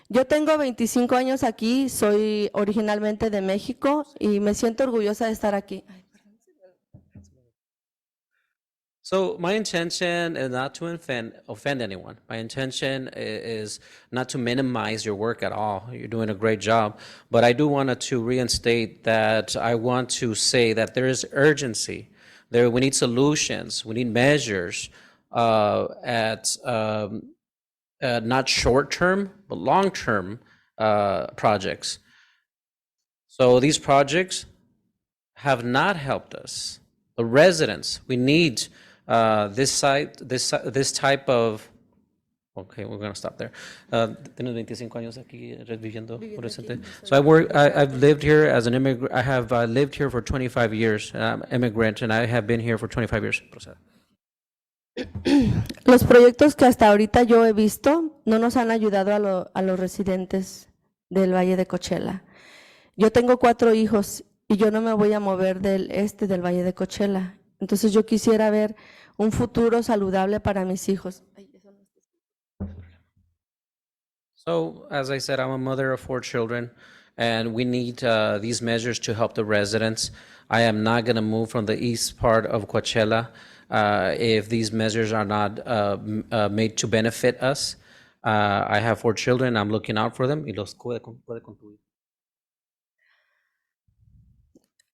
Yo tengo 25 años aquí, soy originalmente de México y me siento orgullosa de estar aquí. So my intention is not to offend anyone. My intention is not to minimize your work at all. You're doing a great job. But I do want to reinstate that I want to say that there is urgency. We need solutions. We need measures at not short-term, but long-term projects. So these projects have not helped us. The residents, we need this type of, okay, we're going to stop there. Tienes 25 años aquí viviendo presente. So I've lived here as an immigrant. I have lived here for 25 years. I'm an immigrant, and I have been here for 25 years. Los proyectos que hasta ahorita yo he visto no nos han ayudado a los residentes del Valle de Coachella. Yo tengo 4 hijos y yo no me voy a mover del Valle de Coachella. Entonces yo quisiera ver un futuro saludable para mis hijos. So, as I said, I'm a mother of 4 children, and we need these measures to help the residents. I am not going to move from the east part of Coachella if these measures are not made to benefit us. I have 4 children. I'm looking out for them. Y los puede concluir.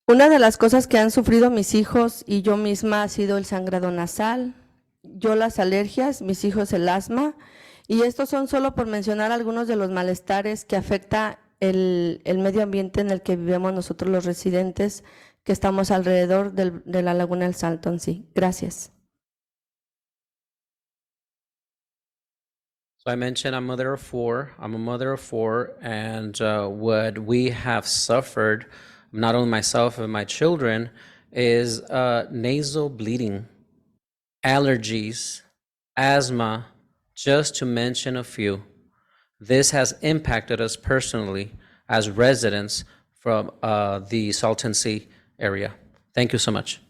Una de las cosas que han sufrido mis hijos y yo misma ha sido el sangrado nasal, yo las alergias, mis hijos el asma, y estos son solo por mencionar algunos de los malestares que afecta el medio ambiente en el que vivimos nosotros los residentes que estamos alrededor de la laguna del Salton Sea. Gracias. So I mentioned I'm a mother of 4. I'm a mother of 4, and what we have suffered, not only myself and my children, is nasal bleeding, allergies, asthma, just to mention a few. This has impacted us personally as residents from the Salton Sea area. Thank you so much.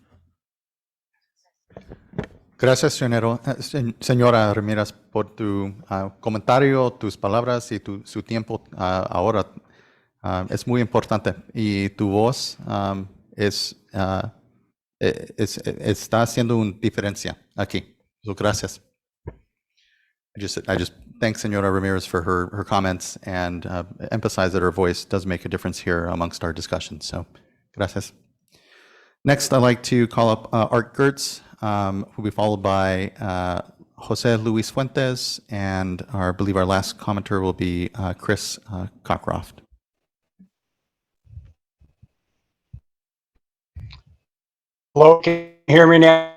Gracias, señora Ramírez, por tu comentario, tus palabras y su tiempo ahora. Es muy importante y tu voz está haciendo una diferencia aquí. So, gracias. I just thank Senora Ramirez for her comments and emphasize that her voice does make a difference here amongst our discussion. So, gracias. Next, I'd like to call up Art Gertz, who will be followed by Jose Luis Fuentes, and I believe our last commenter will be Chris Cockcroft. Hello, can you hear me now?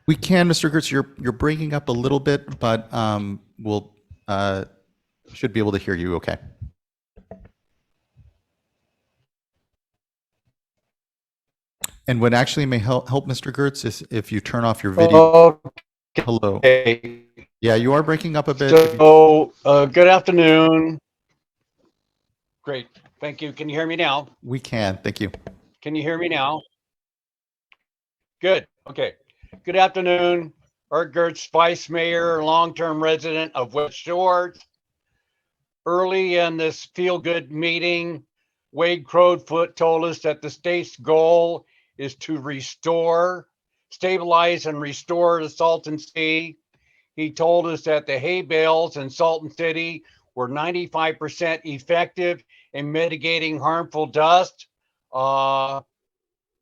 We can, Mr. Gertz. You're breaking up a little bit, but we'll should be able to hear you okay. And what actually may help Mr. Gertz is if you turn off your video. Okay. Hello. Yeah, you are breaking up a bit. So, good afternoon. Great, thank you. Can you hear me now? We can, thank you. Can you hear me now? Good, okay. Good afternoon. Art Gertz, Vice Mayor, long-term resident of West Shores. Early in this feel-good meeting, Wade Crowfoot told us that the state's goal is to stabilize and restore the Salton Sea. He told us that the hay bales in Salton City were 95% effective in mitigating harmful dust.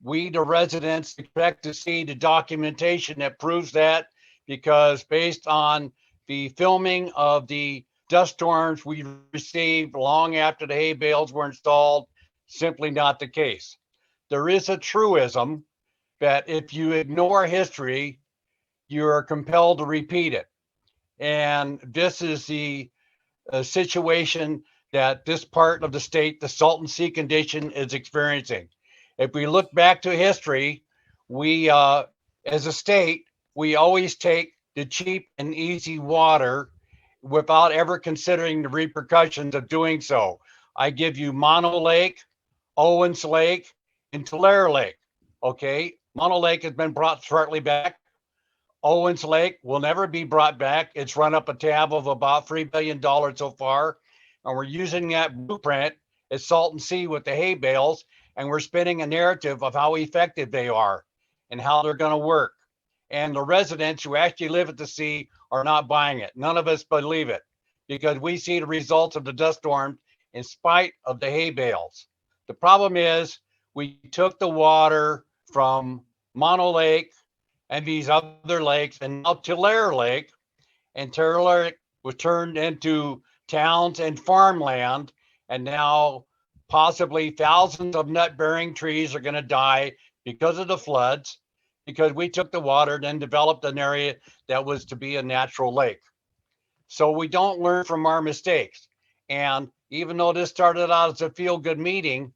We, the residents, expect to see the documentation that proves that, because based on the filming of the dust storms we received long after the hay bales were installed, simply not the case. There is a truism that if you ignore history, you are compelled to repeat it. And this is the situation that this part of the state, the Salton Sea condition, is experiencing. If we look back to history, we, as a state, we always take the cheap and easy water without ever considering the repercussions of doing so. I give you Mono Lake, Owens Lake, and Tulare Lake. Okay, Mono Lake has been brought shortly back. Owens Lake will never be brought back. It's run up a tab of about $3 billion so far. And we're using that blueprint at Salton Sea with the hay bales, and we're spinning a narrative of how effective they are and how they're going to work. And the residents who actually live at the sea are not buying it. None of us believe it, because we see the results of the dust storm in spite of the hay bales. The problem is we took the water from Mono Lake and these other lakes, and now Tulare Lake, and Tulare Lake was turned into towns and farmland, and now possibly thousands of nut-bearing trees are going to die because of the floods, because we took the water and then developed an area that was to be a natural lake. So we don't learn from our mistakes. And even though this started out as a feel-good meeting,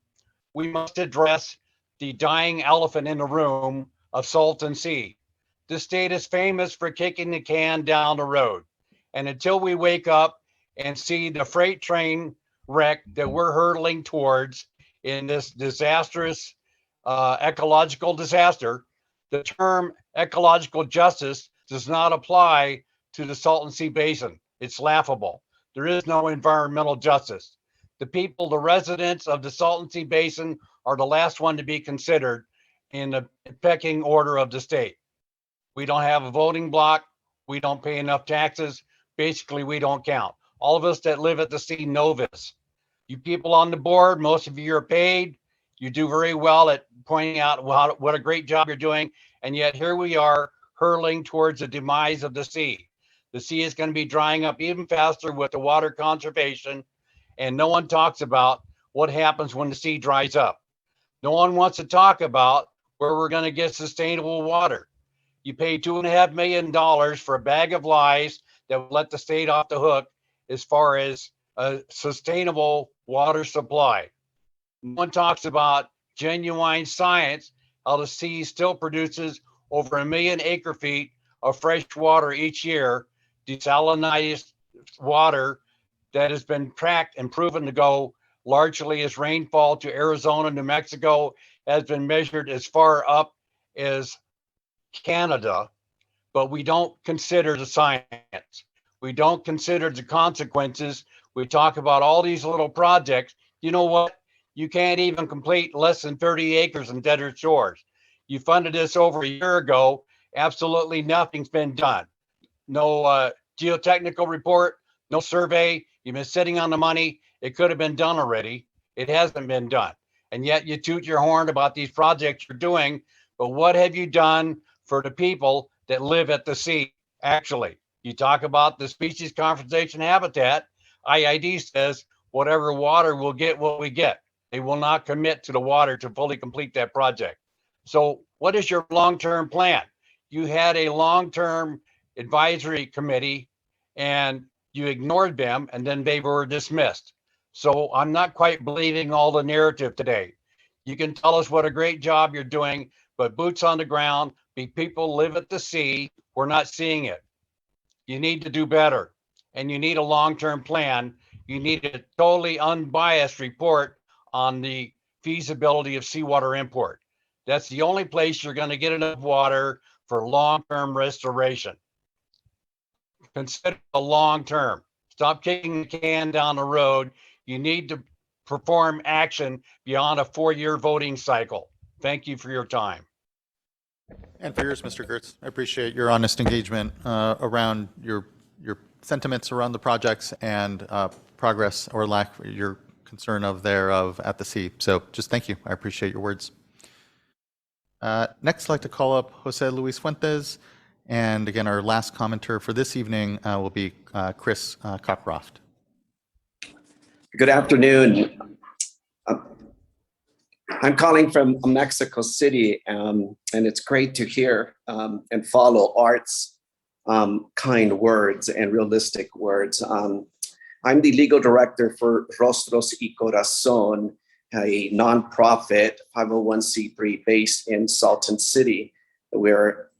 we must address the dying elephant in the room of Salton Sea. This state is famous for kicking the can down the road. And until we wake up and see the freight train wreck that we're hurtling towards in this disastrous ecological disaster, the term ecological justice does not apply to the Salton Sea Basin. It's laughable. There is no environmental justice. The people, the residents of the Salton Sea Basin, are the last one to be considered in the pecking order of the state. We don't have a voting block. We don't pay enough taxes. Basically, we don't count. All of us that live at the sea know this. You people on the board, most of you are paid. You do very well at pointing out what a great job you're doing. And yet here we are hurtling towards the demise of the sea. The sea is going to be drying up even faster with the water conservation. And no one talks about what happens when the sea dries up. No one wants to talk about where we're going to get sustainable water. You pay $2.5 million for a bag of lies that will let the state off the hook as far as a sustainable water supply. No one talks about genuine science, how the sea still produces over 1 million acre feet of fresh water each year, desalinized water that has been tracked and proven to go largely as rainfall to Arizona, New Mexico, has been measured as far up as Canada, but we don't consider the science. We don't consider the consequences. We talk about all these little projects. You know what? You can't even complete less than 30 acres in Desert Shores. You funded this over a year ago. Absolutely nothing's been done. No geotechnical report, no survey. You've been sitting on the money. It could have been done already. It hasn't been done. And yet you toot your horn about these projects you're doing. But what have you done for the people that live at the sea? Actually, you talk about the species conservation habitat. IID says whatever water we'll get, what we get. They will not commit to the water to fully complete that project. So what is your long-term plan? You had a long-term advisory committee and you ignored them and then they were dismissed. So I'm not quite believing all the narrative today. You can tell us what a great job you're doing, but boots on the ground, people live at the sea, we're not seeing it. You need to do better and you need a long-term plan. You need a totally unbiased report on the feasibility of seawater import. That's the only place you're going to get enough water for long-term restoration. Consider a long-term. Stop kicking the can down the road. You need to perform action beyond a 4-year voting cycle. Thank you for your time. And for yours, Mr. Gertz. I appreciate your honest engagement around your sentiments around the projects and progress or lack, your concern thereof at the sea. So just thank you. I appreciate your words. Next, I'd like to call up Jose Luis Fuentes. And again, our last commenter for this evening will be Chris Cockcroft. Good afternoon. I'm calling from Mexico City, and it's great to hear and follow Art's kind words and realistic words. I'm the legal director for Rostros y Corazon, a nonprofit 501c3 based in Salton City. We're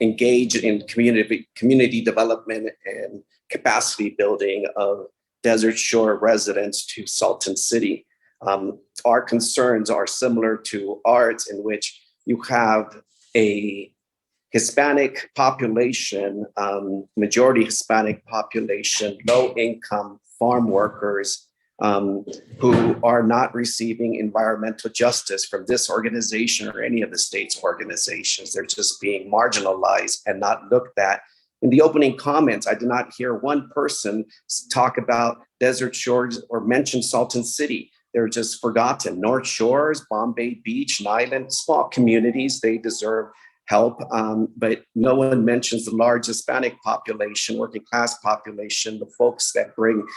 engaged in community development and capacity building of Desert Shore residents to Salton City. Our concerns are similar to Art's, in which you have a Hispanic population, majority Hispanic population, low income farm workers who are not receiving environmental justice from this organization or any of the state's organizations. They're just being marginalized and not looked at. In the opening comments, I did not hear one person talk about Desert Shores or mention Salton City. They're just forgotten. North Shores, Bombay Beach, Nyland, small communities, they deserve help, but no one mentions the large Hispanic population, working class population, the folks that bring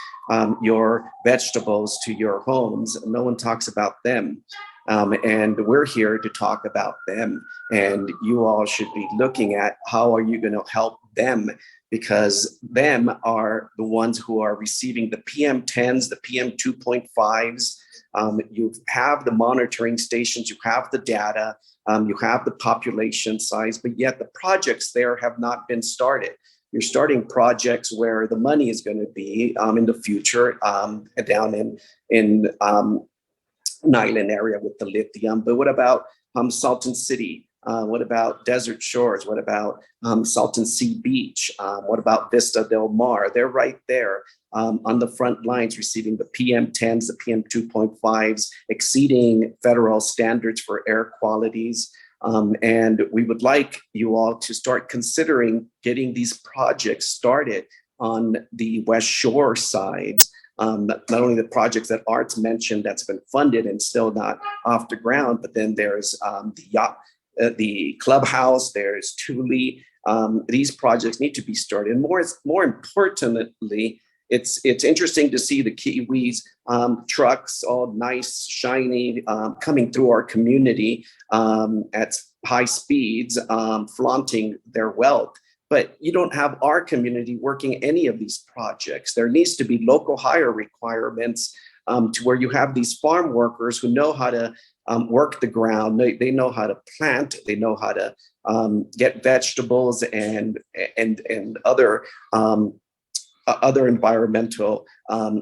your vegetables to your homes. No one talks about them. And we're here to talk about them. And you all should be looking at how are you going to help them, because them are the ones who are receiving the PM10s, the PM2.5s. You have the monitoring stations, you have the data, you have the population size, but yet the projects there have not been started. You're starting projects where the money is going to be in the future down in Nyland area with the lithium. But what about Salton City? What about Desert Shores? What about Salton Sea Beach? What about Vista Del Mar? They're right there on the front lines receiving the PM10s, the PM2.5s, exceeding federal standards for air qualities. And we would like you all to start considering getting these projects started on the West Shore side. Not only the projects that Art's mentioned that's been funded and still not off the ground, but then there's the clubhouse, there's Thule. These projects need to be started. And more importantly, it's interesting to see the Kiwis trucks, all nice, shiny, coming through our community at high speeds, flaunting their wealth. But you don't have our community working any of these projects. There needs to be local hire requirements to where you have these farm workers who know how to work the ground. They know how to plant. They know how to get vegetables and other other environmental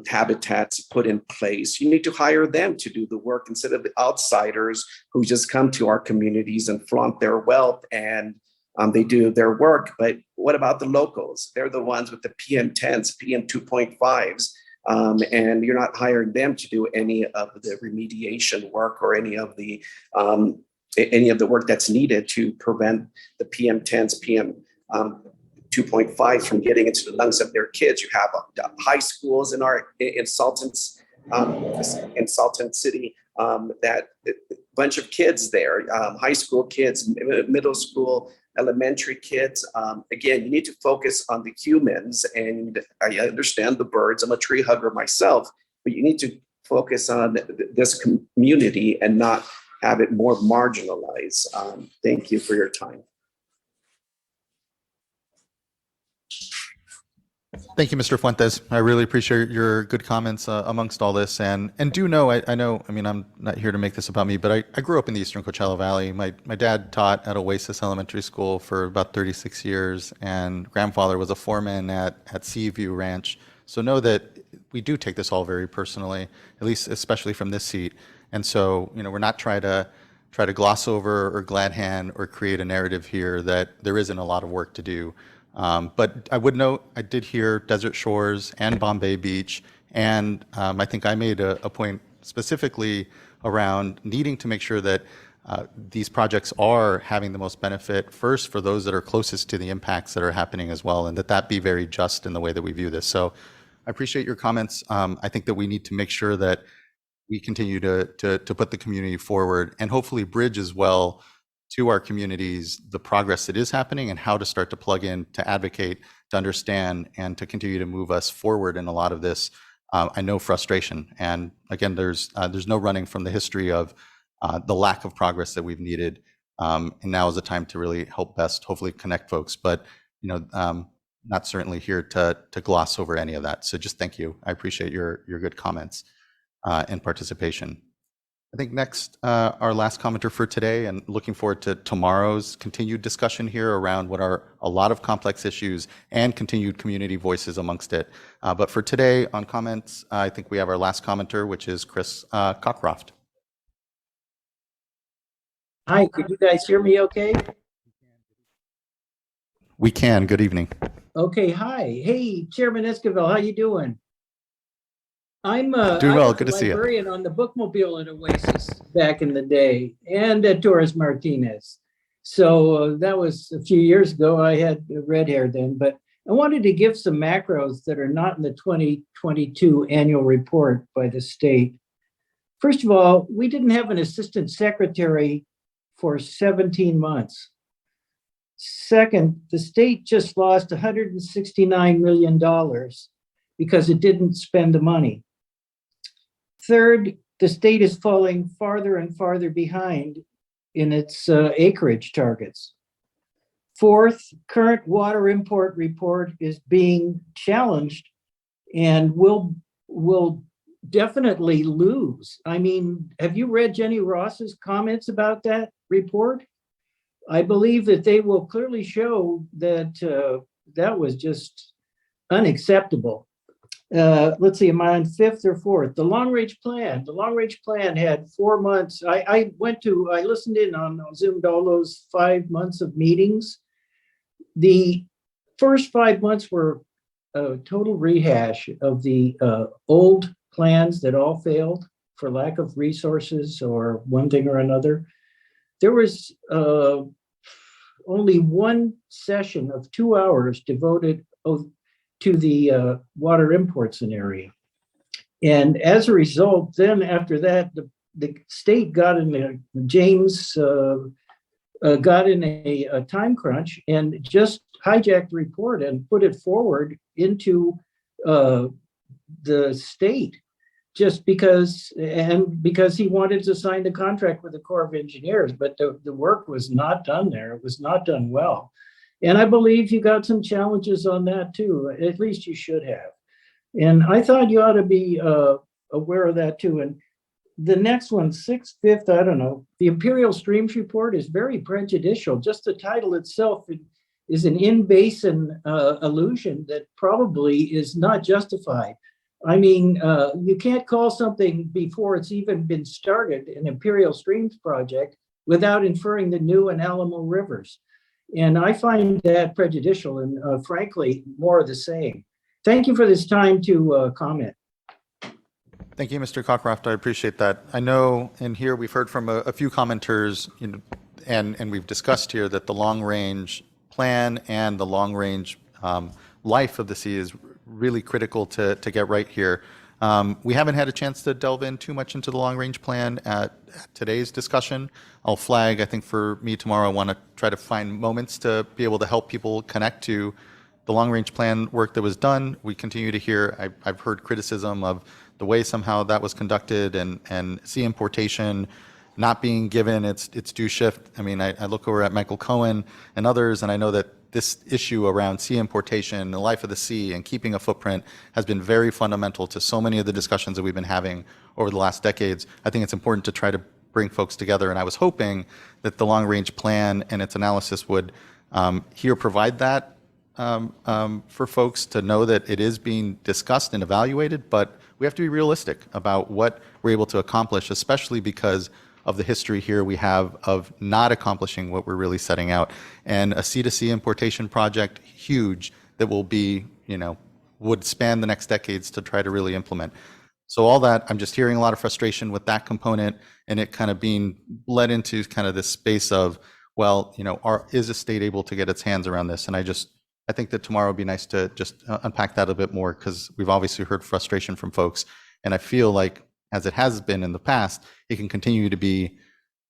habitats put in place. You need to hire them to do the work instead of the outsiders who just come to our communities and flaunt their wealth and they do their work. But what about the locals? They're the ones with the PM10s, PM2.5s, and you're not hiring them to do any of the remediation work or any of the work that's needed to prevent the PM10s, PM2.5 from getting into the lungs of their kids. You have high schools in Salton City that a bunch of kids there, high school kids, middle school, elementary kids. Again, you need to focus on the humans, and I understand the birds. I'm a tree hugger myself, but you need to focus on this community and not have it more marginalized. Thank you for your time. Thank you, Mr. Fuentes. I really appreciate your good comments amongst all this. And do know, I know, I mean, I'm not here to make this about me, but I grew up in the Eastern Coachella Valley. My dad taught at Oasis Elementary School for about 36 years, and grandfather was a foreman at Seaview Ranch. So know that we do take this all very personally, at least especially from this seat. And so, we're not trying to gloss over or glad hand or create a narrative here that there isn't a lot of work to do. But I would note, I did hear Desert Shores and Bombay Beach, and I think I made a point specifically around needing to make sure that these projects are having the most benefit first for those that are closest to the impacts that are happening as well, and that be very just in the way that we view this. So I appreciate your comments. I think that we need to make sure that we continue to put the community forward and hopefully bridge as well to our communities the progress that is happening and how to start to plug in, to advocate, to understand, and to continue to move us forward in a lot of this. I know frustration, and again, there's no running from the history of the lack of progress that we've needed, and now is the time to really help best, hopefully connect folks. But not certainly here to gloss over any of that. So just thank you. I appreciate your good comments and participation. I think next, our last commenter for today, and looking forward to tomorrow's continued discussion here around what are a lot of complex issues and continued community voices amongst it. But for today on comments, I think we have our last commenter, which is Chris Cockcroft. Hi, could you guys hear me okay? We can. Good evening. Okay, hi. Hey, Chairman Esquivel, how you doing? I'm doing well. Good to see you. Librarian on the bookmobile at Oasis back in the day, and at Torres Martinez. So that was a few years ago. I had red hair then, but I wanted to give some macros that are not in the 2022 annual report by the state. First of all, we didn't have an assistant secretary for 17 months. Second, the state just lost $169 million because it didn't spend the money. Third, the state is falling farther and farther behind in its acreage targets. Fourth, current water import report is being challenged and will definitely lose. I mean, have you read Jenny Ross's comments about that report? I believe that they will clearly show that that was just unacceptable. Let's see, am I on fifth or fourth? The long-range plan. The long-range plan had 4 months. I listened in on Zoom all those 5 months of meetings. The first 5 months were a total rehash of the old plans that all failed for lack of resources or one thing or another. There was only one session of 2 hours devoted to the water import scenario. And as a result, then after that, the state got in James got in a time crunch and just hijacked the report and put it forward into the state just because he wanted to sign the contract with the Corps of Engineers, but the work was not done there. It was not done well. And I believe you got some challenges on that too. At least you should have. And I thought you ought to be aware of that too. And the next one, sixth, fifth, I don't know. The Imperial Streams Report is very prejudicial. Just the title itself is an in-basin illusion that probably is not justified. I mean, you can't call something before it's even been started an Imperial Streams project without inferring the New and Alamo rivers. And I find that prejudicial and frankly, more of the same. Thank you for this time to comment. Thank you, Mr. Cockcroft. I appreciate that. I know in here we've heard from a few commenters, you know, and we've discussed here that the long-range plan and the long-range life of the sea is really critical to get right here. We haven't had a chance to delve in too much into the long-range plan at today's discussion. I'll flag, I think for me tomorrow, I want to try to find moments to be able to help people connect to the long-range plan work that was done. We continue to hear, I've heard criticism of the way somehow that was conducted and sea importation not being given its due shift. I mean, I look over at Michael Cohen and others, and I know that this issue around sea importation, the life of the sea, and keeping a footprint has been very fundamental to so many of the discussions that we've been having over the last decades. I think it's important to try to bring folks together, and I was hoping that the long-range plan and its analysis would here provide that for folks to know that it is being discussed and evaluated, but we have to be realistic about what we're able to accomplish, especially because of the history here we have of not accomplishing what we're really setting out. And a sea-to-sea importation project, huge, that will be, you know, would span the next decades to try to really implement. So all that, I'm just hearing a lot of frustration with that component and it kind of being led into kind of this space of, well, you know, is a state able to get its hands around this? And I think that tomorrow would be nice to just unpack that a bit more because we've obviously heard frustration from folks. And I feel like, as it has been in the past, it can continue to be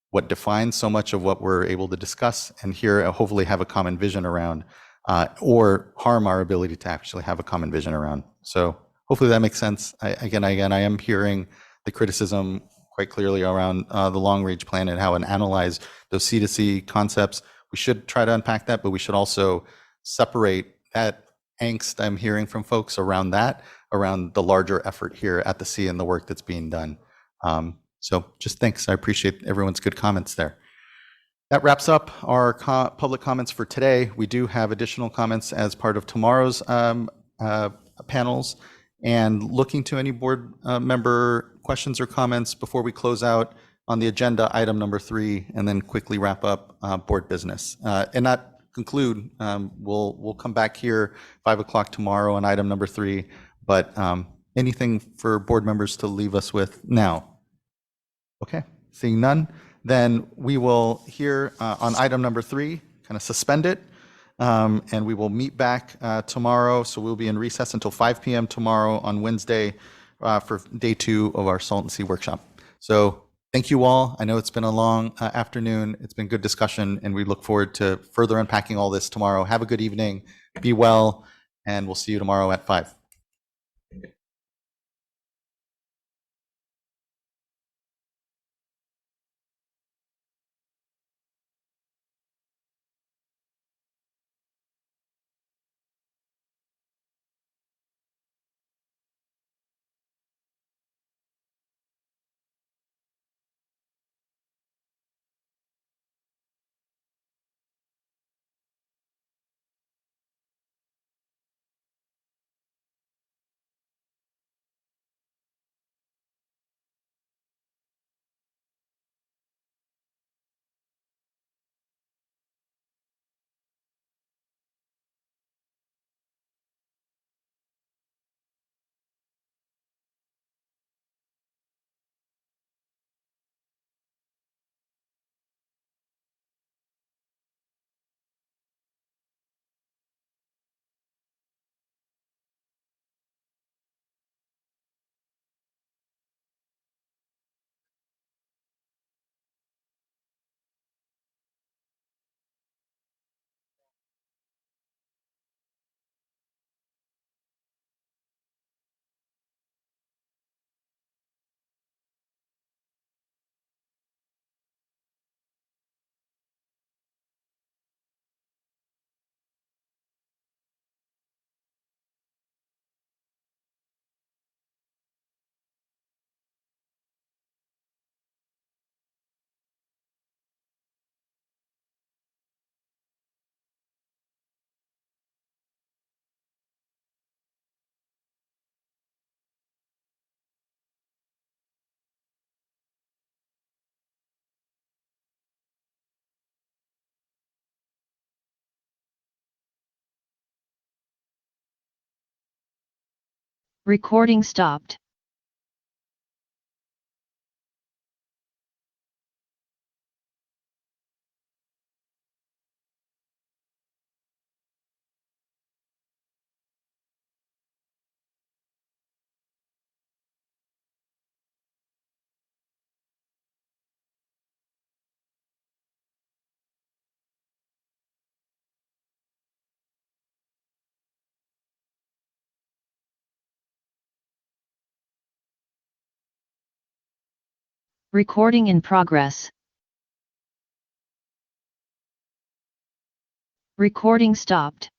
what defines so much of what we're able to discuss and here hopefully have a common vision around, or harm our ability to actually have a common vision around. So hopefully that makes sense. Again, I am hearing the criticism quite clearly around the long-range plan and how and analyze those C2C concepts. We should try to unpack that, but we should also separate that angst I'm hearing from folks around that, around the larger effort here at the sea and the work that's being done. So just thanks. I appreciate everyone's good comments there. That wraps up our public comments for today. We do have additional comments as part of tomorrow's panels. And looking to any board member questions or comments before we close out on the agenda item number 3 and then quickly wrap up board business. And that conclude, we'll come back here 5 o'clock tomorrow on item number 3. But anything for board members to leave us with now? Okay, seeing none, then we will here on item number 3, kind of suspend it. And we will meet back tomorrow. So we'll be in recess until 5 p.m. tomorrow on Wednesday for day 2 of our Salt and Sea workshop. So thank you all. I know it's been a long afternoon. It's been good discussion, and we look forward to further unpacking all this tomorrow. Have a good evening. Be well, and we'll see you tomorrow at 5. Recording stopped. Recording in progress. Recording stopped.